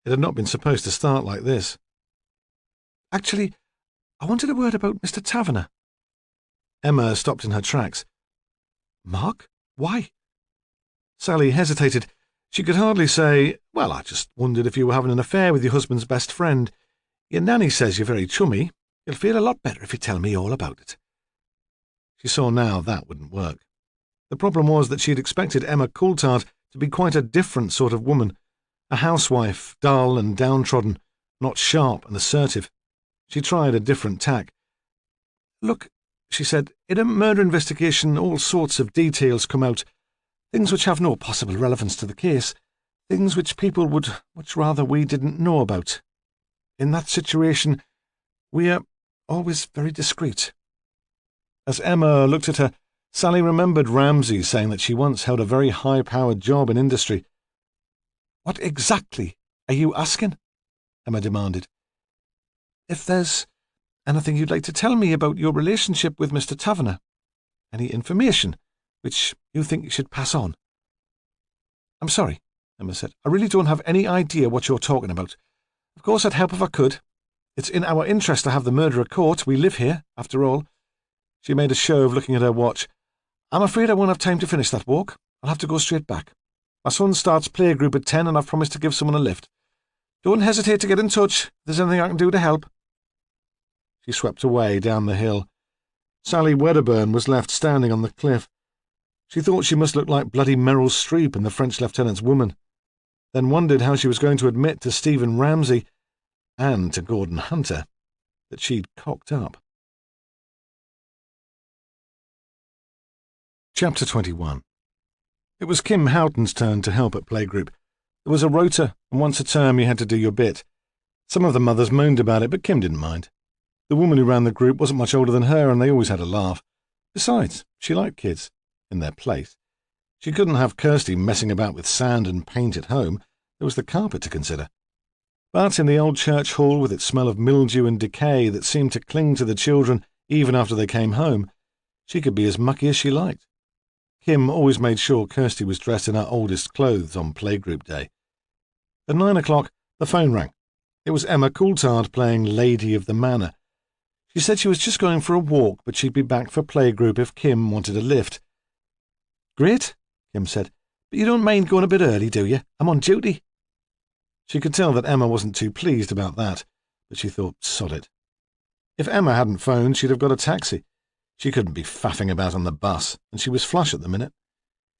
It had not been supposed to start like this. "Actually, I wanted a word about Mr. Taverner." Emma stopped in her tracks. "Mark? Why?" Sally hesitated. She could hardly say, "Well, I just wondered if you were having an affair with your husband's best friend. Your nanny says you're very chummy. You'll feel a lot better if you tell me all about it." She saw now that wouldn't work. The problem was that she had expected Emma Coulthard to be quite a different sort of woman, a housewife, dull and downtrodden, not sharp and assertive. She tried a different tack. "Look," she said, "in a murder investigation all sorts of details come out, things which have no possible relevance to the case, things which people would much rather we didn't know about. In that situation, we are always very discreet." As Emma looked at her, Sally remembered Ramsay saying that she once held a very high-powered job in industry. "What exactly are you asking?" Emma demanded. "If there's anything you'd like to tell me about your relationship with Mr. Taverner, any information which you think you should pass on." "I'm sorry," Emma said. "I really don't have any idea what you're talking about. Of course I'd help if I could. It's in our interest to have the murderer caught. We live here, after all." She made a show of looking at her watch. "I'm afraid I won't have time to finish that walk. I'll have to go straight back. My son starts playgroup at 10 and I've promised to give someone a lift. Don't hesitate to get in touch if there's anything I can do to help." She swept away down the hill. Sally Wedderburn was left standing on the cliff. She thought she must look like bloody Meryl Streep in The French Lieutenant's Woman, then wondered how she was going to admit to Stephen Ramsay and to Gordon Hunter that she'd cocked up. Chapter 21. It was Kim Houghton's turn to help at playgroup. There was a rota, and once a term you had to do your bit. Some of the mothers moaned about it, but Kim didn't mind. The woman who ran the group wasn't much older than her, and they always had a laugh. Besides, she liked kids, in their place. She couldn't have Kirsty messing about with sand and paint at home. There was the carpet to consider. But in the old church hall, with its smell of mildew and decay that seemed to cling to the children even after they came home, she could be as mucky as she liked. Kim always made sure Kirsty was dressed in her oldest clothes on playgroup day. At 9 o'clock, the phone rang. It was Emma Coulthard playing Lady of the Manor. She said she was just going for a walk, but she'd be back for playgroup if Kim wanted a lift. "Great," Kim said, "but you don't mind going a bit early, do you? I'm on duty." She could tell that Emma wasn't too pleased about that, but she thought, sod it. If Emma hadn't phoned, she'd have got a taxi. She couldn't be faffing about on the bus, and she was flush at the minute.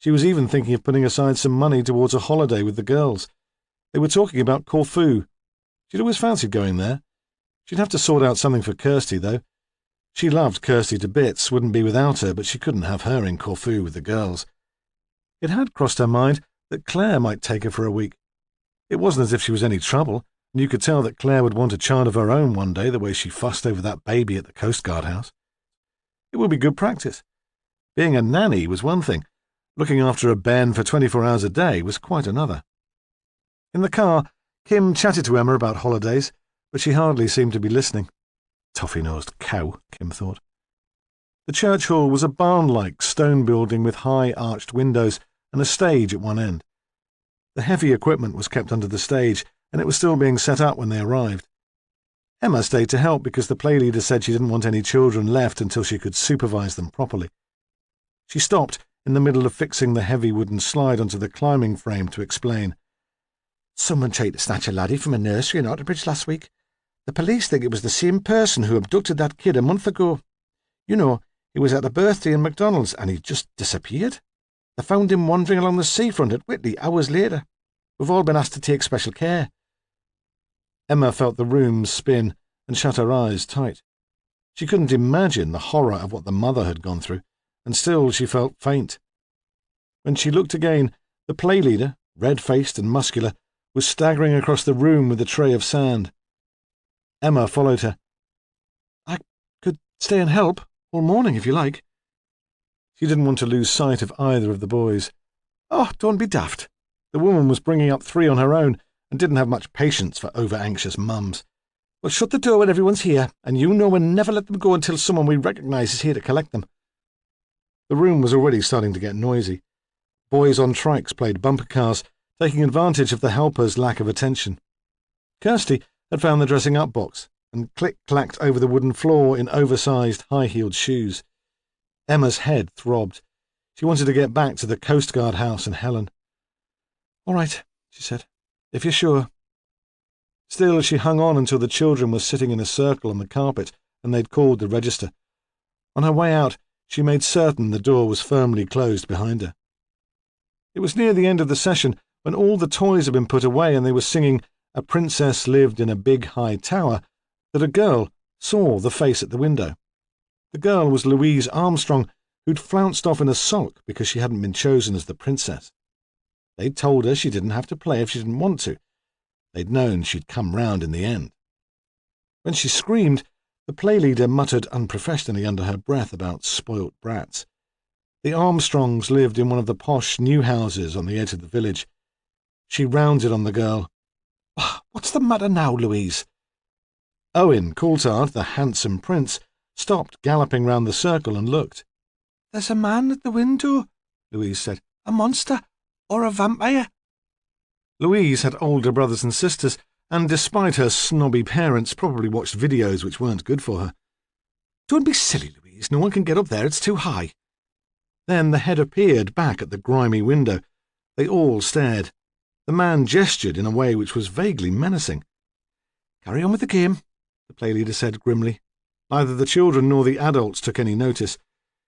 She was even thinking of putting aside some money towards a holiday with the girls. They were talking about Corfu. She'd always fancied going there. She'd have to sort out something for Kirsty, though. She loved Kirsty to bits, wouldn't be without her, but she couldn't have her in Corfu with the girls. It had crossed her mind that Claire might take her for a week. It wasn't as if she was any trouble, and you could tell that Claire would want a child of her own one day, the way she fussed over that baby at the Coast Guard house. It would be good practice. Being a nanny was one thing. Looking after a bairn for 24 hours a day was quite another. In the car, Kim chatted to Emma about holidays, but she hardly seemed to be listening. Toffee-nosed cow, Kim thought. The church hall was a barn-like stone building with high arched windows and a stage at one end. The heavy equipment was kept under the stage, and it was still being set up when they arrived. Emma stayed to help because the play leader said she didn't want any children left until she could supervise them properly. She stopped in the middle of fixing the heavy wooden slide onto the climbing frame to explain. "Someone tried to snatch a laddie from a nursery in Otterbridge last week. The police think it was the same person who abducted that kid a month ago. You know, he was at a birthday in McDonald's and he just disappeared. They found him wandering along the seafront at Whitley hours later. We've all been asked to take special care." Emma felt the room spin and shut her eyes tight. She couldn't imagine the horror of what the mother had gone through, and still she felt faint. When she looked again, the play leader, red-faced and muscular, was staggering across the room with a tray of sand. Emma followed her. "I could stay and help all morning if you like." She didn't want to lose sight of either of the boys. "Oh, don't be daft." The woman was bringing up 3 on her own and didn't have much patience for over-anxious mums. "We'll shut the door when everyone's here, and you know we'll never let them go until someone we recognise is here to collect them." The room was already starting to get noisy. Boys on trikes played bumper cars, taking advantage of the helpers' lack of attention. Kirsty had found the dressing-up box and click-clacked over the wooden floor in oversized, high-heeled shoes. Emma's head throbbed. She wanted to get back to the Coast Guard house and Helen. "All right," she said, "if you're sure." Still, she hung on until the children were sitting in a circle on the carpet and they'd called the register. On her way out, she made certain the door was firmly closed behind her. It was near the end of the session, when all the toys had been put away and they were singing "A Princess Lived in a Big High Tower," that a girl saw the face at the window. The girl was Louise Armstrong, who'd flounced off in a sulk because she hadn't been chosen as the princess. They'd told her she didn't have to play if she didn't want to. They'd known she'd come round in the end. When she screamed, the play leader muttered unprofessionally under her breath about spoilt brats. The Armstrongs lived in one of the posh new houses on the edge of the village. She rounded on the girl. "What's the matter now, Louise?" Owen Coulthard, the handsome prince, stopped galloping round the circle and looked. "There's a man at the window," Louise said. "A monster, or a vampire." Louise had older brothers and sisters, and despite her snobby parents, probably watched videos which weren't good for her. "Don't be silly, Louise. No one can get up there. It's too high." Then the head appeared back at the grimy window. They all stared. The man gestured in a way which was vaguely menacing. "Carry on with the game," the play leader said grimly. Neither the children nor the adults took any notice.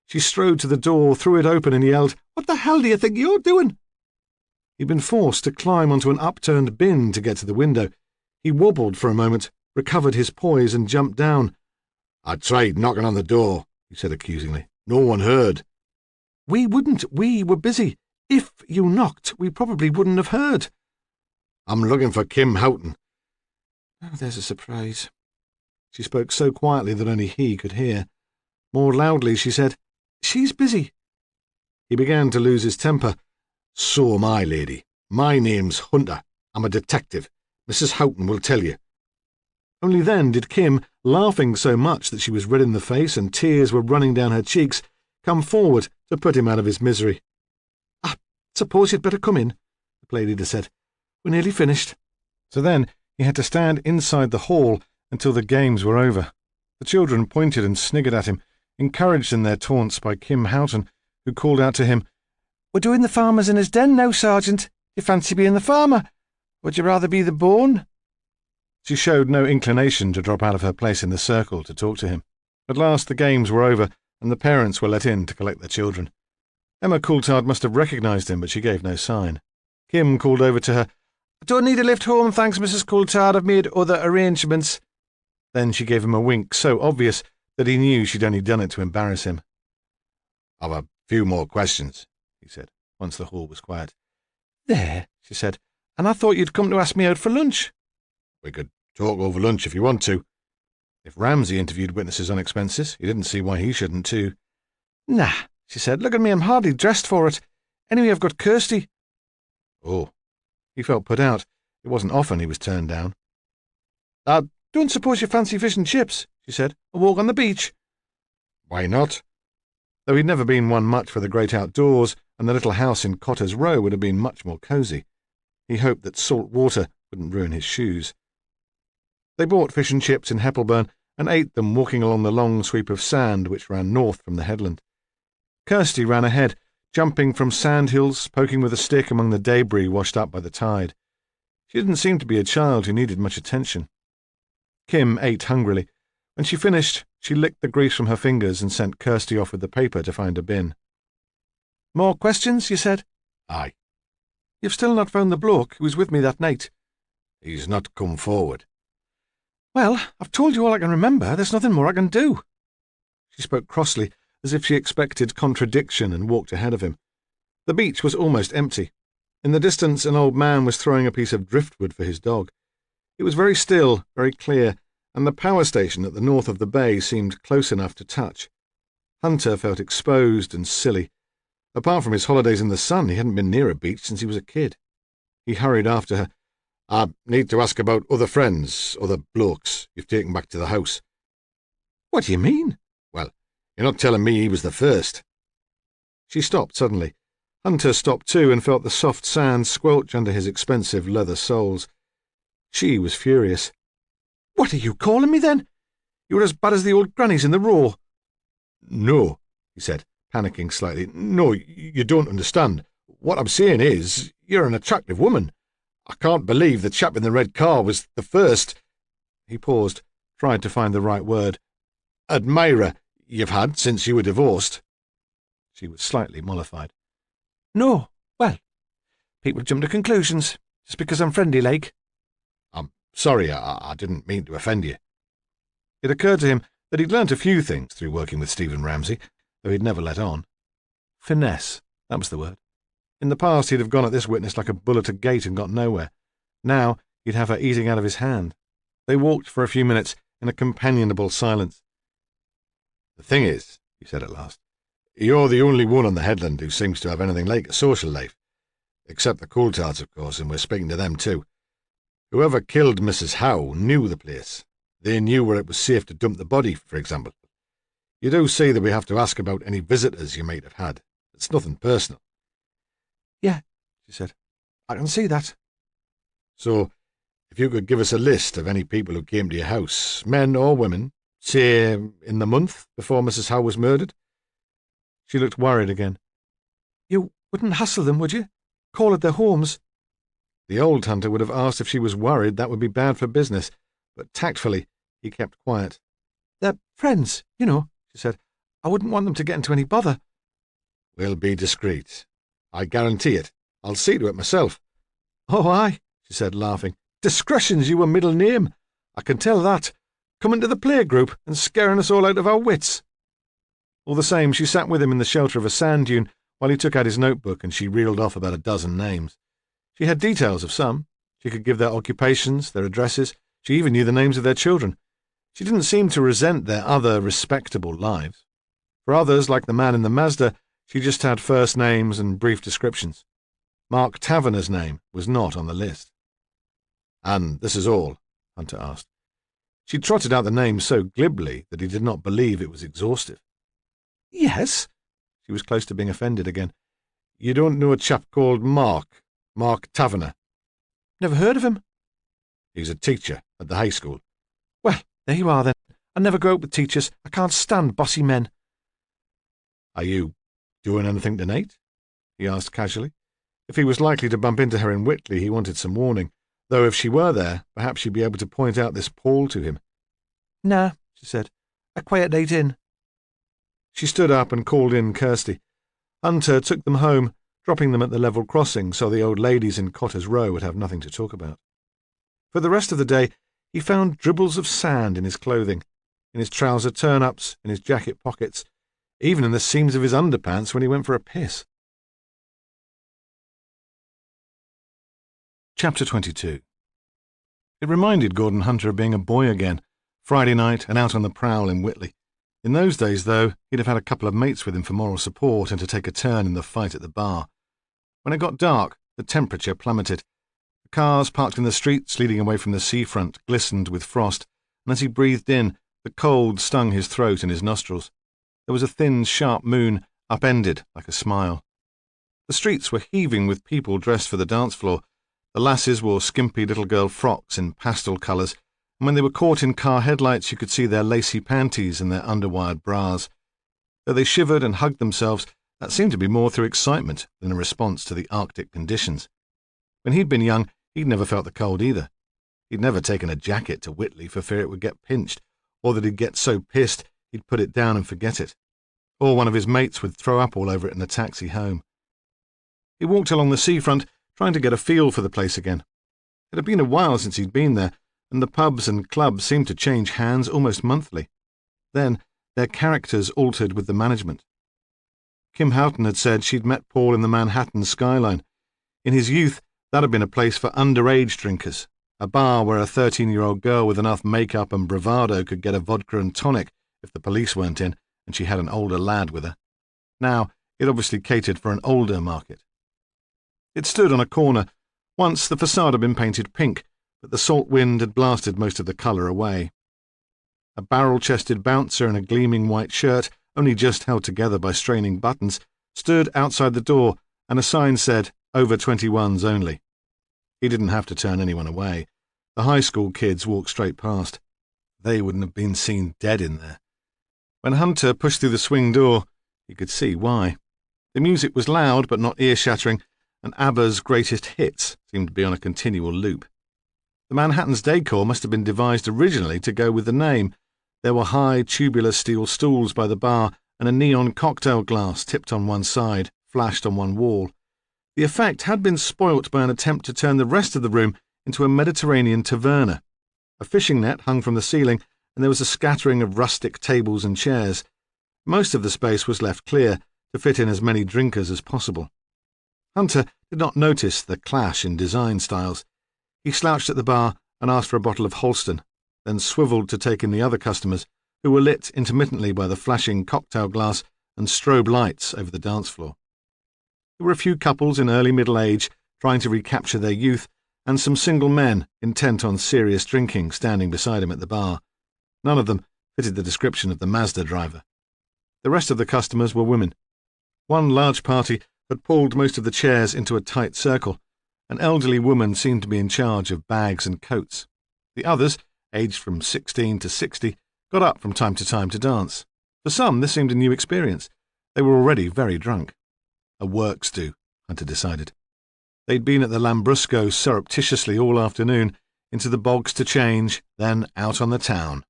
She strode to the door, threw it open, and yelled, "What the hell do you think you're doing?" He'd been forced to climb onto an upturned bin to get to the window. He wobbled for a moment, recovered his poise, and jumped down. "I tried knocking on the door," he said accusingly. "No one heard." "We wouldn't. We were busy. If you knocked, we probably wouldn't have heard. I'm looking for Kim Houghton. Oh, there's a surprise. She spoke so quietly that only he could hear. More loudly, she said, She's busy. He began to lose his temper. So am I, lady. My name's Hunter. I'm a detective. Mrs. Houghton will tell you. Only then did Kim, laughing so much that she was red in the face and tears were running down her cheeks, come forward to put him out of his misery. I suppose you'd better come in, the play leader said. We're nearly finished. So then he had to stand inside the hall until the games were over. The children pointed and sniggered at him, encouraged in their taunts by Kim Houghton, who called out to him, We're doing the farmer's in his den now, Sergeant. You fancy being the farmer? Would you rather be the bone? She showed no inclination to drop out of her place in the circle to talk to him. At last the games were over, and the parents were let in to collect their children. Emma Coulthard must have recognised him, but she gave no sign. Kim called over to her, I don't need a lift home, thanks, Mrs. Coulthard. I've made other arrangements. Then she gave him a wink so obvious that he knew she'd only done it to embarrass him. I've a few more questions, he said, once the hall was quiet. There, she said, and I thought you'd come to ask me out for lunch. We could talk over lunch if you want to. If Ramsay interviewed witnesses on expenses, he didn't see why he shouldn't too. Nah, she said, look at me, I'm hardly dressed for it. Anyway, I've got Kirsty. Oh. He felt put out. It wasn't often he was turned down. I don't suppose you fancy fish and chips, she said. A walk on the beach. Why not? Though he'd never been one much for the great outdoors, and the little house in Cotter's Row would have been much more cosy. He hoped that salt water wouldn't ruin his shoes. They bought fish and chips in Heppelburn and ate them walking along the long sweep of sand which ran north from the headland. Kirsty ran ahead, jumping from sandhills, poking with a stick among the debris washed up by the tide. She didn't seem to be a child who needed much attention. Kim ate hungrily. When she finished, she licked the grease from her fingers and sent Kirsty off with the paper to find a bin. More questions, you said? Aye. You've still not found the bloke who was with me that night? He's not come forward. Well, I've told you all I can remember. There's nothing more I can do. She spoke crossly, as if she expected contradiction, and walked ahead of him. The beach was almost empty. In the distance, an old man was throwing a piece of driftwood for his dog. It was very still, very clear, and the power station at the north of the bay seemed close enough to touch. Hunter felt exposed and silly. Apart from his holidays in the sun, he hadn't been near a beach since he was a kid. He hurried after her. I need to ask about other friends, other blokes you've taken back to the house. What do you mean? Well, you're not telling me he was the first. She stopped suddenly. Hunter stopped too and felt the soft sand squelch under his expensive leather soles. She was furious. What are you calling me then? You're as bad as the old grannies in the Row. No, he said, panicking slightly. No, you don't understand. What I'm saying is, you're an attractive woman. I can't believe the chap in the red car was the first. He paused, tried to find the right word. Admirer you've had since you were divorced. She was slightly mollified. No, well, people jump to conclusions, just because I'm friendly-like. I'm sorry, I didn't mean to offend you. It occurred to him that he'd learnt a few things through working with Stephen Ramsay, though he'd never let on. Finesse, that was the word. In the past he'd have gone at this witness like a bull at a gate and got nowhere. Now he'd have her eating out of his hand. They walked for a few minutes in a companionable silence. The thing is, he said at last, you're the only one on the headland who seems to have anything like a social life. Except the Coulthards, of course, and we're speaking to them too. Whoever killed Mrs. Howe knew the place. They knew where it was safe to dump the body, for example. You do see that we have to ask about any visitors you might have had. It's nothing personal. Yeah, she said. I can see that. So, if you could give us a list of any people who came to your house, men or women, say in the month before Mrs. Howe was murdered. She looked worried again. You wouldn't hassle them, would you? Call at their homes? The old hunter would have asked if she was worried that would be bad for business, but tactfully he kept quiet. They're friends, you know, she said. I wouldn't want them to get into any bother. We'll be discreet. I guarantee it. I'll see to it myself. Oh, aye, she said, laughing. Discretion's your middle name. I can tell that. Coming to the playgroup and scaring us all out of our wits. All the same, she sat with him in the shelter of a sand dune, while he took out his notebook and she reeled off about a dozen names. She had details of some. She could give their occupations, their addresses. She even knew the names of their children. She didn't seem to resent their other respectable lives. For others, like the man in the Mazda, she just had first names and brief descriptions. Mark Taverner's name was not on the list. "And this is all?" Hunter asked. She trotted out the name so glibly that he did not believe it was exhaustive. "Yes." She was close to being offended again. "You don't know a chap called Mark Taverner?" "Never heard of him." "He's a teacher at the high school." "Well, there you are then. I never go out with teachers. I can't stand bossy men." "Are you doing anything tonight?" he asked casually. If he was likely to bump into her in Whitley, he wanted some warning, though if she were there, perhaps she'd be able to point out this Paul to him. "Nah," she said. "A quiet night in." She stood up and called in Kirsty. Hunter took them home, dropping them at the level crossing so the old ladies in Cotter's Row would have nothing to talk about. For the rest of the day, he found dribbles of sand in his clothing, in his trouser turn-ups, in his jacket pockets, even in the seams of his underpants when he went for a piss. Chapter 22. It reminded Gordon Hunter of being a boy again, Friday night and out on the prowl in Whitley. In those days, though, he'd have had a couple of mates with him for moral support and to take a turn in the fight at the bar. When it got dark, the temperature plummeted. The cars parked in the streets leading away from the seafront glistened with frost, and as he breathed in, the cold stung his throat and his nostrils. There was a thin, sharp moon, upended like a smile. The streets were heaving with people dressed for the dance floor. The lasses wore skimpy little girl frocks in pastel colours, and when they were caught in car headlights you could see their lacy panties and their underwired bras. Though they shivered and hugged themselves, that seemed to be more through excitement than a response to the Arctic conditions. When he'd been young, he'd never felt the cold either. He'd never taken a jacket to Whitley for fear it would get pinched, or that he'd get so pissed he'd put it down and forget it. Or one of his mates would throw up all over it in the taxi home. He walked along the seafront, trying to get a feel for the place again. It had been a while since he'd been there, and the pubs and clubs seemed to change hands almost monthly. Then their characters altered with the management. Kim Houghton had said she'd met Paul in the Manhattan skyline. In his youth, that had been a place for underage drinkers, a bar where a 13-year-old girl with enough makeup and bravado could get a vodka and tonic if the police weren't in and she had an older lad with her. Now, it obviously catered for an older market. It stood on a corner. Once the facade had been painted pink, but the salt wind had blasted most of the colour away. A barrel-chested bouncer in a gleaming white shirt, only just held together by straining buttons, stood outside the door, and a sign said, "Over 21s only." He didn't have to turn anyone away. The high school kids walked straight past. They wouldn't have been seen dead in there. When Hunter pushed through the swing door, he could see why. The music was loud but not ear-shattering, and ABBA's greatest hits seemed to be on a continual loop. The Manhattan's decor must have been devised originally to go with the name. There were high, tubular steel stools by the bar, and a neon cocktail glass tipped on one side, flashed on one wall. The effect had been spoilt by an attempt to turn the rest of the room into a Mediterranean taverna. A fishing net hung from the ceiling, and there was a scattering of rustic tables and chairs. Most of the space was left clear, to fit in as many drinkers as possible. Hunter did not notice the clash in design styles. He slouched at the bar and asked for a bottle of Holston, then swivelled to take in the other customers, who were lit intermittently by the flashing cocktail glass and strobe lights over the dance floor. There were a few couples in early middle age trying to recapture their youth, and some single men intent on serious drinking standing beside him at the bar. None of them fitted the description of the Mazda driver. The rest of the customers were women. One large party had pulled most of the chairs into a tight circle. An elderly woman seemed to be in charge of bags and coats. The others, aged from 16 to 60, got up from time to dance. For some, this seemed a new experience. They were already very drunk. A works do, Hunter decided. They'd been at the Lambrusco surreptitiously all afternoon, into the bogs to change, then out on the town.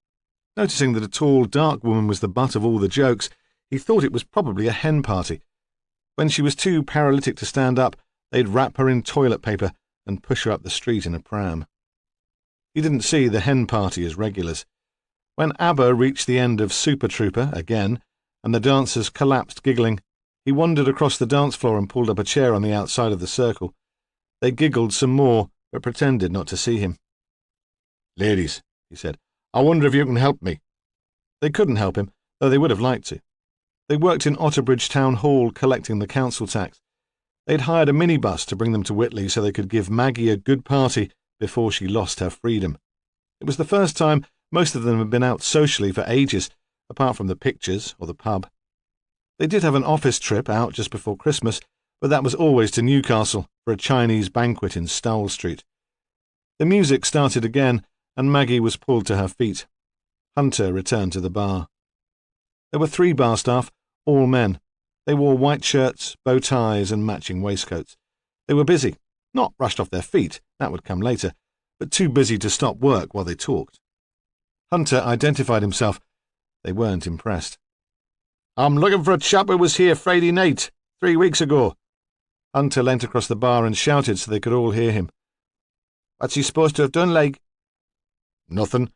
Noticing that a tall, dark woman was the butt of all the jokes, he thought it was probably a hen party. When she was too paralytic to stand up, they'd wrap her in toilet paper and push her up the street in a pram. He didn't see the hen party as regulars. When ABBA reached the end of Super Trooper again, and the dancers collapsed giggling, He wandered across the dance floor and pulled up a chair on the outside of the circle. They giggled some more, but pretended not to see him. "Ladies," he said, "I wonder if you can help me." They couldn't help him, though they would have liked to. They worked in Otterbridge Town Hall collecting the council tax. They'd hired a minibus to bring them to Whitley so they could give Maggie a good party before she lost her freedom. It was the first time most of them had been out socially for ages, apart from the pictures or the pub. They did have an office trip out just before Christmas, but that was always to Newcastle for a Chinese banquet in Stowell Street. The music started again, and Maggie was pulled to her feet. Hunter returned to the bar. There were 3 bar staff, all men. They wore white shirts, bow ties, and matching waistcoats. They were busy, not rushed off their feet, that would come later, but too busy to stop work while they talked. Hunter identified himself. They weren't impressed. "I'm looking for a chap who was here Friday night, 3 weeks ago." Hunter leant across the bar and shouted so they could all hear him. "What's he supposed to have done, like?" "Nothing,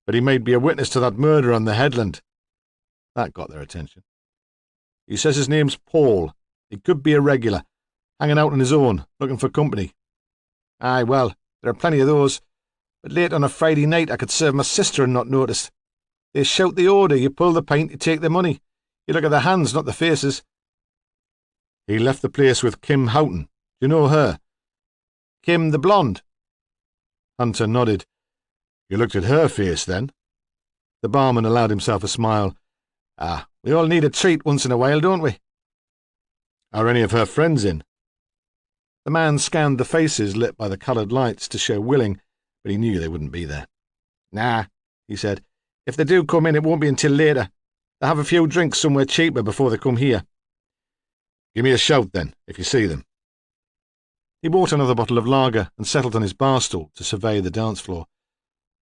but he might be a witness to that murder on the headland." That got their attention. "He says his name's Paul. He could be a regular, hanging out on his own, looking for company." "Aye, well, there are plenty of those. But late on a Friday night I could serve my sister and not notice. They shout the order, you pull the pint, you take the money. You look at the hands, not the faces." "He left the place with Kim Houghton. Do you know her?" "Kim the blonde?" Hunter nodded. "You looked at her face, then?" The barman allowed himself a smile. We all need a treat once in a while, don't we?" "Are any of her friends in?" The man scanned the faces lit by the coloured lights to show willing, but he knew they wouldn't be there. "Nah," he said. "If they do come in, it won't be until later. They'll have a few drinks somewhere cheaper before they come here." "Give me a shout, then, if you see them." He bought another bottle of lager and settled on his bar stool to survey the dance floor.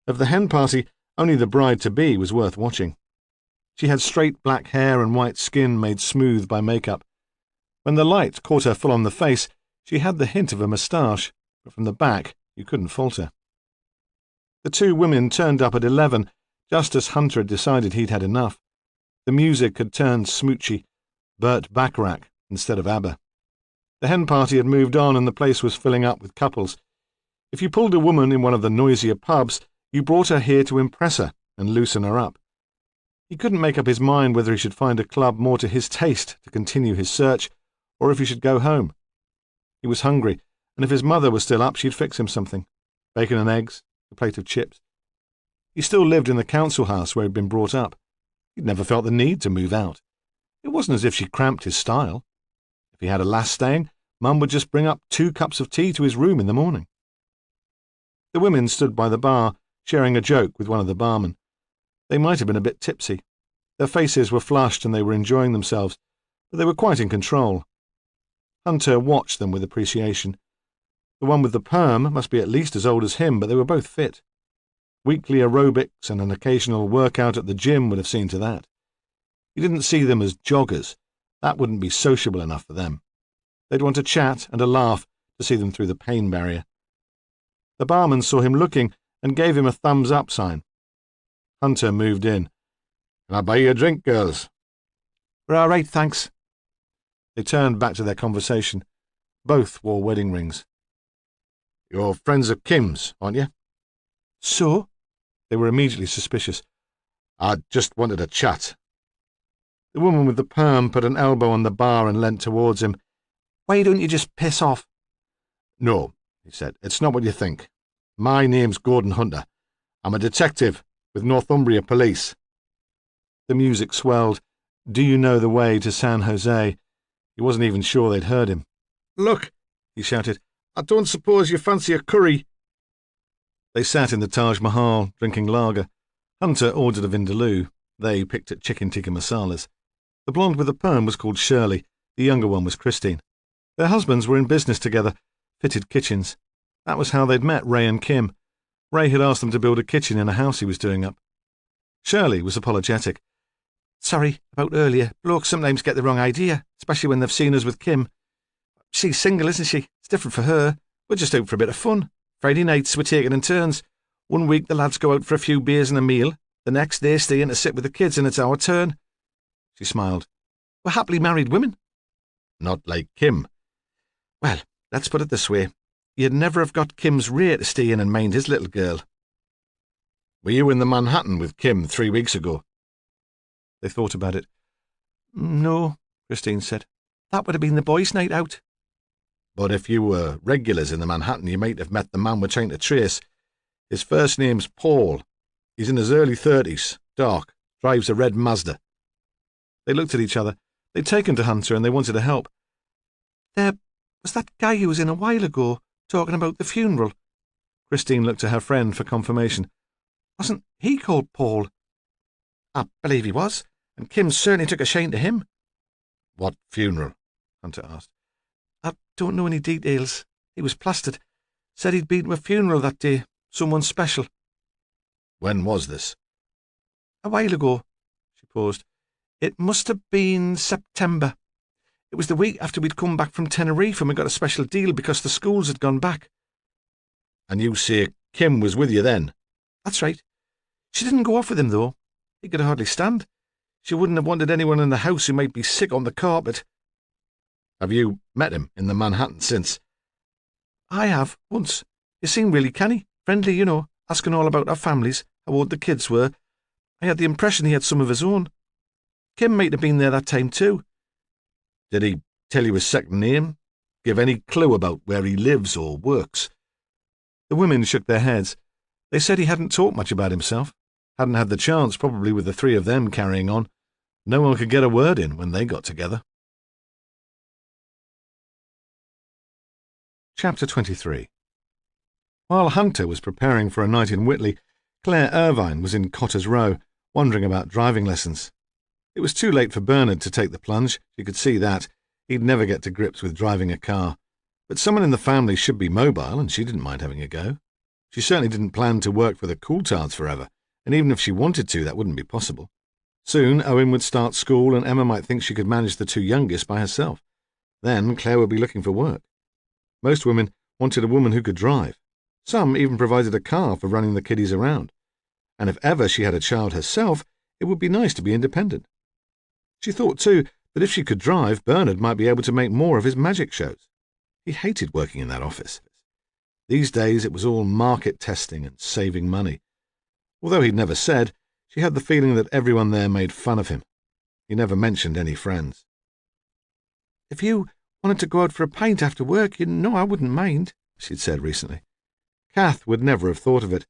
Of the hen party, only the bride-to-be was worth watching. She had straight black hair and white skin made smooth by makeup. When the light caught her full on the face, she had the hint of a moustache, but from the back you couldn't fault her. The 2 women turned up at 11, just as Hunter had decided he'd had enough. The music had turned smoochy, Burt Bacharach instead of ABBA. The hen party had moved on and the place was filling up with couples. If you pulled a woman in one of the noisier pubs, you brought her here to impress her and loosen her up. He couldn't make up his mind whether he should find a club more to his taste to continue his search, or if he should go home. He was hungry, and if his mother was still up, she'd fix him something. Bacon and eggs, a plate of chips. He still lived in the council house where he'd been brought up. He'd never felt the need to move out. It wasn't as if she cramped his style. If he had a lass staying, Mum would just bring up 2 cups of tea to his room in the morning. The women stood by the bar, sharing a joke with one of the barmen. They might have been a bit tipsy. Their faces were flushed and they were enjoying themselves, but they were quite in control. Hunter watched them with appreciation. The one with the perm must be at least as old as him, but they were both fit. Weekly aerobics and an occasional workout at the gym would have seen to that. He didn't see them as joggers. That wouldn't be sociable enough for them. They'd want a chat and a laugh to see them through the pain barrier. The barman saw him looking and gave him a thumbs-up sign. Hunter moved in. "Can I buy you a drink, girls?" "We're all right, thanks." They turned back to their conversation. Both wore wedding rings. "You're friends of Kim's, aren't you?" "So?" They were immediately suspicious. "I just wanted a chat." The woman with the perm put an elbow on the bar and leant towards him. "Why don't you just piss off?" "No," he said. "It's not what you think. My name's Gordon Hunter. I'm a detective with Northumbria Police." The music swelled. "Do you know the way to San Jose?" He wasn't even sure they'd heard him. "Look," he shouted, "I don't suppose you fancy a curry." They sat in the Taj Mahal, drinking lager. Hunter ordered a vindaloo. They picked at chicken tikka masalas. The blonde with the perm was called Shirley. The younger one was Christine. Their husbands were in business together, fitted kitchens. That was how they'd met Ray and Kim. Ray had asked them to build a kitchen in a house he was doing up. Shirley was apologetic. "Sorry about earlier. Blokes sometimes get the wrong idea, especially when they've seen us with Kim. She's single, isn't she? It's different for her. We're just out for a bit of fun. Friday nights we're taking in turns. One week the lads go out for a few beers and a meal. The next they stay in to sit with the kids and it's our turn." She smiled. "We're happily married women." Not like Kim. Well, let's put it this way. You'd never have got Kim's Ray to stay in and mind his little girl. Were you in the Manhattan with Kim 3 weeks ago? They thought about it. No, Christine said. That would have been the boys' night out. But if you were regulars in the Manhattan, you might have met the man we're trying to trace. His first name's Paul. He's in his early 30s, dark, drives a red Mazda. They looked at each other. They'd taken to Hunter and they wanted to help. There was that guy who was in a while ago, talking about the funeral. Christine looked to her friend for confirmation. Wasn't he called Paul? I believe he was, and Kim certainly took a shine to him. What funeral? Hunter asked. I don't know any details. He was plastered. Said he'd been to a funeral that day, someone special. When was this? A while ago. She paused. It must have been September. It was the week after we'd come back from Tenerife and we got a special deal because the schools had gone back. And you say Kim was with you then? That's right. She didn't go off with him, though. He could hardly stand. She wouldn't have wanted anyone in the house who might be sick on the carpet. Have you met him in the Manhattan since? I have, once. He seemed really canny, friendly, you know, asking all about our families, how old the kids were. I had the impression he had some of his own. Kim might have been there that time, too. Did he tell you his second name? Give any clue about where he lives or works? The women shook their heads. They said he hadn't talked much about himself. Hadn't had the chance, probably with the three of them carrying on. No one could get a word in when they got together. Chapter 23. While Hunter was preparing for a night in Whitley, Claire Irvine was in Cotter's Row, wondering about driving lessons. It was too late for Bernard to take the plunge. She could see that. He'd never get to grips with driving a car. But someone in the family should be mobile, and she didn't mind having a go. She certainly didn't plan to work for the Coulthards forever, and even if she wanted to, that wouldn't be possible. Soon, Owen would start school, and Emma might think she could manage the two youngest by herself. Then Claire would be looking for work. Most women wanted a woman who could drive. Some even provided a car for running the kiddies around. And if ever she had a child herself, it would be nice to be independent. She thought, too, that if she could drive, Bernard might be able to make more of his magic shows. He hated working in that office. These days it was all market testing and saving money. Although he'd never said, she had the feeling that everyone there made fun of him. He never mentioned any friends. If you wanted to go out for a pint after work, you know I wouldn't mind, she'd said recently. Kath would never have thought of it,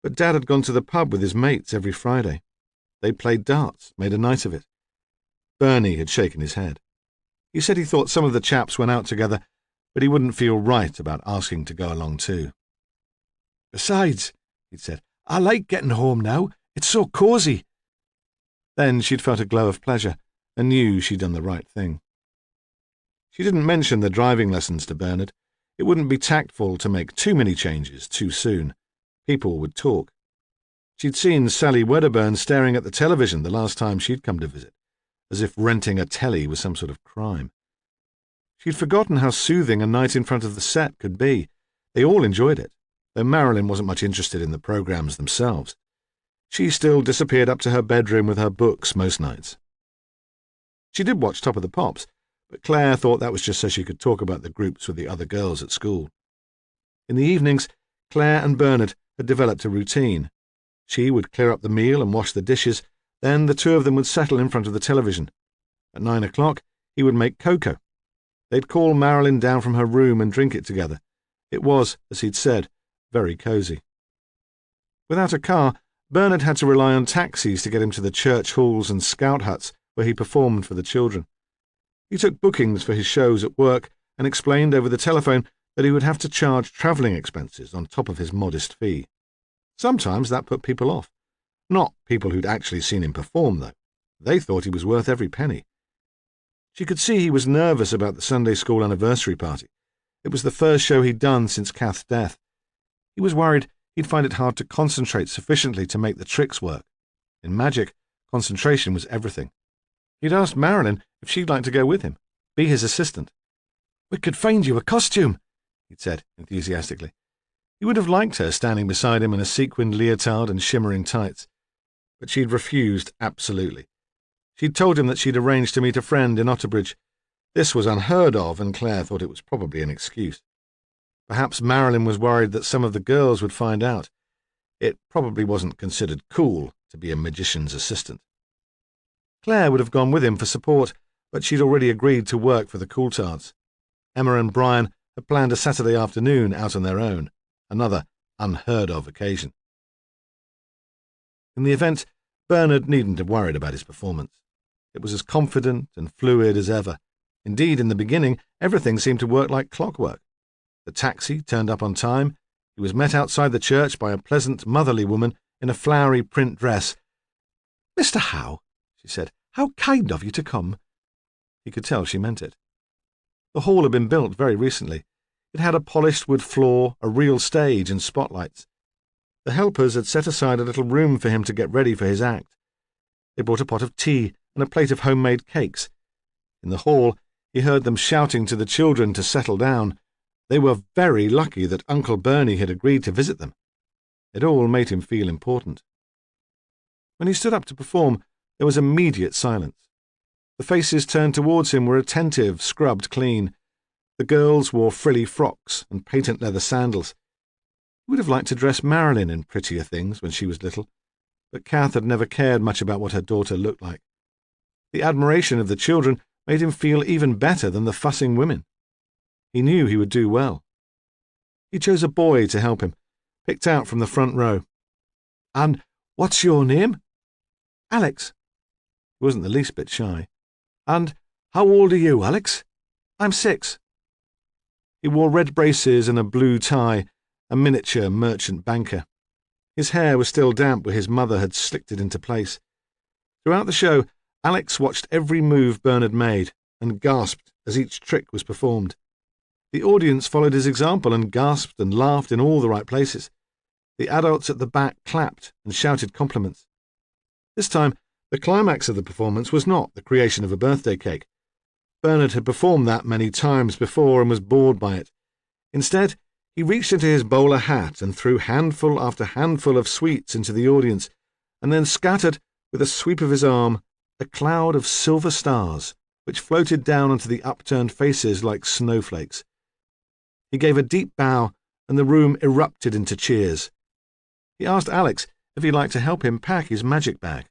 but Dad had gone to the pub with his mates every Friday. They played darts, made a night of it. Bernie had shaken his head. He said he thought some of the chaps went out together, but he wouldn't feel right about asking to go along too. Besides, he'd said, I like getting home now. It's so cosy. Then she'd felt a glow of pleasure and knew she'd done the right thing. She didn't mention the driving lessons to Bernard. It wouldn't be tactful to make too many changes too soon. People would talk. She'd seen Sally Wedderburn staring at the television the last time she'd come to visit, as if renting a telly was some sort of crime. She'd forgotten how soothing a night in front of the set could be. They all enjoyed it, though Marilyn wasn't much interested in the programs themselves. She still disappeared up to her bedroom with her books most nights. She did watch Top of the Pops, but Claire thought that was just so she could talk about the groups with the other girls at school. In the evenings, Claire and Bernard had developed a routine. She would clear up the meal and wash the dishes, then the two of them would settle in front of the television. At 9 o'clock, he would make cocoa. They'd call Marilyn down from her room and drink it together. It was, as he'd said, very cosy. Without a car, Bernard had to rely on taxis to get him to the church halls and scout huts where he performed for the children. He took bookings for his shows at work and explained over the telephone that he would have to charge travelling expenses on top of his modest fee. Sometimes that put people off. Not people who'd actually seen him perform, though. They thought he was worth every penny. She could see he was nervous about the Sunday school anniversary party. It was the first show he'd done since Kath's death. He was worried he'd find it hard to concentrate sufficiently to make the tricks work. In magic, concentration was everything. He'd asked Marilyn if she'd like to go with him, be his assistant. We could find you a costume, he'd said enthusiastically. He would have liked her standing beside him in a sequined leotard and shimmering tights. But she'd refused absolutely. She'd told him that she'd arranged to meet a friend in Otterbridge. This was unheard of, and Claire thought it was probably an excuse. Perhaps Marilyn was worried that some of the girls would find out. It probably wasn't considered cool to be a magician's assistant. Claire would have gone with him for support, but she'd already agreed to work for the Coulthards. Emma and Brian had planned a Saturday afternoon out on their own, another unheard-of occasion. In the event, Bernard needn't have worried about his performance. It was as confident and fluid as ever. Indeed, in the beginning, everything seemed to work like clockwork. The taxi turned up on time. He was met outside the church by a pleasant, motherly woman in a flowery print dress. "Mr. Howe," she said, "how kind of you to come." He could tell she meant it. The hall had been built very recently. It had a polished wood floor, a real stage, and spotlights. The helpers had set aside a little room for him to get ready for his act. They brought a pot of tea and a plate of homemade cakes. In the hall, he heard them shouting to the children to settle down. They were very lucky that Uncle Bernie had agreed to visit them. It all made him feel important. When he stood up to perform, there was immediate silence. The faces turned towards him were attentive, scrubbed clean. The girls wore frilly frocks and patent leather sandals. He would have liked to dress Marilyn in prettier things when she was little, but Kath had never cared much about what her daughter looked like. The admiration of the children made him feel even better than the fussing women. He knew he would do well. He chose a boy to help him, picked out from the front row. "And what's your name?" "Alex." He wasn't the least bit shy. "And how old are you, Alex?" "I'm 6. He wore red braces and a blue tie, a miniature merchant banker. His hair was still damp where his mother had slicked it into place. Throughout the show, Alex watched every move Bernard made and gasped as each trick was performed. The audience followed his example and gasped and laughed in all the right places. The adults at the back clapped and shouted compliments. This time, the climax of the performance was not the creation of a birthday cake. Bernard had performed that many times before and was bored by it. Instead, he reached into his bowler hat and threw handful after handful of sweets into the audience, and then scattered, with a sweep of his arm, a cloud of silver stars, which floated down onto the upturned faces like snowflakes. He gave a deep bow, and the room erupted into cheers. He asked Alex if he'd like to help him pack his magic bag.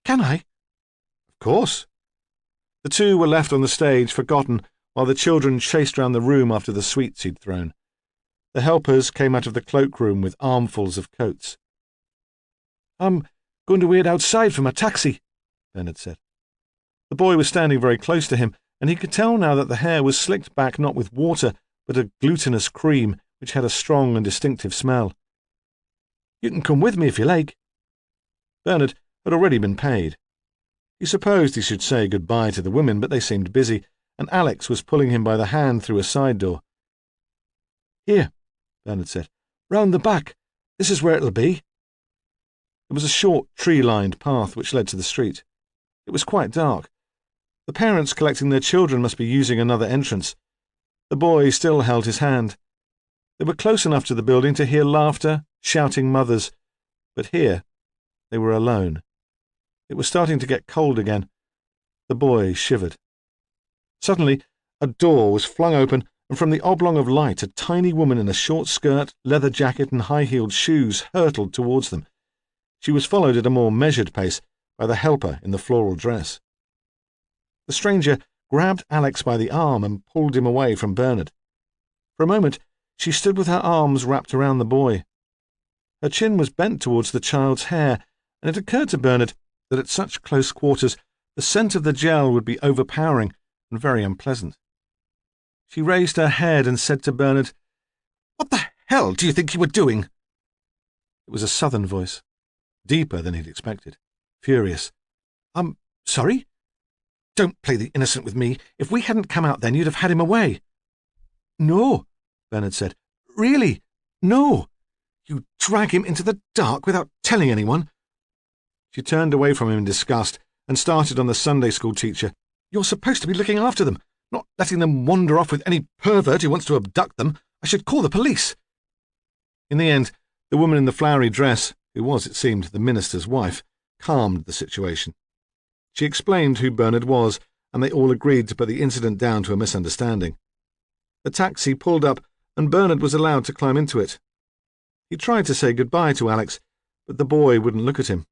"Can I?" "Of course." The two were left on the stage, forgotten, while the children chased round the room after the sweets he'd thrown. The helpers came out of the cloakroom with armfuls of coats. "I'm going to wait outside for my taxi," Bernard said. The boy was standing very close to him, and he could tell now that the hair was slicked back not with water, but a glutinous cream which had a strong and distinctive smell. "You can come with me if you like." Bernard had already been paid. He supposed he should say goodbye to the women, but they seemed busy, and Alex was pulling him by the hand through a side door. "Here," Bernard said, "round the back. This is where it'll be." There was a short, tree-lined path which led to the street. It was quite dark. The parents collecting their children must be using another entrance. The boy still held his hand. They were close enough to the building to hear laughter, shouting mothers, but here they were alone. It was starting to get cold again. The boy shivered. Suddenly, a door was flung open, and from the oblong of light a tiny woman in a short skirt, leather jacket and high-heeled shoes hurtled towards them. She was followed at a more measured pace by the helper in the floral dress. The stranger grabbed Alex by the arm and pulled him away from Bernard. For a moment, she stood with her arms wrapped around the boy. Her chin was bent towards the child's hair, and it occurred to Bernard that at such close quarters the scent of the gel would be overpowering and very unpleasant. She raised her head and said to Bernard, "What the hell do you think you were doing?" It was a southern voice, deeper than he'd expected, furious. "I'm sorry? Don't play the innocent with me. If we hadn't come out then, you'd have had him away." "No," Bernard said. "Really, no. You drag him into the dark without telling anyone." She turned away from him in disgust and started on the Sunday school teacher. "You're supposed to be looking after them, not letting them wander off with any pervert who wants to abduct them. I should call the police." In the end, the woman in the flowery dress, who was, it seemed, the minister's wife, calmed the situation. She explained who Bernard was and they all agreed to put the incident down to a misunderstanding. The taxi pulled up, and Bernard was allowed to climb into it. He tried to say goodbye to Alex, but the boy wouldn't look at him.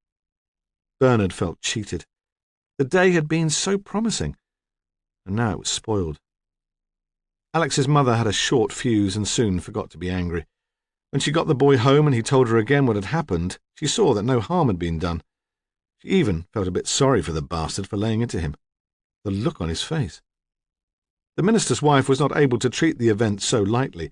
Bernard felt cheated. The day had been so promising, and now it was spoiled. Alex's mother had a short fuse and soon forgot to be angry. When she got the boy home and he told her again what had happened, she saw that no harm had been done. She even felt a bit sorry for the bastard for laying into him. The look on his face. The minister's wife was not able to treat the event so lightly.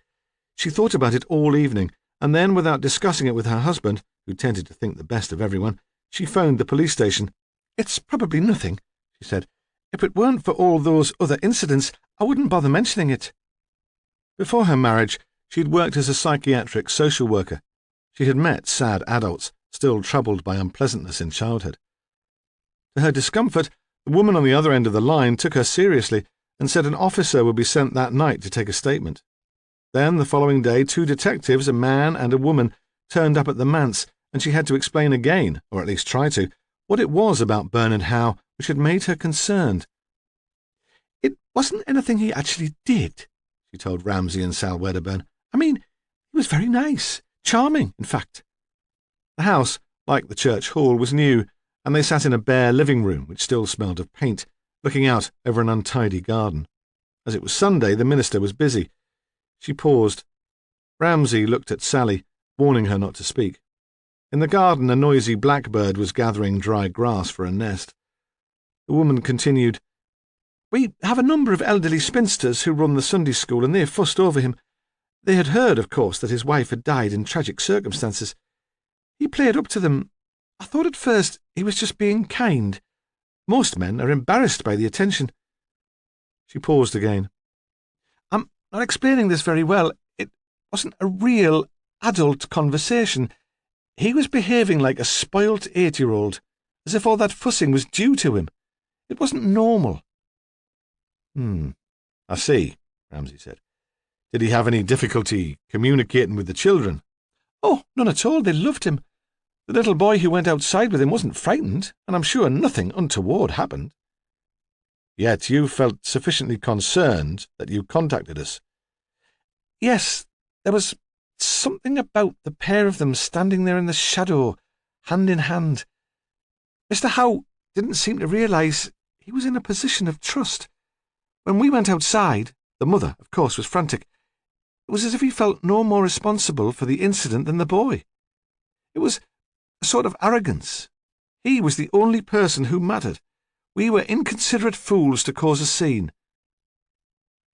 She thought about it all evening, and then, without discussing it with her husband, who tended to think the best of everyone, she phoned the police station. "It's probably nothing," she said. "If it weren't for all those other incidents, I wouldn't bother mentioning it." Before her marriage, she'd worked as a psychiatric social worker. She had met sad adults, still troubled by unpleasantness in childhood. To her discomfort, the woman on the other end of the line took her seriously and said an officer would be sent that night to take a statement. Then, the following day, 2 detectives, a man and a woman, turned up at the manse, and she had to explain again, or at least try to, what it was about Bernard Howe which had made her concerned. "It wasn't anything he actually did," she told Ramsay and Sal Wedderburn. "I mean, he was very nice. Charming, in fact." The house, like the church hall, was new, and they sat in a bare living room which still smelled of paint, looking out over an untidy garden. As it was Sunday, the minister was busy. She paused. Ramsay looked at Sally, warning her not to speak. In the garden, a noisy blackbird was gathering dry grass for a nest. The woman continued, "We have a number of elderly spinsters who run the Sunday school, and they fussed over him. They had heard, of course, that his wife had died in tragic circumstances. He played up to them. I thought at first he was just being kind. Most men are embarrassed by the attention." She paused again. "I'm not explaining this very well. It wasn't a real adult conversation. He was behaving like a spoilt 8-year-old, as if all that fussing was due to him. It wasn't normal." "I see," Ramsay said. "Did he have any difficulty communicating with the children?" "Oh, none at all. They loved him. The little boy who went outside with him wasn't frightened, and I'm sure nothing untoward happened." "Yet you felt sufficiently concerned that you contacted us." "Yes, there was something about the pair of them standing there in the shadow, hand in hand. Mr. Howe didn't seem to realise he was in a position of trust. When we went outside, the mother, of course, was frantic. It was as if he felt no more responsible for the incident than the boy. It was a sort of arrogance. He was the only person who mattered. We were inconsiderate fools to cause a scene."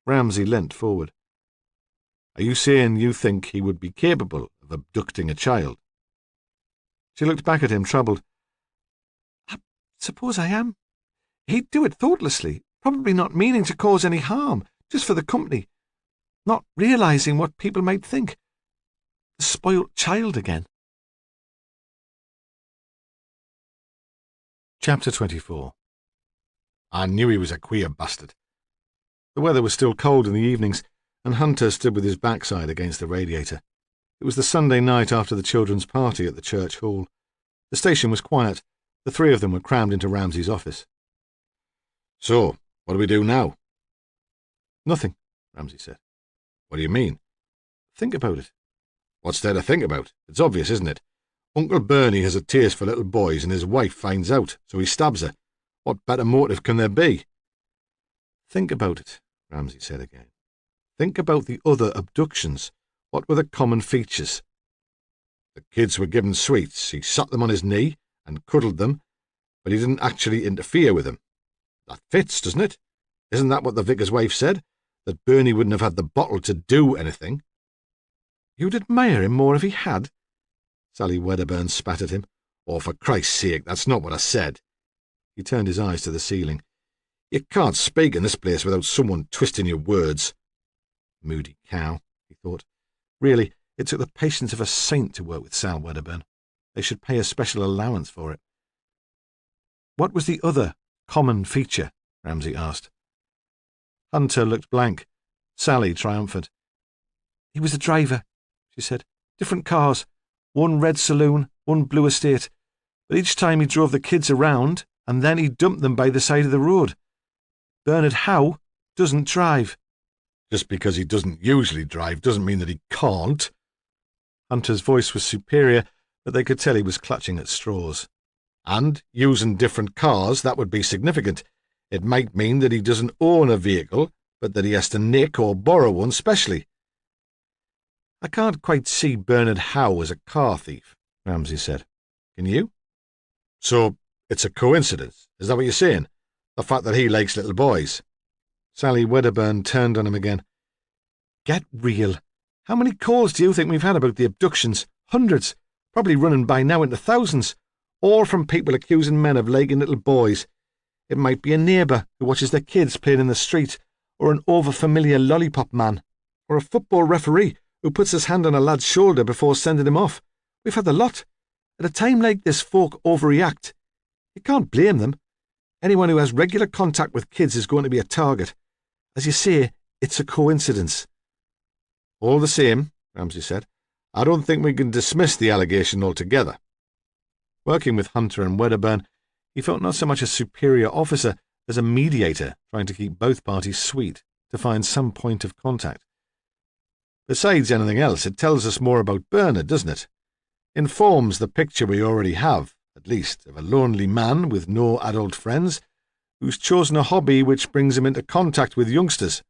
Ramsay leant forward. "Are you saying you think he would be capable of abducting a child?" She looked back at him, troubled. "I suppose I am. He'd do it thoughtlessly, probably not meaning to cause any harm, just for the company, not realising what people might think. The spoilt child again." Chapter 24. I knew he was a queer bastard. The weather was still cold in the evenings, and Hunter stood with his backside against the radiator. It was the Sunday night after the children's party at the church hall. The station was quiet. The 3 of them were crammed into Ramsay's office. "So, what do we do now?" "Nothing," Ramsay said. "What do you mean?" "Think about it." "What's there to think about? It's obvious, isn't it? Uncle Bernie has a taste for little boys, and his wife finds out, so he stabs her. What better motive can there be?" "Think about it," Ramsay said again. "Think about the other abductions. What were the common features?" "The kids were given sweets. He sat them on his knee and cuddled them, but he didn't actually interfere with them. That fits, doesn't it? Isn't that what the vicar's wife said? That Bernie wouldn't have had the bottle to do anything?" "You'd admire him more if he had?" Sally Wedderburn spat at him. "Oh, for Christ's sake, that's not what I said." He turned his eyes to the ceiling. "You can't speak in this place without someone twisting your words." Moody cow, he thought. Really, it took the patience of a saint to work with Sal Wedderburn. They should pay a special allowance for it. "What was the other common feature?" Ramsay asked. Hunter looked blank. Sally triumphant. "He was a driver," she said. "Different cars. One red saloon, one blue estate. But each time he drove the kids around, and then he dumped them by the side of the road. Bernard Howe doesn't drive. Just because he doesn't usually drive doesn't mean that he can't. Hunter's voice was superior, but they could tell he was clutching at straws. And using different cars, that would be significant. It might mean that he doesn't own a vehicle, but that he has to nick or borrow one specially. I can't quite see Bernard Howe as a car thief, Ramsay said. Can you? So it's a coincidence, is that what you're saying? The fact that he likes little boys? Sally Wedderburn turned on him again. Get real. How many calls do you think we've had about the abductions? Hundreds. Probably running by now into thousands. All from people accusing men of liking little boys. It might be a neighbour who watches their kids playing in the street, or an over-familiar lollipop man, or a football referee who puts his hand on a lad's shoulder before sending him off. We've had the lot. At a time like this, folk overreact. You can't blame them. Anyone who has regular contact with kids is going to be a target. As you say, it's a coincidence. All the same, Ramsay said, I don't think we can dismiss the allegation altogether. Working with Hunter and Wedderburn, he felt not so much a superior officer as a mediator trying to keep both parties sweet, to find some point of contact. Besides anything else, it tells us more about Bernard, doesn't it? Informs the picture we already have, at least, of a lonely man with no adult friends, who's chosen a hobby which brings him into contact with youngsters.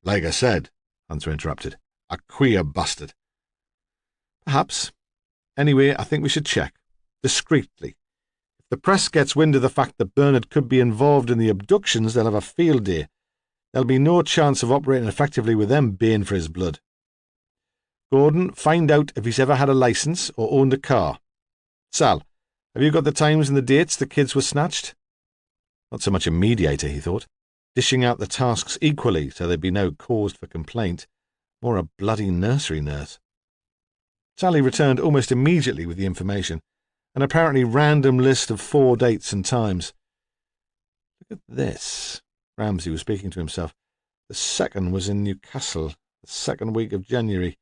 Like I said, Hunter interrupted, a queer bastard. Perhaps. Anyway, I think we should check. Discreetly. If the press gets wind of the fact that Bernard could be involved in the abductions, they'll have a field day. There'll be no chance of operating effectively with them baying for his blood. Gordon, find out if he's ever had a licence or owned a car. Sal, have you got the times and the dates the kids were snatched? Not so much a mediator, he thought, dishing out the tasks equally so there'd be no cause for complaint, more a bloody nursery nurse. Sally returned almost immediately with the information, an apparently random list of 4 dates and times. Look at this. Ramsay was speaking to himself. The second was in Newcastle, the second week of January.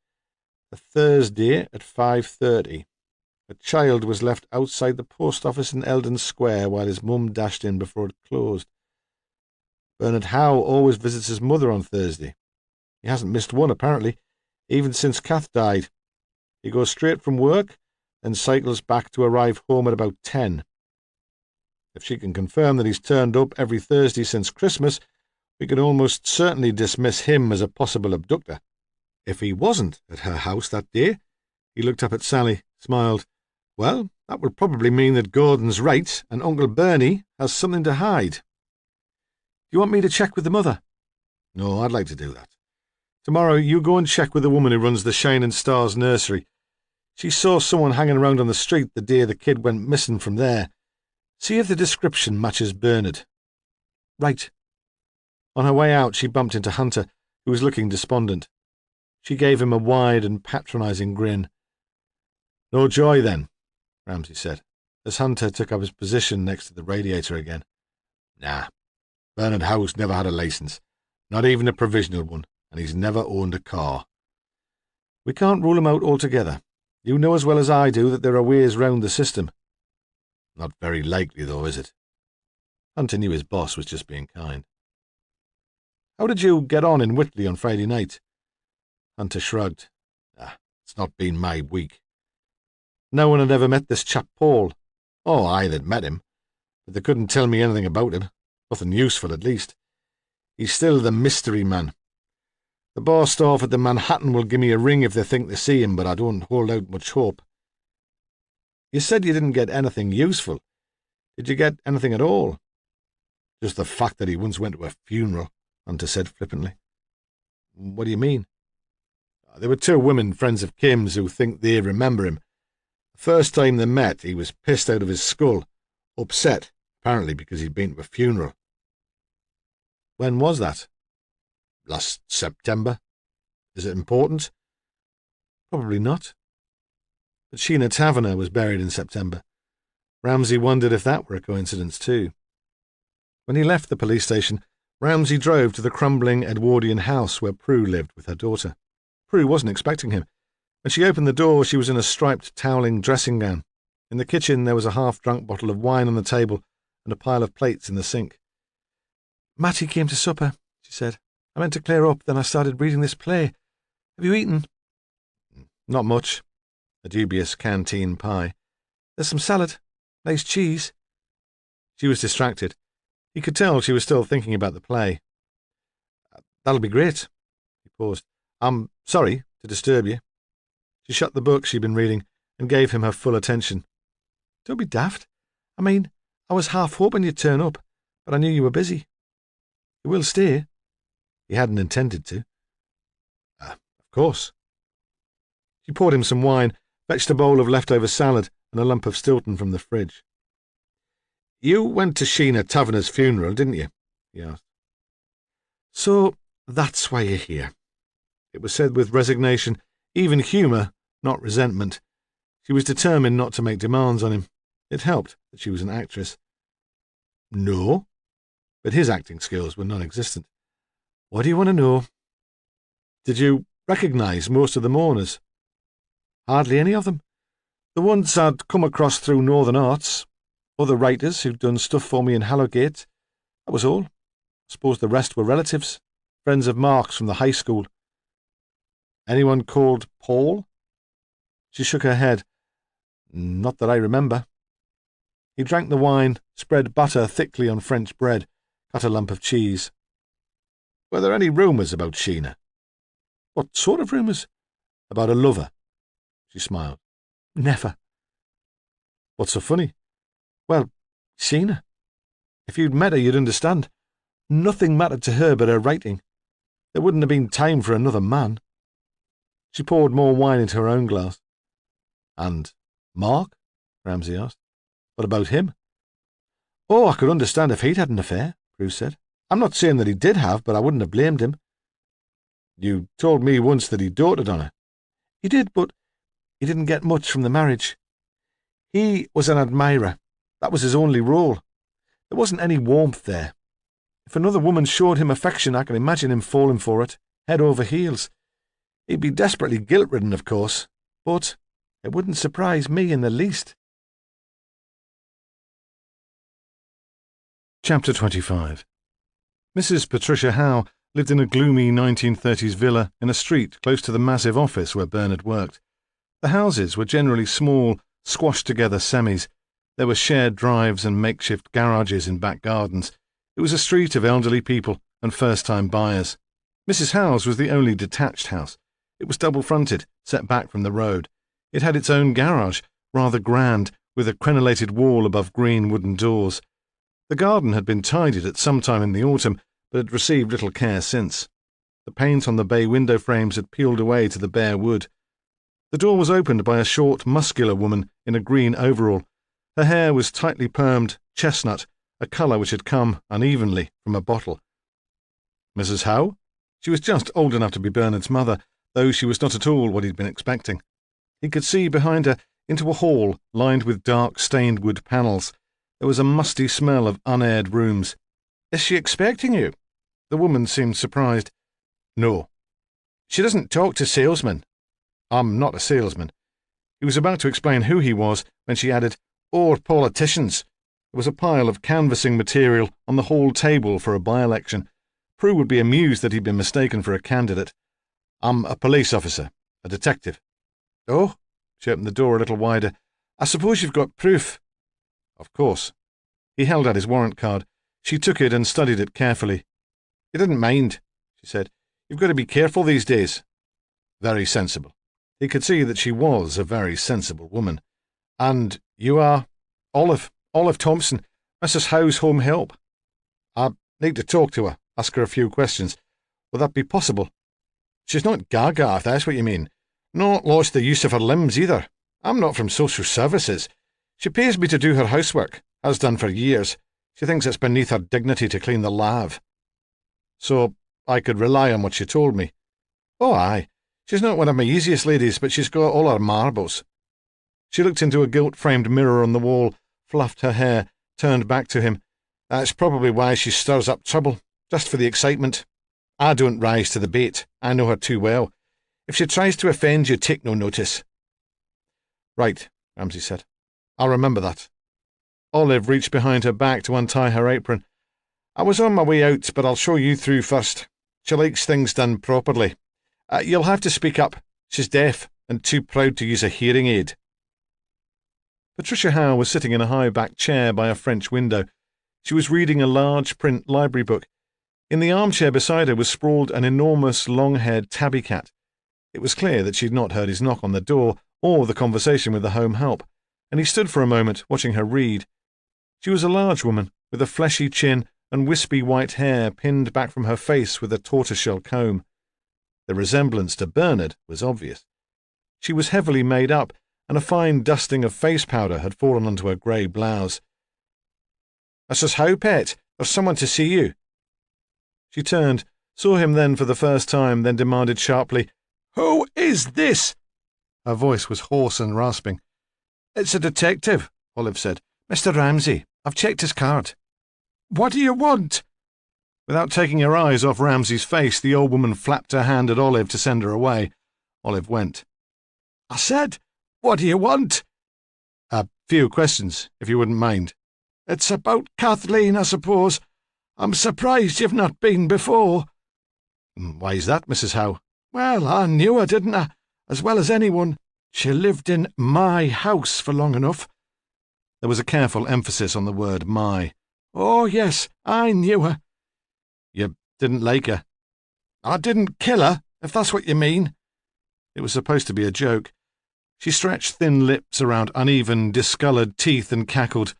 A Thursday at 5:30. A child was left outside the post office in Eldon Square while his mum dashed in before it closed. Bernard Howe always visits his mother on Thursday. He hasn't missed one, apparently, even since Kath died. He goes straight from work and cycles back to arrive home at about 10. If she can confirm that he's turned up every Thursday since Christmas, we can almost certainly dismiss him as a possible abductor. If he wasn't at her house that day, he looked up at Sally, smiled. Well, that would probably mean that Gordon's right and Uncle Bernie has something to hide. Do you want me to check with the mother? No, I'd like to do that. Tomorrow you go and check with the woman who runs the Shining Stars nursery. She saw someone hanging around on the street the day the kid went missing from there. See if the description matches Bernard. Right. On her way out, she bumped into Hunter, who was looking despondent. She gave him a wide and patronising grin. No joy, then, Ramsay said, as Hunter took up his position next to the radiator again. Nah. Bernard Howe's never had a licence, not even a provisional one, and he's never owned a car. We can't rule him out altogether. You know as well as I do that there are ways round the system. Not very likely, though, is it? Hunter knew his boss was just being kind. How did you get on in Whitley on Friday night? Hunter shrugged. It's not been my week. No one had ever met this chap Paul. Oh, I had met him, but they couldn't tell me anything about him. Nothing useful, at least. He's still the mystery man. The bar staff at the Manhattan will give me a ring if they think they see him, but I don't hold out much hope. You said you didn't get anything useful. Did you get anything at all? Just the fact that he once went to a funeral, Hunter said flippantly. What do you mean? There were 2 women friends of Kim's who think they remember him. The first time they met, he was pissed out of his skull, upset, apparently because he'd been to a funeral. When was that? Last September. Is it important? Probably not. But Sheena Taverner was buried in September. Ramsay wondered if that were a coincidence too. When he left the police station, Ramsay drove to the crumbling Edwardian house where Prue lived with her daughter. Prue wasn't expecting him. When she opened the door, she was in a striped toweling dressing gown. In the kitchen, there was a half-drunk bottle of wine on the table and a pile of plates in the sink. Matty came to supper, she said. I meant to clear up, then I started reading this play. Have you eaten? Not much. A dubious canteen pie. There's some salad. Nice cheese. She was distracted. He could tell she was still thinking about the play. That'll be great. He paused. I'm sorry to disturb you. She shut the book she'd been reading and gave him her full attention. Don't be daft. I mean, I was half hoping you'd turn up, but I knew you were busy. You will stay? He hadn't intended to. Of course. She poured him some wine, fetched a bowl of leftover salad and a lump of Stilton from the fridge. You went to Sheena Taverner's funeral, didn't you? He asked. So that's why you're here. It was said with resignation, even humour, not resentment. She was determined not to make demands on him. It helped that she was an actress. No, but his acting skills were non-existent. What do you want to know? Did you recognise most of the mourners? Hardly any of them. The ones I'd come across through Northern Arts, other writers who'd done stuff for me in Hallowgate. That was all. I suppose the rest were relatives, friends of Mark's from the high school. Anyone called Paul? She shook her head. Not that I remember. He drank the wine, spread butter thickly on French bread, cut a lump of cheese. Were there any rumours about Sheena? What sort of rumours? About a lover. She smiled. Never. What's so funny? Well, Sheena. If you'd met her, you'd understand. Nothing mattered to her but her writing. There wouldn't have been time for another man. She poured more wine into her own glass. And Mark? Ramsay asked. What about him? Oh, I could understand if he'd had an affair, Bruce said. I'm not saying that he did have, but I wouldn't have blamed him. You told me once that he doted on her. He did, but he didn't get much from the marriage. He was an admirer. That was his only role. There wasn't any warmth there. If another woman showed him affection, I can imagine him falling for it, head over heels. He'd be desperately guilt-ridden, of course, but it wouldn't surprise me in the least. Chapter 25. Mrs. Patricia Howe lived in a gloomy 1930s villa in a street close to the massive office where Bernard worked. The houses were generally small, squashed-together semis. There were shared drives and makeshift garages in back gardens. It was a street of elderly people and first-time buyers. Mrs. Howe's was the only detached house. It was double-fronted, set back from the road. It had its own garage, rather grand, with a crenellated wall above green wooden doors. The garden had been tidied at some time in the autumn, but had received little care since. The paint on the bay window frames had peeled away to the bare wood. The door was opened by a short, muscular woman in a green overall. Her hair was tightly permed, chestnut, a colour which had come, unevenly, from a bottle. Mrs. Howe? She was just old enough to be Bernard's mother, though she was not at all what he'd been expecting. He could see behind her into a hall lined with dark, stained wood panels. There was a musty smell of unaired rooms. Is she expecting you? The woman seemed surprised. No. She doesn't talk to salesmen. I'm not a salesman. He was about to explain who he was when she added, or politicians. There was a pile of canvassing material on the hall table for a by-election. Prue would be amused that he'd been mistaken for a candidate. I'm a police officer, a detective. Oh? She opened the door a little wider. I suppose you've got proof. Of course. He held out his warrant card. She took it and studied it carefully. You didn't mind, she said. You've got to be careful these days. Very sensible. He could see that she was a very sensible woman. And you are? Olive Thompson, Mrs. Howe's home help. I need to talk to her, ask her a few questions. Will that be possible? She's not gaga, if that's what you mean. Not lost the use of her limbs either. I'm not from social services. She pays me to do her housework, has done for years. She thinks it's beneath her dignity to clean the lave. So I could rely on what she told me. Oh, aye. She's not one of my easiest ladies, but she's got all her marbles. She looked into a gilt-framed mirror on the wall, fluffed her hair, turned back to him. That's probably why she stirs up trouble, just for the excitement. I don't rise to the bait. I know her too well. If she tries to offend you, take no notice. Right, Ramsay said. I'll remember that. Olive reached behind her back to untie her apron. I was on my way out, but I'll show you through first. She likes things done properly. You'll have to speak up. She's deaf and too proud to use a hearing aid. Patricia Howe was sitting in a high-backed chair by a French window. She was reading a large print library book. In the armchair beside her was sprawled an enormous, long-haired tabby cat. It was clear that she had not heard his knock on the door or the conversation with the home help, and he stood for a moment watching her read. She was a large woman, with a fleshy chin and wispy white hair pinned back from her face with a tortoiseshell comb. The resemblance to Bernard was obvious. She was heavily made up, and a fine dusting of face powder had fallen onto her grey blouse. "Mrs. Howe, pet, there's someone to see you." She turned, saw him then for the first time, then demanded sharply, "Who is this?" Her voice was hoarse and rasping. "It's a detective," Olive said. "Mr. Ramsay. I've checked his card." "What do you want?" Without taking her eyes off Ramsay's face, the old woman flapped her hand at Olive to send her away. Olive went. "I said, what do you want?" "A few questions, if you wouldn't mind." "It's about Kathleen, I suppose. I'm surprised you've not been before." "Why's that, Mrs. Howe?" "Well, I knew her, didn't I? As well as anyone. She lived in my house for long enough." There was a careful emphasis on the word my. "Oh, yes, I knew her." "You didn't like her?" "I didn't kill her, if that's what you mean." It was supposed to be a joke. She stretched thin lips around uneven, discoloured teeth and cackled.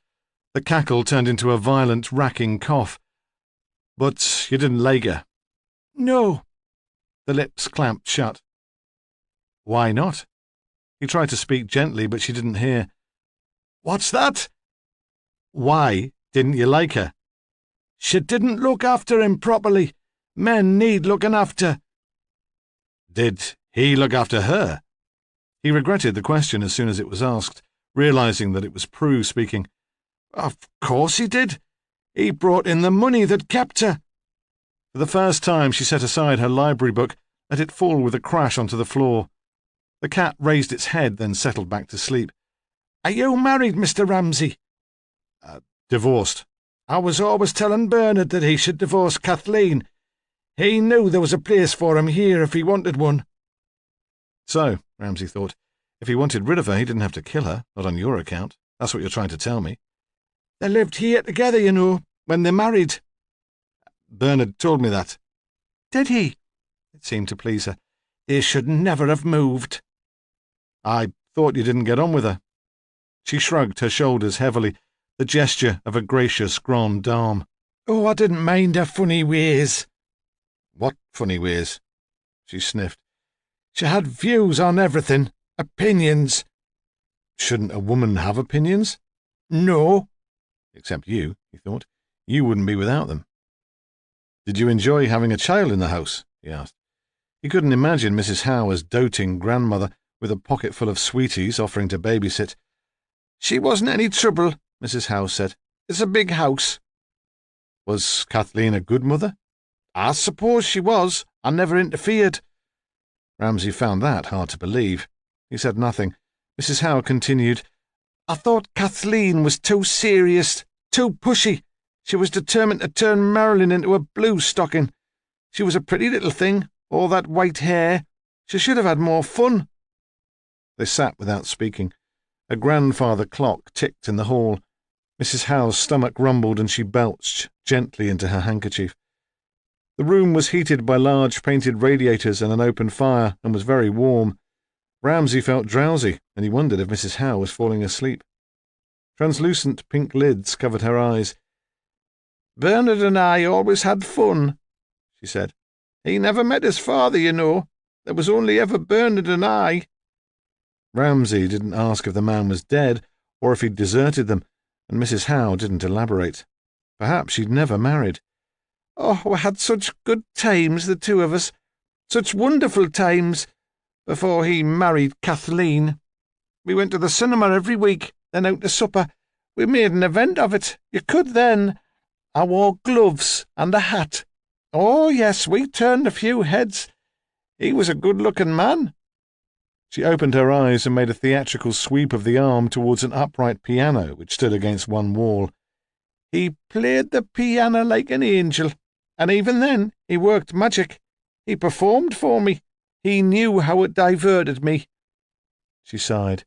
The cackle turned into a violent, racking cough. "But you didn't like her?" "No." The lips clamped shut. "Why not?" He tried to speak gently, but she didn't hear. "What's that?" "Why didn't you like her?" "She didn't look after him properly. Men need looking after." "Did he look after her?" He regretted the question as soon as it was asked, realising that it was Prue speaking. "Of course he did. He brought in the money that kept her." For the first time she set aside her library book, let it fall with a crash onto the floor. The cat raised its head, then settled back to sleep. "Are you married, Mr. Ramsay?" "Divorced." "I was always telling Bernard that he should divorce Kathleen. He knew there was a place for him here if he wanted one." So, Ramsay thought, if he wanted rid of her, he didn't have to kill her, not on your account. That's what you're trying to tell me. "They lived here together, you know, when they married." "Bernard told me that." "Did he?" It seemed to please her. "They should never have moved." "I thought you didn't get on with her." She shrugged her shoulders heavily, the gesture of a gracious grande dame. "Oh, I didn't mind her funny ways." "What funny ways?" She sniffed. "She had views on everything. Opinions." "Shouldn't a woman have opinions?" "No." "Except you," he thought. "You wouldn't be without them." "Did you enjoy having a child in the house?" he asked. He couldn't imagine Mrs. Howe as doting grandmother with a pocket full of sweeties offering to babysit. "She wasn't any trouble," Mrs. Howe said. "It's a big house." "Was Kathleen a good mother?" "I suppose she was. I never interfered." Ramsay found that hard to believe. He said nothing. Mrs. Howe continued, "I thought Kathleen was too serious, too pushy. She was determined to turn Marilyn into a blue stocking. She was a pretty little thing, all that white hair. She should have had more fun." They sat without speaking. A grandfather clock ticked in the hall. Mrs. Howe's stomach rumbled and she belched gently into her handkerchief. The room was heated by large painted radiators and an open fire, and was very warm. Ramsay felt drowsy, and he wondered if Mrs. Howe was falling asleep. Translucent pink lids covered her eyes. "Bernard and I always had fun," she said. "He never met his father, you know. There was only ever Bernard and I." Ramsay didn't ask if the man was dead, or if he'd deserted them, and Mrs. Howe didn't elaborate. Perhaps she'd never married. "Oh, we had such good times, the two of us. Such wonderful times, before he married Kathleen. We went to the cinema every week, then out to supper. We made an event of it. You could then. I wore gloves and a hat. Oh, yes, we turned a few heads. He was a good-looking man." She opened her eyes and made a theatrical sweep of the arm towards an upright piano which stood against one wall. He played the piano like an angel, and even then he worked magic. He performed for me. He knew how it diverted me." She sighed.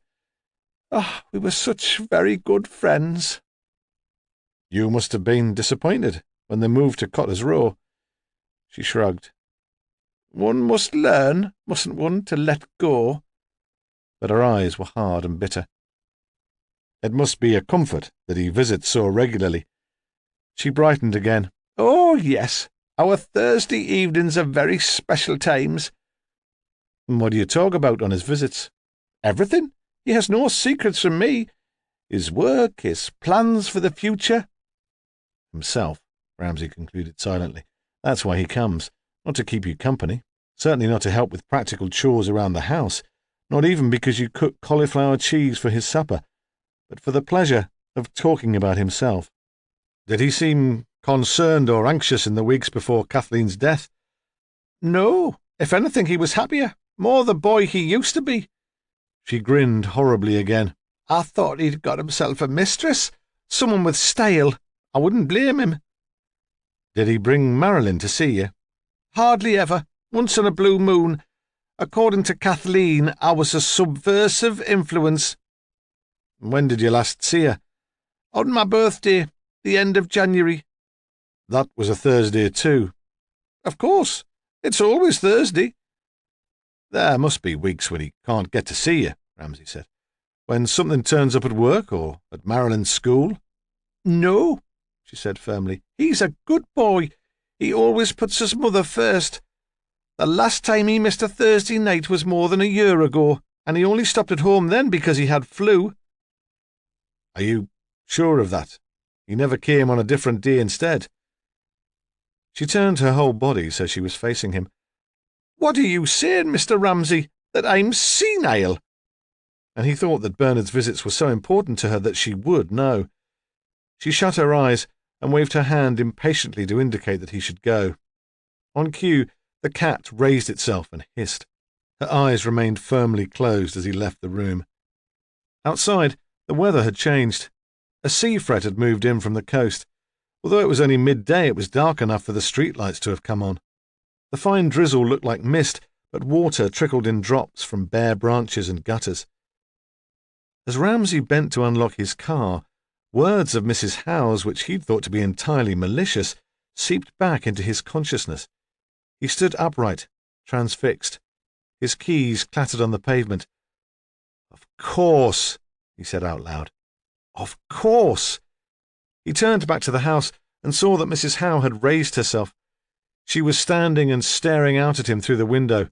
"Ah, we were such very good friends." "You must have been disappointed when they moved to Cotter's Row." She shrugged. "One must learn, mustn't one, to let go?" But her eyes were hard and bitter. "It must be a comfort that he visits so regularly." She brightened again. "Oh, yes. Our Thursday evenings are very special times." "What do you talk about on his visits?" "Everything. He has no secrets from me. His work, his plans for the future." "Himself," Ramsay concluded silently. "That's why he comes. Not to keep you company. Certainly not to help with practical chores around the house. Not even because you cook cauliflower cheese for his supper. But for the pleasure of talking about himself." "Did he seem concerned or anxious in the weeks before Kathleen's death?" "No. If anything, he was happier. More the boy he used to be." She grinned horribly again. "I thought he'd got himself a mistress. Someone with style. I wouldn't blame him." "Did he bring Marilyn to see you?" "Hardly ever. Once on a blue moon. According to Kathleen, I was a subversive influence." "When did you last see her?" "On my birthday, the end of January." "That was a Thursday too." "Of course. It's always Thursday." "There must be weeks when he can't get to see you," Ramsay said. "When something turns up at work or at Marilyn's school." "No," she said firmly. "He's a good boy. He always puts his mother first. The last time he missed a Thursday night was more than a year ago, and he only stopped at home then because he had flu." "Are you sure of that? He never came on a different day instead?" She turned her whole body so she was facing him. "What are you saying, Mr. Ramsay? That I'm senile?" And he thought that Bernard's visits were so important to her that she would know. She shut her eyes and waved her hand impatiently to indicate that he should go. On cue, the cat raised itself and hissed. Her eyes remained firmly closed as he left the room. Outside, the weather had changed. A sea fret had moved in from the coast. Although it was only midday, it was dark enough for the streetlights to have come on. The fine drizzle looked like mist, but water trickled in drops from bare branches and gutters. As Ramsay bent to unlock his car, words of Mrs. Howe's, which he'd thought to be entirely malicious, seeped back into his consciousness. He stood upright, transfixed. His keys clattered on the pavement. "Of course," he said out loud. "Of course." He turned back to the house and saw that Mrs. Howe had raised herself. She was standing and staring out at him through the window.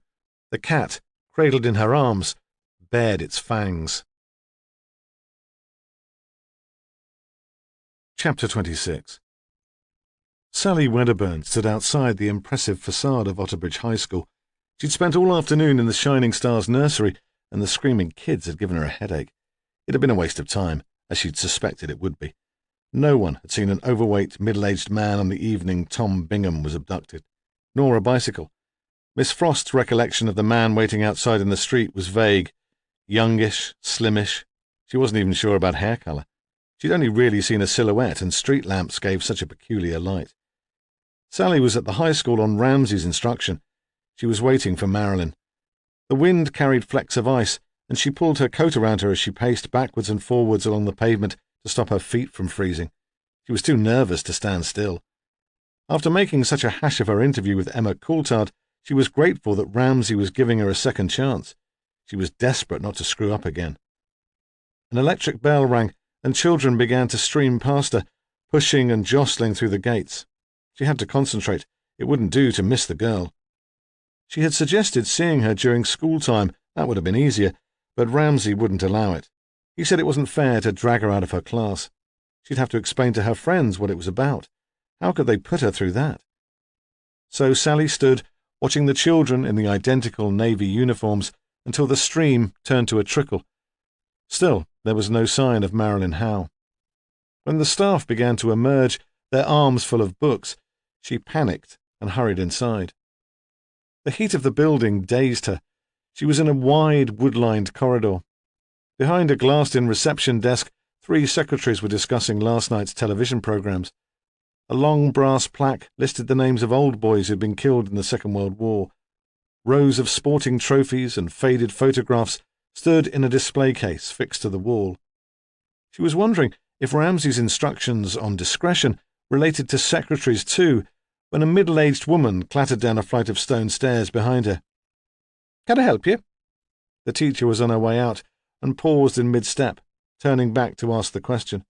The cat, cradled in her arms, bared its fangs. Chapter 26. Sally Wedderburn stood outside the impressive facade of Otterbridge High School. She'd spent all afternoon in the Shining Stars nursery, and the screaming kids had given her a headache. It had been a waste of time, as she'd suspected it would be. No one had seen an overweight, middle-aged man on the evening Tom Bingham was abducted, nor a bicycle. Miss Frost's recollection of the man waiting outside in the street was vague. Youngish, slimish. She wasn't even sure about hair colour. She'd only really seen a silhouette, and street lamps gave such a peculiar light. Sally was at the high school on Ramsay's instruction. She was waiting for Marilyn. The wind carried flecks of ice, and she pulled her coat around her as she paced backwards and forwards along the pavement to stop her feet from freezing. She was too nervous to stand still. After making such a hash of her interview with Emma Coulthard, she was grateful that Ramsay was giving her a second chance. She was desperate not to screw up again. An electric bell rang, and children began to stream past her, pushing and jostling through the gates. She had to concentrate. It wouldn't do to miss the girl. She had suggested seeing her during school time. That would have been easier, but Ramsay wouldn't allow it. He said it wasn't fair to drag her out of her class. She'd have to explain to her friends what it was about. How could they put her through that? So Sally stood, watching the children in the identical navy uniforms until the stream turned to a trickle. Still, there was no sign of Marilyn Howe. When the staff began to emerge, their arms full of books, she panicked and hurried inside. The heat of the building dazed her. She was in a wide, wood-lined corridor. Behind a glassed-in reception desk, 3 secretaries were discussing last night's television programs. A long brass plaque listed the names of old boys who'd been killed in the Second World War. Rows of sporting trophies and faded photographs stood in a display case fixed to the wall. She was wondering if Ramsay's instructions on discretion related to secretaries too, when a middle-aged woman clattered down a flight of stone stairs behind her. "Can I help you?" The teacher was on her way out and paused in mid-step, turning back to ask the question.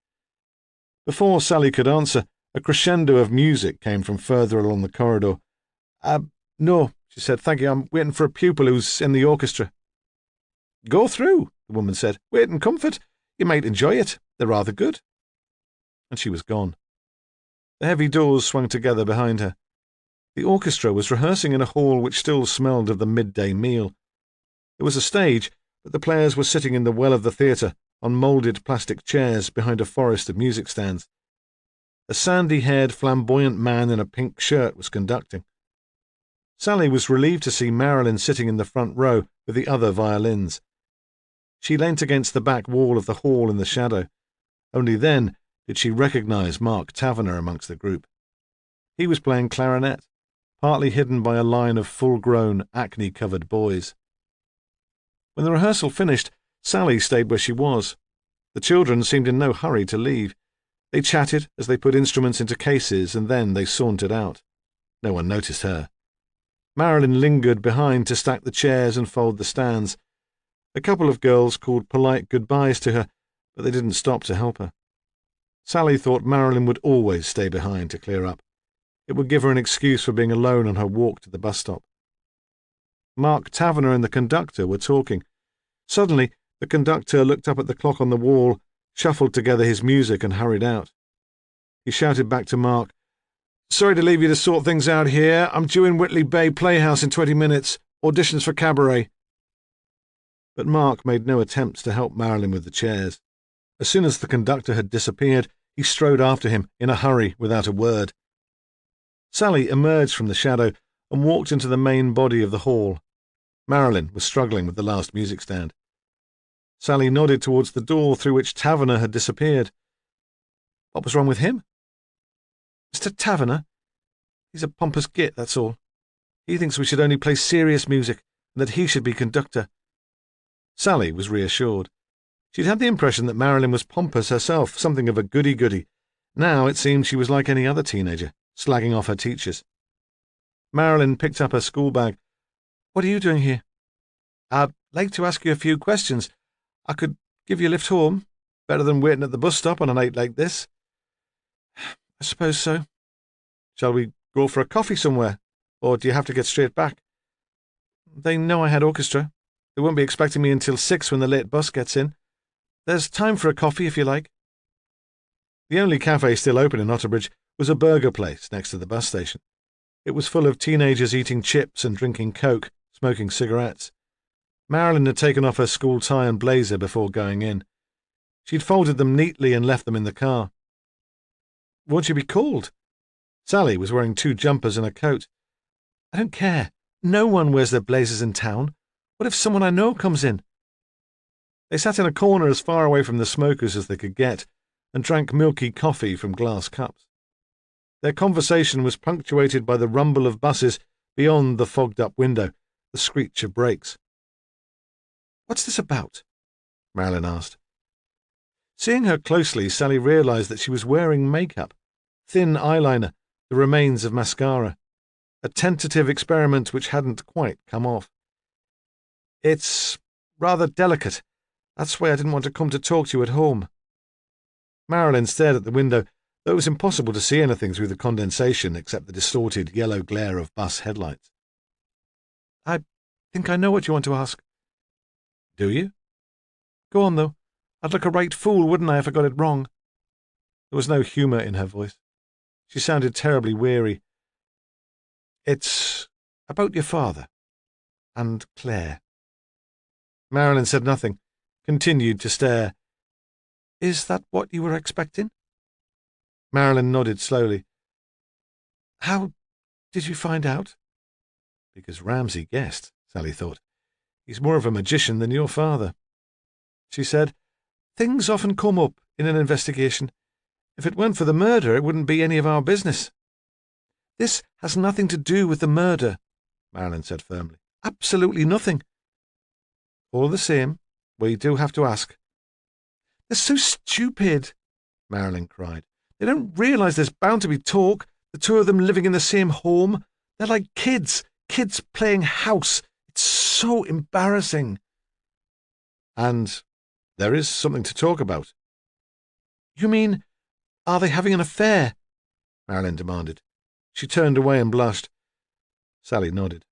Before Sally could answer, a crescendo of music came from further along the corridor. No, she said, "thank you, I'm waiting for a pupil who's in the orchestra." "Go through," the woman said. "Wait in comfort. You might enjoy it. They're rather good." And she was gone. The heavy doors swung together behind her. The orchestra was rehearsing in a hall which still smelled of the midday meal. There was a stage, but the players were sitting in the well of the theatre on moulded plastic chairs behind a forest of music stands. A sandy-haired, flamboyant man in a pink shirt was conducting. Sally was relieved to see Marilyn sitting in the front row with the other violins. She leant against the back wall of the hall in the shadow. Only then did she recognise Mark Taverner amongst the group. He was playing clarinet, partly hidden by a line of full-grown, acne-covered boys. When the rehearsal finished, Sally stayed where she was. The children seemed in no hurry to leave. They chatted as they put instruments into cases, and then they sauntered out. No one noticed her. Marilyn lingered behind to stack the chairs and fold the stands. A couple of girls called polite goodbyes to her, but they didn't stop to help her. Sally thought Marilyn would always stay behind to clear up. It would give her an excuse for being alone on her walk to the bus stop. Mark Taverner and the conductor were talking. Suddenly, the conductor looked up at the clock on the wall, shuffled together his music and hurried out. He shouted back to Mark, "Sorry to leave you to sort things out here. I'm due in Whitley Bay Playhouse in 20 minutes. Auditions for cabaret." But Mark made no attempts to help Marilyn with the chairs. As soon as the conductor had disappeared, he strode after him in a hurry without a word. Sally emerged from the shadow and walked into the main body of the hall. Marilyn was struggling with the last music stand. Sally nodded towards the door through which Taverner had disappeared. What was wrong with him? "Mr. Taverner? He's a pompous git, that's all. He thinks we should only play serious music, and that he should be conductor." Sally was reassured. She'd had the impression that Marilyn was pompous herself, something of a goody-goody. Now it seemed she was like any other teenager, slagging off her teachers. Marilyn picked up her school bag. "What are you doing here?" "I'd like to ask you a few questions. I could give you a lift home. Better than waiting at the bus stop on a night like this." "I suppose so." "Shall we go for a coffee somewhere, or do you have to get straight back?" "They know I had orchestra. They won't be expecting me until 6 when the late bus gets in. There's time for a coffee if you like." The only cafe still open in Otterbridge was a burger place next to the bus station. It was full of teenagers eating chips and drinking Coke, smoking cigarettes. Marilyn had taken off her school tie and blazer before going in. She'd folded them neatly and left them in the car. "Won't you be cold?" Sally was wearing 2 jumpers and a coat. "I don't care. No one wears their blazers in town. What if someone I know comes in?" They sat in a corner as far away from the smokers as they could get and drank milky coffee from glass cups. Their conversation was punctuated by the rumble of buses beyond the fogged-up window, the screech of brakes. "What's this about?" Marilyn asked. Seeing her closely, Sally realised that she was wearing makeup, thin eyeliner, the remains of mascara, a tentative experiment which hadn't quite come off. "It's rather delicate. That's why I didn't want to come to talk to you at home." Marilyn stared at the window, though it was impossible to see anything through the condensation except the distorted yellow glare of bus headlights. "I think I know what you want to ask." "Do you?" "Go on, though. I'd look a right fool, wouldn't I, if I got it wrong?" There was no humour in her voice. She sounded terribly weary. "It's about your father and Claire." Marilyn said nothing, continued to stare. "Is that what you were expecting?" Marilyn nodded slowly. "How did you find out?" "Because Ramsay guessed," Sally thought. "He's more of a magician than your father." She said, "Things often come up in an investigation. If it weren't for the murder, it wouldn't be any of our business." "This has nothing to do with the murder," Marilyn said firmly. "Absolutely nothing." "All the same, we do have to ask." "They're so stupid," Marilyn cried. "They don't realise there's bound to be talk, the two of them living in the same home. They're like kids playing house. It's so embarrassing." "And there is something to talk about." "You mean, are they having an affair?" Marilyn demanded. She turned away and blushed. Sally nodded.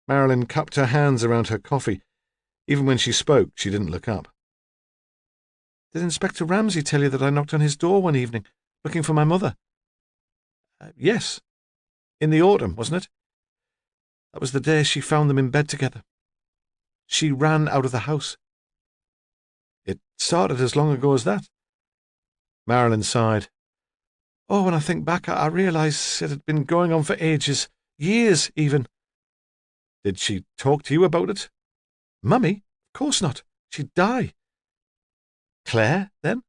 Marilyn cupped her hands around her coffee. Even when she spoke, she didn't look up. "Did Inspector Ramsay tell you that I knocked on his door one evening, looking for my mother?" Yes. In the autumn, wasn't it?" "That was the day she found them in bed together. She ran out of the house." "It started as long ago as that?" Marilyn sighed. "Oh, when I think back, I realise it had been going on for ages, years even." "Did she talk to you about it?" "Mummy? Of course not. She'd die." "Claire, then?"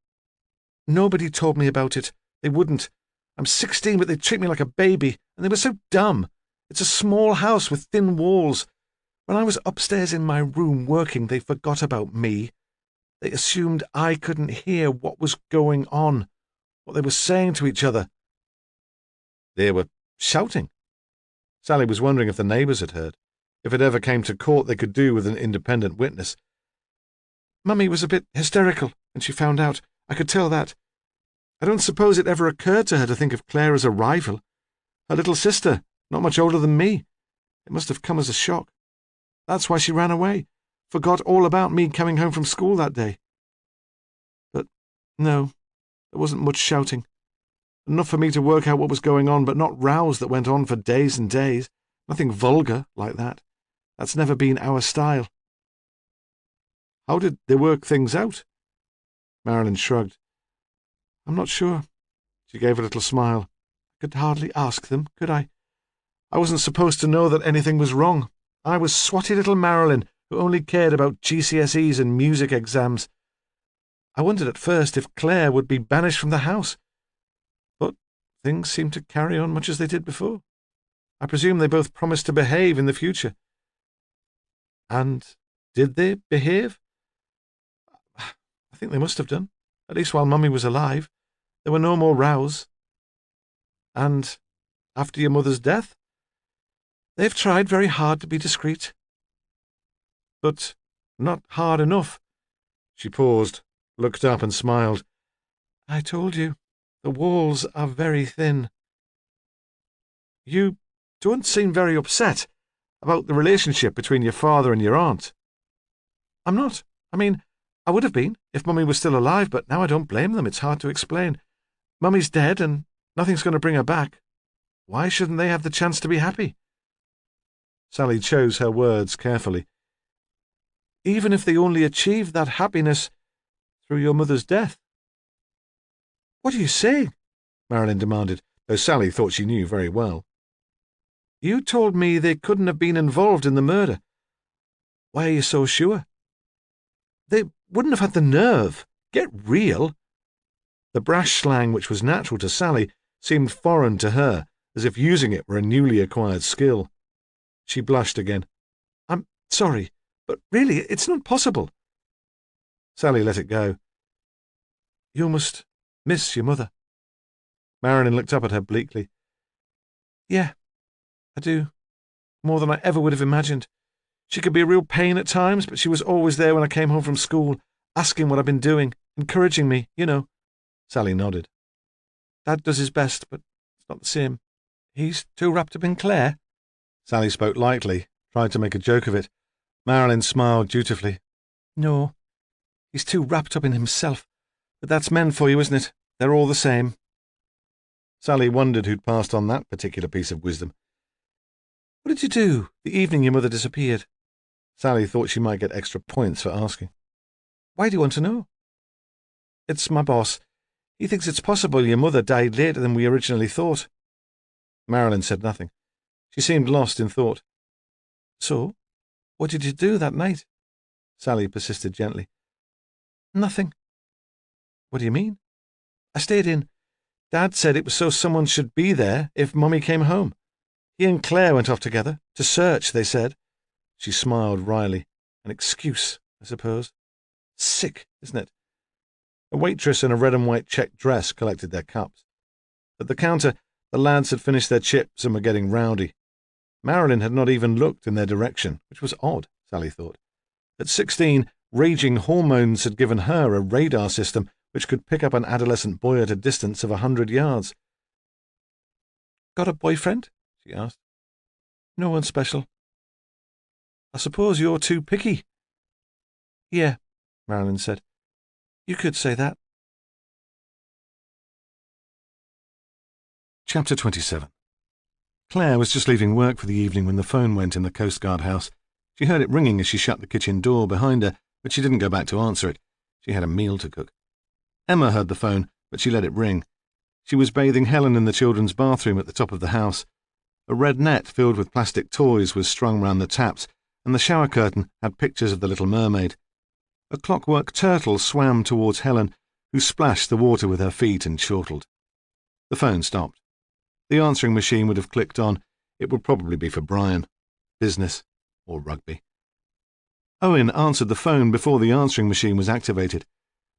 "Nobody told me about it. They wouldn't. I'm 16, but they treat me like a baby, and they were so dumb. It's a small house with thin walls. When I was upstairs in my room working, they forgot about me. They assumed I couldn't hear what was going on, what they were saying to each other." "They were shouting." Sally was wondering if the neighbours had heard. If it ever came to court, they could do with an independent witness. "Mummy was a bit hysterical when she found out. I could tell that. I don't suppose it ever occurred to her to think of Claire as a rival. Her little sister, not much older than me. It must have come as a shock. That's why she ran away. Forgot all about me coming home from school that day. But no, there wasn't much shouting. Enough for me to work out what was going on, but not rows that went on for days and days. Nothing vulgar like that. That's never been our style." "How did they work things out?" Marilyn shrugged. "I'm not sure." She gave a little smile. "I could hardly ask them, could I? I wasn't supposed to know that anything was wrong. I was swotty little Marilyn, who only cared about GCSEs and music exams. I wondered at first if Claire would be banished from the house. But things seemed to carry on much as they did before. I presume they both promised to behave in the future." "And did they behave?" "I think they must have done, at least while Mummy was alive. There were no more rows." "And after your mother's death?" "They've tried very hard to be discreet." "But not hard enough." She paused, looked up and smiled. "I told you, the walls are very thin." "You don't seem very upset about the relationship between your father and your aunt." "I'm not. I mean, I would have been if Mummy was still alive, but now I don't blame them. It's hard to explain. Mummy's dead, and nothing's going to bring her back. Why shouldn't they have the chance to be happy?" Sally chose her words carefully. "Even if they only achieved that happiness through your mother's death." "What are you saying?" Marilyn demanded, though Sally thought she knew very well. "You told me they couldn't have been involved in the murder. Why are you so sure?" "They wouldn't have had the nerve. Get real." The brash slang, which was natural to Sally, seemed foreign to her, as if using it were a newly acquired skill. She blushed again. "I'm sorry, but really, it's not possible." Sally let it go. "You must miss your mother." Marilyn looked up at her bleakly. "Yeah, I do. More than I ever would have imagined. She could be a real pain at times, but she was always there when I came home from school, asking what I've been doing, encouraging me, you know." Sally nodded. "Dad does his best, but it's not the same. He's too wrapped up in Claire." Sally spoke lightly, tried to make a joke of it. Marilyn smiled dutifully. "No, he's too wrapped up in himself. But that's men for you, isn't it? They're all the same." Sally wondered who'd passed on that particular piece of wisdom. "What did you do the evening your mother disappeared?" Sally thought she might get extra points for asking. "Why do you want to know?" "It's my boss. He thinks it's possible your mother died later than we originally thought." Marilyn said nothing. She seemed lost in thought. "So, what did you do that night?" Sally persisted gently. "Nothing." What do you mean? I stayed in. Dad said it was so someone should be there if Mummy came home. He and Claire went off together. To search, they said. She smiled wryly. An excuse, I suppose. Sick, isn't it? A waitress in a red and white checked dress collected their cups. At the counter, the lads had finished their chips and were getting rowdy. Marilyn had not even looked in their direction, which was odd, Sally thought. At 16, raging hormones had given her a radar system which could pick up an adolescent boy at a distance of 100 yards. Got a boyfriend? She asked. No one special. I suppose you're too picky. Yeah, Marilyn said. You could say that. Chapter 27. Claire was just leaving work for the evening when the phone went in the Coast Guard house. She heard it ringing as she shut the kitchen door behind her, but she didn't go back to answer it. She had a meal to cook. Emma heard the phone, but she let it ring. She was bathing Helen in the children's bathroom at the top of the house. A red net filled with plastic toys was strung round the taps, and the shower curtain had pictures of the Little Mermaid. A clockwork turtle swam towards Helen, who splashed the water with her feet and chortled. The phone stopped. The answering machine would have clicked on. It would probably be for Brian. Business. Or rugby. Owen answered the phone before the answering machine was activated.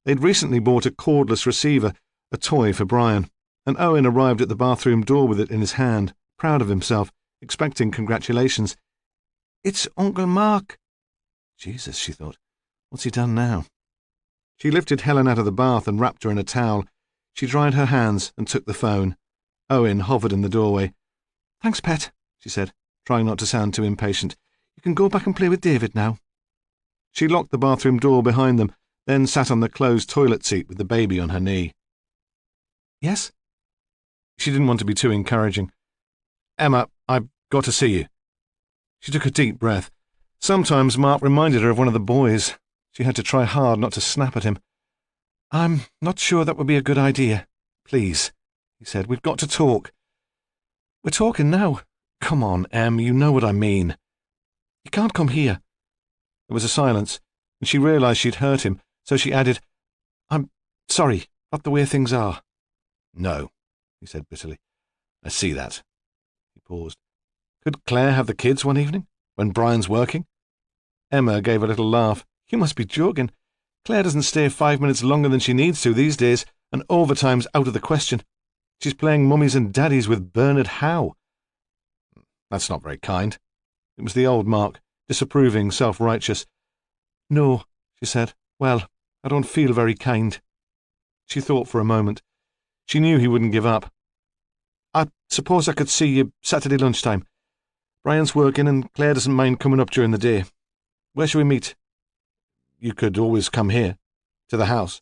They'd recently bought a cordless receiver, a toy for Brian, and Owen arrived at the bathroom door with it in his hand, proud of himself, expecting congratulations. It's Uncle Mark. Jesus, she thought. What's he done now? She lifted Helen out of the bath and wrapped her in a towel. She dried her hands and took the phone. Owen hovered in the doorway. Thanks, pet, she said, trying not to sound too impatient. You can go back and play with David now. She locked the bathroom door behind them, then sat on the closed toilet seat with the baby on her knee. Yes? She didn't want to be too encouraging. Emma, I've got to see you. She took a deep breath. Sometimes Mark reminded her of one of the boys. She had to try hard not to snap at him. I'm not sure that would be a good idea. Please, he said, we've got to talk. We're talking now. Come on, Em, you know what I mean. You can't come here. There was a silence, and she realised she'd hurt him, so she added, I'm sorry, not the way things are. No, he said bitterly. I see that. He paused. Could Claire have the kids one evening, when Brian's working? Emma gave a little laugh. You must be joking. Claire doesn't stay 5 minutes longer than she needs to these days, and overtime's out of the question. She's playing mummies and daddies with Bernard Howe. That's not very kind. It was the old Mark, disapproving, self-righteous. No, she said. Well, I don't feel very kind. She thought for a moment. She knew he wouldn't give up. I suppose I could see you Saturday lunchtime. Brian's working and Claire doesn't mind coming up during the day. Where shall we meet? You could always come here, to the house.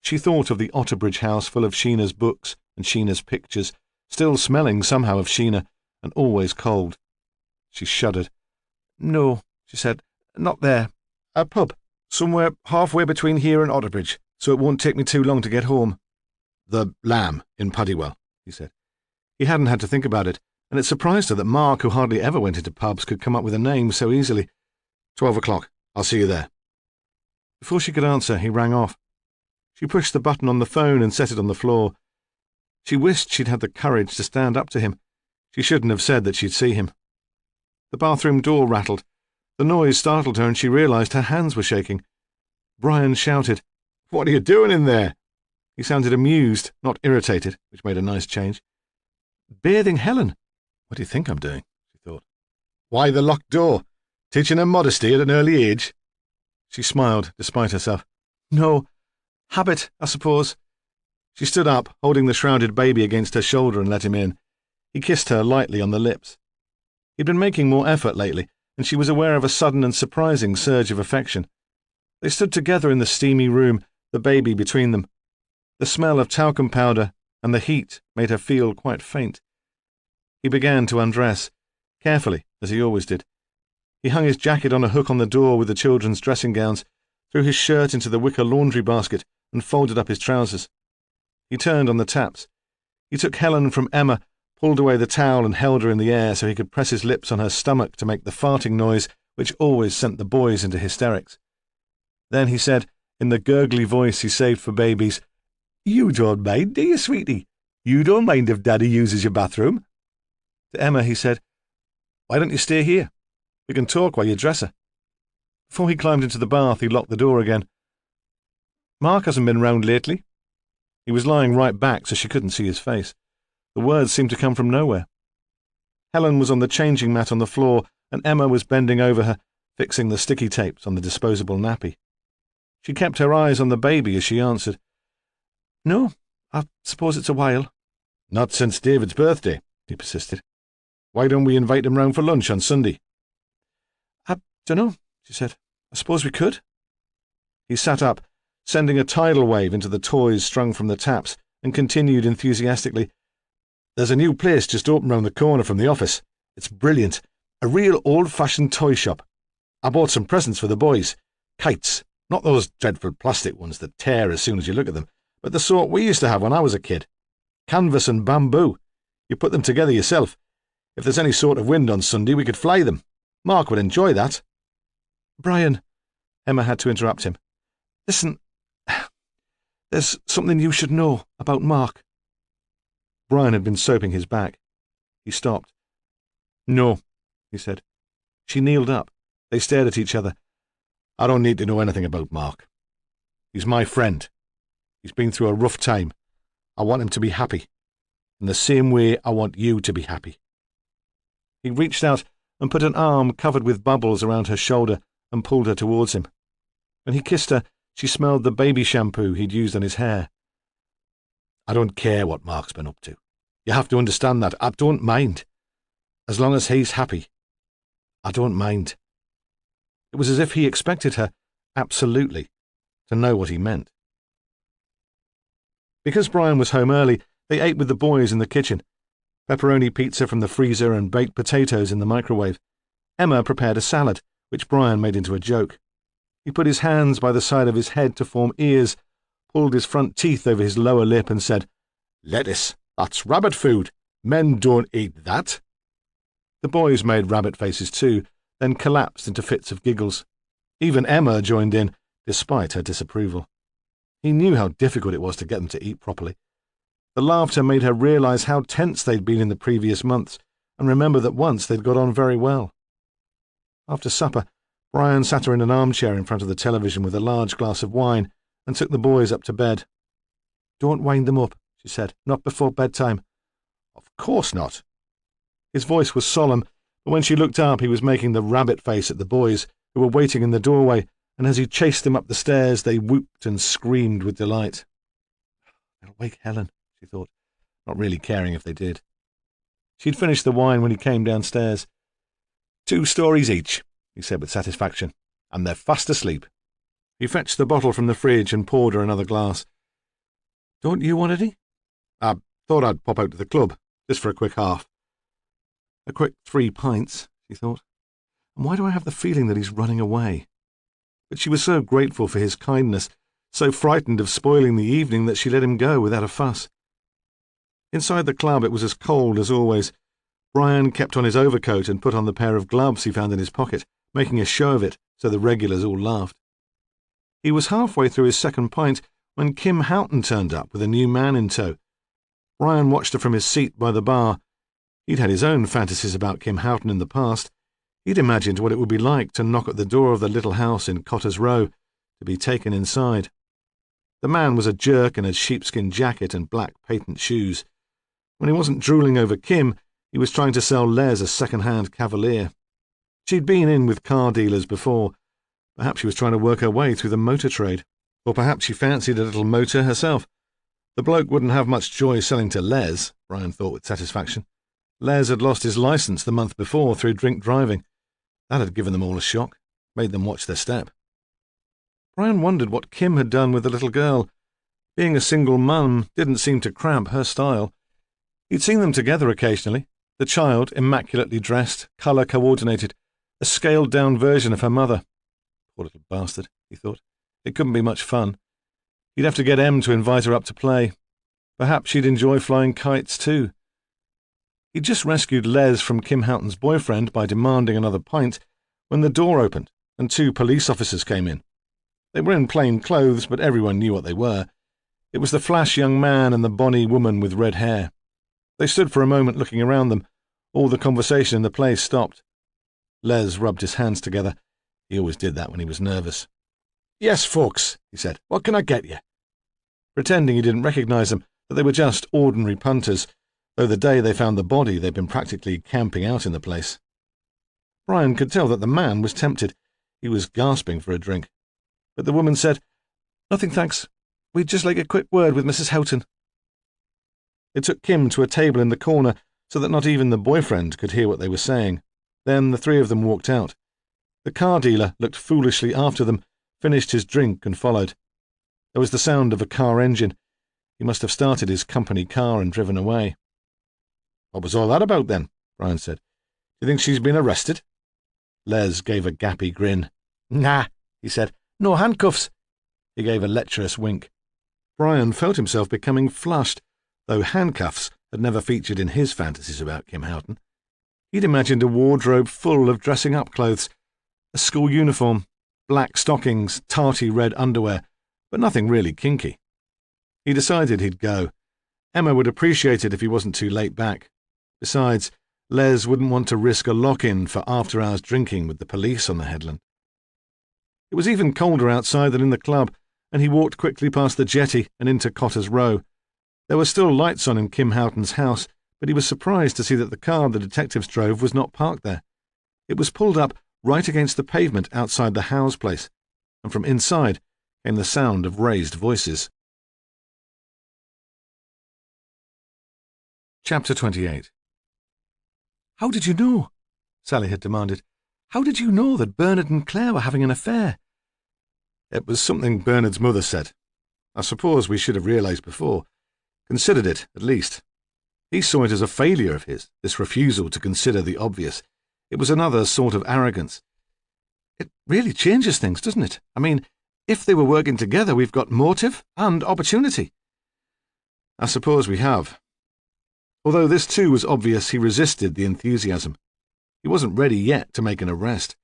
She thought of the Otterbridge house full of Sheena's books and Sheena's pictures, still smelling somehow of Sheena, and always cold. She shuddered. No, she said, not there. A pub, somewhere halfway between here and Otterbridge, so it won't take me too long to get home. The Lamb in Puddywell, he said. He hadn't had to think about it, and it surprised her that Mark, who hardly ever went into pubs, could come up with a name so easily. 12 o'clock. I'll see you there. Before she could answer, he rang off. She pushed the button on the phone and set it on the floor. She wished she'd had the courage to stand up to him. She shouldn't have said that she'd see him. The bathroom door rattled. The noise startled her and she realised her hands were shaking. Brian shouted, What are you doing in there? He sounded amused, not irritated, which made a nice change. Bathing Helen. What do you think I'm doing? She thought. Why the locked door? Teaching her modesty at an early age? She smiled, despite herself. No. Habit, I suppose. She stood up, holding the shrouded baby against her shoulder, and let him in. He kissed her lightly on the lips. He'd been making more effort lately, and she was aware of a sudden and surprising surge of affection. They stood together in the steamy room, the baby between them. The smell of talcum powder and the heat made her feel quite faint. He began to undress, carefully, as he always did. He hung his jacket on a hook on the door with the children's dressing gowns, threw his shirt into the wicker laundry basket, and folded up his trousers. He turned on the taps. He took Helen from Emma, pulled away the towel and held her in the air so he could press his lips on her stomach to make the farting noise which always sent the boys into hysterics. Then he said, In the gurgly voice he saved for babies, "You don't mind, do you, sweetie? You don't mind if Daddy uses your bathroom?" To Emma he said, "Why don't you stay here? We can talk while you dress her." Before he climbed into the bath, he locked the door again. "Mark hasn't been round lately." He was lying right back so she couldn't see his face. The words seemed to come from nowhere. Helen was on the changing mat on the floor, and Emma was bending over her, fixing the sticky tapes on the disposable nappy. She kept her eyes on the baby as she answered, "No, I suppose it's a while." "Not since David's birthday," he persisted. "Why don't we invite him round for lunch on Sunday?" "I dunno," she said. "I suppose we could." He sat up, sending a tidal wave into the toys strung from the taps, and continued enthusiastically, "There's a new place just opened round the corner from the office. It's brilliant. A real old-fashioned toy shop. I bought some presents for the boys. Kites. Not those dreadful plastic ones that tear as soon as you look at them, but the sort we used to have when I was a kid. Canvas and bamboo. You put them together yourself. If there's any sort of wind on Sunday, we could fly them. Mark would enjoy that." "Brian," Emma had to interrupt him. "Listen, there's something you should know about Mark." Brian had been soaping his back. He stopped. "No," he said. She kneeled up. They stared at each other. "I don't need to know anything about Mark. He's my friend. He's been through a rough time. I want him to be happy. In the same way I want you to be happy." He reached out and put an arm covered with bubbles around her shoulder and pulled her towards him. When he kissed her, she smelled the baby shampoo he'd used on his hair. "I don't care what Mark's been up to. You have to understand that. I don't mind. As long as he's happy, I don't mind." It was as if he expected her, absolutely, to know what he meant. Because Brian was home early, they ate with the boys in the kitchen. Pepperoni pizza from the freezer and baked potatoes in the microwave. Emma prepared a salad, which Brian made into a joke. He put his hands by the side of his head to form ears, pulled his front teeth over his lower lip and said, "Lettuce, that's rabbit food. Men don't eat that." The boys made rabbit faces too, then collapsed into fits of giggles. Even Emma joined in, despite her disapproval. He knew how difficult it was to get them to eat properly. The laughter made her realize how tense they'd been in the previous months, and remember that once they'd got on very well. After supper, Brian sat her in an armchair in front of the television with a large glass of wine and took the boys up to bed. "Don't wind them up," she said. "Not before bedtime." "Of course not." His voice was solemn, but when she looked up he was making the rabbit face at the boys, who were waiting in the doorway, and as he chased them up the stairs they whooped and screamed with delight. "They'll wake Helen," she thought, not really caring if they did. She'd finished the wine when he came downstairs. "2 stories each," he said with satisfaction, "and they're fast asleep." He fetched the bottle from the fridge and poured her another glass. "Don't you want any?" "I thought I'd pop out to the club, just for a quick half." A quick 3 pints, she thought. And why do I have the feeling that he's running away? But she was so grateful for his kindness, so frightened of spoiling the evening that she let him go without a fuss. Inside the club it was as cold as always. Brian kept on his overcoat and put on the pair of gloves he found in his pocket, making a show of it so the regulars all laughed. He was halfway through his second pint when Kim Houghton turned up with a new man in tow. Brian watched her from his seat by the bar. He'd had his own fantasies about Kim Houghton in the past. He'd imagined what it would be like to knock at the door of the little house in Cotter's Row, to be taken inside. The man was a jerk in a sheepskin jacket and black patent shoes. When he wasn't drooling over Kim, he was trying to sell Les a second-hand Cavalier. She'd been in with car dealers before. Perhaps she was trying to work her way through the motor trade. Or perhaps she fancied a little motor herself. The bloke wouldn't have much joy selling to Les, Brian thought with satisfaction. Les had lost his licence the month before through drink driving. That had given them all a shock, made them watch their step. Brian wondered what Kim had done with the little girl. Being a single mum didn't seem to cramp her style. He'd seen them together occasionally, the child immaculately dressed, colour-coordinated, a scaled-down version of her mother. Poor little bastard, he thought. It couldn't be much fun. He'd have to get Em to invite her up to play. Perhaps she'd enjoy flying kites too. He'd just rescued Les from Kim Houghton's boyfriend by demanding another pint when the door opened and 2 police officers came in. They were in plain clothes, but everyone knew what they were. It was the flash young man and the bonny woman with red hair. They stood for a moment looking around them. All the conversation in the place stopped. Les rubbed his hands together. He always did that when he was nervous. "Yes, folks," he said. "What can I get you?" Pretending he didn't recognize them, that they were just ordinary punters, though the day they found the body they'd been practically camping out in the place. Brian could tell that the man was tempted. He was gasping for a drink. But the woman said, "Nothing, thanks. We'd just like a quick word with Mrs. Houghton." They took Kim to a table in the corner so that not even the boyfriend could hear what they were saying. Then the three of them walked out. The car dealer looked foolishly after them, finished his drink and followed. There was the sound of a car engine. He must have started his company car and driven away. "What was all that about, then?" Brian said. "Do you think she's been arrested?" Les gave a gappy grin. "Nah," he said. "No handcuffs." He gave a lecherous wink. Brian felt himself becoming flushed, though handcuffs had never featured in his fantasies about Kim Houghton. He'd imagined a wardrobe full of dressing-up clothes, a school uniform, black stockings, tarty red underwear, but nothing really kinky. He decided he'd go. Emma would appreciate it if he wasn't too late back. Besides, Les wouldn't want to risk a lock-in for after-hours drinking with the police on the headland. It was even colder outside than in the club, and he walked quickly past the jetty and into Cotter's Row. There were still lights on in Kim Houghton's house, but he was surprised to see that the car the detectives drove was not parked there. It was pulled up right against the pavement outside the Howes place, and from inside came the sound of raised voices. Chapter 28. "How did you know?" Sally had demanded. "How did you know that Bernard and Claire were having an affair?" "It was something Bernard's mother said. I suppose we should have realised before. Considered it, at least. He saw it as a failure of his, this refusal to consider the obvious. It was another sort of arrogance. It really changes things, doesn't it? I mean, if they were working together, we've got motive and opportunity." "I suppose we have." Although this too was obvious, he resisted the enthusiasm. He wasn't ready yet to make an arrest.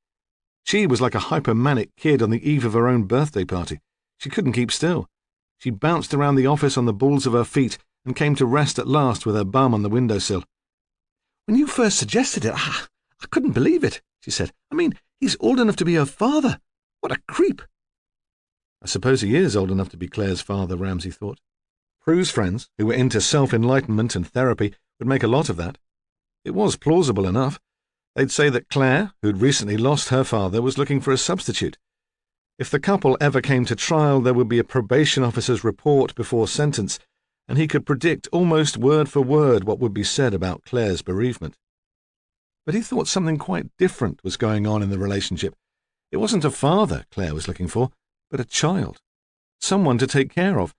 She was like a hypomanic kid on the eve of her own birthday party. She couldn't keep still. She bounced around the office on the balls of her feet and came to rest at last with her bum on the windowsill. "When you first suggested it, I couldn't believe it," she said. "I mean, he's old enough to be her father. What a creep." I suppose he is old enough to be Claire's father, Ramsay thought. Prue's friends, who were into self-enlightenment and therapy, would make a lot of that. It was plausible enough. They'd say that Claire, who'd recently lost her father, was looking for a substitute. If the couple ever came to trial, there would be a probation officer's report before sentence, and he could predict almost word for word what would be said about Claire's bereavement. But he thought something quite different was going on in the relationship. It wasn't a father Claire was looking for, but a child. Someone to take care of,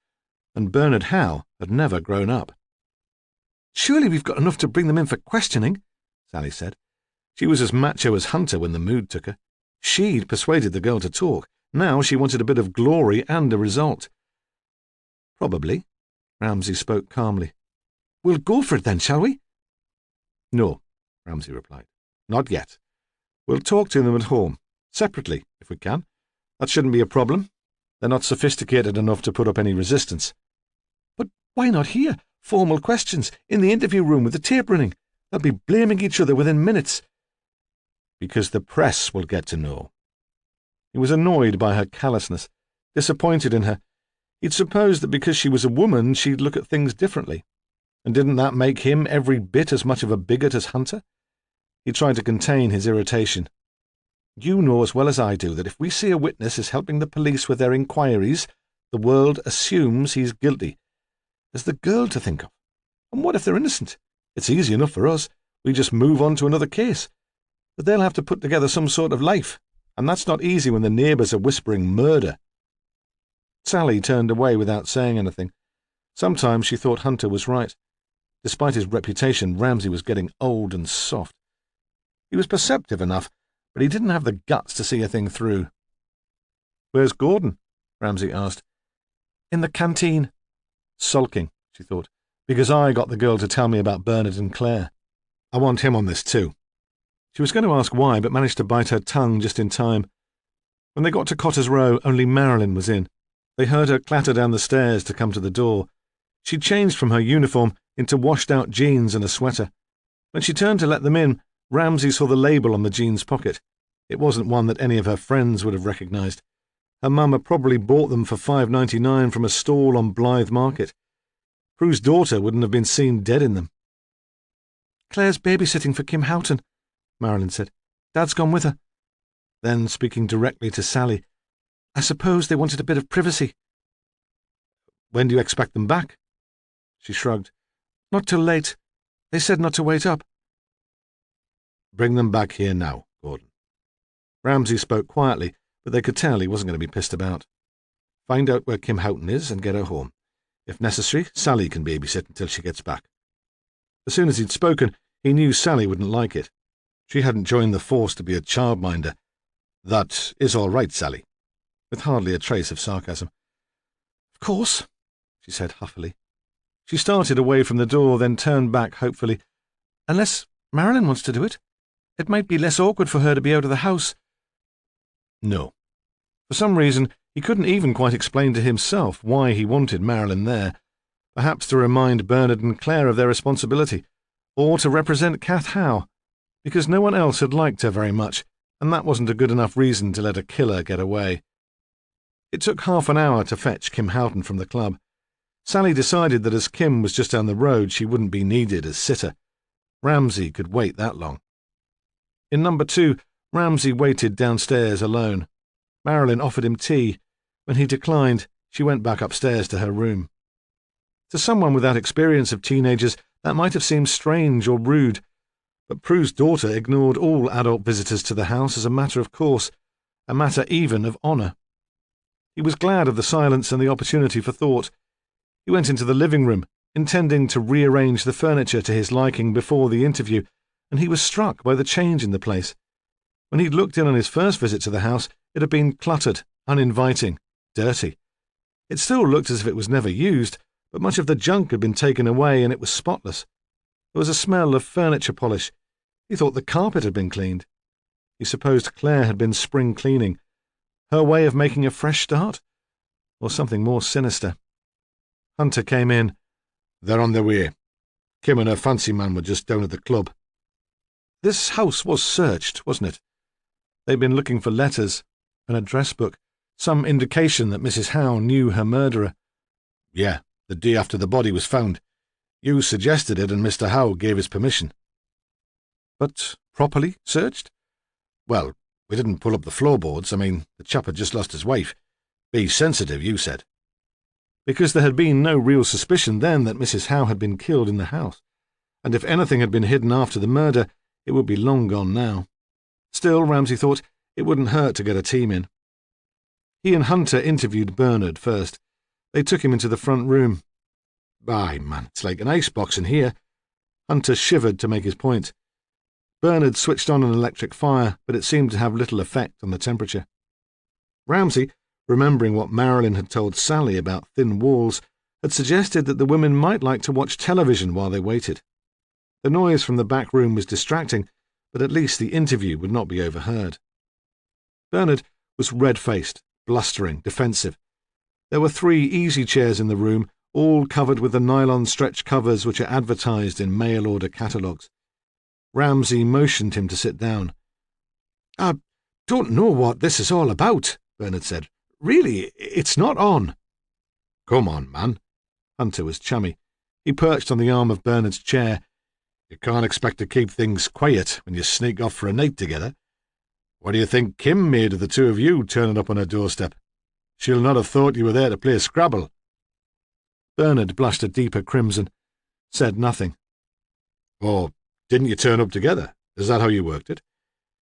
and Bernard Howe had never grown up. "Surely we've got enough to bring them in for questioning," Sally said. She was as macho as Hunter when the mood took her. She'd persuaded the girl to talk. Now she wanted a bit of glory and a result. "Probably," Ramsay spoke calmly. "We'll go for it then, shall we?" "No," Ramsay replied. "Not yet. We'll talk to them at home, separately, if we can. That shouldn't be a problem. They're not sophisticated enough to put up any resistance." "But why not here? Formal questions, in the interview room with the tape running. They'll be blaming each other within minutes." "Because the press will get to know." He was annoyed by her callousness, disappointed in her. He'd supposed that because she was a woman, she'd look at things differently. And didn't that make him every bit as much of a bigot as Hunter? He tried to contain his irritation. "You know as well as I do that if we see a witness is helping the police with their inquiries, the world assumes he's guilty. There's the girl to think of. And what if they're innocent? It's easy enough for us. We just move on to another case. But they'll have to put together some sort of life, and that's not easy when the neighbours are whispering murder." Sally turned away without saying anything. Sometimes she thought Hunter was right. Despite his reputation, Ramsay was getting old and soft. He was perceptive enough, but he didn't have the guts to see a thing through. "Where's Gordon?" Ramsay asked. "In the canteen." Sulking, she thought, because I got the girl to tell me about Bernard and Claire. I want him on this too. She was going to ask why, but managed to bite her tongue just in time. When they got to Cotter's Row, only Marilyn was in. They heard her clatter down the stairs to come to the door. She'd changed from her uniform into washed-out jeans and a sweater. When she turned to let them in, Ramsay saw the label on the jeans pocket. It wasn't one that any of her friends would have recognised. Her mum had probably bought them for $5.99 from a stall on Blythe Market. Prue's daughter wouldn't have been seen dead in them. "Claire's babysitting for Kim Houghton," Marilyn said. "Dad's gone with her." Then, speaking directly to Sally, "I suppose they wanted a bit of privacy." "When do you expect them back?" She shrugged. "Not till late. They said not to wait up." "Bring them back here now, Gordon." Ramsay spoke quietly, but they could tell he wasn't going to be pissed about. "Find out where Kim Houghton is and get her home. If necessary, Sally can babysit until she gets back." As soon as he'd spoken, he knew Sally wouldn't like it. She hadn't joined the force to be a childminder. "That is all right, Sally," with hardly a trace of sarcasm. "Of course," she said huffily. She started away from the door, then turned back hopefully. "Unless Marilyn wants to do it. It might be less awkward for her to be out of the house." No. For some reason, he couldn't even quite explain to himself why he wanted Marilyn there. Perhaps to remind Bernard and Claire of their responsibility, or to represent Kath Howe, because no one else had liked her very much, and that wasn't a good enough reason to let a killer get away. It took half an hour to fetch Kim Houghton from the club. Sally decided that as Kim was just down the road, she wouldn't be needed as sitter. Ramsay could wait that long. In number 2, Ramsay waited downstairs alone. Marilyn offered him tea. When he declined, she went back upstairs to her room. To someone without experience of teenagers, that might have seemed strange or rude, but Prue's daughter ignored all adult visitors to the house as a matter of course, a matter even of honour. He was glad of the silence and the opportunity for thought. He went into the living room, intending to rearrange the furniture to his liking before the interview, and he was struck by the change in the place. When he'd looked in on his first visit to the house, it had been cluttered, uninviting, dirty. It still looked as if it was never used, but much of the junk had been taken away and it was spotless. There was a smell of furniture polish. He thought the carpet had been cleaned. He supposed Claire had been spring cleaning. Her way of making a fresh start? Or something more sinister. Hunter came in. "They're on their way. Kim and her fancy man were just down at the club." This house was searched, wasn't it? They'd been looking for letters, an address book, some indication that Mrs. Howe knew her murderer. "Yeah, the day after the body was found. You suggested it and Mr. Howe gave his permission." "But properly searched?" "Well, we didn't pull up the floorboards. I mean, the chap had just lost his wife. Be sensitive, you said." Because there had been no real suspicion then that Mrs. Howe had been killed in the house, and if anything had been hidden after the murder, it would be long gone now. Still, Ramsay thought, it wouldn't hurt to get a team in. He and Hunter interviewed Bernard first. They took him into the front room. "Aye, man, it's like an icebox in here." Hunter shivered to make his point. Bernard switched on an electric fire, but it seemed to have little effect on the temperature. Ramsay, remembering what Marilyn had told Sally about thin walls, had suggested that the women might like to watch television while they waited. The noise from the back room was distracting, but at least the interview would not be overheard. Bernard was red-faced, blustering, defensive. There were 3 easy chairs in the room, all covered with the nylon stretch covers which are advertised in mail-order catalogues. Ramsay motioned him to sit down. "I don't know what this is all about," Bernard said. "Really, it's not on." "Come on, man." Hunter was chummy. He perched on the arm of Bernard's chair. "You can't expect to keep things quiet when you sneak off for a night together. What do you think Kim made of the 2 of you turning up on her doorstep? She'll not have thought you were there to play Scrabble." Bernard blushed a deeper crimson, said nothing. "Oh, didn't you turn up together? Is that how you worked it?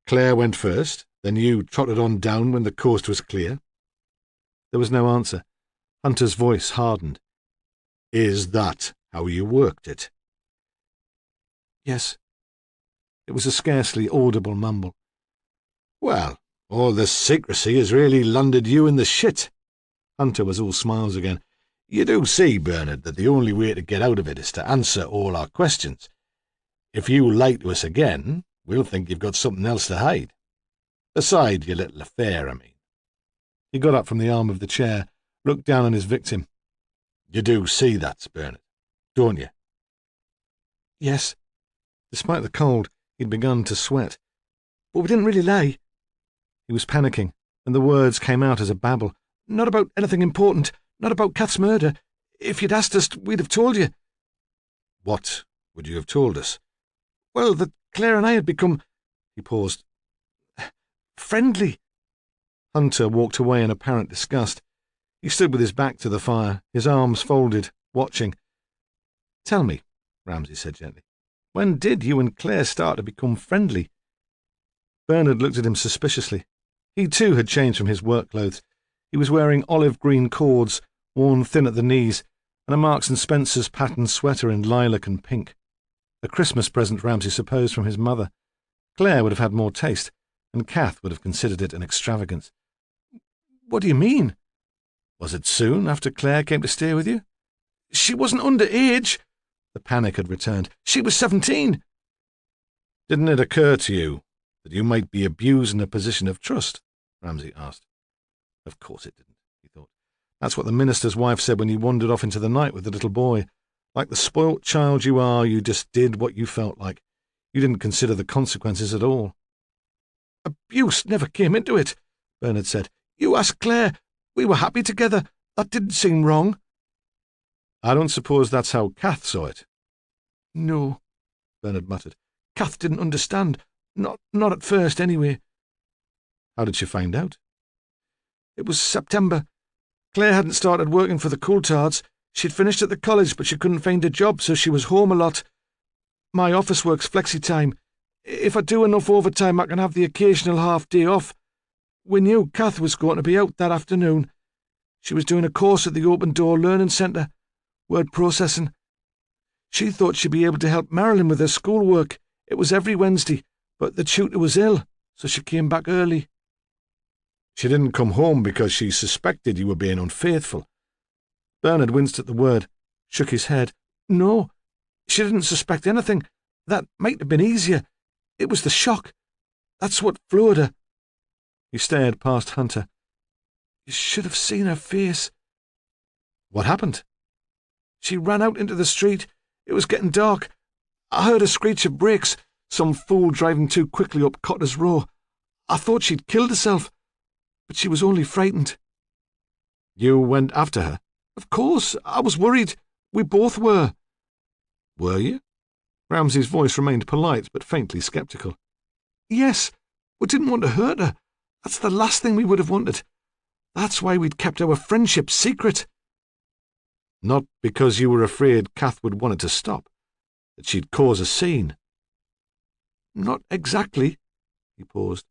Claire went first, then you trotted on down when the coast was clear?" There was no answer. Hunter's voice hardened. "Is that how you worked it?" "Yes." It was a scarcely audible mumble. "Well, all this secrecy has really landed you in the shit." Hunter was all smiles again. "You do see, Bernard, that the only way to get out of it is to answer all our questions. If you lie to us again, we'll think you've got something else to hide. Aside your little affair, I mean." He got up from the arm of the chair, looked down on his victim. You do see that, Bernard, don't you? Yes. Despite the cold, he'd begun to sweat. But we didn't really lie. He was panicking, and the words came out as a babble. Not about anything important, not about Kath's murder. If you'd asked us, we'd have told you. What would you have told us? Well, that Claire and I had become... He paused. Friendly. Hunter walked away in apparent disgust. He stood with his back to the fire, his arms folded, watching. Tell me, Ramsay said gently, when did you and Claire start to become friendly? Bernard looked at him suspiciously. He too had changed from his work clothes. He was wearing olive green cords, worn thin at the knees, and a Marks and Spencer's patterned sweater in lilac and pink. A Christmas present, Ramsay supposed, from his mother. Claire would have had more taste, and Kath would have considered it an extravagance. What do you mean? Was it soon after Claire came to stay with you? She wasn't underage. The panic had returned. She was 17. Didn't it occur to you that you might be abusing a position of trust? Ramsay asked. Of course it didn't, he thought. That's what the minister's wife said when you wandered off into the night with the little boy. Like the spoilt child you are, you just did what you felt like. You didn't consider the consequences at all. Abuse never came into it, Bernard said. You asked Claire. We were happy together. That didn't seem wrong. I don't suppose that's how Kath saw it. No, Bernard muttered. Kath didn't understand. Not at first, anyway. How did she find out? It was September. Claire hadn't started working for the Coulthards. She'd finished at the college, but she couldn't find a job, so she was home a lot. My office works flexi-time. If I do enough overtime, I can have the occasional half-day off. We knew Kath was going to be out that afternoon. She was doing a course at the Open Door Learning Centre, word processing. She thought she'd be able to help Marilyn with her schoolwork. It was every Wednesday, but the tutor was ill, so she came back early. She didn't come home because she suspected you were being unfaithful. Bernard winced at the word, shook his head. No, she didn't suspect anything. That might have been easier. It was the shock. That's what floored her. He stared past Hunter. You should have seen her face. What happened? She ran out into the street. It was getting dark. I heard a screech of brakes, some fool driving too quickly up Cotter's Row. I thought she'd killed herself, but she was only frightened. You went after her? Of course. I was worried. We both were. Were you? Ramsay's voice remained polite but faintly sceptical. Yes. We didn't want to hurt her. That's the last thing we would have wanted. That's why we'd kept our friendship secret. Not because you were afraid Kath would want it to stop, that she'd cause a scene. Not exactly. He paused.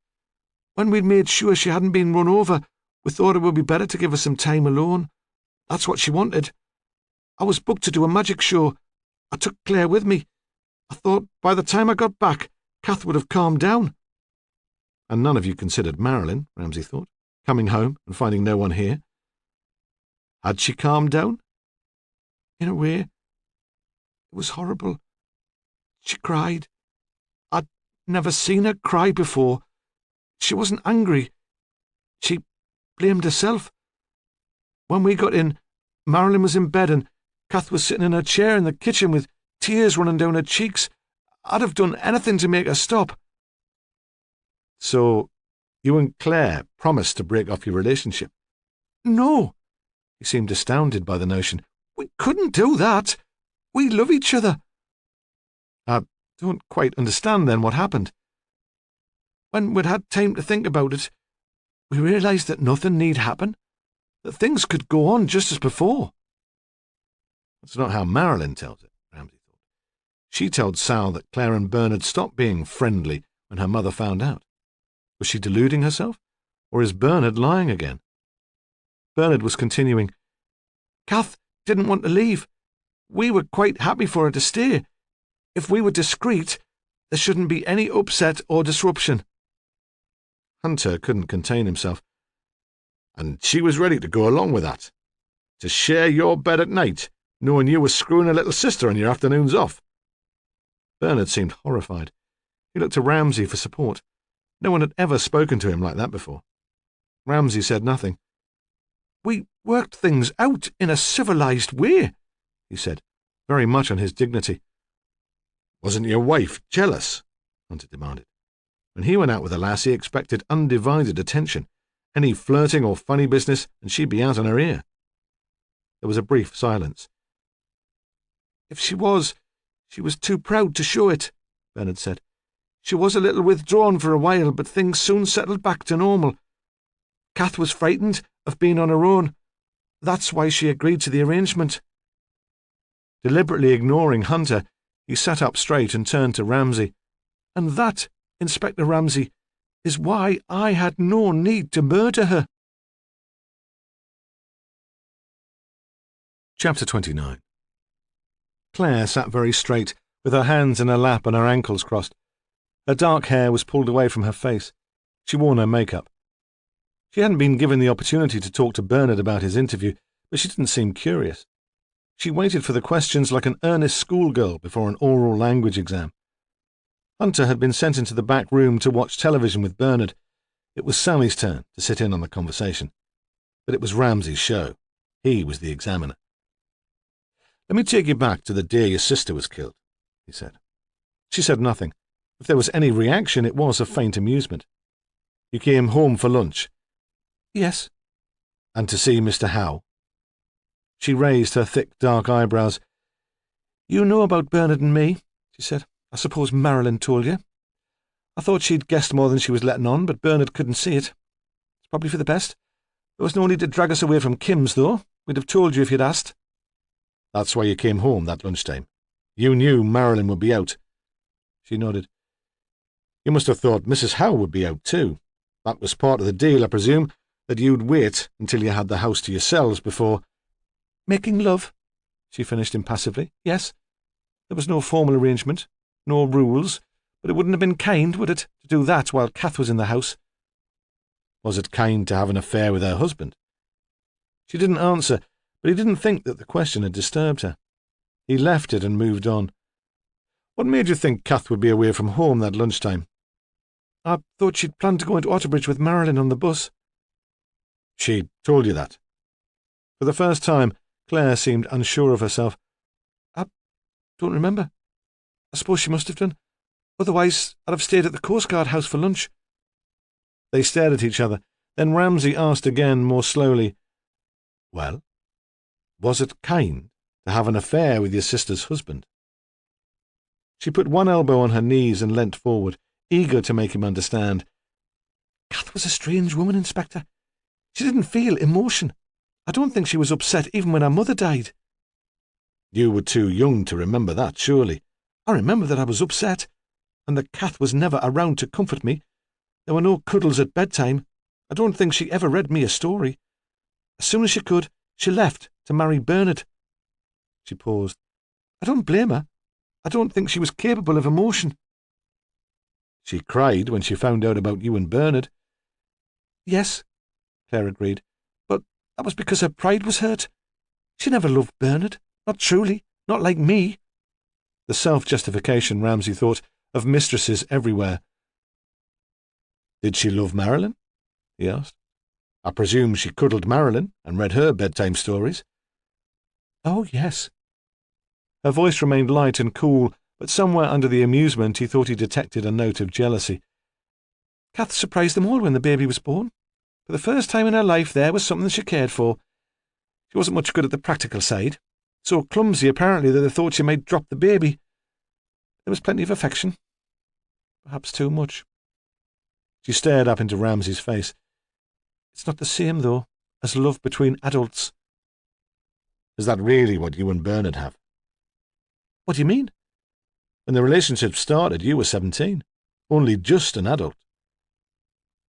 When we'd made sure she hadn't been run over, we thought it would be better to give her some time alone. That's what she wanted. I was booked to do a magic show. I took Claire with me. I thought by the time I got back, Kath would have calmed down. And none of you considered Marilyn, Ramsay thought, coming home and finding no one here. Had she calmed down? In a way. It was horrible. She cried. I'd never seen her cry before. She wasn't angry. She blamed herself. When we got in, Marilyn was in bed and Kath was sitting in her chair in the kitchen with tears running down her cheeks. I'd have done anything to make her stop. So, you and Claire promised to break off your relationship? No. He seemed astounded by the notion. We couldn't do that. We love each other. I don't quite understand then what happened. When we'd had time to think about it, we realised that nothing need happen, that things could go on just as before. That's not how Marilyn tells it, Ramsay thought. She told Sal that Claire and Bernard stopped being friendly when her mother found out. Was she deluding herself, or is Bernard lying again? Bernard was continuing. Kath didn't want to leave. We were quite happy for her to stay. If we were discreet, there shouldn't be any upset or disruption. Hunter couldn't contain himself. And she was ready to go along with that? To share your bed at night, knowing you were screwing her little sister on your afternoons off? Bernard seemed horrified. He looked to Ramsay for support. No one had ever spoken to him like that before. Ramsay said nothing, We worked things out in a civilized way, he said, very much on his dignity. Wasn't your wife jealous? Hunter demanded. When he went out with the lass, he expected undivided attention. Any flirting or funny business, and she'd be out on her ear. There was a brief silence. If she was too proud to show it, Bernard said. She was a little withdrawn for a while, but things soon settled back to normal. Kath was frightened of being on her own. That's why she agreed to the arrangement. Deliberately ignoring Hunter, he sat up straight and turned to Ramsay. And that, Inspector Ramsay, is why I had no need to murder her. Chapter 29. Claire sat very straight, with her hands in her lap and her ankles crossed. Her dark hair was pulled away from her face. She wore no makeup. She hadn't been given the opportunity to talk to Bernard about his interview, but she didn't seem curious. She waited for the questions like an earnest schoolgirl before an oral language exam. Hunter had been sent into the back room to watch television with Bernard. It was Sally's turn to sit in on the conversation. But it was Ramsay's show. He was the examiner. "Let me take you back to the day your sister was killed," he said. She said nothing. If there was any reaction, it was of faint amusement. "You came home for lunch?" "Yes." "And to see Mr. Howe?" She raised her thick, dark eyebrows. "You know about Bernard and me," she said. "I suppose Marilyn told you. I thought she'd guessed more than she was letting on, but Bernard couldn't see it. It's probably for the best. There was no need to drag us away from Kim's, though. We'd have told you if you'd asked." "That's why you came home that lunchtime. You knew Marilyn would be out." She nodded. "You must have thought Mrs. Howe would be out too. That was part of the deal, I presume, that you'd wait until you had the house to yourselves before—" "Making love," she finished impassively. "Yes. There was no formal arrangement, no rules, but it wouldn't have been kind, would it, to do that while Kath was in the house?" "Was it kind to have an affair with her husband?" She didn't answer, but he didn't think that the question had disturbed her. He left it and moved on. "What made you think Kath would be away from home that lunchtime?" "I thought she'd planned to go into Otterbridge with Marilyn on the bus." "She told you that?" For the first time, Claire seemed unsure of herself. "I don't remember. I suppose she must have done. Otherwise, I'd have stayed at the Coast Guard house for lunch." They stared at each other. Then Ramsay asked again, more slowly, "Well, was it kind to have an affair with your sister's husband?" She put one elbow on her knees and leant forward, eager to make him understand. "Kath was a strange woman, Inspector. She didn't feel emotion. I don't think she was upset even when her mother died." "You were too young to remember that, surely." "I remember that I was upset, and that Kath was never around to comfort me. There were no cuddles at bedtime. I don't think she ever read me a story. As soon as she could, she left to marry Bernard." She paused. "I don't blame her. I don't think she was capable of emotion." "She cried when she found out about you and Bernard." "Yes," Claire agreed, "but that was because her pride was hurt. She never loved Bernard. Not truly. Not like me." The self-justification, Ramsay thought, of mistresses everywhere. "Did she love Marilyn?" he asked. "I presume she cuddled Marilyn and read her bedtime stories." "Oh, yes." Her voice remained light and cool, but somewhere under the amusement he thought he detected a note of jealousy. "Kath surprised them all when the baby was born. For the first time in her life there was something she cared for. She wasn't much good at the practical side. So clumsy, apparently, that they thought she might drop the baby. There was plenty of affection. Perhaps too much." She stared up into Ramsay's face. "It's not the same, though, as love between adults." "Is that really what you and Bernard have?" "What do you mean?" "When the relationship started, you were 17. Only just an adult."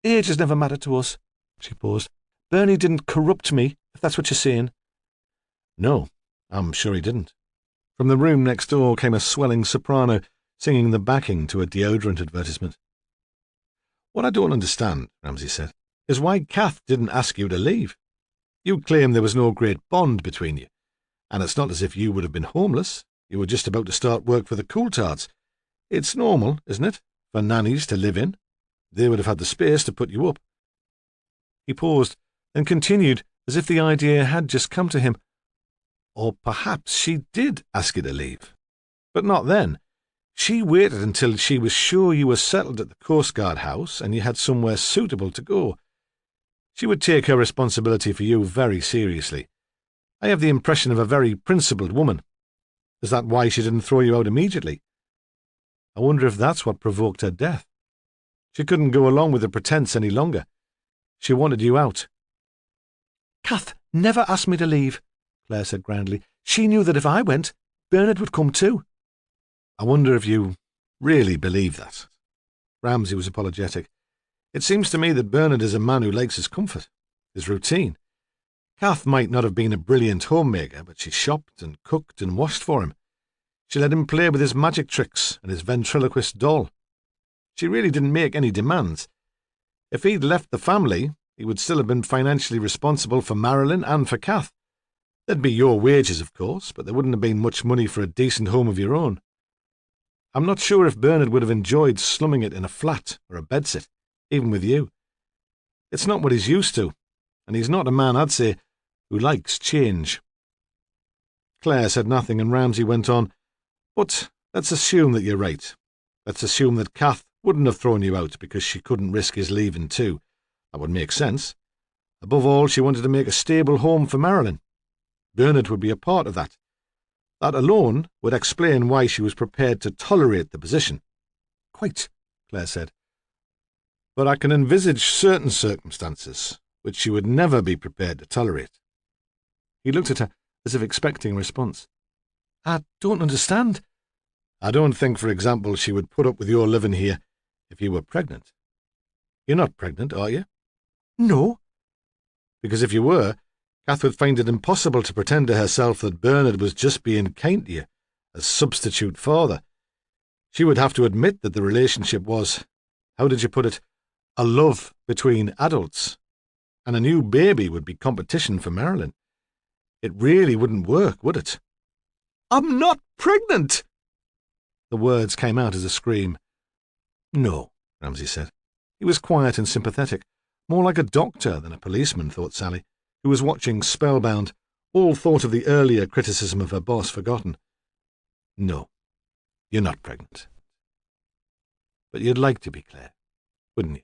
"Age has never mattered to us." She paused. "Bernie didn't corrupt me, if that's what you're saying." "No, I'm sure he didn't." From the room next door came a swelling soprano, singing the backing to a deodorant advertisement. "What I don't understand," Ramsay said, "is why Kath didn't ask you to leave. You claim there was no great bond between you, and it's not as if you would have been homeless. You were just about to start work for the Coulthards. It's normal, isn't it, for nannies to live in? They would have had the space to put you up." He paused, then continued, as if the idea had just come to him. Or perhaps she did ask you to leave. But not then. She waited until she was sure you were settled at the Coast Guard house and you had somewhere suitable to go. She would take her responsibility for you very seriously. I have the impression of a very principled woman. Is that why she didn't throw you out immediately? I wonder if that's what provoked her death. She couldn't go along with the pretense any longer. She wanted you out. Kath never asked me to leave, Claire said grandly. She knew that if I went, Bernard would come too. I wonder if you really believe that. Ramsay was apologetic. It seems to me that Bernard is a man who likes his comfort, his routine. Kath might not have been a brilliant homemaker, but she shopped and cooked and washed for him. She let him play with his magic tricks and his ventriloquist doll. She really didn't make any demands. If he'd left the family, he would still have been financially responsible for Marilyn and for Kath. There'd be your wages, of course, but there wouldn't have been much money for a decent home of your own. I'm not sure if Bernard would have enjoyed slumming it in a flat or a bedsit, even with you. It's not what he's used to, and he's not a man, I'd say, who likes change. Claire said nothing, and Ramsay went on, But let's assume that you're right. Let's assume that Kath wouldn't have thrown you out because she couldn't risk his leaving too. That would make sense. Above all, she wanted to make a stable home for Marilyn. Bernard would be a part of that. That alone would explain why she was prepared to tolerate the position. Quite, Claire said. But I can envisage certain circumstances which she would never be prepared to tolerate. He looked at her as if expecting a response. I don't understand. I don't think, for example, she would put up with your living here if you were pregnant. You're not pregnant, are you? No. Because if you were, Kath would find it impossible to pretend to herself that Bernard was just being kind to you, a substitute father. She would have to admit that the relationship was, how did you put it, a love between adults, and a new baby would be competition for Marilyn. It really wouldn't work, would it? I'm not pregnant! The words came out as a scream. No, Ramsay said. He was quiet and sympathetic, more like a doctor than a policeman, thought Sally, who was watching spellbound, all thought of the earlier criticism of her boss forgotten. No, you're not pregnant. But you'd like to be, Claire, wouldn't you?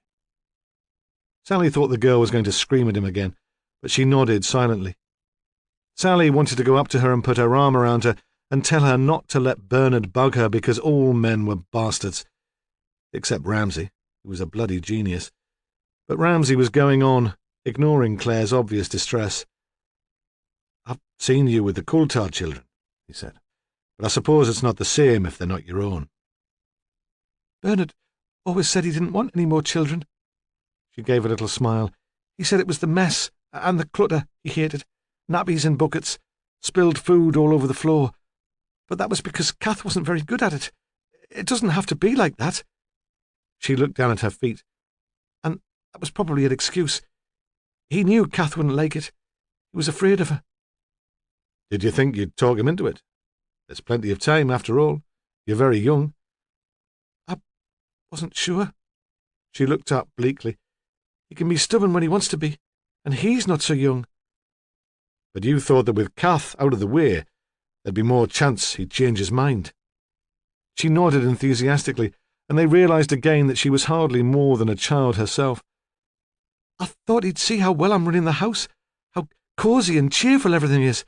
Sally thought the girl was going to scream at him again, but she nodded silently. Sally wanted to go up to her and put her arm around her and tell her not to let Bernard bug her because all men were bastards. Except Ramsay, who was a bloody genius. But Ramsay was going on, ignoring Claire's obvious distress. I've seen you with the Coulthard children, he said, but I suppose it's not the same if they're not your own. Bernard always said he didn't want any more children. She gave a little smile. He said it was the mess and the clutter he hated. Nappies in buckets, spilled food all over the floor. But that was because Kath wasn't very good at it. It doesn't have to be like that. She looked down at her feet. And that was probably an excuse. He knew Kath wouldn't like it. He was afraid of her. Did you think you'd talk him into it? There's plenty of time, after all. You're very young. I wasn't sure. She looked up bleakly. He can be stubborn when he wants to be, and he's not so young. But you thought that with Kath out of the way, there'd be more chance he'd change his mind. She nodded enthusiastically, and they realised again that she was hardly more than a child herself. I thought he'd see how well I'm running the house, how cosy and cheerful everything is,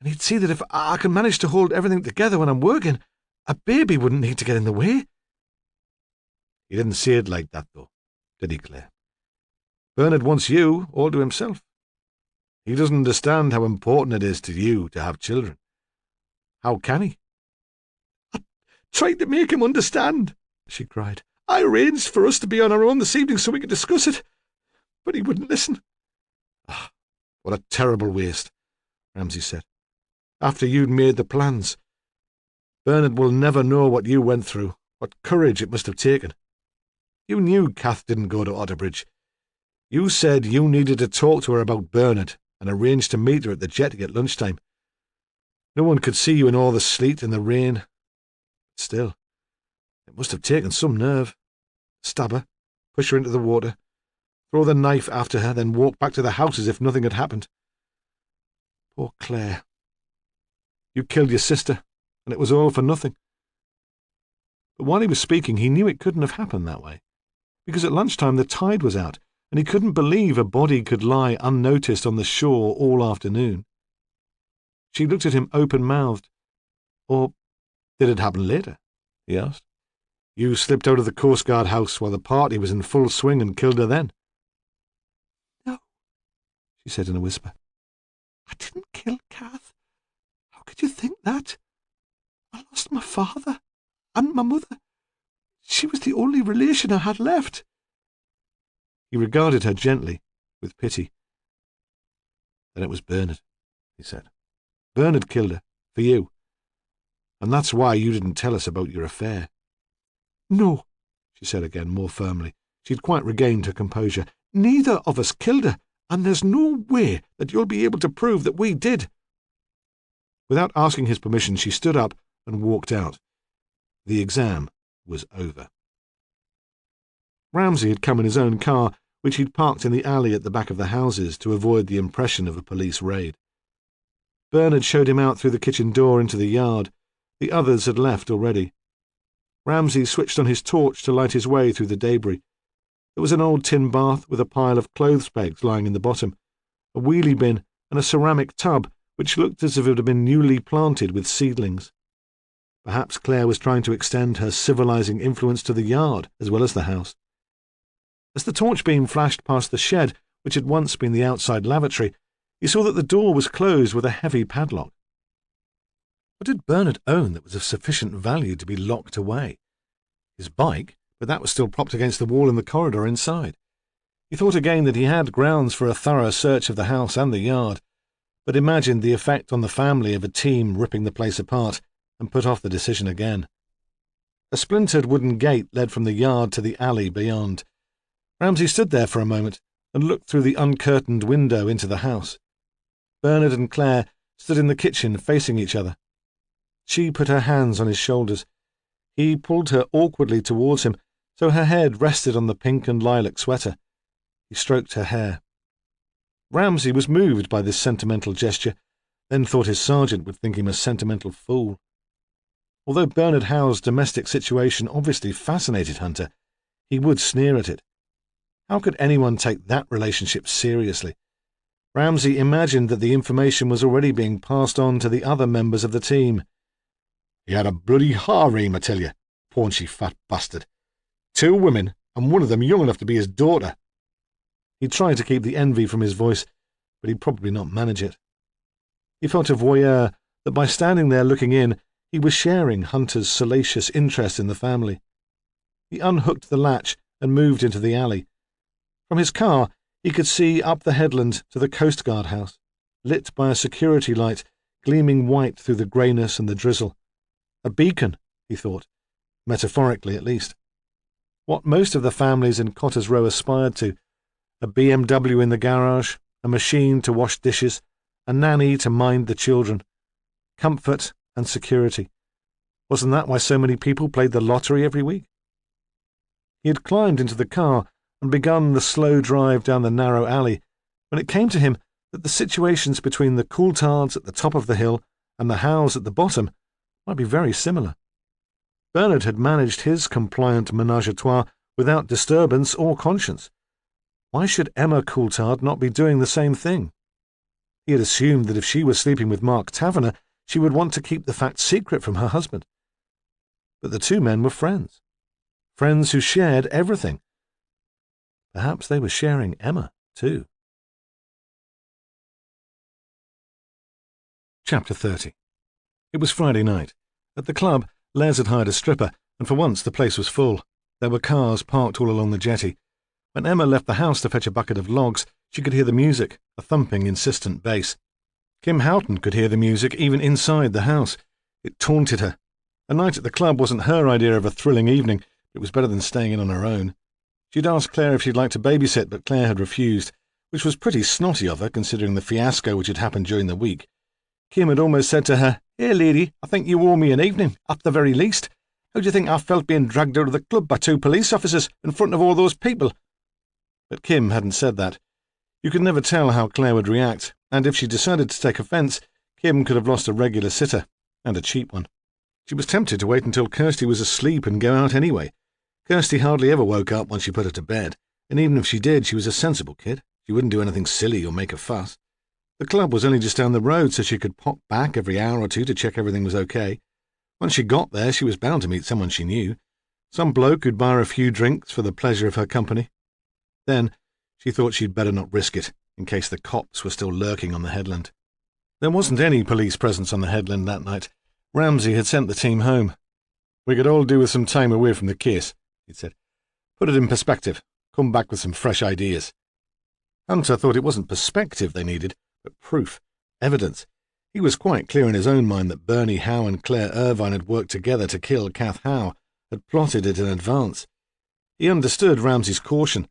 and he'd see that if I can manage to hold everything together when I'm working, a baby wouldn't need to get in the way. He didn't see it like that, though, did he, Claire? Bernard wants you all to himself. He doesn't understand how important it is to you to have children. How can he? I tried to make him understand, she cried. I arranged for us to be on our own this evening so we could discuss it, but he wouldn't listen. Ah, what a terrible waste, Ramsay said. After you'd made the plans. Bernard will never know what you went through, what courage it must have taken. You knew Kath didn't go to Otterbridge. You said you needed to talk to her about Bernard and arranged to meet her at the jetty at lunchtime. No one could see you in all the sleet and the rain. Still, it must have taken some nerve. Stab her, push her into the water, throw the knife after her, then walk back to the house as if nothing had happened. Poor Claire. You killed your sister, and it was all for nothing. But while he was speaking, he knew it couldn't have happened that way, because at lunchtime the tide was out, and he couldn't believe a body could lie unnoticed on the shore all afternoon. She looked at him open-mouthed. Or did it happen later? He asked. You slipped out of the Coast Guard house while the party was in full swing and killed her then. No, she said in a whisper. I didn't kill Kath. How could you think that? I lost my father and my mother. She was the only relation I had left. He regarded her gently, with pity. Then it was Bernard, he said. Bernard killed her, for you. And that's why you didn't tell us about your affair. No, she said again, more firmly. She'd quite regained her composure. Neither of us killed her, and there's no way that you'll be able to prove that we did. Without asking his permission, she stood up and walked out. The exam was over. Ramsay had come in his own car, which he'd parked in the alley at the back of the houses to avoid the impression of a police raid. Bernard showed him out through the kitchen door into the yard. The others had left already. Ramsay switched on his torch to light his way through the debris. There was an old tin bath with a pile of clothes pegs lying in the bottom, a wheelie bin, and a ceramic tub which looked as if it had been newly planted with seedlings. Perhaps Claire was trying to extend her civilizing influence to the yard as well as the house. As the torch beam flashed past the shed, which had once been the outside lavatory, he saw that the door was closed with a heavy padlock. What did Bernard own that was of sufficient value to be locked away? His bike, but that was still propped against the wall in the corridor inside. He thought again that he had grounds for a thorough search of the house and the yard, but imagined the effect on the family of a team ripping the place apart, and put off the decision again. A splintered wooden gate led from the yard to the alley beyond. Ramsay stood there for a moment and looked through the uncurtained window into the house. Bernard and Claire stood in the kitchen facing each other. She put her hands on his shoulders. He pulled her awkwardly towards him, so her head rested on the pink and lilac sweater. He stroked her hair. Ramsay was moved by this sentimental gesture, then thought his sergeant would think him a sentimental fool. Although Bernard Howe's domestic situation obviously fascinated Hunter, he would sneer at it. How could anyone take that relationship seriously? Ramsay imagined that the information was already being passed on to the other members of the team. He had a bloody harem, I tell you, paunchy fat bastard. 2 women, and one of them young enough to be his daughter. He tried to keep the envy from his voice, but he'd probably not manage it. He felt a voyeur that by standing there looking in, he was sharing Hunter's salacious interest in the family. He unhooked the latch and moved into the alley. From his car, he could see up the headland to the Coast Guard house, lit by a security light gleaming white through the greyness and the drizzle. A beacon, he thought, metaphorically at least. What most of the families in Cotter's Row aspired to, a BMW in the garage, a machine to wash dishes, a nanny to mind the children. Comfort and security. Wasn't that why so many people played the lottery every week? He had climbed into the car and begun the slow drive down the narrow alley when it came to him that the situations between the Coultards at the top of the hill and the Howes at the bottom might be very similar. Bernard had managed his compliant menage-a-trois without disturbance or conscience. Why should Emma Coultard not be doing the same thing? He had assumed that if she was sleeping with Mark Taverner, she would want to keep the fact secret from her husband. But the 2 men were friends. Friends who shared everything. Perhaps they were sharing Emma, too. Chapter 30. It was Friday night. At the club, Les had hired a stripper, and for once the place was full. There were cars parked all along the jetty. When Emma left the house to fetch a bucket of logs, she could hear the music, a thumping, insistent bass. Kim Houghton could hear the music even inside the house. It taunted her. A night at the club wasn't her idea of a thrilling evening, but it was better than staying in on her own. She'd asked Claire if she'd like to babysit, but Claire had refused, which was pretty snotty of her considering the fiasco which had happened during the week. Kim had almost said to her, "Here, lady, I think you owe me an evening, at the very least. How do you think I felt being dragged out of the club by 2 police officers in front of all those people?" But Kim hadn't said that. You could never tell how Claire would react, and if she decided to take offence, Kim could have lost a regular sitter, and a cheap one. She was tempted to wait until Kirsty was asleep and go out anyway. Kirsty hardly ever woke up once you put her to bed, and even if she did, she was a sensible kid. She wouldn't do anything silly or make a fuss. The club was only just down the road, so she could pop back every hour or two to check everything was okay. Once she got there, she was bound to meet someone she knew. Some bloke who'd buy her a few drinks for the pleasure of her company. Then she thought she'd better not risk it, in case the cops were still lurking on the headland. There wasn't any police presence on the headland that night. Ramsay had sent the team home. "We could all do with some time away from the case," he'd said. "Put it in perspective. Come back with some fresh ideas." Hunter thought it wasn't perspective they needed, but proof, evidence. He was quite clear in his own mind that Bernie Howe and Claire Irvine had worked together to kill Kath Howe, had plotted it in advance. He understood Ramsay's caution.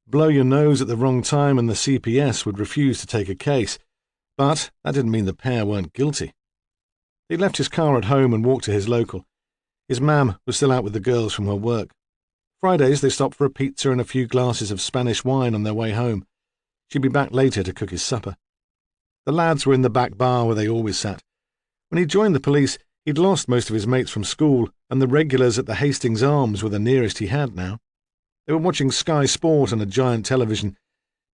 Blow your nose at the wrong time and the CPS would refuse to take a case, but that didn't mean the pair weren't guilty. He left his car at home and walked to his local. His mam was still out with the girls from her work. Fridays they stopped for a pizza and a few glasses of Spanish wine on their way home. She'd be back later to cook his supper. The lads were in the back bar where they always sat. When he joined the police, he'd lost most of his mates from school, and the regulars at the Hastings Arms were the nearest he had now. They were watching Sky Sport on a giant television.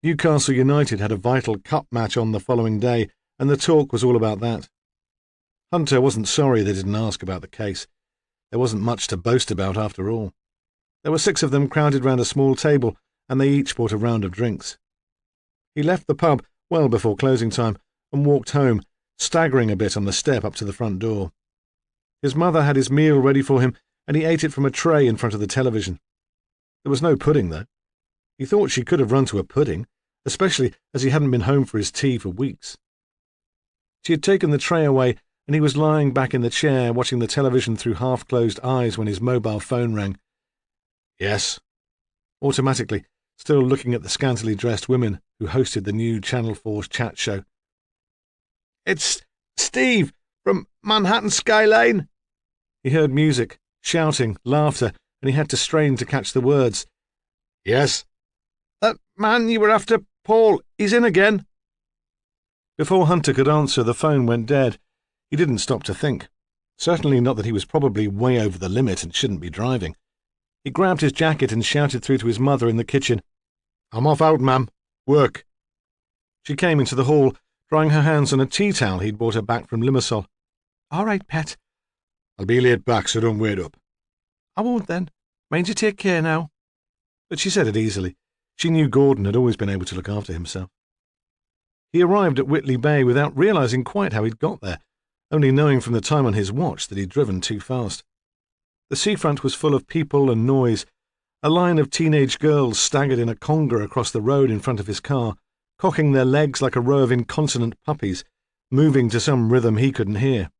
Newcastle United had a vital cup match on the following day, and the talk was all about that. Hunter wasn't sorry they didn't ask about the case. There wasn't much to boast about after all. There were 6 of them crowded round a small table, and they each bought a round of drinks. He left the pub well before closing time and walked home, staggering a bit on the step up to the front door. His mother had his meal ready for him, and he ate it from a tray in front of the television. There was no pudding, though. He thought she could have run to a pudding, especially as he hadn't been home for his tea for weeks. She had taken the tray away, and he was lying back in the chair watching the television through half-closed eyes when his mobile phone rang. "Yes." Automatically, still looking at the scantily dressed women who hosted the new Channel 4's chat show. "It's Steve from Manhattan Skyline." He heard music, shouting, laughter, and he had to strain to catch the words. "Yes." "That man you were after, Paul, he's in again." Before Hunter could answer, the phone went dead. He didn't stop to think. Certainly not that he was probably way over the limit and shouldn't be driving. He grabbed his jacket and shouted through to his mother in the kitchen. "I'm off out, ma'am. Work." She came into the hall, drying her hands on a tea towel he'd brought her back from Limassol. "All right, pet." "I'll be late back, so don't wait up." "I won't then. Mind you take care now." But she said it easily. She knew Gordon had always been able to look after himself. He arrived at Whitley Bay without realising quite how he'd got there, only knowing from the time on his watch that he'd driven too fast. The seafront was full of people and noise. A line of teenage girls staggered in a conga across the road in front of his car, cocking their legs like a row of incontinent puppies, moving to some rhythm he couldn't hear.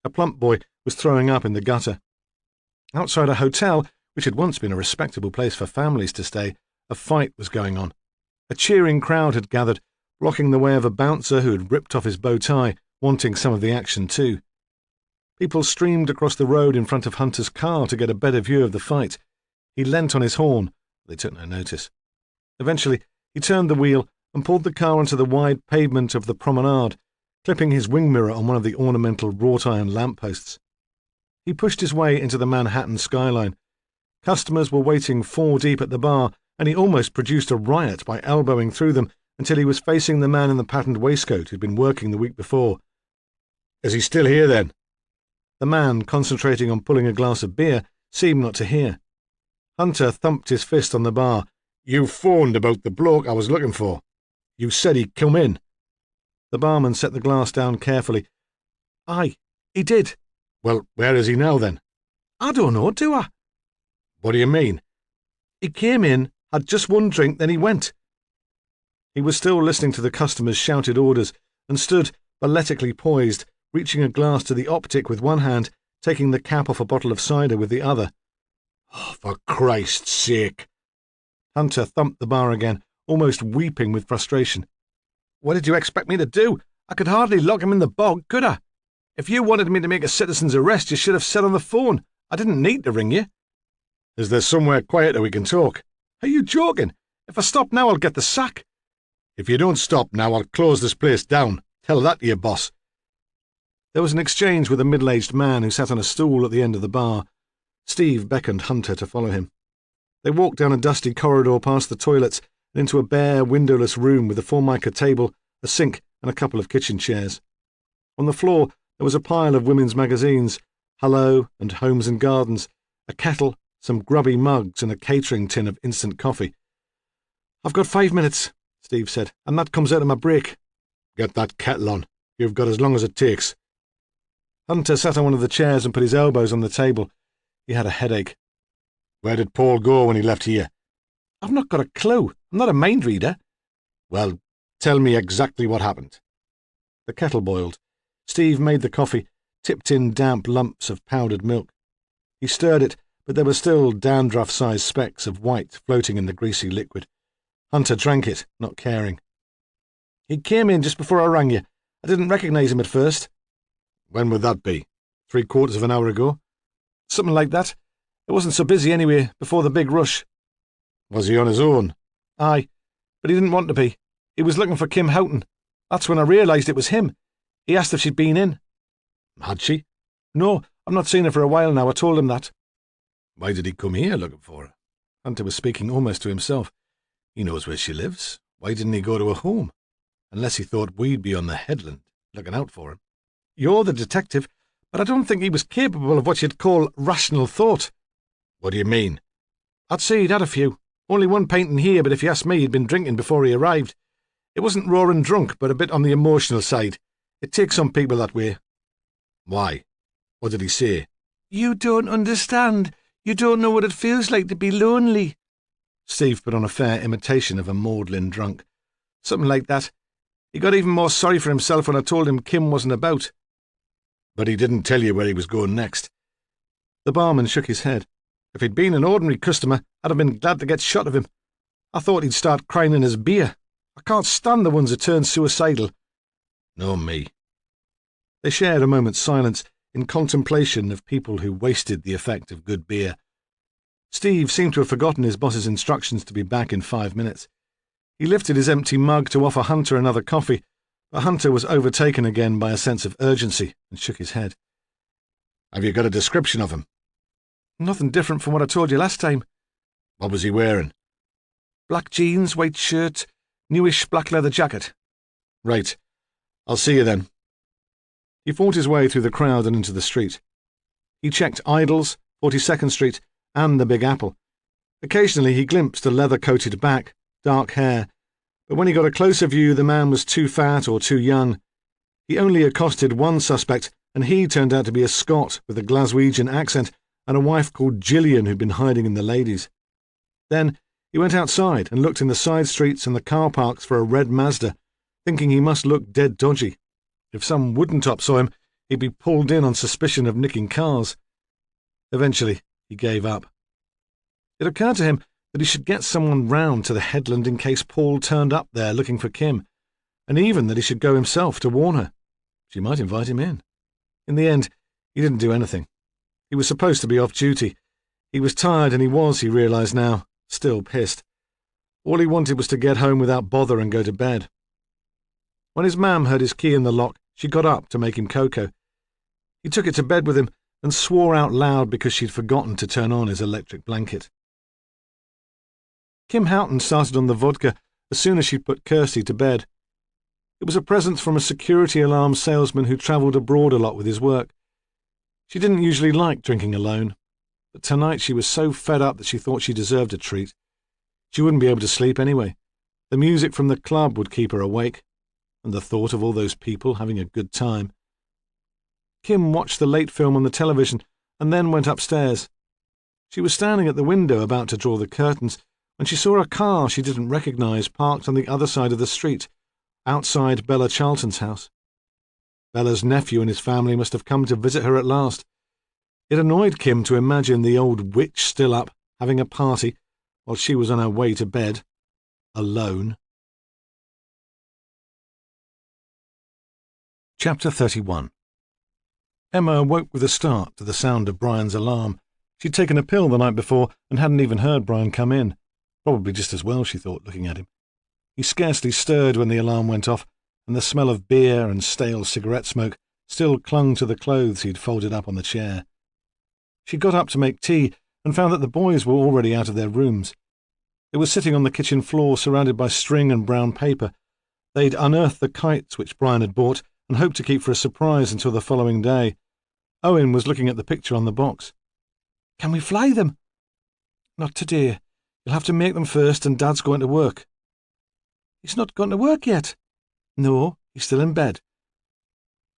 A plump boy was throwing up in the gutter. Outside a hotel, which had once been a respectable place for families to stay, a fight was going on. A cheering crowd had gathered, blocking the way of a bouncer who had ripped off his bow tie, wanting some of the action too. People streamed across the road in front of Hunter's car to get a better view of the fight. He leant on his horn. They took no notice. Eventually, he turned the wheel and pulled the car onto the wide pavement of the promenade, clipping his wing mirror on one of the ornamental wrought-iron lampposts. He pushed his way into the Manhattan skyline. Customers were waiting 4 deep at the bar, and he almost produced a riot by elbowing through them until he was facing the man in the patterned waistcoat who'd been working the week before. "Is he still here, then?" The man, concentrating on pulling a glass of beer, seemed not to hear. Hunter thumped his fist on the bar. "You phoned about the bloke I was looking for. You said he'd come in." The barman set the glass down carefully. "Aye, he did." "Well, where is he now, then?" "I don't know, do I?" "What do you mean?" "He came in, had just one drink, then he went." He was still listening to the customers' shouted orders and stood, balletically poised, reaching a glass to the optic with one hand, taking the cap off a bottle of cider with the other. "Oh, for Christ's sake!" Hunter thumped the bar again, almost weeping with frustration. "What did you expect me to do? I could hardly lock him in the bog, could I? If you wanted me to make a citizen's arrest, you should have said on the phone. I didn't need to ring you." "Is there somewhere quieter we can talk?" "Are you joking? If I stop now, I'll get the sack. If you don't stop now, I'll close this place down. Tell that to your boss. There was an exchange with a middle-aged man who sat on a stool at the end of the bar. Steve beckoned Hunter to follow him. They walked down a dusty corridor past the toilets and into a bare, windowless room with a formica table, a sink, and a couple of kitchen chairs. On the floor there was a pile of women's magazines, Hello and Homes and Gardens, a kettle, some grubby mugs, and a catering tin of instant coffee. "I've got 5 minutes," Steve said, "and that comes out of my break." "Get that kettle on. You've got as long as it takes." Hunter sat on one of the chairs and put his elbows on the table. He had a headache. "Where did Paul go when he left here?" "I've not got a clue. I'm not a mind reader." "Well, tell me exactly what happened." The kettle boiled. Steve made the coffee, tipped in damp lumps of powdered milk. He stirred it, but there were still dandruff-sized specks of white floating in the greasy liquid. Hunter drank it, not caring. "He came in just before I rang you. I didn't recognise him at first." "When would that be? 3/4 of an hour ago?" "Something like that. It wasn't so busy anyway, before the big rush." "Was he on his own?" "Aye, but he didn't want to be. He was looking for Kim Houghton. That's when I realised it was him. He asked if she'd been in." "Had she?" "No, I've not seen her for a while now. I told him that." "Why did he come here looking for her?" Hunter was speaking almost to himself. "He knows where she lives. Why didn't he go to her home? Unless he thought we'd be on the headland, looking out for him." "You're the detective, but I don't think he was capable of what you'd call rational thought." "What do you mean?" "I'd say he'd had a few. Only one pint in here, but if you ask me, he'd been drinking before he arrived. It wasn't roaring drunk, but a bit on the emotional side. It takes some people that way." "Why? What did he say?" "You don't understand. You don't know what it feels like to be lonely." Steve put on a fair imitation of a maudlin drunk. "Something like that. He got even more sorry for himself when I told him Kim wasn't about." "But he didn't tell you where he was going next?" The barman shook his head. "If he'd been an ordinary customer, I'd have been glad to get shot of him. I thought he'd start crying in his beer. I can't stand the ones that turn suicidal." "No, me." They shared a moment's silence in contemplation of people who wasted the effect of good beer. Steve seemed to have forgotten his boss's instructions to be back in 5 minutes. He lifted his empty mug to offer Hunter another coffee, but Hunter was overtaken again by a sense of urgency and shook his head. "Have you got a description of him?" "Nothing different from what I told you last time." "What was he wearing?" "Black jeans, white shirt, newish black leather jacket." "Right. I'll see you then." He fought his way through the crowd and into the street. He checked Idles, 42nd Street, and the Big Apple. Occasionally he glimpsed a leather-coated back, dark hair, but when he got a closer view the man was too fat or too young. He only accosted one suspect, and he turned out to be a Scot with a Glaswegian accent and a wife called Gillian who'd been hiding in the ladies. Then he went outside and looked in the side streets and the car parks for a red Mazda, thinking he must look dead dodgy. If some wooden-top saw him, he'd be pulled in on suspicion of nicking cars. Eventually, he gave up. It occurred to him that he should get someone round to the headland in case Paul turned up there looking for Kim, and even that he should go himself to warn her. She might invite him in. In the end, he didn't do anything. He was supposed to be off duty. He was tired, and he realised now, still pissed. All he wanted was to get home without bother and go to bed. When his mam heard his key in the lock, she got up to make him cocoa. He took it to bed with him and swore out loud because she'd forgotten to turn on his electric blanket. Kim Houghton started on the vodka as soon as she'd put Kirsty to bed. It was a present from a security alarm salesman who travelled abroad a lot with his work. She didn't usually like drinking alone, but tonight she was so fed up that she thought she deserved a treat. She wouldn't be able to sleep anyway. The music from the club would keep her awake, and the thought of all those people having a good time. Kim watched the late film on the television and then went upstairs. She was standing at the window about to draw the curtains when she saw a car she didn't recognise parked on the other side of the street, outside Bella Charlton's house. Bella's nephew and his family must have come to visit her at last. It annoyed Kim to imagine the old witch still up, having a party, while she was on her way to bed, alone. Chapter 31. Emma awoke with a start to the sound of Brian's alarm. She'd taken a pill the night before and hadn't even heard Brian come in. Probably just as well, she thought, looking at him. He scarcely stirred when the alarm went off, and the smell of beer and stale cigarette smoke still clung to the clothes he'd folded up on the chair. She got up to make tea and found that the boys were already out of their rooms. They were sitting on the kitchen floor surrounded by string and brown paper. They'd unearthed the kites which Brian had bought and hoped to keep for a surprise until the following day. Owen was looking at the picture on the box. "Can we fly them?" "Not today. You'll have to make them first, and Dad's going to work." "He's not gone to work yet." "No, he's still in bed."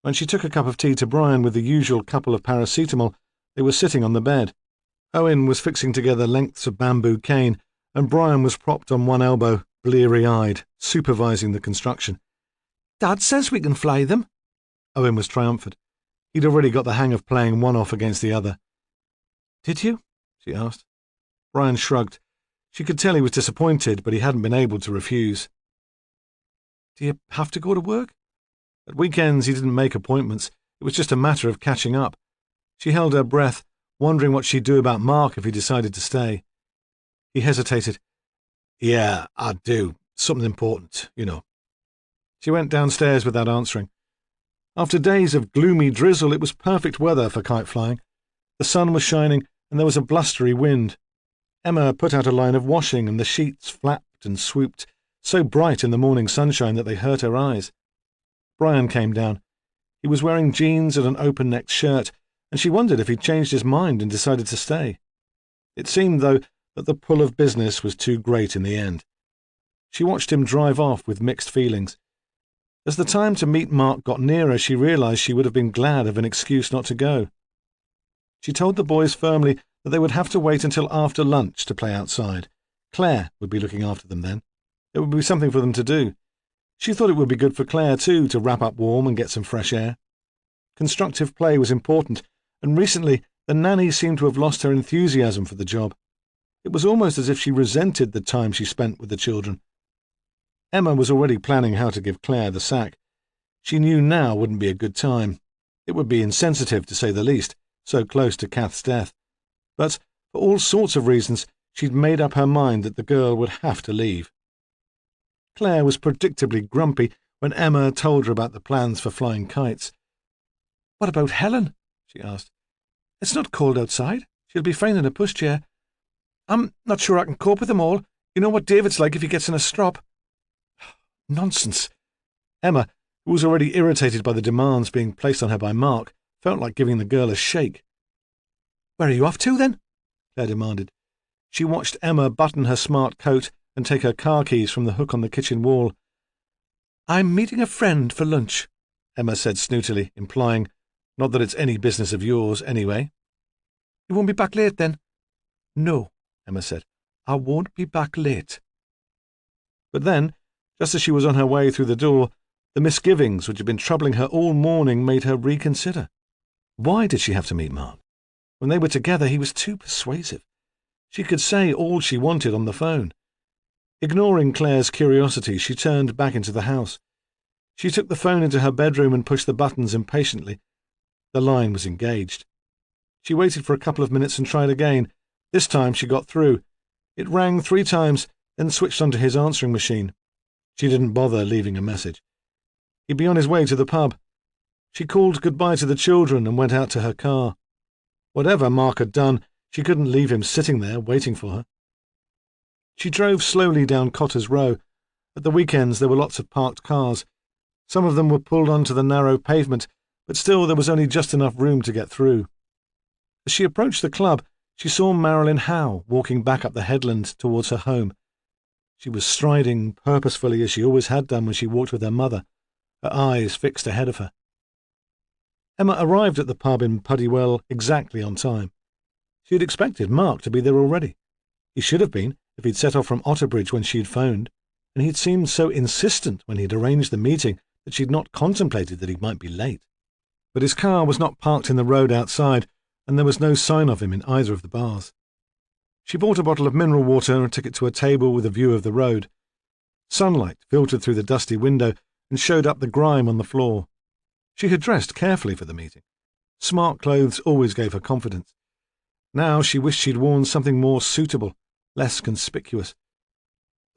When she took a cup of tea to Brian with the usual couple of paracetamol, they were sitting on the bed. Owen was fixing together lengths of bamboo cane, and Brian was propped on one elbow, bleary-eyed, supervising the construction. "Dad says we can fly them." Owen was triumphant. He'd already got the hang of playing one off against the other. "Did you?" she asked. Brian shrugged. She could tell he was disappointed, but he hadn't been able to refuse. "Do you have to go to work?" At weekends he didn't make appointments. It was just a matter of catching up. She held her breath, wondering what she'd do about Mark if he decided to stay. He hesitated. "Yeah, I do. Something important, you know." She went downstairs without answering. After days of gloomy drizzle, it was perfect weather for kite flying. The sun was shining, and there was a blustery wind. Emma put out a line of washing, and the sheets flapped and swooped, so bright in the morning sunshine that they hurt her eyes. Brian came down. He was wearing jeans and an open-necked shirt, and she wondered if he'd changed his mind and decided to stay. It seemed, though, that the pull of business was too great in the end. She watched him drive off with mixed feelings. As the time to meet Mark got nearer, she realised she would have been glad of an excuse not to go. She told the boys firmly that they would have to wait until after lunch to play outside. Claire would be looking after them then. It would be something for them to do. She thought it would be good for Claire, too, to wrap up warm and get some fresh air. Constructive play was important, and recently the nanny seemed to have lost her enthusiasm for the job. It was almost as if she resented the time she spent with the children. Emma was already planning how to give Claire the sack. She knew now wouldn't be a good time. It would be insensitive, to say the least, so close to Kath's death. But, for all sorts of reasons, she'd made up her mind that the girl would have to leave. Claire was predictably grumpy when Emma told her about the plans for flying kites. "What about Helen?" she asked. "It's not cold outside. She'll be fine in a pushchair. I'm not sure I can cope with them all. You know what David's like if he gets in a strop." Nonsense. Emma, who was already irritated by the demands being placed on her by Mark, felt like giving the girl a shake. "Where are you off to, then?" Claire demanded. She watched Emma button her smart coat and take her car keys from the hook on the kitchen wall. "I'm meeting a friend for lunch," Emma said snootily, implying, "Not that it's any business of yours, anyway." "You won't be back late, then?" "No," Emma said. "I won't be back late." But then, just as she was on her way through the door, the misgivings which had been troubling her all morning made her reconsider. Why did she have to meet Mark? When they were together, he was too persuasive. She could say all she wanted on the phone. Ignoring Claire's curiosity, she turned back into the house. She took the phone into her bedroom and pushed the buttons impatiently. The line was engaged. She waited for a couple of minutes and tried again. This time she got through. It rang 3 times, then switched onto his answering machine. She didn't bother leaving a message. He'd be on his way to the pub. She called goodbye to the children and went out to her car. Whatever Mark had done, she couldn't leave him sitting there waiting for her. She drove slowly down Cotter's Row. At the weekends there were lots of parked cars. Some of them were pulled onto the narrow pavement, but still there was only just enough room to get through. As she approached the club, she saw Marilyn Howe walking back up the headland towards her home. She was striding purposefully as she always had done when she walked with her mother, her eyes fixed ahead of her. Emma arrived at the pub in Puddywell exactly on time. She had expected Mark to be there already. He should have been if he'd set off from Otterbridge when she'd phoned, and he'd seemed so insistent when he'd arranged the meeting that she'd not contemplated that he might be late. But his car was not parked in the road outside, and there was no sign of him in either of the bars. She bought a bottle of mineral water and took it to a table with a view of the road. Sunlight filtered through the dusty window and showed up the grime on the floor. She had dressed carefully for the meeting. Smart clothes always gave her confidence. Now she wished she'd worn something more suitable, less conspicuous.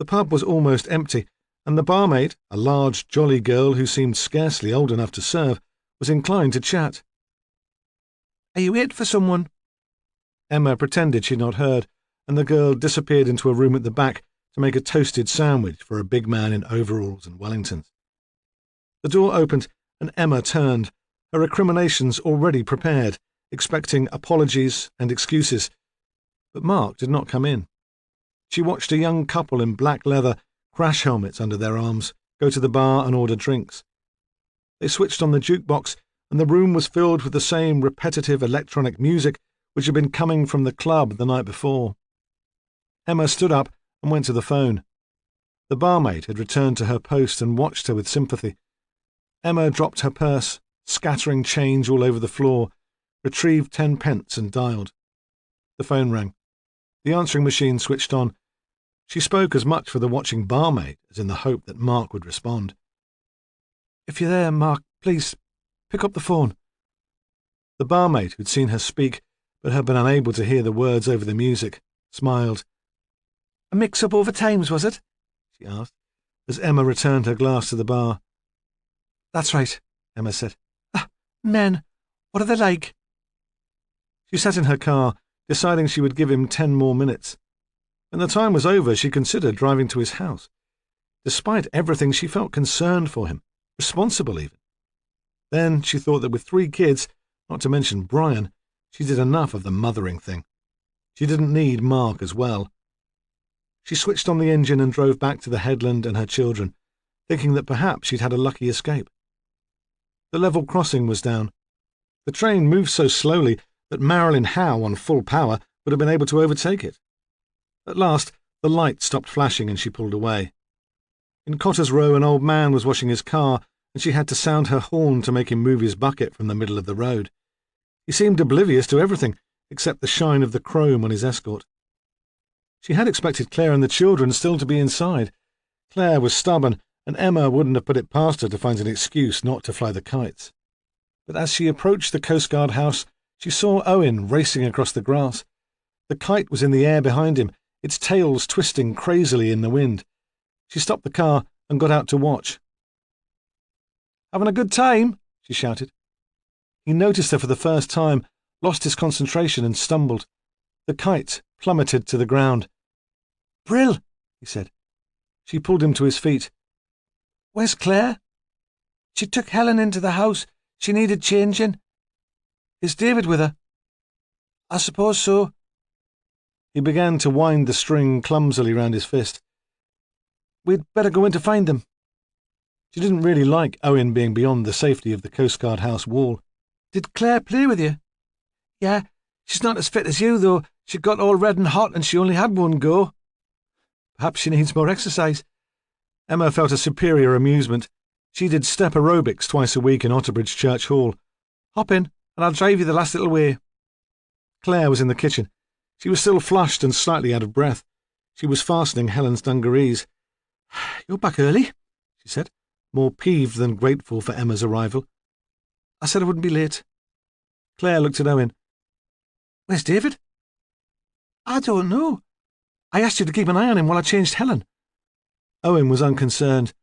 The pub was almost empty, and the barmaid, a large, jolly girl who seemed scarcely old enough to serve, was inclined to chat. "Are you waiting for someone?" Emma pretended she'd not heard, and the girl disappeared into a room at the back to make a toasted sandwich for a big man in overalls and Wellingtons. The door opened, and Emma turned, her recriminations already prepared, expecting apologies and excuses. But Mark did not come in. She watched a young couple in black leather, crash helmets under their arms, go to the bar and order drinks. They switched on the jukebox, and the room was filled with the same repetitive electronic music which had been coming from the club the night before. Emma stood up and went to the phone. The barmaid had returned to her post and watched her with sympathy. Emma dropped her purse, scattering change all over the floor, retrieved 10 pence and dialed. The phone rang. The answering machine switched on. She spoke as much for the watching barmaid as in the hope that Mark would respond. "If you're there, Mark, please, pick up the phone." The barmaid, who'd seen her speak, but had been unable to hear the words over the music, smiled. "A mix-up over times, was it?" she asked, as Emma returned her glass to the bar. "That's right," Emma said. "Men, what are they like?" She sat in her car, deciding she would give him 10 more minutes. When the time was over, she considered driving to his house. Despite everything, she felt concerned for him, responsible even. Then she thought that with 3 kids, not to mention Brian, she did enough of the mothering thing. She didn't need Mark as well. She switched on the engine and drove back to the headland and her children, thinking that perhaps she'd had a lucky escape. The level crossing was down. The train moved so slowly that Marilyn Howe on full power would have been able to overtake it. At last, the light stopped flashing and she pulled away. In Cotter's Row, an old man was washing his car, and she had to sound her horn to make him move his bucket from the middle of the road. He seemed oblivious to everything, except the shine of the chrome on his escort. She had expected Claire and the children still to be inside. Claire was stubborn, and Emma wouldn't have put it past her to find an excuse not to fly the kites. But as she approached the coastguard house, she saw Owen racing across the grass. The kite was in the air behind him, its tails twisting crazily in the wind. She stopped the car and got out to watch. "Having a good time?" she shouted. He noticed her for the first time, lost his concentration and stumbled. The kite plummeted to the ground. "Brill," he said. She pulled him to his feet. "Where's Claire?" "She took Helen into the house. She needed changing." "Is David with her?" "I suppose so." He began to wind the string clumsily round his fist. "We'd better go in to find them." She didn't really like Owen being beyond the safety of the coastguard house wall. "Did Claire play with you?" "Yeah, she's not as fit as you, though. She got all red and hot and she only had one go." "Perhaps she needs more exercise." Emma felt a superior amusement. She did step aerobics twice a week in Otterbridge Church Hall. "Hop in, and I'll drive you the last little way." Claire was in the kitchen. She was still flushed and slightly out of breath. She was fastening Helen's dungarees. "You're back early," she said, more peeved than grateful for Emma's arrival. "I said I wouldn't be late." Claire looked at Owen. "Where's David?" "I don't know. I asked you to keep an eye on him while I changed Helen." Owen was unconcerned.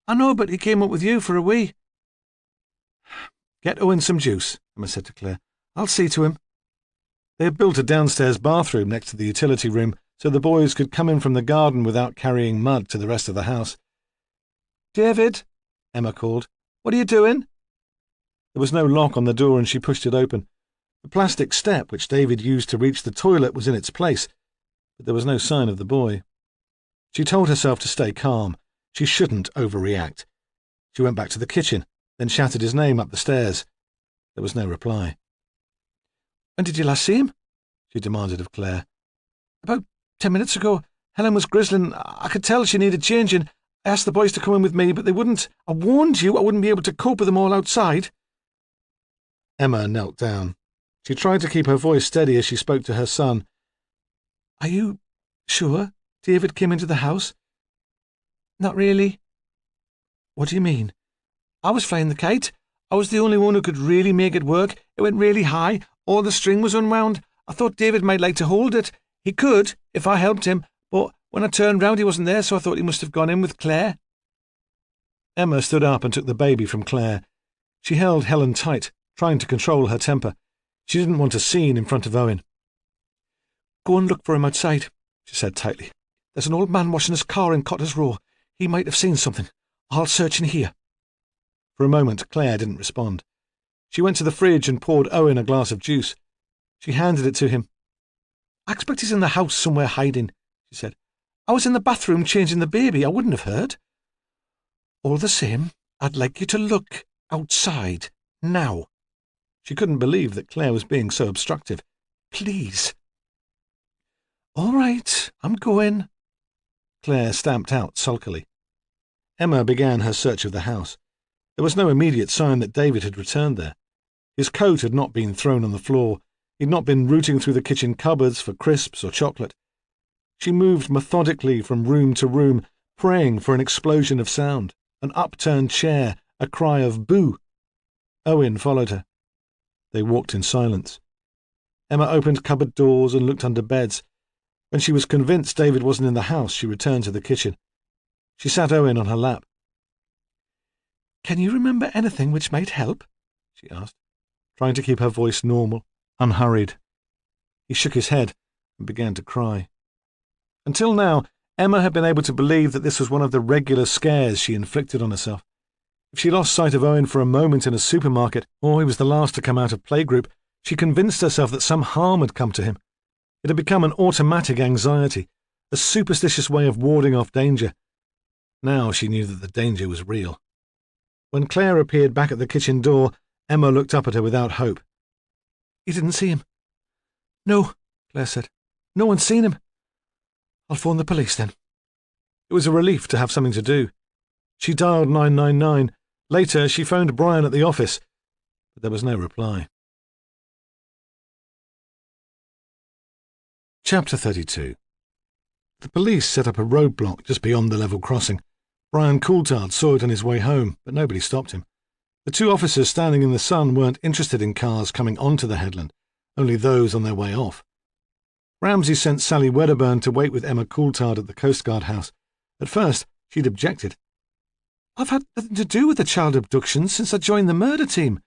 "I know, but he came up with you for a wee." "Get Owen some juice," Emma said to Claire. "I'll see to him." They had built a downstairs bathroom next to the utility room, so the boys could come in from the garden without carrying mud to the rest of the house. "David," Emma called, "what are you doing?" There was no lock on the door and she pushed it open. The plastic step which David used to reach the toilet was in its place, but there was no sign of the boy. She told herself to stay calm. She shouldn't overreact. She went back to the kitchen, then shouted his name up the stairs. There was no reply. "When did you last see him?" she demanded of Claire. "About 10 minutes ago. Helen was grizzling. I could tell she needed changing. I asked the boys to come in with me, but they wouldn't. I warned you I wouldn't be able to cope with them all outside." Emma knelt down. She tried to keep her voice steady as she spoke to her son. "Are you sure David came into the house?" "Not really." "What do you mean?" "I was flying the kite. I was the only one who could really make it work. It went really high. All the string was unwound. I thought David might like to hold it. He could, if I helped him, but When I turned round, he wasn't there, so I thought he must have gone in with Claire." Emma stood up and took the baby from Claire. She held Helen tight, trying to control her temper. She didn't want a scene in front of Owen. "Go and look for him outside," she said tightly. "There's an old man washing his car in Cotter's Row. He might have seen something. I'll search in here." For a moment, Claire didn't respond. She went to the fridge and poured Owen a glass of juice. She handed it to him. "I expect he's in the house somewhere hiding," she said. "I was in the bathroom changing the baby. I wouldn't have heard. All the same, I'd like you to look outside now." She couldn't believe that Claire was being so obstructive. "Please." "All right, I'm going." Claire stamped out sulkily. Emma began her search of the house. There was no immediate sign that David had returned there. His coat had not been thrown on the floor. He'd not been rooting through the kitchen cupboards for crisps or chocolate. She moved methodically from room to room, praying for an explosion of sound, an upturned chair, a cry of boo. Owen followed her. They walked in silence. Emma opened cupboard doors and looked under beds. When she was convinced David wasn't in the house, she returned to the kitchen. She sat Owen on her lap. "Can you remember anything which might help?" she asked, trying to keep her voice normal, unhurried. He shook his head and began to cry. Until now, Emma had been able to believe that this was one of the regular scares she inflicted on herself. If she lost sight of Owen for a moment in a supermarket, or he was the last to come out of playgroup, she convinced herself that some harm had come to him. It had become an automatic anxiety, a superstitious way of warding off danger. Now she knew that the danger was real. When Claire appeared back at the kitchen door, Emma looked up at her without hope. "You didn't see him?" "No," Claire said. "No one's seen him." "I'll phone the police then." It was a relief to have something to do. She dialed 999. Later, she phoned Brian at the office, but there was no reply. Chapter 32. The police set up a roadblock just beyond the level crossing. Brian Coulthard saw it on his way home, but nobody stopped him. The two officers standing in the sun weren't interested in cars coming onto the headland, only those on their way off. Ramsay sent Sally Wedderburn to wait with Emma Coulthard at the Coast Guard house. At first, she'd objected. "I've had nothing to do with the child abductions since I joined the murder team."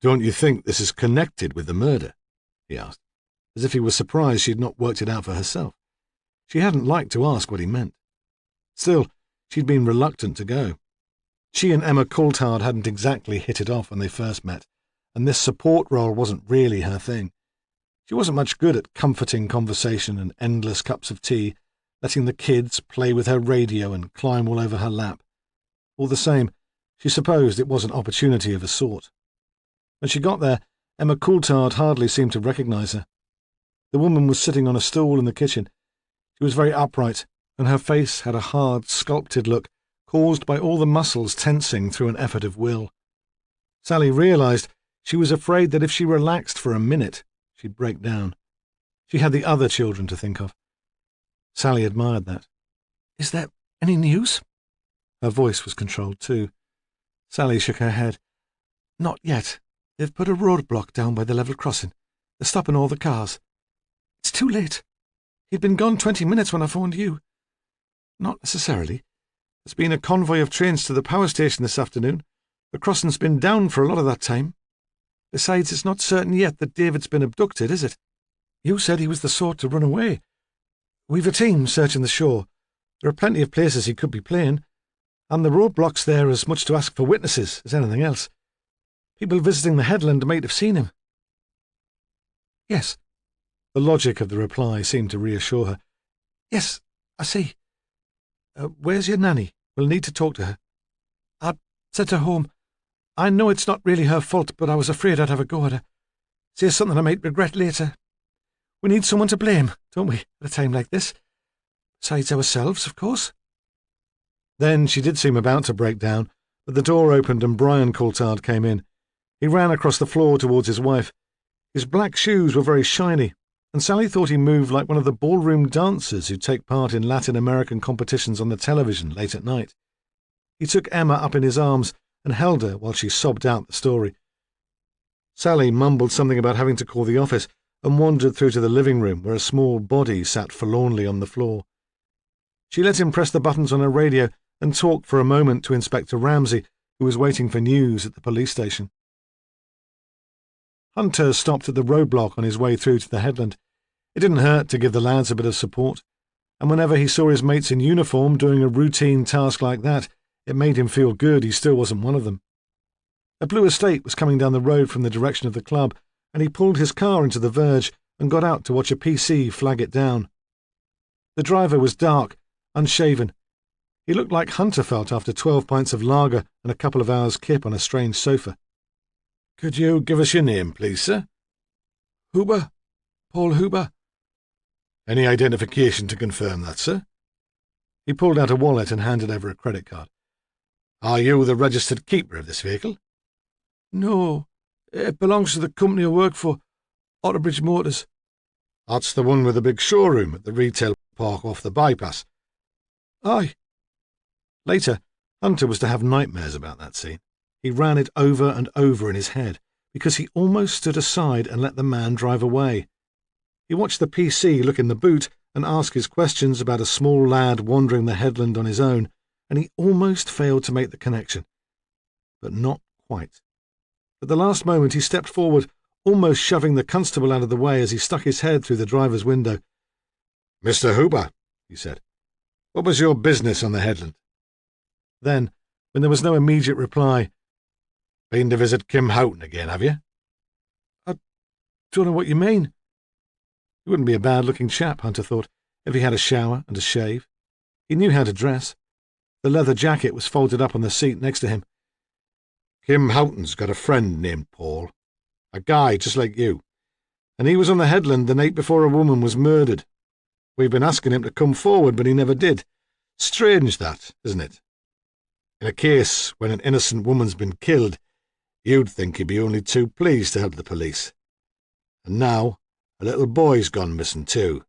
"Don't you think this is connected with the murder?" he asked, as if he was surprised she had not worked it out for herself. She hadn't liked to ask what he meant. Still, she'd been reluctant to go. She and Emma Coulthard hadn't exactly hit it off when they first met, and this support role wasn't really her thing. She wasn't much good at comforting conversation and endless cups of tea, letting the kids play with her radio and climb all over her lap. All the same, she supposed it was an opportunity of a sort. When she got there, Emma Coulthard hardly seemed to recognize her. The woman was sitting on a stool in the kitchen. She was very upright, and her face had a hard, sculpted look, caused by all the muscles tensing through an effort of will. Sally realized she was afraid that if she relaxed for a minute, she'd break down. She had the other children to think of. Sally admired that. "Is there any news?" Her voice was controlled too. Sally shook her head. "Not yet. They've put a roadblock down by the level crossing. They're stopping all the cars. It's too late. He'd been gone 20 minutes when I phoned you." "Not necessarily. There's been a convoy of trains to the power station this afternoon. The crossing's been down for a lot of that time. Besides, it's not certain yet that David's been abducted, is it? You said he was the sort to run away. We've a team searching the shore. There are plenty of places he could be playing, and the roadblock's there as much to ask for witnesses as anything else. People visiting the headland might have seen him." "Yes." The logic of the reply seemed to reassure her. "Yes, I see." Where's your nanny? We'll need to talk to her." "I sent her home. I know it's not really her fault, but I was afraid I'd have a go at her. Say something I might regret later. We need someone to blame, don't we, at a time like this? Besides ourselves, of course." Then she did seem about to break down, but the door opened and Brian Coulthard came in. He ran across the floor towards his wife. His black shoes were very shiny, and Sally thought he moved like one of the ballroom dancers who take part in Latin American competitions on the television late at night. He took Emma up in his arms and held her while she sobbed out the story. Sally mumbled something about having to call the office and wandered through to the living room where a small body sat forlornly on the floor. She let him press the buttons on her radio and talk for a moment to Inspector Ramsay, who was waiting for news at the police station. Hunter stopped at the roadblock on his way through to the headland. It didn't hurt to give the lads a bit of support, and whenever he saw his mates in uniform doing a routine task like that, it made him feel good he still wasn't one of them. A blue estate was coming down the road from the direction of the club, and he pulled his car into the verge and got out to watch a PC flag it down. The driver was dark, unshaven. He looked like Hunter felt after 12 pints of lager and a couple of hours' kip on a strange sofa. "Could you give us your name, please, sir?" "Huber. Paul Huber." "Any identification to confirm that, sir?" He pulled out a wallet and handed over a credit card. "Are you the registered keeper of this vehicle?" "No. It belongs to the company I work for, Otterbridge Motors." "That's the one with the big showroom at the retail park off the bypass?" "Aye." Later, Hunter was to have nightmares about that scene. He ran it over and over in his head, because he almost stood aside and let the man drive away. He watched the PC look in the boot and ask his questions about a small lad wandering the headland on his own, and he almost failed to make the connection. But not quite. At the last moment he stepped forward, almost shoving the constable out of the way as he stuck his head through the driver's window. "Mr. Huber," he said, "what was your business on the headland?" Then, when there was no immediate reply, "Been to visit Kim Houghton again, have you?" "I don't know what you mean." He wouldn't be a bad-looking chap, Hunter thought, if he had a shower and a shave. He knew how to dress. The leather jacket was folded up on the seat next to him. "Kim Houghton's got a friend named Paul, a guy just like you, and he was on the headland the night before a woman was murdered. We've been asking him to come forward, but he never did. Strange that, isn't it? In a case when an innocent woman's been killed, you'd think he'd be only too pleased to help the police. And now a little boy's gone missing too.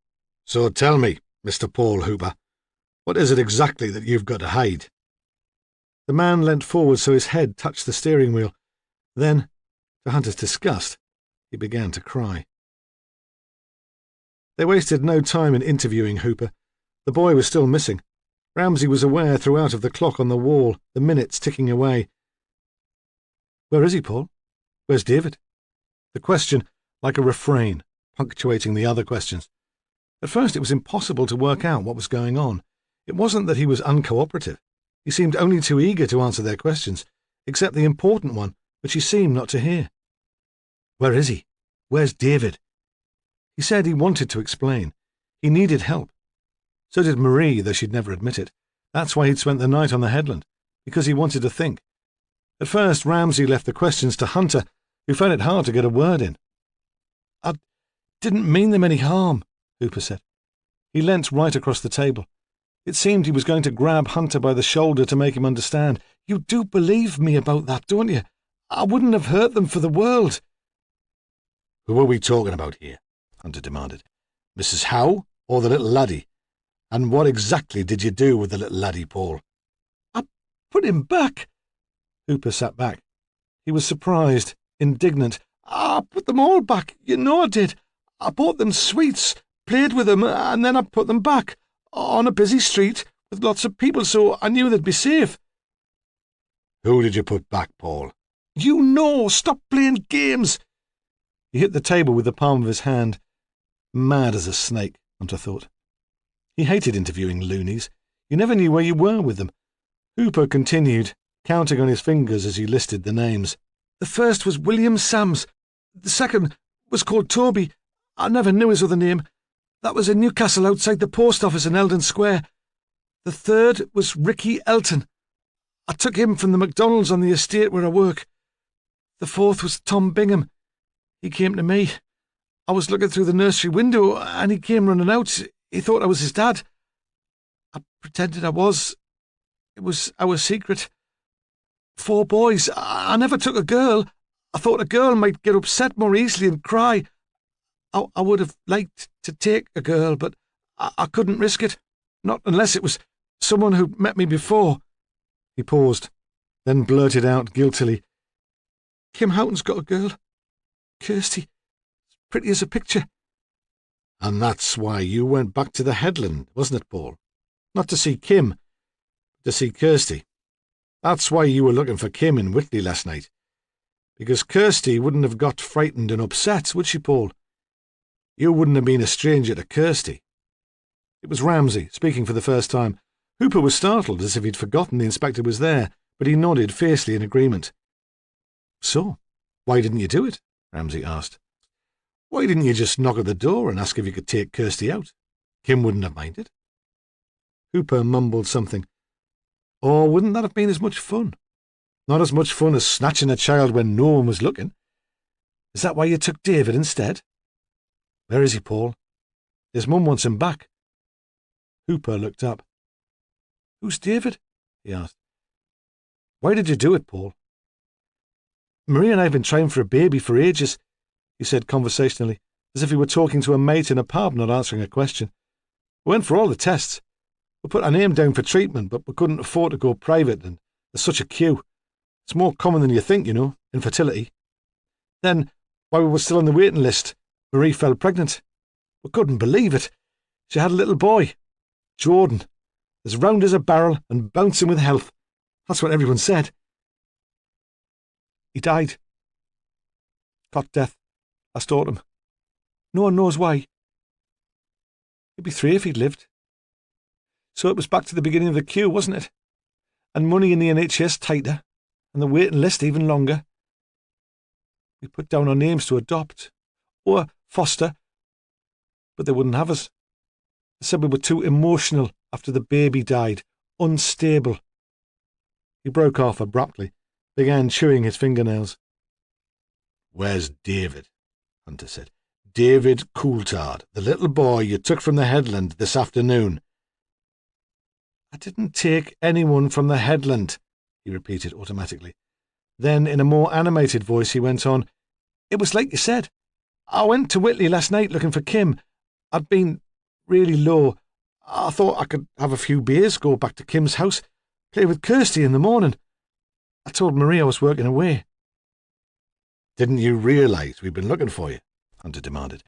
So tell me, Mr. Paul Huber, what is it exactly that you've got to hide?" The man leant forward so his head touched the steering wheel. Then, to Hunter's disgust, he began to cry. They wasted no time in interviewing Hooper. The boy was still missing. Ramsay was aware throughout of the clock on the wall, the minutes ticking away. "Where is he, Paul? Where's David?" The question, like a refrain, punctuating the other questions. At first it was impossible to work out what was going on. It wasn't that he was uncooperative. He seemed only too eager to answer their questions, except the important one, which he seemed not to hear. "Where is he? Where's David?" He said he wanted to explain. He needed help. So did Marie, though she'd never admit it. That's why he'd spent the night on the headland, because he wanted to think. At first, Ramsay left the questions to Hunter, who found it hard to get a word in. "I didn't mean them any harm," Hooper said. He leant right across the table. It seemed he was going to grab Hunter by the shoulder to make him understand. "You do believe me about that, don't you? I wouldn't have hurt them for the world." "Who are we talking about here?" Hunter demanded. "Mrs. Howe or the little laddie? And what exactly did you do with the little laddie, Paul?" "I put him back." Hooper sat back. He was surprised, indignant. "I put them all back, you know I did. I bought them sweets, played with them, and then I put them back, on a busy street, with lots of people, so I knew they'd be safe." "Who did you put back, Paul?" "You know, stop playing games." He hit the table with the palm of his hand. Mad as a snake, Hunter thought. He hated interviewing loonies. You never knew where you were with them. Hooper continued, counting on his fingers as he listed the names. "The first was William Sams. The second was called Toby. I never knew his other name. That was in Newcastle outside the post office in Eldon Square. The third was Ricky Elton. I took him from the McDonald's on the estate where I work. The fourth was Tom Bingham. He came to me. I was looking through the nursery window and he came running out. He thought I was his dad. I pretended I was. It was our secret. 4 boys. I never took a girl. I thought a girl might get upset more easily and cry. I would have liked to take a girl, but I couldn't risk it. Not unless it was someone who'd met me before." He paused, then blurted out guiltily, "Kim Houghton's got a girl. Kirsty. As pretty as a picture." "And that's why you went back to the headland, wasn't it, Paul?" Not to see Kim, but to see Kirsty. That's why you were looking for Kim in Whitley last night. Because Kirsty wouldn't have got frightened and upset, would she, Paul? You wouldn't have been a stranger to Kirsty. It was Ramsay, speaking for the first time. Hooper was startled, as if he'd forgotten the inspector was there, but he nodded fiercely in agreement. So, why didn't you do it? Ramsay asked. Why didn't you just knock at the door and ask if you could take Kirsty out? Kim wouldn't have minded. Hooper mumbled something. Or wouldn't that have been as much fun? Not as much fun as snatching a child when no one was looking. Is that why you took David instead? Where is he, Paul? His mum wants him back. Hooper looked up. Who's David? He asked. Why did you do it, Paul? Marie and I have been trying for a baby for ages, he said conversationally, as if he were talking to a mate in a pub, not answering a question. We went for all the tests. We put our name down for treatment, but we couldn't afford to go private, and there's such a queue. It's more common than you think, you know, infertility. Then, while we were still on the waiting list, Marie fell pregnant. We couldn't believe it. She had a little boy, Jordan, as round as a barrel and bouncing with health. That's what everyone said. He died. Cot death last autumn. No one knows why. He'd be 3 if he'd lived. So it was back to the beginning of the queue, wasn't it? And money in the NHS tighter, and the waiting list even longer. We put down our names to adopt, or foster, but they wouldn't have us. They said we were too emotional after the baby died, unstable. He broke off abruptly, began chewing his fingernails. Where's David? Hunter said. David Coulthard, the little boy you took from the headland this afternoon. I didn't take anyone from the headland, he repeated automatically. Then, in a more animated voice, he went on, It was like you said. I went to Whitley last night looking for Kim. I'd been really low. I thought I could have a few beers, go back to Kim's house, play with Kirsty in the morning. I told Marie I was working away. Didn't you realise we'd been looking for you? Hunter demanded.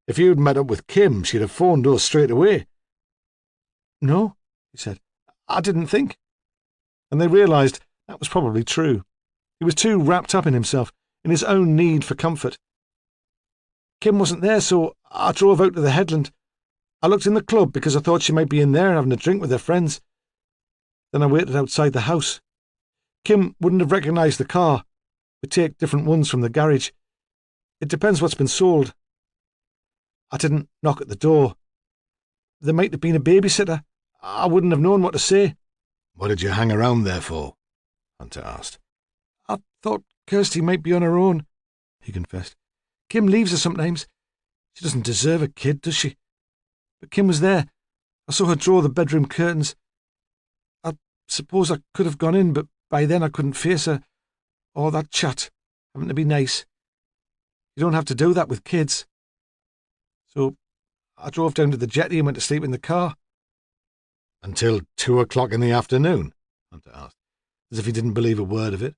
If you'd met up with Kim, she'd have phoned us straight away. No, he said. I didn't think. And they realised that was probably true. He was too wrapped up in himself, in his own need for comfort. Kim wasn't there, so I drove out to the headland. I looked in the club because I thought she might be in there having a drink with her friends. Then I waited outside the house. Kim wouldn't have recognised the car. We take different ones from the garage. It depends what's been sold. I didn't knock at the door. There might have been a babysitter. I wouldn't have known what to say. What did you hang around there for? Hunter asked. I thought Kirsty might be on her own, he confessed. Kim leaves her sometimes. She doesn't deserve a kid, does she? But Kim was there. I saw her draw the bedroom curtains. I suppose I could have gone in, but by then I couldn't face her. Or that chat, having to be nice. You don't have to do that with kids. So I drove down to the jetty and went to sleep in the car. Until 2 o'clock in the afternoon? Hunter asked, as if he didn't believe a word of it.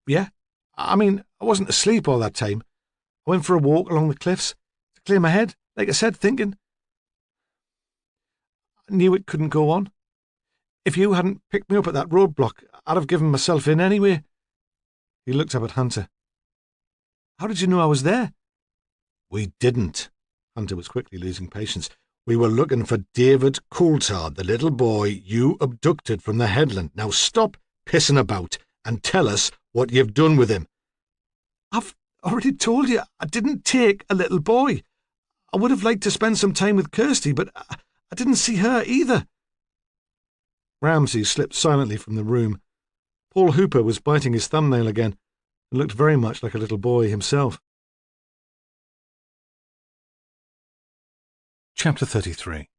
Yeah, I mean, I wasn't asleep all that time. I went for a walk along the cliffs to clear my head, like I said, thinking. I knew it couldn't go on. If you hadn't picked me up at that roadblock, I'd have given myself in anyway. He looked up at Hunter. How did you know I was there? We didn't. Hunter was quickly losing patience. We were looking for David Coulthard, the little boy you abducted from the headland. Now stop pissing about and tell us what you've done with him. I've already told you I didn't take a little boy. I would have liked to spend some time with Kirsty, but I didn't see her either. Ramsay slipped silently from the room. Paul Hooper was biting his thumbnail again and looked very much like a little boy himself. Chapter 33.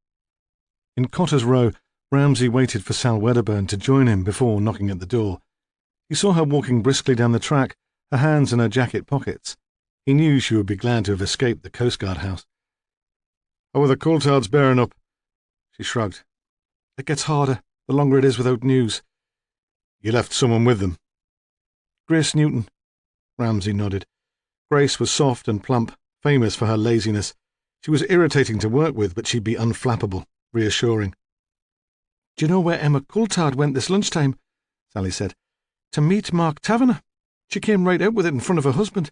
In Cotter's Row, Ramsay waited for Sal Wedderburn to join him before knocking at the door. He saw her walking briskly down the track, her hands in her jacket pockets. He knew she would be glad to have escaped the coastguard house. "How are the Coulthards bearing up?" She shrugged. "It gets harder, the longer it is without news." "You left someone with them?" "Grace Newton." Ramsay nodded. Grace was soft and plump, famous for her laziness. She was irritating to work with, but she'd be unflappable, reassuring. Do you know where Emma Coulthard went this lunchtime? Sally said. To meet Mark Taverner. She came right out with it in front of her husband.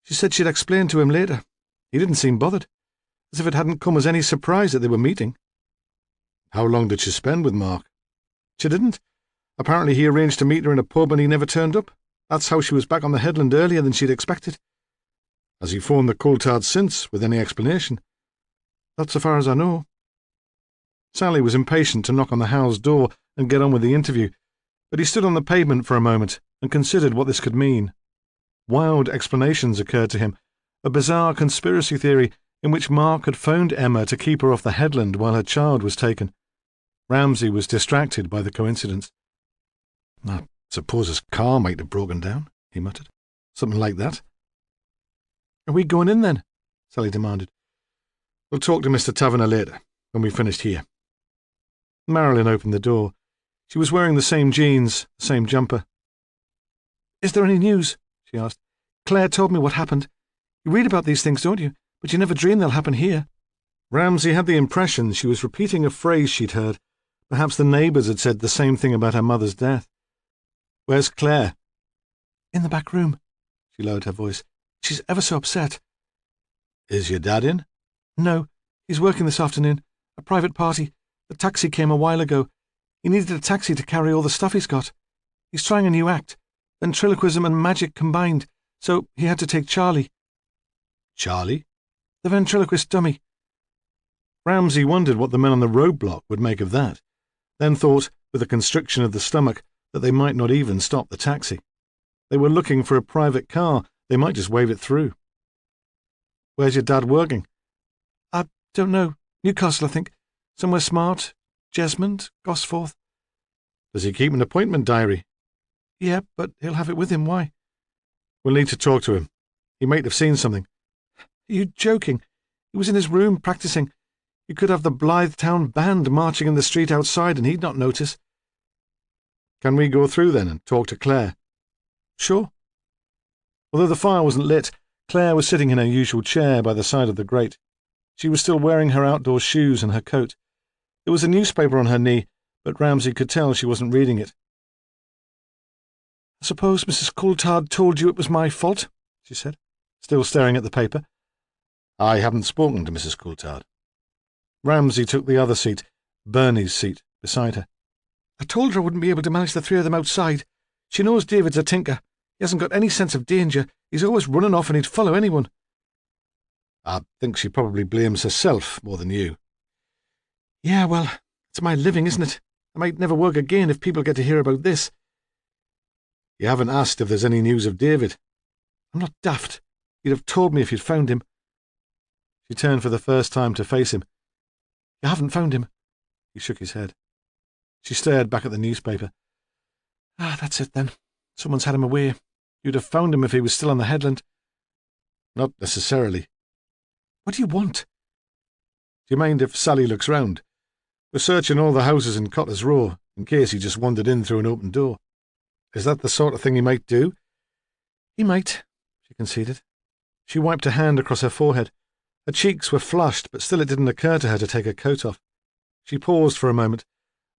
She said she'd explain to him later. He didn't seem bothered, as if it hadn't come as any surprise that they were meeting. How long did she spend with Mark? She didn't. Apparently he arranged to meet her in a pub and he never turned up. That's how she was back on the headland earlier than she'd expected. Has he phoned the Coulthards since, with any explanation? Not so far as I know. Sally was impatient to knock on the Howells' door and get on with the interview, but he stood on the pavement for a moment and considered what this could mean. Wild explanations occurred to him, a bizarre conspiracy theory in which Mark had phoned Emma to keep her off the headland while her child was taken. Ramsay was distracted by the coincidence. I suppose his car might have broken down, he muttered. Something like that. Are we going in then? Sally demanded. We'll talk to Mr. Taverner later, when we've finished here. Marilyn opened the door. She was wearing the same jeans, the same jumper. Is there any news? She asked. Claire told me what happened. You read about these things, don't you? But you never dream they'll happen here. Ramsay had the impression she was repeating a phrase she'd heard. Perhaps the neighbours had said the same thing about her mother's death. Where's Claire? In the back room. She lowered her voice. She's ever so upset. Is your dad in? No, he's working this afternoon. A private party. The taxi came a while ago. He needed a taxi to carry all the stuff he's got. He's trying a new act, ventriloquism and magic combined, so he had to take Charlie. Charlie? The ventriloquist dummy. Ramsay wondered what the men on the roadblock would make of that, then thought, with a constriction of the stomach, that they might not even stop the taxi. They were looking for a private car. They might just wave it through. Where's your dad working? I don't know. Newcastle, I think. Somewhere smart. Jesmond, Gosforth. Does he keep an appointment diary? Yeah, but he'll have it with him. Why? We'll need to talk to him. He might have seen something. Are you joking? He was in his room practicing. You could have the Blythetown band marching in the street outside and he'd not notice. Can we go through then and talk to Claire? Sure. Although the fire wasn't lit, Claire was sitting in her usual chair by the side of the grate. She was still wearing her outdoor shoes and her coat. There was a newspaper on her knee, but Ramsay could tell she wasn't reading it. I suppose Mrs. Coulthard told you it was my fault, she said, still staring at the paper. I haven't spoken to Mrs. Coulthard. Ramsay took the other seat, Bernie's seat, beside her. I told her I wouldn't be able to manage the three of them outside. She knows David's a tinker. He hasn't got any sense of danger. He's always running off and he'd follow anyone. I think she probably blames herself more than you. Yeah, well, it's my living, isn't it? I might never work again if people get to hear about this. You haven't asked if there's any news of David. I'm not daft. You'd have told me if you'd found him. She turned for the first time to face him. You haven't found him? He shook his head. She stared back at the newspaper. Ah, that's it then. Someone's had him away. You'd have found him if he was still on the headland. Not necessarily. What do you want? Do you mind if Sally looks round? We're searching all the houses in Cotter's Row, in case he just wandered in through an open door. Is that the sort of thing he might do? He might, she conceded. She wiped a hand across her forehead. Her cheeks were flushed, but still it didn't occur to her to take her coat off. She paused for a moment.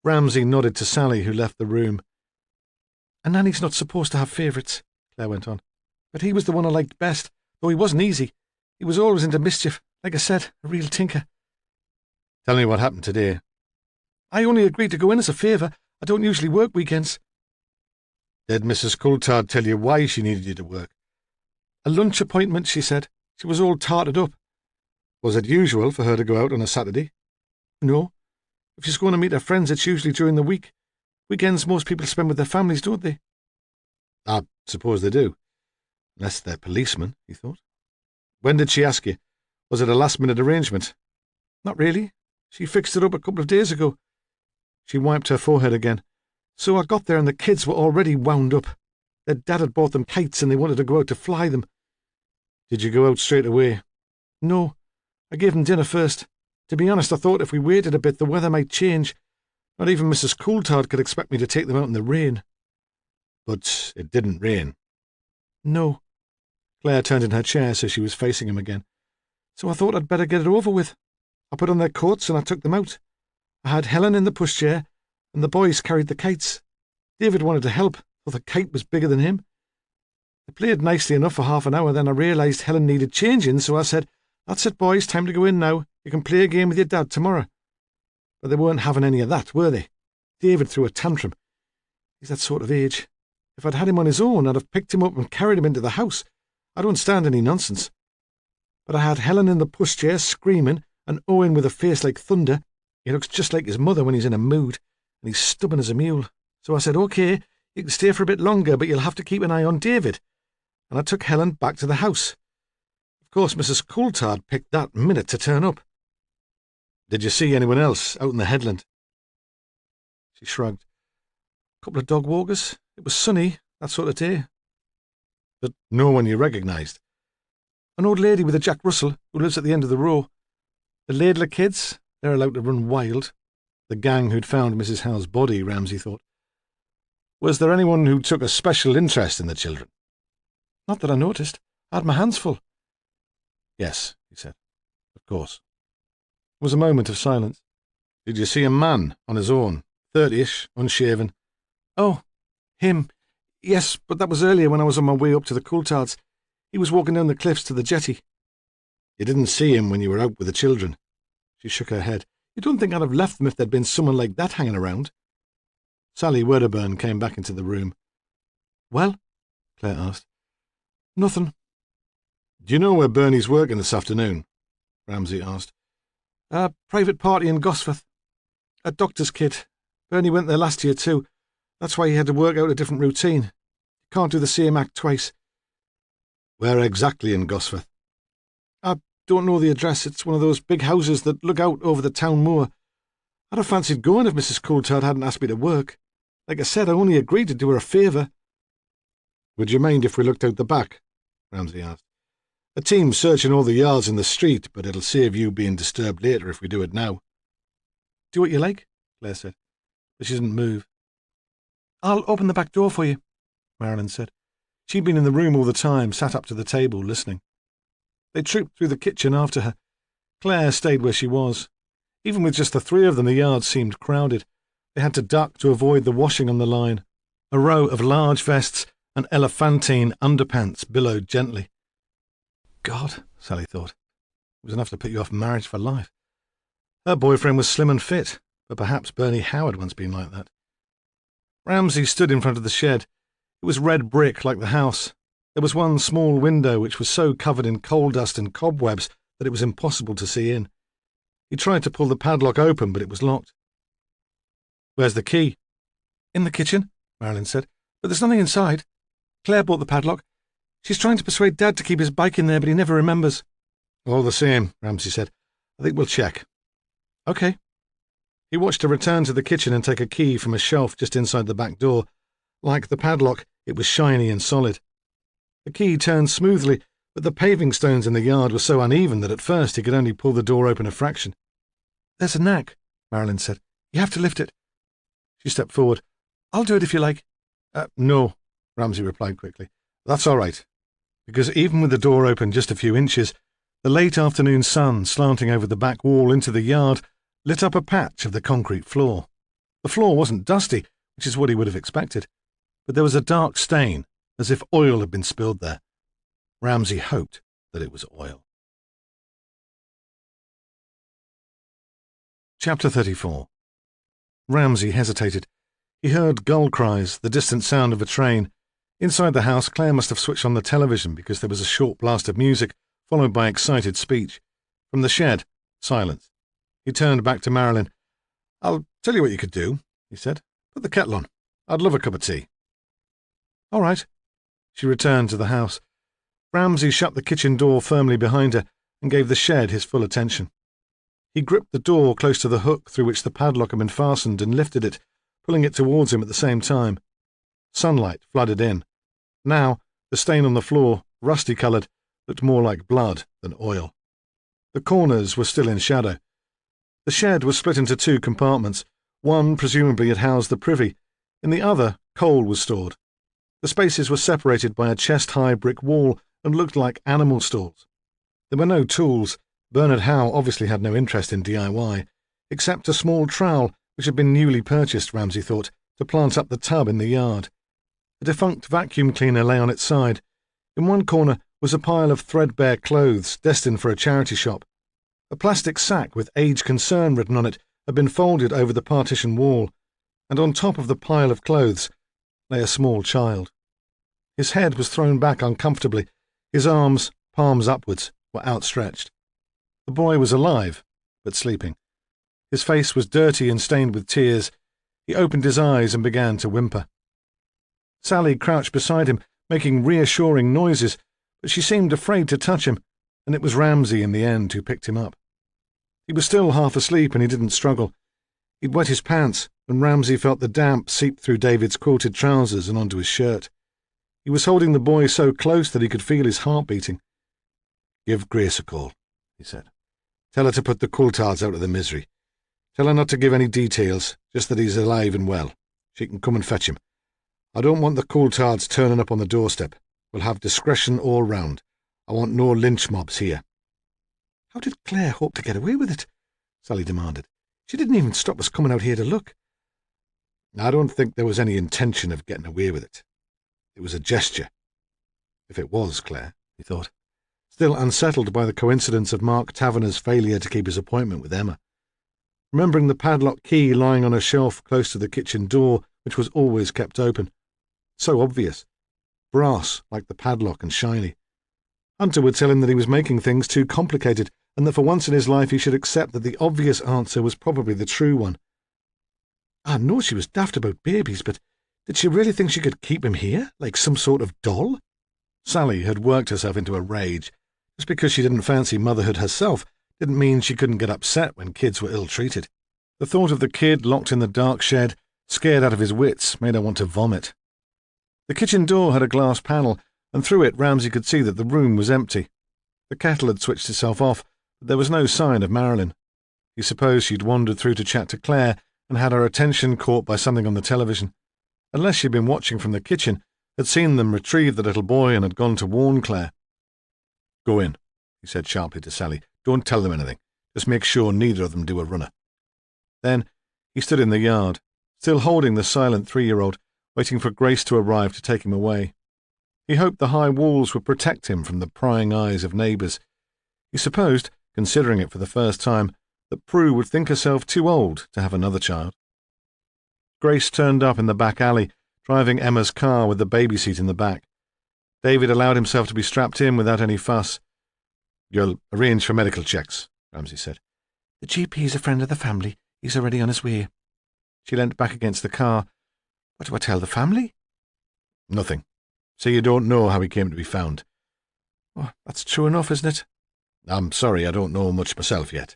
Ramsay nodded to Sally, who left the room. A nanny's not supposed to have favourites, Claire went on. But he was the one I liked best, though he wasn't easy. He was always into mischief, like I said, a real tinker. Tell me what happened today. I only agreed to go in as a favour. I don't usually work weekends. Did Mrs. Coulthard tell you why she needed you to work? A lunch appointment, she said. She was all tarted up. Was it usual for her to go out on a Saturday? No. If she's going to meet her friends, it's usually during the week. Weekends most people spend with their families, don't they? I suppose they do. Unless they're policemen, he thought. When did she ask you? Was it a last-minute arrangement? Not really. She fixed it up a couple of days ago. She wiped her forehead again. So I got there and the kids were already wound up. Their dad had bought them kites and they wanted to go out to fly them. Did you go out straight away? No. I gave them dinner first. To be honest, I thought if we waited a bit, the weather might change. Not even Mrs. Coulthard could expect me to take them out in the rain. But it didn't rain. No. Claire turned in her chair so she was facing him again. So I thought I'd better get it over with. I put on their coats and I took them out. I had Helen in the pushchair, and the boys carried the kites. David wanted to help, though the kite was bigger than him. They played nicely enough for half an hour, then I realised Helen needed changing, so I said, "That's it, boys, time to go in now. You can play a game with your dad tomorrow." But they weren't having any of that, were they? David threw a tantrum. He's that sort of age. If I'd had him on his own, I'd have picked him up and carried him into the house. I don't stand any nonsense. But I had Helen in the pushchair screaming, and Owen with a face like thunder. He looks just like his mother when he's in a mood, and he's stubborn as a mule. So I said, "OK, you can stay for a bit longer, but you'll have to keep an eye on David." And I took Helen back to the house. Of course, Mrs. Coulthard picked that minute to turn up. "Did you see anyone else out in the headland?" She shrugged. "A couple of dog walkers. It was sunny, that sort of day." "But no one you recognised?" "An old lady with a Jack Russell who lives at the end of the row. The Laidler kids, they're allowed to run wild." The gang who'd found Mrs. Howe's body, Ramsay thought. "Was there anyone who took a special interest in the children?" "Not that I noticed. I had my hands full." "Yes," he said. "Of course." There was a moment of silence. "Did you see a man on his own, 30-ish, unshaven?" "Oh, him. Yes, but that was earlier when I was on my way up to the Coulthards. He was walking down the cliffs to the jetty." "You didn't see him when you were out with the children?" She shook her head. "You don't think I'd have left them if there'd been someone like that hanging around?" Sally Wedderburn came back into the room. "Well?" Claire asked. "Nothing." "Do you know where Bernie's working this afternoon?" Ramsay asked. "A private party in Gosforth. A doctor's kid. Bernie went there last year too. That's why he had to work out a different routine. You can't do the same act twice." "Where exactly in Gosforth?" "I don't know the address. It's one of those big houses that look out over the town moor. I'd have fancied going if Mrs. Coulthard hadn't asked me to work. Like I said, I only agreed to do her a favour." "Would you mind if we looked out the back?" Ramsay asked. "A team's searching all the yards in the street, but it'll save you being disturbed later if we do it now." "Do what you like," Claire said, but she didn't move. "I'll open the back door for you," Marilyn said. She'd been in the room all the time, sat up to the table, listening. They trooped through the kitchen after her. Claire stayed where she was. Even with just the three of them, the yard seemed crowded. They had to duck to avoid the washing on the line. A row of large vests and elephantine underpants billowed gently. God, Sally thought. It was enough to put you off marriage for life. Her boyfriend was slim and fit, but perhaps Bernie Howe had once been like that. Ramsay stood in front of the shed. It was red brick like the house. There was one small window which was so covered in coal dust and cobwebs that it was impossible to see in. He tried to pull the padlock open, but it was locked. "Where's the key?" "In the kitchen," Marilyn said, "but there's nothing inside. Claire bought the padlock. She's trying to persuade Dad to keep his bike in there, but he never remembers." "All the same," Ramsay said, "I think we'll check." "OK." He watched her return to the kitchen and take a key from a shelf just inside the back door. Like the padlock, it was shiny and solid. The key turned smoothly, but the paving stones in the yard were so uneven that at first he could only pull the door open a fraction. "There's a knack," Marilyn said. "You have to lift it." She stepped forward. "I'll do it if you like." No," Ramsay replied quickly. "That's all right." Because even with the door open just a few inches, the late afternoon sun slanting over the back wall into the yard lit up a patch of the concrete floor. The floor wasn't dusty, which is what he would have expected, but there was a dark stain, as if oil had been spilled there. Ramsay hoped that it was oil. Chapter 34. Ramsay hesitated. He heard gull cries, the distant sound of a train. Inside the house, Claire must have switched on the television because there was a short blast of music, followed by excited speech. From the shed, silence. He turned back to Marilyn. "I'll tell you what you could do," he said. "Put the kettle on. I'd love a cup of tea." "All right." She returned to the house. Ramsay shut the kitchen door firmly behind her and gave the shed his full attention. He gripped the door close to the hook through which the padlock had been fastened and lifted it, pulling it towards him at the same time. Sunlight flooded in. Now, the stain on the floor, rusty-coloured, looked more like blood than oil. The corners were still in shadow. The shed was split into two compartments. One presumably had housed the privy. In the other, coal was stored. The spaces were separated by a chest-high brick wall and looked like animal stalls. There were no tools. Bernard Howe obviously had no interest in DIY, except a small trowel which had been newly purchased, Ramsay thought, to plant up the tub in the yard. A defunct vacuum cleaner lay on its side. In one corner was a pile of threadbare clothes destined for a charity shop. A plastic sack with Age Concern written on it had been folded over the partition wall, and on top of the pile of clothes lay a small child. His head was thrown back uncomfortably. His arms, palms upwards, were outstretched. The boy was alive, but sleeping. His face was dirty and stained with tears. He opened his eyes and began to whimper. Sally crouched beside him, making reassuring noises, but she seemed afraid to touch him, and it was Ramsay in the end who picked him up. He was still half asleep and he didn't struggle. He'd wet his pants, and Ramsay felt the damp seep through David's quilted trousers and onto his shirt. He was holding the boy so close that he could feel his heart beating. "Give Grace a call," he said. "Tell her to put the Coulthards out of the misery. Tell her not to give any details, just that he's alive and well. She can come and fetch him. I don't want the Coulthards turning up on the doorstep. We'll have discretion all round. I want no lynch mobs here." "How did Claire hope to get away with it?" Sally demanded. "She didn't even stop us coming out here to look." "I don't think there was any intention of getting away with it. It was a gesture. If it was Claire," he thought, still unsettled by the coincidence of Mark Taverner's failure to keep his appointment with Emma. Remembering the padlock key lying on a shelf close to the kitchen door, which was always kept open. So obvious. Brass, like the padlock, and shiny. Hunter would tell him that he was making things too complicated, and that for once in his life he should accept that the obvious answer was probably the true one. I know she was daft about babies, but did she really think she could keep him here, like some sort of doll? Sally had worked herself into a rage. Just because she didn't fancy motherhood herself didn't mean she couldn't get upset when kids were ill-treated. The thought of the kid locked in the dark shed, scared out of his wits, made her want to vomit. The kitchen door had a glass panel, and through it Ramsay could see that the room was empty. The kettle had switched itself off, but there was no sign of Marilyn. He supposed she'd wandered through to chat to Claire and had her attention caught by something on the television. Unless she'd been watching from the kitchen, had seen them retrieve the little boy and had gone to warn Claire. "Go in," he said sharply to Sally. "Don't tell them anything. Just make sure neither of them do a runner." Then he stood in the yard, still holding the silent 3-year-old, waiting for Grace to arrive to take him away. He hoped the high walls would protect him from the prying eyes of neighbours. He supposed, considering it for the first time, that Prue would think herself too old to have another child. Grace turned up in the back alley, driving Emma's car with the baby seat in the back. David allowed himself to be strapped in without any fuss. "You'll arrange for medical checks," Ramsay said. "The GP's a friend of the family. He's already on his way." She leant back against the car. "What do I tell the family?" "Nothing. Say you don't know how he came to be found." "Oh, that's true enough, isn't it?" "I'm sorry, I don't know much myself yet.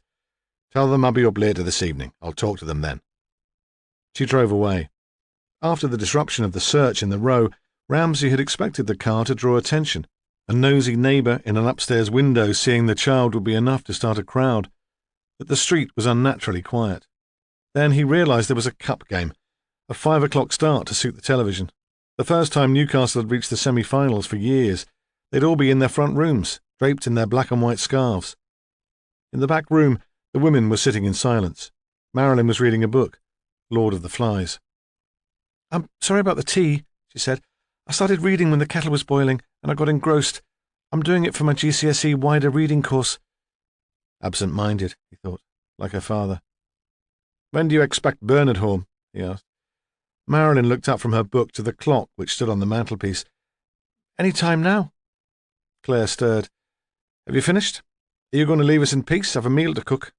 Tell them I'll be up later this evening. I'll talk to them then." She drove away. After the disruption of the search in the Row, Ramsay had expected the car to draw attention. A nosy neighbour in an upstairs window seeing the child would be enough to start a crowd. But the street was unnaturally quiet. Then he realised there was a cup game, a 5 o'clock start to suit the television. The first time Newcastle had reached the semi-finals for years. They'd all be in their front rooms, draped in their black and white scarves. In the back room, the women were sitting in silence. Marilyn was reading a book, Lord of the Flies. "I'm sorry about the tea," she said. "I started reading when the kettle was boiling, and I got engrossed. I'm doing it for my GCSE wider reading course." Absent-minded, he thought, like her father. "When do you expect Bernard home?" he asked. Marilyn looked up from her book to the clock which stood on the mantelpiece. "Any time now." Claire stirred. "Have you finished? Are you going to leave us in peace? I've a meal to cook."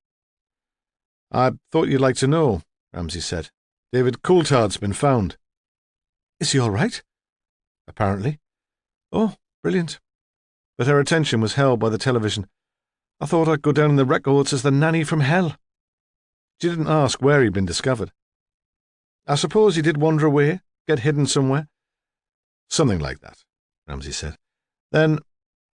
"I thought you'd like to know," Ramsay said. "David Coulthard's been found." "Is he all right?" "Apparently." "Oh, brilliant." But her attention was held by the television. "I thought I'd go down in the records as the nanny from hell." She didn't ask where he'd been discovered. "I suppose he did wander away, get hidden somewhere?" "Something like that," Ramsay said. "Then,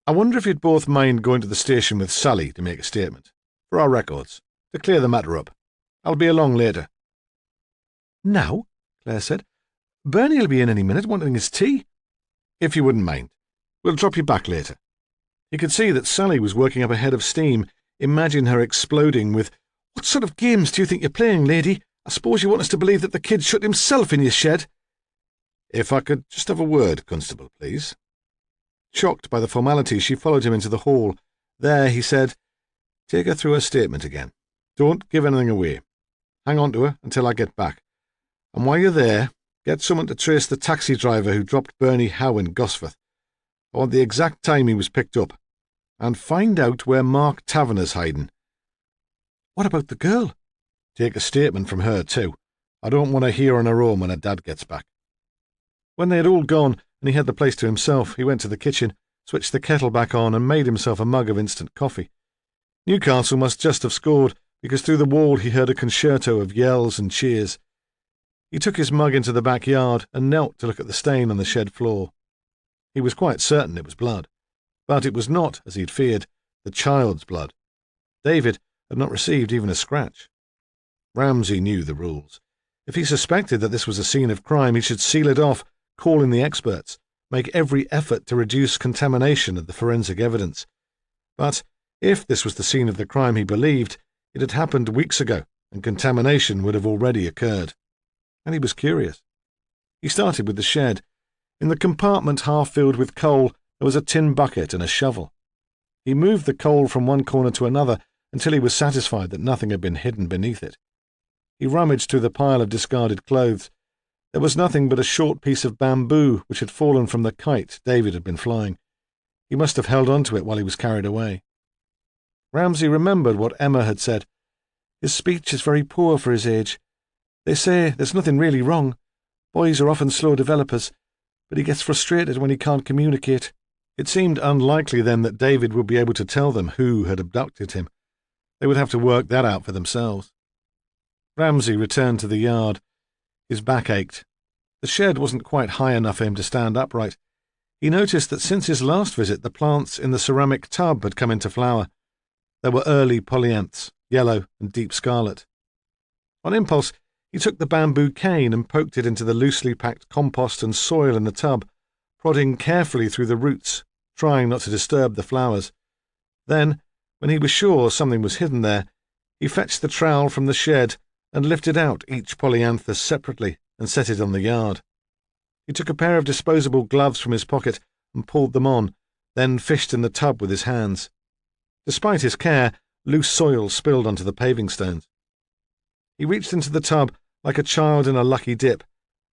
I wonder if you'd both mind going to the station with Sally to make a statement, for our records, to clear the matter up. I'll be along later." "Now?" Claire said. "Bernie'll be in any minute wanting his tea." "If you wouldn't mind. We'll drop you back later." He could see that Sally was working up a head of steam. Imagine her exploding with, "What sort of games do you think you're playing, lady? I suppose you want us to believe that the kid shut himself in your shed?" "If I could just have a word, Constable, please." Shocked by the formality, she followed him into the hall. There, he said, "Take her through her statement again. Don't give anything away. Hang on to her until I get back. And while you're there, get someone to trace the taxi driver who dropped Bernie Howe in Gosforth. I want the exact time he was picked up. And find out where Mark Taverner's hiding." "What about the girl?" "Take a statement from her, too. I don't want to hear on her own when her dad gets back." When they had all gone and he had the place to himself, he went to the kitchen, switched the kettle back on, and made himself a mug of instant coffee. Newcastle must just have scored, because through the wall he heard a concerto of yells and cheers. He took his mug into the backyard and knelt to look at the stain on the shed floor. He was quite certain it was blood, but it was not, as he had feared, the child's blood. David had not received even a scratch. Ramsay knew the rules. If he suspected that this was a scene of crime, he should seal it off, call in the experts, make every effort to reduce contamination of the forensic evidence. But if this was the scene of the crime he believed, it had happened weeks ago, and contamination would have already occurred. And he was curious. He started with the shed. In the compartment half filled with coal, there was a tin bucket and a shovel. He moved the coal from one corner to another until he was satisfied that nothing had been hidden beneath it. He rummaged through the pile of discarded clothes. There was nothing but a short piece of bamboo which had fallen from the kite David had been flying. He must have held on to it while he was carried away. Ramsay remembered what Emma had said. "His speech is very poor for his age. They say there's nothing really wrong. Boys are often slow developers, but he gets frustrated when he can't communicate." It seemed unlikely then that David would be able to tell them who had abducted him. They would have to work that out for themselves. Ramsay returned to the yard. His back ached. The shed wasn't quite high enough for him to stand upright. He noticed that since his last visit, the plants in the ceramic tub had come into flower. There were early polyanths, yellow and deep scarlet. On impulse, he took the bamboo cane and poked it into the loosely packed compost and soil in the tub, prodding carefully through the roots, trying not to disturb the flowers. Then, when he was sure something was hidden there, he fetched the trowel from the shed and lifted out each polyanthus separately and set it on the yard. He took a pair of disposable gloves from his pocket and pulled them on, then fished in the tub with his hands. Despite his care, loose soil spilled onto the paving stones. He reached into the tub like a child in a lucky dip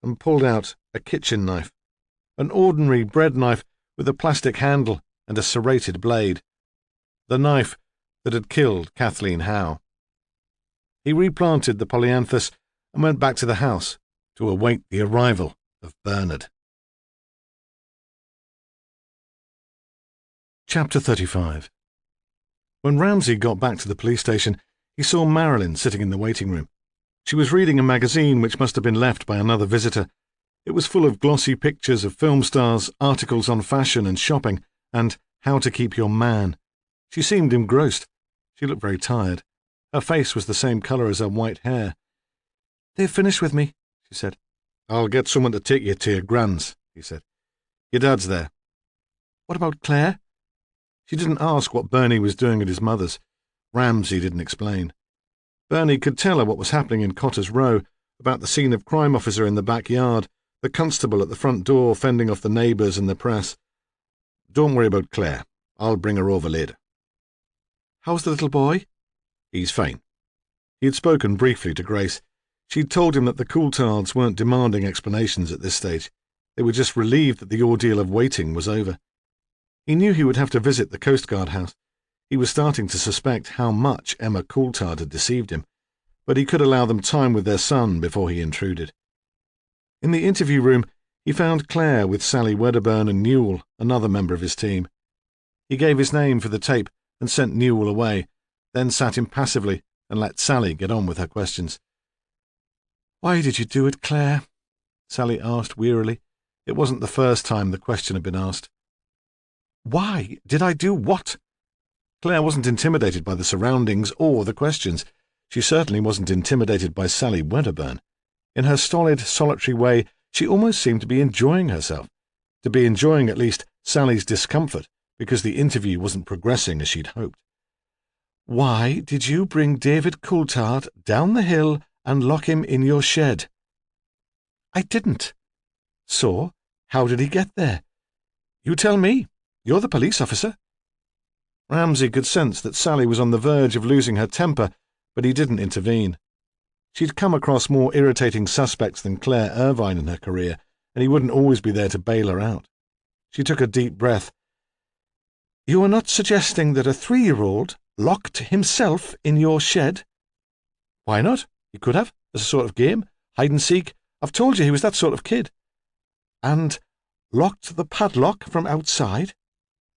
and pulled out a kitchen knife, an ordinary bread knife with a plastic handle and a serrated blade. The knife that had killed Kathleen Howe. He replanted the polyanthus and went back to the house to await the arrival of Bernard. Chapter 35. When Ramsay got back to the police station, he saw Marilyn sitting in the waiting room. She was reading a magazine which must have been left by another visitor. It was full of glossy pictures of film stars, articles on fashion and shopping, and how to keep your man. She seemed engrossed. She looked very tired. Her face was the same colour as her white hair. "They've finished with me," she said. "I'll get someone to take you to your grand's," he said. "Your dad's there." "What about Claire?" She didn't ask what Bernie was doing at his mother's. Ramsay didn't explain. Bernie could tell her what was happening in Cotter's Row, about the scene of crime officer in the backyard, the constable at the front door fending off the neighbours and the press. "Don't worry about Claire. I'll bring her over later." "How's the little boy?" "He's fine." He had spoken briefly to Grace. She'd told him that the Coulthards weren't demanding explanations at this stage. They were just relieved that the ordeal of waiting was over. He knew he would have to visit the Coast Guard house. He was starting to suspect how much Emma Coulthard had deceived him, but he could allow them time with their son before he intruded. In the interview room, he found Claire with Sally Wedderburn and Newell, another member of his team. He gave his name for the tape and sent Newell away, then sat impassively and let Sally get on with her questions. "Why did you do it, Claire?" Sally asked wearily. It wasn't the first time the question had been asked. "Why did I do what?" Claire wasn't intimidated by the surroundings or the questions. She certainly wasn't intimidated by Sally Wedderburn. In her stolid, solitary way, she almost seemed to be enjoying herself, to be enjoying at least Sally's discomfort because the interview wasn't progressing as she'd hoped. "Why did you bring David Coulthard down the hill and lock him in your shed." "I didn't." "So, how did he get there? You tell me. You're the police officer." Ramsay could sense that Sally was on the verge of losing her temper, but he didn't intervene. She'd come across more irritating suspects than Claire Irvine in her career, and he wouldn't always be there to bail her out. She took a deep breath. "You are not suggesting that a 3-year-old locked himself in your shed?" "Why not? He could have, as a sort of game. Hide and seek. I've told you he was that sort of kid." "And locked the padlock from outside?"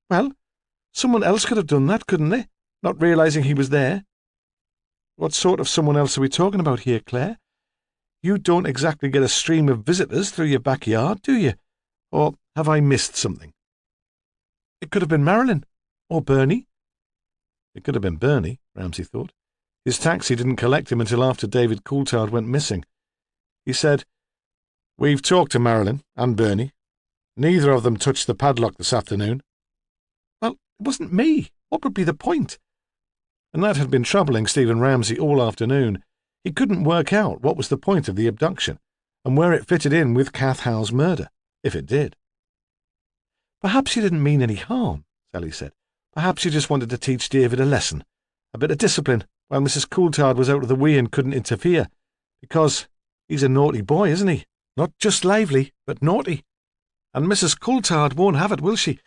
"Well, someone else could have done that, couldn't they? Not realizing he was there." "What sort of someone else are we talking about here, Claire? You don't exactly get a stream of visitors through your backyard, do you? Or have I missed something?" "It could have been Marilyn. Or Bernie." It could have been Bernie, Ramsay thought. His taxi didn't collect him until after David Coulthard went missing. He said, "We've talked to Marilyn and Bernie. Neither of them touched the padlock this afternoon." "Well, it wasn't me. What would be the point?" And that had been troubling Stephen Ramsay all afternoon. He couldn't work out what was the point of the abduction, and where it fitted in with Kath Howe's murder, if it did. "Perhaps you didn't mean any harm," Sally said. "Perhaps you just wanted to teach David a lesson, a bit of discipline, while Mrs. Coulthard was out of the way and couldn't interfere. Because he's a naughty boy, isn't he? Not just lively, but naughty. And Mrs. Coulthard won't have it, will she?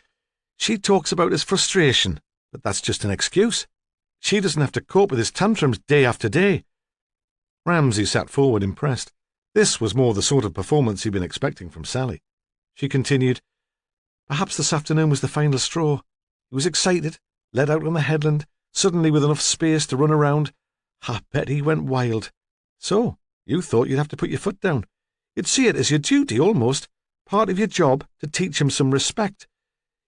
She talks about his frustration, but that's just an excuse. She doesn't have to cope with his tantrums day after day." Ramsay sat forward, impressed. This was more the sort of performance he'd been expecting from Sally. She continued, "Perhaps this afternoon was the final straw. He was excited, let out on the headland, suddenly with enough space to run around. I bet he went wild. So, you thought you'd have to put your foot down. You'd see it as your duty, almost, part of your job, to teach him some respect.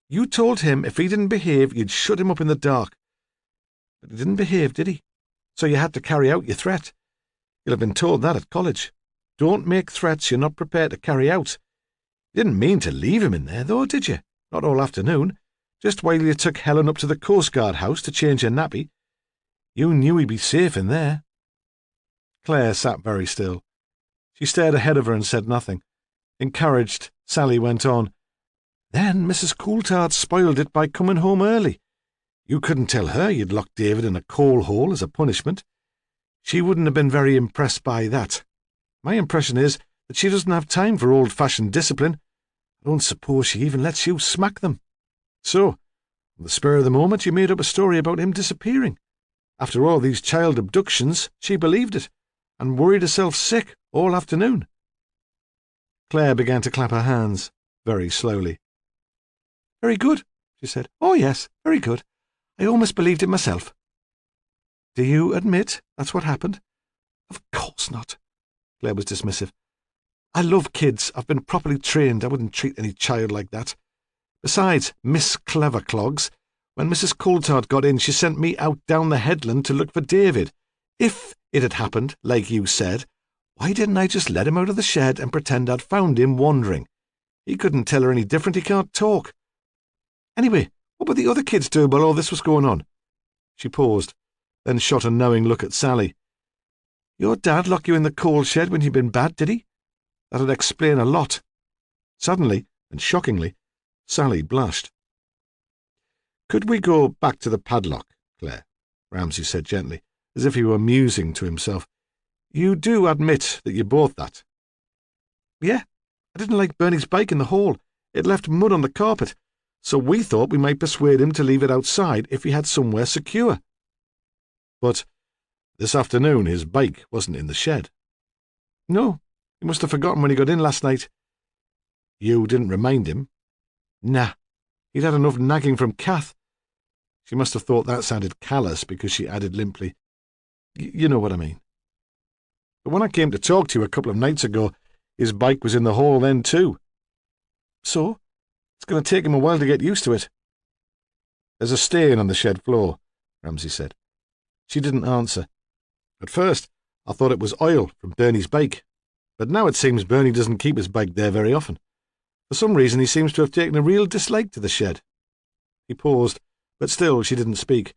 You told him if he didn't behave, you'd shut him up in the dark. But he didn't behave, did he? So you had to carry out your threat. You'll have been told that at college. Don't make threats you're not prepared to carry out. You didn't mean to leave him in there, though, did you? Not all afternoon. Just while you took Helen up to the Coast Guard house to change her nappy. You knew he'd be safe in there." Claire sat very still. She stared ahead of her and said nothing. Encouraged, Sally went on. "Then Mrs. Coulthard spoiled it by coming home early. You couldn't tell her you'd locked David in a coal hole as a punishment. She wouldn't have been very impressed by that. My impression is that she doesn't have time for old-fashioned discipline. I don't suppose she even lets you smack them. So, on the spur of the moment, you made up a story about him disappearing. After all these child abductions, she believed it, and worried herself sick all afternoon." Claire began to clap her hands, very slowly. "Very good," she said. "Oh, yes, very good. I almost believed it myself." "Do you admit that's what happened?" "Of course not." Claire was dismissive. "I love kids. I've been properly trained. I wouldn't treat any child like that. Besides, Miss Cleverclogs, when Mrs. Coulthard got in, she sent me out down the headland to look for David. If it had happened, like you said, why didn't I just let him out of the shed and pretend I'd found him wandering? He couldn't tell her any different. He can't talk. Anyway, what would the other kids do while all this was going on?" She paused, then shot a knowing look at Sally. "Your dad lock you in the coal shed when you'd been bad, did he? That'd explain a lot." Suddenly, and shockingly, Sally blushed. "Could we go back to the padlock, Claire?" Ramsay said gently, as if he were musing to himself. "You do admit that you bought that?" "Yeah. I didn't like Bernie's bike in the hall. It left mud on the carpet, so we thought we might persuade him to leave it outside if he had somewhere secure." "But this afternoon his bike wasn't in the shed." "No. He must have forgotten when he got in last night." "You didn't remind him?" "Nah. He'd had enough nagging from Kath." She must have thought that sounded callous because she added limply, You know what I mean. "But when I came to talk to you a couple of nights ago, his bike was in the hall then too." "So? It's going to take him a while to get used to it." "There's a stain on the shed floor," Ramsay said. She didn't answer. "At first, I thought it was oil from Bernie's bike, but now it seems Bernie doesn't keep his bike there very often. For some reason, he seems to have taken a real dislike to the shed." He paused, but still she didn't speak.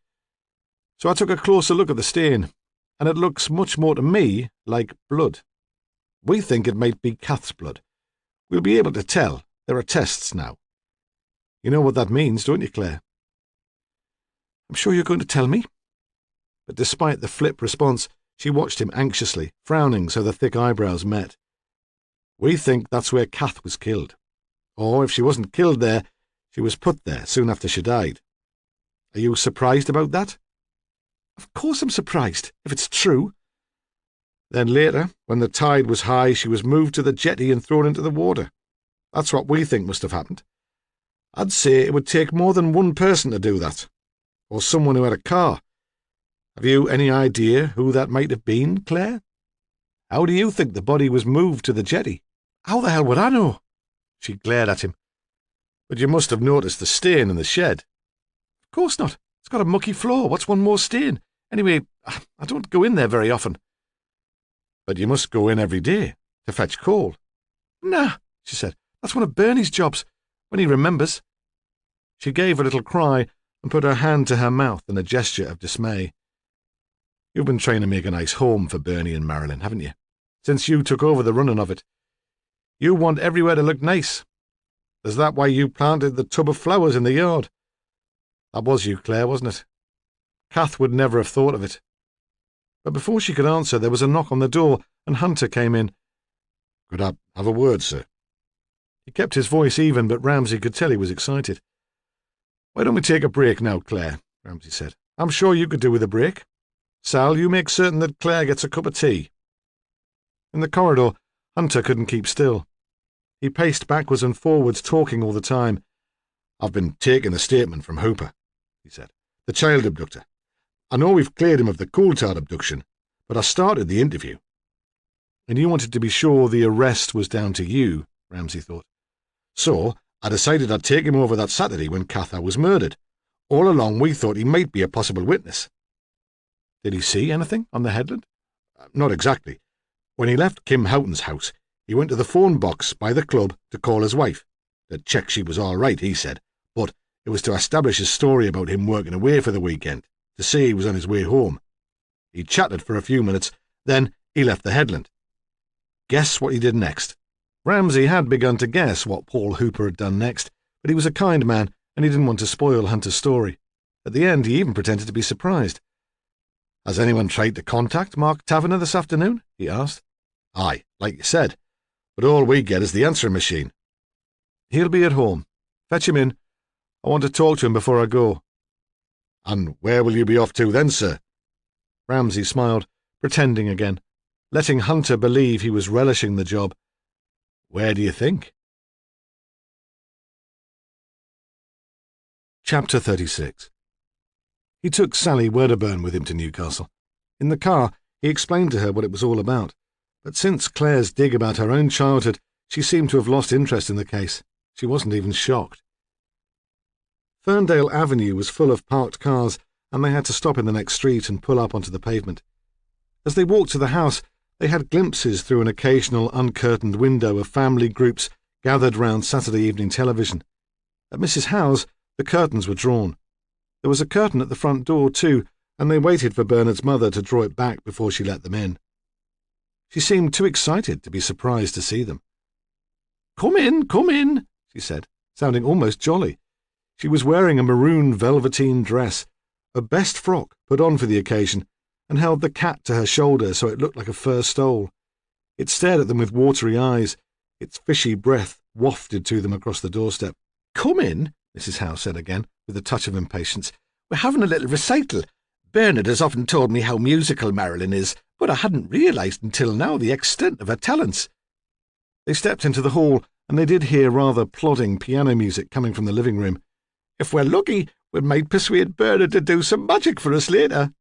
"So I took a closer look at the stain. and it looks much more to me like blood. We think it might be Kath's blood. We'll be able to tell. There are tests now. You know what that means, don't you, Claire? I'm sure you're going to tell me. But despite the flip response, she watched him anxiously, frowning so the thick eyebrows met. We think that's where Kath was killed. Or if she wasn't killed there, she was put there soon after she died. Are you surprised about that? Of course I'm surprised, if it's true. Then later, when the tide was high, she was moved to the jetty and thrown into the water. That's what we think must have happened. I'd say it would take more than one person to do that. Or someone who had a car. Have you any idea who that might have been, Claire? How do you think the body was moved to the jetty? How the hell would I know? She glared at him. But you must have noticed the stain in the shed. Of course not. It's got a mucky floor. What's one more stain? Anyway, I don't go in there very often. But you must go in every day to fetch coal. Nah, she said. That's one of Bernie's jobs, when he remembers. She gave a little cry and put her hand to her mouth in a gesture of dismay. You've been trying to make a nice home for Bernie and Marilyn, haven't you? Since you took over the running of it. You want everywhere to look nice. Is that why you planted the tub of flowers in the yard? That was you, Claire, wasn't it? Kath would never have thought of it. But before she could answer, there was a knock on the door, and Hunter came in. Could I have a word, sir? He kept his voice even, but Ramsay could tell he was excited. Why don't we take a break now, Claire? Ramsay said. I'm sure you could do with a break. Sal, you make certain that Claire gets a cup of tea. In the corridor, Hunter couldn't keep still. He paced backwards and forwards, talking all the time. I've been taking a statement from Hooper, he said. The child abductor. I know we've cleared him of the Coulthard abduction, but I started the interview. And you wanted to be sure the arrest was down to you, Ramsay thought. So I decided I'd take him over that Saturday when Kath was murdered. All along we thought he might be a possible witness. Did he see anything on the headland? Not exactly. When he left Kim Houghton's house, he went to the phone box by the club to call his wife. To check she was all right, he said, but it was to establish his story about him working away for the weekend, to say he was on his way home. He chatted for a few minutes, then he left the headland. Guess what he did next? Ramsay had begun to guess what Paul Hooper had done next, but he was a kind man, and he didn't want to spoil Hunter's story. At the end, he even pretended to be surprised. Has anyone tried to contact Mark Taverner this afternoon? He asked. Aye, like you said, but all we get is the answering machine. He'll be at home. Fetch him in. I want to talk to him before I go. And where will you be off to then, sir? Ramsay smiled, pretending again, letting Hunter believe he was relishing the job. Where do you think? Chapter 36. He took Sally Wedderburn with him to Newcastle. In the car, he explained to her what it was all about, but since Claire's dig about her own childhood, she seemed to have lost interest in the case. She wasn't even shocked. Ferndale Avenue was full of parked cars, and they had to stop in the next street and pull up onto the pavement. As they walked to the house, they had glimpses through an occasional uncurtained window of family groups gathered round Saturday evening television. At Mrs. Howe's, the curtains were drawn. There was a curtain at the front door, too, and they waited for Bernard's mother to draw it back before she let them in. She seemed too excited to be surprised to see them. Come in, she said, sounding almost jolly. She was wearing a maroon velveteen dress, a best frock put on for the occasion, and held the cat to her shoulder so it looked like a fur stole. It stared at them with watery eyes, its fishy breath wafted to them across the doorstep. Come in, Mrs. Howe said again, with a touch of impatience. We're having a little recital. Bernard has often told me how musical Marilyn is, but I hadn't realised until now the extent of her talents. They stepped into the hall, and they did hear rather plodding piano music coming from the living room. If we're lucky, we might persuade Bernard to do some magic for us later.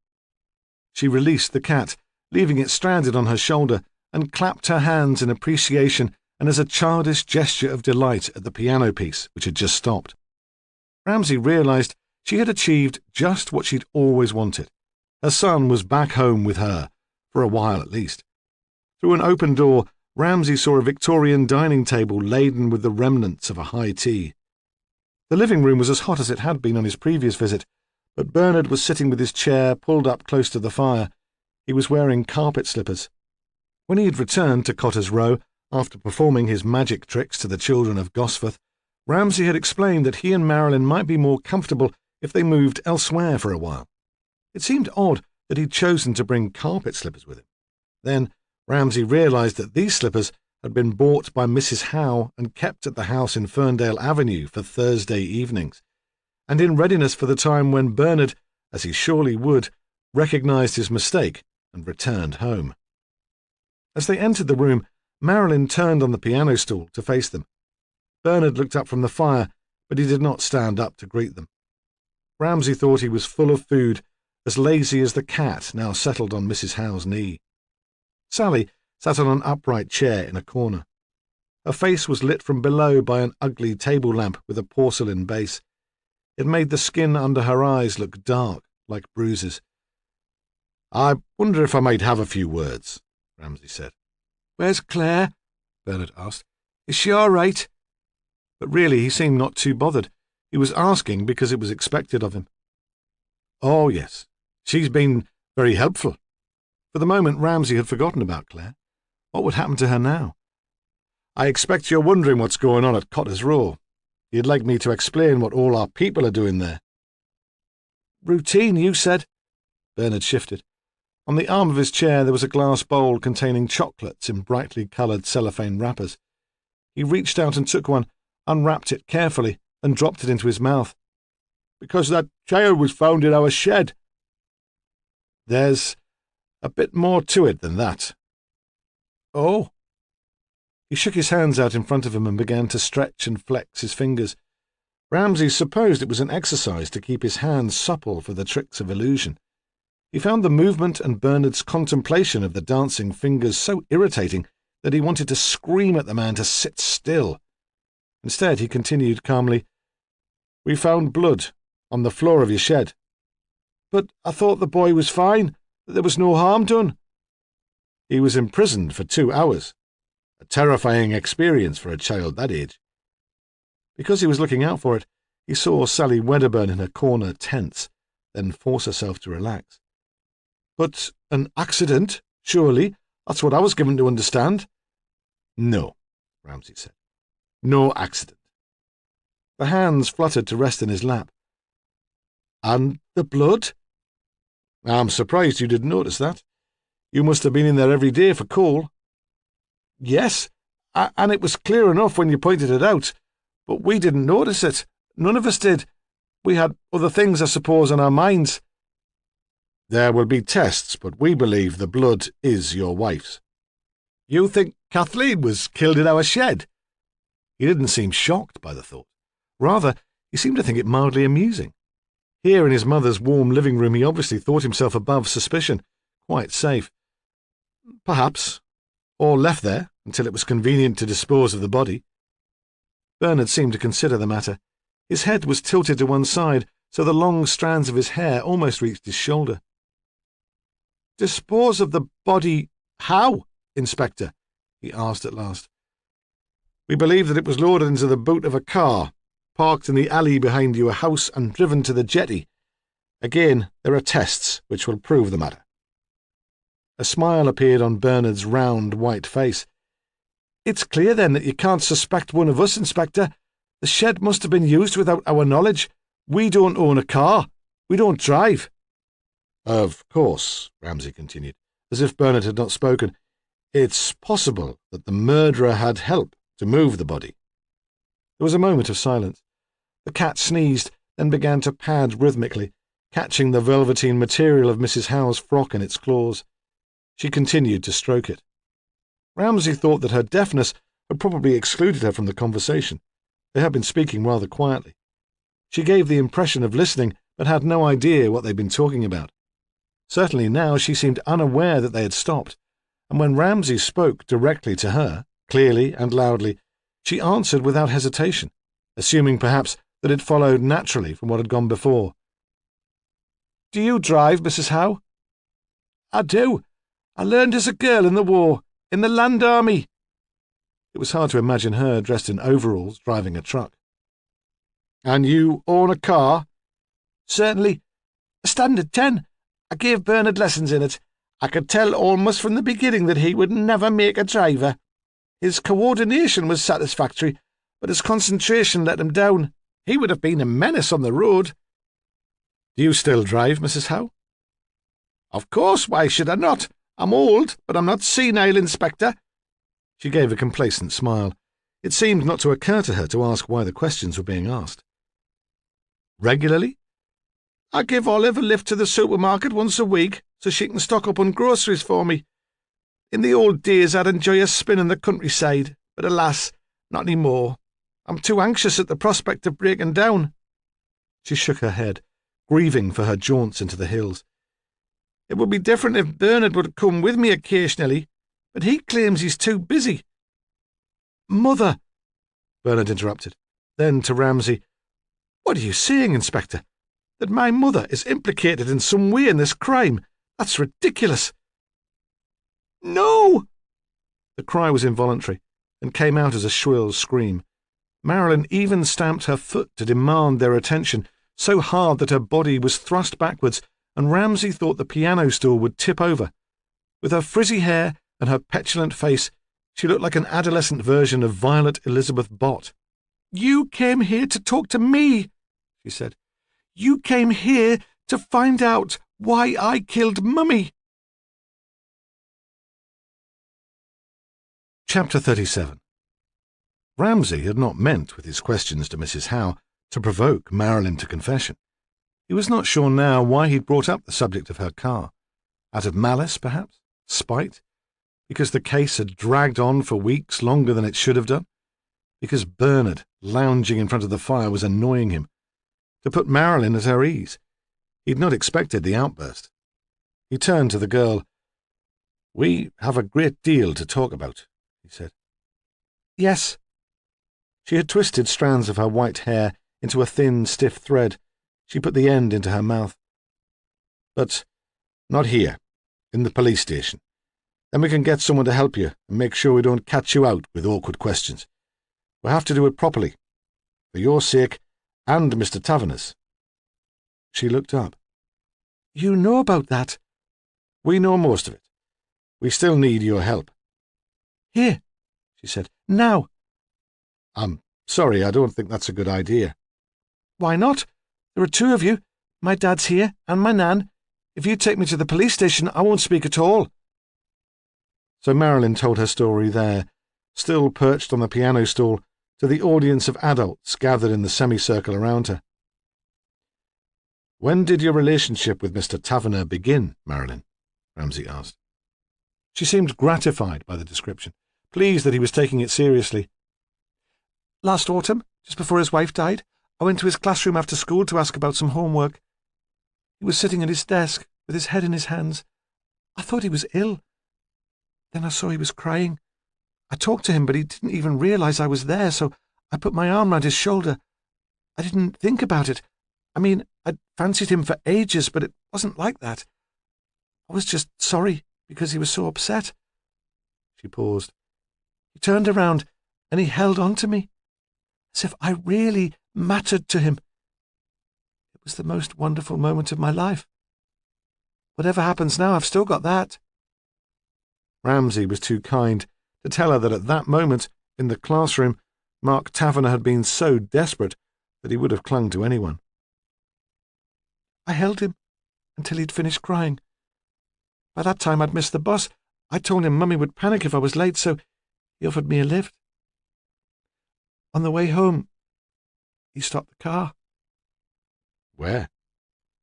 She released the cat, leaving it stranded on her shoulder, and clapped her hands in appreciation and as a childish gesture of delight at the piano piece, which had just stopped. Ramsay realised she had achieved just what she'd always wanted. Her son was back home with her, for a while at least. Through an open door, Ramsay saw a Victorian dining table laden with the remnants of a high tea. The living room was as hot as it had been on his previous visit, but Bernard was sitting with his chair pulled up close to the fire. He was wearing carpet slippers. When he had returned to Cotter's Row, after performing his magic tricks to the children of Gosforth, Ramsay had explained that he and Marilyn might be more comfortable if they moved elsewhere for a while. It seemed odd that he'd chosen to bring carpet slippers with him. Then Ramsay realised that these slippers had been bought by Mrs. Howe and kept at the house in Ferndale Avenue for Thursday evenings, and in readiness for the time when Bernard, as he surely would, recognised his mistake and returned home. As they entered the room, Marilyn turned on the piano stool to face them. Bernard looked up from the fire, but he did not stand up to greet them. Ramsay thought he was full of food, as lazy as the cat now settled on Mrs. Howe's knee. Sally sat on an upright chair in a corner. Her face was lit from below by an ugly table lamp with a porcelain base. It made the skin under her eyes look dark, like bruises. "I wonder if I might have a few words," Ramsay said. "Where's Claire?" Bernard asked. "Is she all right?" But really he seemed not too bothered. He was asking because it was expected of him. "Oh, yes. She's been very helpful." For the moment Ramsay had forgotten about Claire. What would happen to her now? "I expect you're wondering what's going on at Cotter's Row. You'd like me to explain what all our people are doing there." "Routine, you said." Bernard shifted. On the arm of his chair there was a glass bowl containing chocolates in brightly coloured cellophane wrappers. He reached out and took one, unwrapped it carefully, and dropped it into his mouth. "Because that child was found in our shed." "There's a bit more to it than that." "Oh?" He shook his hands out in front of him and began to stretch and flex his fingers. Ramsay supposed it was an exercise to keep his hands supple for the tricks of illusion. He found the movement and Bernard's contemplation of the dancing fingers so irritating that he wanted to scream at the man to sit still. Instead, he continued calmly, "We found blood on the floor of your shed." "But I thought the boy was fine, that there was no harm done." "He was imprisoned for 2 hours. A terrifying experience for a child that age." Because he was looking out for it, he saw Sally Wedderburn in her corner tense, then force herself to relax. "But an accident, surely? That's what I was given to understand." "No," Ramsay said. "No accident." The hands fluttered to rest in his lap. "And the blood?" "I'm surprised you didn't notice that. You must have been in there every day for coal." "Yes, and it was clear enough when you pointed it out, but we didn't notice it. None of us did. We had other things, I suppose, on our minds." "There will be tests, but we believe the blood is your wife's." "You think Kathleen was killed in our shed?" He didn't seem shocked by the thought. Rather, he seemed to think it mildly amusing. Here in his mother's warm living room he obviously thought himself above suspicion, quite safe. "Perhaps. Or left there until it was convenient to dispose of the body." Bernard seemed to consider the matter. His head was tilted to one side, so the long strands of his hair almost reached his shoulder. "Dispose of the body how, Inspector?" he asked at last. "We believe that it was loaded into the boot of a car, parked in the alley behind your house and driven to the jetty. Again, there are tests which will prove the matter." A smile appeared on Bernard's round, white face. "It's clear, then, that you can't suspect one of us, Inspector. The shed must have been used without our knowledge. We don't own a car. We don't drive." "Of course," Ramsay continued, as if Bernard had not spoken, "it's possible that the murderer had help to move the body." There was a moment of silence. The cat sneezed, then began to pad rhythmically, catching the velveteen material of Mrs. Howe's frock in its claws. She continued to stroke it. Ramsay thought that her deafness had probably excluded her from the conversation. They had been speaking rather quietly. She gave the impression of listening, but had no idea what they'd been talking about. Certainly now she seemed unaware that they had stopped, and when Ramsay spoke directly to her, clearly and loudly, she answered without hesitation, assuming perhaps that it followed naturally from what had gone before. "Do you drive, Mrs. Howe?" "I do. I learned as a girl in the war, in the Land Army." It was hard to imagine her dressed in overalls driving a truck. "And you own a car?" "Certainly. A Standard 10. I gave Bernard lessons in it. I could tell almost from the beginning that he would never make a driver. His coordination was satisfactory, but his concentration let him down. He would have been a menace on the road. Do you still drive, Mrs. Howe? Of course, why should I not? I'm old, but I'm not senile, Inspector. She gave a complacent smile. It seemed not to occur to her to ask why the questions were being asked. Regularly? I give Olive a lift to the supermarket once a week, so she can stock up on groceries for me. In the old days I'd enjoy a spin in the countryside, but alas, not any more. I'm too anxious at the prospect of breaking down. She shook her head, grieving for her jaunts into the hills. It would be different if Bernard would come with me occasionally, but he claims he's too busy. Mother! Bernard interrupted. Then to Ramsay, What are you saying, Inspector? That my mother is implicated in some way in this crime? That's ridiculous. No! The cry was involuntary and came out as a shrill scream. Marilyn even stamped her foot to demand their attention, so hard that her body was thrust backwards, and Ramsay thought the piano stool would tip over. With her frizzy hair and her petulant face, she looked like an adolescent version of Violet Elizabeth Bott. You came here to talk to me, she said. You came here to find out why I killed Mummy. Chapter 37. Ramsay had not meant, with his questions to Mrs. Howe, to provoke Marilyn to confession. He was not sure now why he'd brought up the subject of her car. Out of malice, perhaps? Spite? Because the case had dragged on for weeks longer than it should have done? Because Bernard, lounging in front of the fire, was annoying him? To put Marilyn at her ease? He'd not expected the outburst. He turned to the girl. "We have a great deal to talk about," he said. "Yes." She had twisted strands of her white hair into a thin, stiff thread. She put the end into her mouth. "But not here, in the police station. Then we can get someone to help you and make sure we don't catch you out with awkward questions. We'll have to do it properly, for your sake and Mr. Taverner's." She looked up. "You know about that?" "We know most of it. We still need your help." "Here," she said. "Now." "I'm sorry, I don't think that's a good idea." "Why not? There are two of you. My dad's here, and my nan. If you take me to the police station, I won't speak at all." So Marilyn told her story there, still perched on the piano stool, to the audience of adults gathered in the semicircle around her. "When did your relationship with Mr. Taverner begin, Marilyn?" Ramsay asked. She seemed gratified by the description, pleased that he was taking it seriously. "Last autumn, just before his wife died, I went to his classroom after school to ask about some homework. He was sitting at his desk, with his head in his hands. I thought he was ill. Then I saw he was crying. I talked to him, but he didn't even realize I was there, so I put my arm round his shoulder. I didn't think about it. I mean, I'd fancied him for ages, but it wasn't like that. I was just sorry, because he was so upset." She paused. "He turned around, and he held on to me, as if I really mattered to him. It was the most wonderful moment of my life. Whatever happens now, I've still got that." Ramsay was too kind to tell her that at that moment, in the classroom, Mark Taverner had been so desperate that he would have clung to anyone. "I held him until he'd finished crying. By that time I'd missed the bus. I told him Mummy would panic if I was late, so he offered me a lift. On the way home, he stopped the car." "Where?"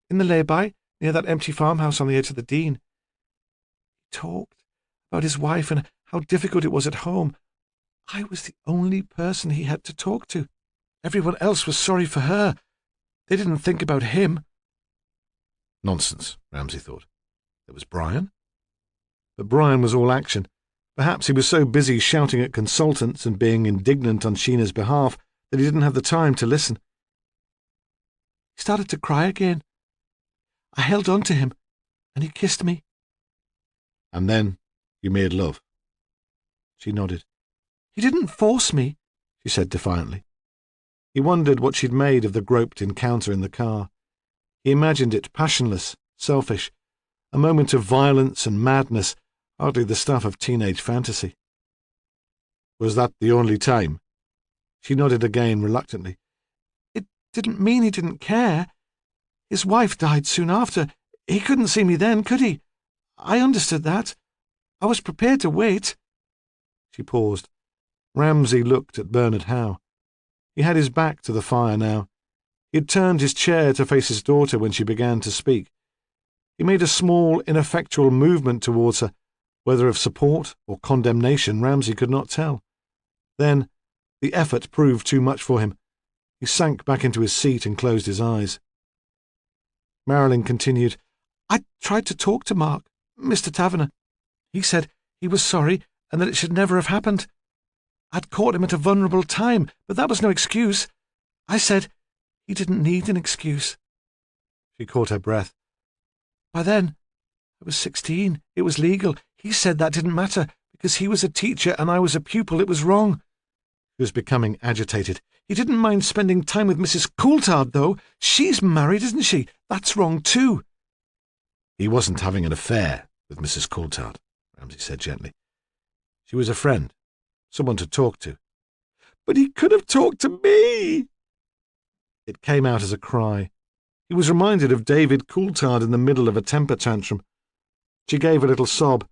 "In the lay-by, near that empty farmhouse on the edge of the Dean. He talked about his wife and how difficult it was at home. I was the only person he had to talk to. Everyone else was sorry for her. They didn't think about him." Nonsense, Ramsay thought. There was Brian. But Brian was all action. Perhaps he was so busy shouting at consultants and being indignant on Sheena's behalf that he didn't have the time to listen. He started to cry again. I held on to him, and he kissed me. "And then you made love?" She nodded. "He didn't force me," she said defiantly. He wondered what she'd made of the groped encounter in the car. He imagined it passionless, selfish, a moment of violence and madness, hardly the stuff of teenage fantasy. Was that the only time? She nodded again reluctantly. It didn't mean he didn't care. His wife died soon after. He couldn't see me then, could he? I understood that. I was prepared to wait. She paused. Ramsay looked at Bernard Howe. He had his back to the fire now. He had turned his chair to face his daughter when she began to speak. He made a small, ineffectual movement towards her, whether of support or condemnation Ramsay could not tell. Then, the effort proved too much for him. He sank back into his seat and closed his eyes. Marilyn continued, I tried to talk to Mark, Mr. Taverner. He said he was sorry and that it should never have happened. I'd caught him at a vulnerable time, but that was no excuse. I said he didn't need an excuse. She caught her breath. By then, I was 16. It was legal. He said that didn't matter. Because he was a teacher and I was a pupil, it was wrong. She was becoming agitated. He didn't mind spending time with Mrs. Coulthard, though. She's married, isn't she? That's wrong, too. He wasn't having an affair with Mrs. Coulthard, Ramsay said gently. She was a friend, someone to talk to. But he could have talked to me. It came out as a cry. He was reminded of David Coulthard in the middle of a temper tantrum. She gave a little sob.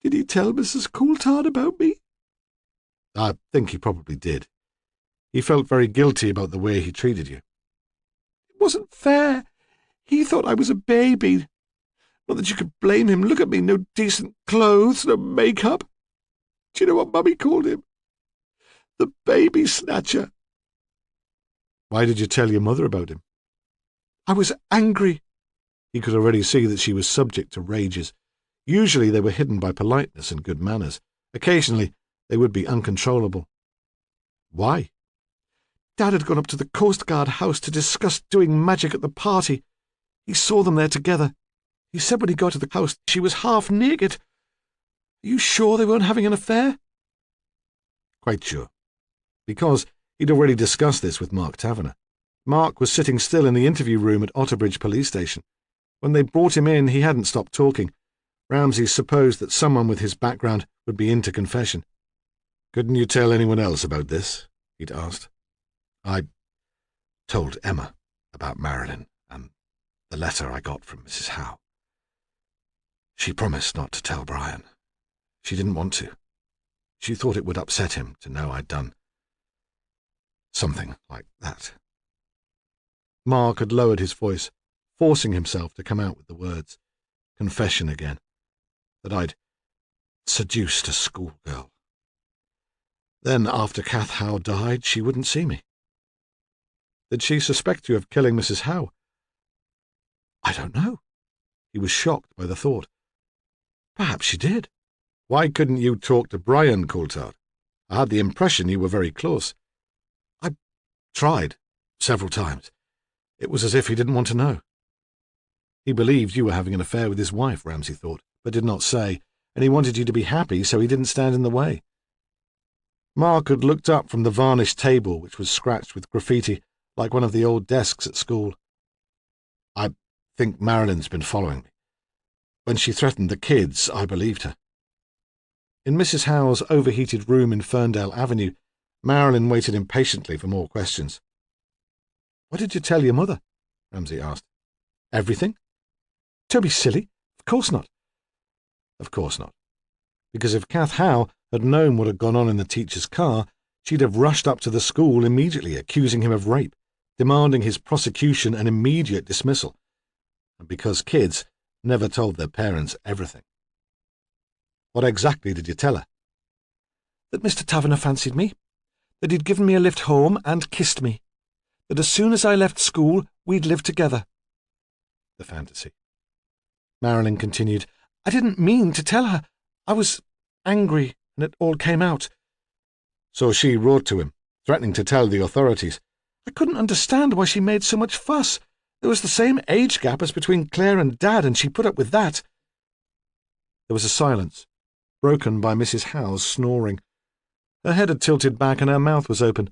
Did he tell Mrs. Coulthard about me? I think he probably did. He felt very guilty about the way he treated you. It wasn't fair. He thought I was a baby. Not that you could blame him. Look at me, no decent clothes, no makeup. Do you know what Mummy called him? The Baby Snatcher. Why did you tell your mother about him? I was angry. He could already see that she was subject to rages. Usually they were hidden by politeness and good manners. Occasionally they would be uncontrollable. Why? Dad had gone up to the Coast Guard house to discuss doing magic at the party. He saw them there together. He said when he got to the house she was half naked. Are you sure they weren't having an affair? Quite sure. Because he'd already discussed this with Mark Taverner. Mark was sitting still in the interview room at Otterbridge Police Station. When they brought him in, he hadn't stopped talking. Ramsay supposed that someone with his background would be into confession. Couldn't you tell anyone else about this? He'd asked. I told Emma about Marilyn and the letter I got from Mrs. Howe. She promised not to tell Brian. She didn't want to. She thought it would upset him to know I'd done something like that. Mark had lowered his voice, forcing himself to come out with the words. Confession again. That I'd seduced a schoolgirl. Then, after Kath Howe died, she wouldn't see me. Did she suspect you of killing Mrs. Howe? I don't know. He was shocked by the thought. Perhaps she did. Why couldn't you talk to Brian Coulthard? I had the impression you were very close. I tried, several times. It was as if he didn't want to know. He believed you were having an affair with his wife, Ramsay thought, but did not say, and he wanted you to be happy so he didn't stand in the way. Mark had looked up from the varnished table, which was scratched with graffiti, like one of the old desks at school. I think Marilyn's been following me. When she threatened the kids, I believed her. In Mrs. Howe's overheated room in Ferndale Avenue, Marilyn waited impatiently for more questions. What did you tell your mother? Ramsay asked. Everything? Don't be silly. Of course not. Of course not. Because if Kath Howe had known what had gone on in the teacher's car, she'd have rushed up to the school immediately, accusing him of rape, demanding his prosecution and immediate dismissal. And because kids never told their parents everything. What exactly did you tell her? That Mr. Taverner fancied me, that he'd given me a lift home and kissed me, that as soon as I left school, we'd live together. The fantasy. Marilyn continued, I didn't mean to tell her. I was angry, and it all came out. So she wrote to him, threatening to tell the authorities. I couldn't understand why she made so much fuss. There was the same age gap as between Claire and Dad, and she put up with that. There was a silence, broken by Mrs. Howe's snoring. Her head had tilted back and her mouth was open.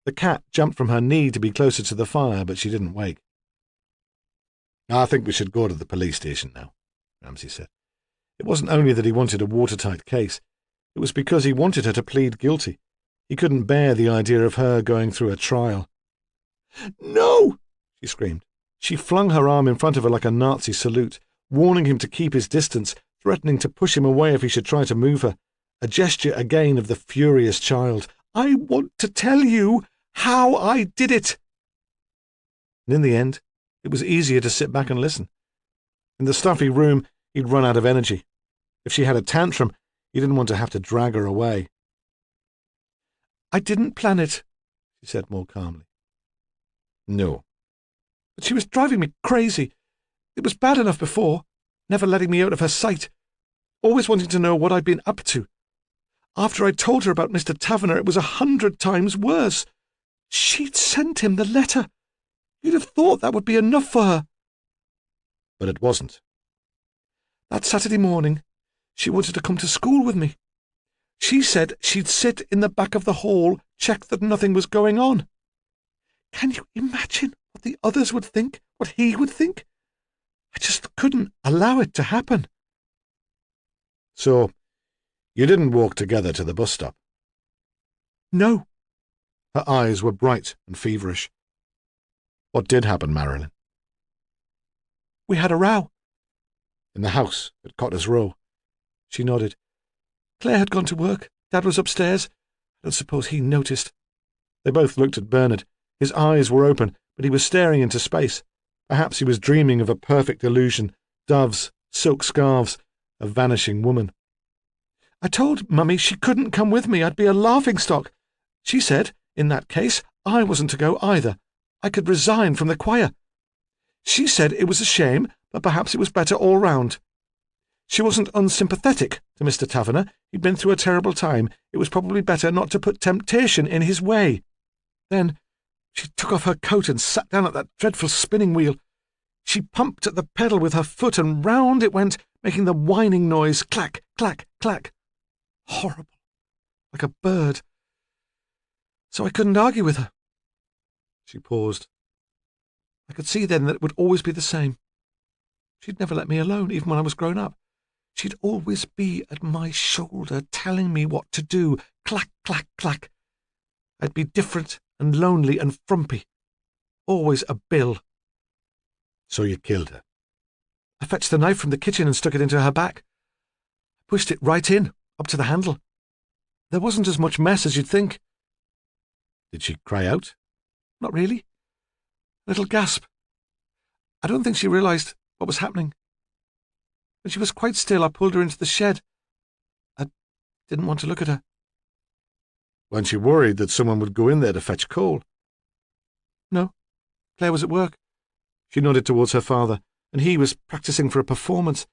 The cat jumped from her knee to be closer to the fire, but she didn't wake. I think we should go to the police station now, Ramsay said. It wasn't only that he wanted a watertight case. It was because he wanted her to plead guilty. He couldn't bear the idea of her going through a trial. No! She screamed. She flung her arm in front of her like a Nazi salute, warning him to keep his distance, threatening to push him away if he should try to move her. A gesture again of the furious child. I want to tell you how I did it. And in the end, it was easier to sit back and listen. In the stuffy room, he'd run out of energy. If she had a tantrum, he didn't want to have to drag her away. I didn't plan it, she said more calmly. No. But she was driving me crazy. It was bad enough before, never letting me out of her sight, always wanting to know what I'd been up to. After I told her about Mr. Taverner, it was 100 times worse. She'd sent him the letter. You'd have thought that would be enough for her. But it wasn't. That Saturday morning, she wanted to come to school with me. She said she'd sit in the back of the hall, check that nothing was going on. Can you imagine what the others would think, what he would think? I just couldn't allow it to happen. So, you didn't walk together to the bus stop? No. Her eyes were bright and feverish. What did happen, Marilyn? We had a row. In the house at Cotter's Row. She nodded. Claire had gone to work. Dad was upstairs. I don't suppose he noticed. They both looked at Bernard. His eyes were open, but he was staring into space. Perhaps he was dreaming of a perfect illusion, doves, silk scarves, a vanishing woman. I told Mummy she couldn't come with me. I'd be a laughingstock. She said, in that case, I wasn't to go either. I could resign from the choir. She said it was a shame, but perhaps it was better all round. She wasn't unsympathetic to Mr. Taverner. He'd been through a terrible time. It was probably better not to put temptation in his way. Then she took off her coat and sat down at that dreadful spinning wheel. She pumped at the pedal with her foot, and round it went, making the whining noise, clack, clack, clack. Horrible, like a bird. So I couldn't argue with her. She paused. I could see then that it would always be the same. She'd never let me alone, even when I was grown up. She'd always be at my shoulder, telling me what to do, clack, clack, clack. I'd be different and lonely and frumpy. Always a bill. So you killed her? I fetched the knife from the kitchen and stuck it into her back. I pushed it right in, up to the handle. There wasn't as much mess as you'd think. Did she cry out? Not really. A little gasp. I don't think she realised what was happening. When she was quite still, I pulled her into the shed. I didn't want to look at her. Weren't you worried that someone would go in there to fetch coal? No. Claire was at work. She nodded towards her father, and he was practising for a performance.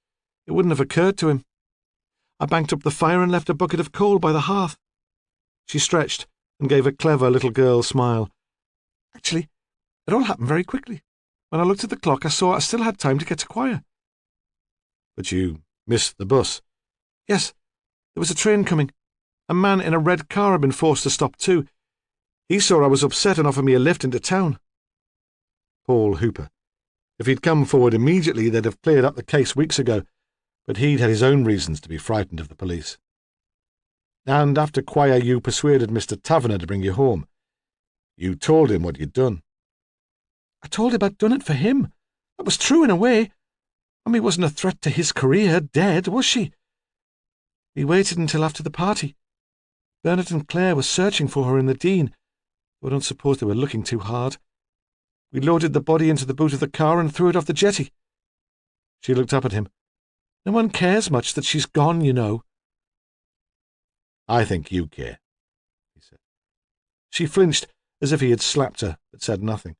It wouldn't have occurred to him. I banked up the fire and left a bucket of coal by the hearth. She stretched and gave a clever little girl smile. Actually, it all happened very quickly. When I looked at the clock, I saw I still had time to get to choir. But you missed the bus? Yes, there was a train coming. A man in a red car had been forced to stop too. He saw I was upset and offered me a lift into town. Paul Hooper. If he'd come forward immediately, they'd have cleared up the case weeks ago, but he'd had his own reasons to be frightened of the police. And after choir you persuaded Mr. Taverner to bring you home. You told him what you'd done. I told him I'd done it for him. That was true in a way. Mummy wasn't a threat to his career, dead, was she? We waited until after the party. Bernard and Claire were searching for her in the Dean, though I don't suppose they were looking too hard. We loaded the body into the boot of the car and threw it off the jetty. She looked up at him. No one cares much that she's gone, you know. I think you care, he said. She flinched as if he had slapped her, but said nothing.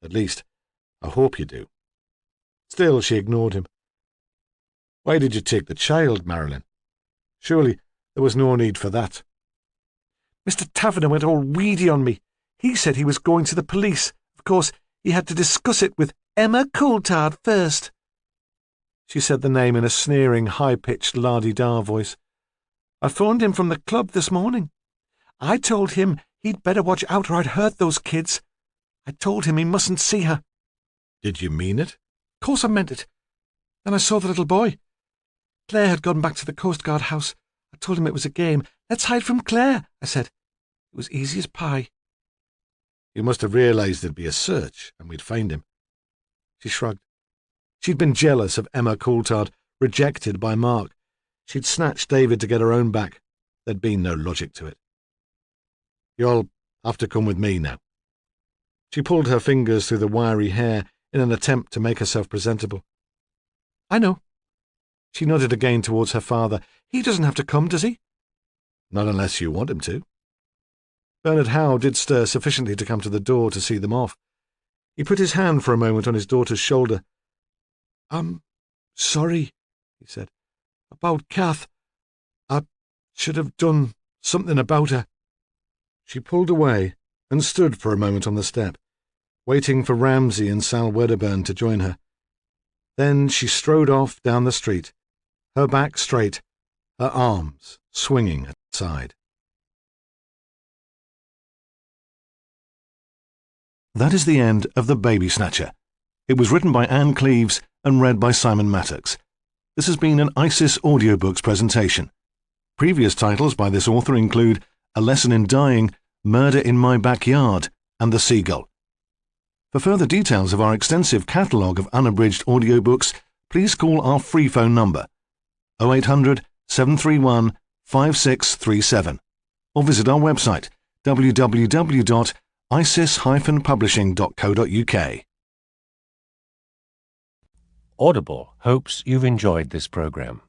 At least, I hope you do. Still, she ignored him. Why did you take the child, Marilyn? Surely there was no need for that. Mr. Taverner went all weedy on me. He said he was going to the police. Of course, he had to discuss it with Emma Coulthard first. She said the name in a sneering, high-pitched la-di-da voice. I phoned him from the club this morning. I told him he'd better watch out or I'd hurt those kids. I told him he mustn't see her. Did you mean it? course I meant it. Then I saw the little boy. Claire had gone back to the Coast Guard house. I told him it was a game. Let's hide from Claire, I said. It was easy as pie. You must have realised there'd be a search, and we'd find him. She shrugged. She'd been jealous of Emma Coulthard, rejected by Mark. She'd snatched David to get her own back. There'd been no logic to it. You'll have to come with me now. She pulled her fingers through the wiry hair in an attempt to make herself presentable. I know. She nodded again towards her father. He doesn't have to come, does he? Not unless you want him to. Bernard Howe did stir sufficiently to come to the door to see them off. He put his hand for a moment on his daughter's shoulder. I'm sorry, he said. About Kath. I should have done something about her. She pulled away and stood for a moment on the step, waiting for Ramsay and Sal Wedderburn to join her. Then she strode off down the street, her back straight, her arms swinging at her side. That is the end of The Baby Snatcher. It was written by Anne Cleeves and read by Simon Mattox. This has been an ISIS Audiobooks presentation. Previous titles by this author include A Lesson in Dying, Murder in My Backyard, and The Seagull. For further details of our extensive catalogue of unabridged audiobooks, please call our free phone number 0800 731 5637 or visit our website www.isis-publishing.co.uk. Audible hopes you've enjoyed this program.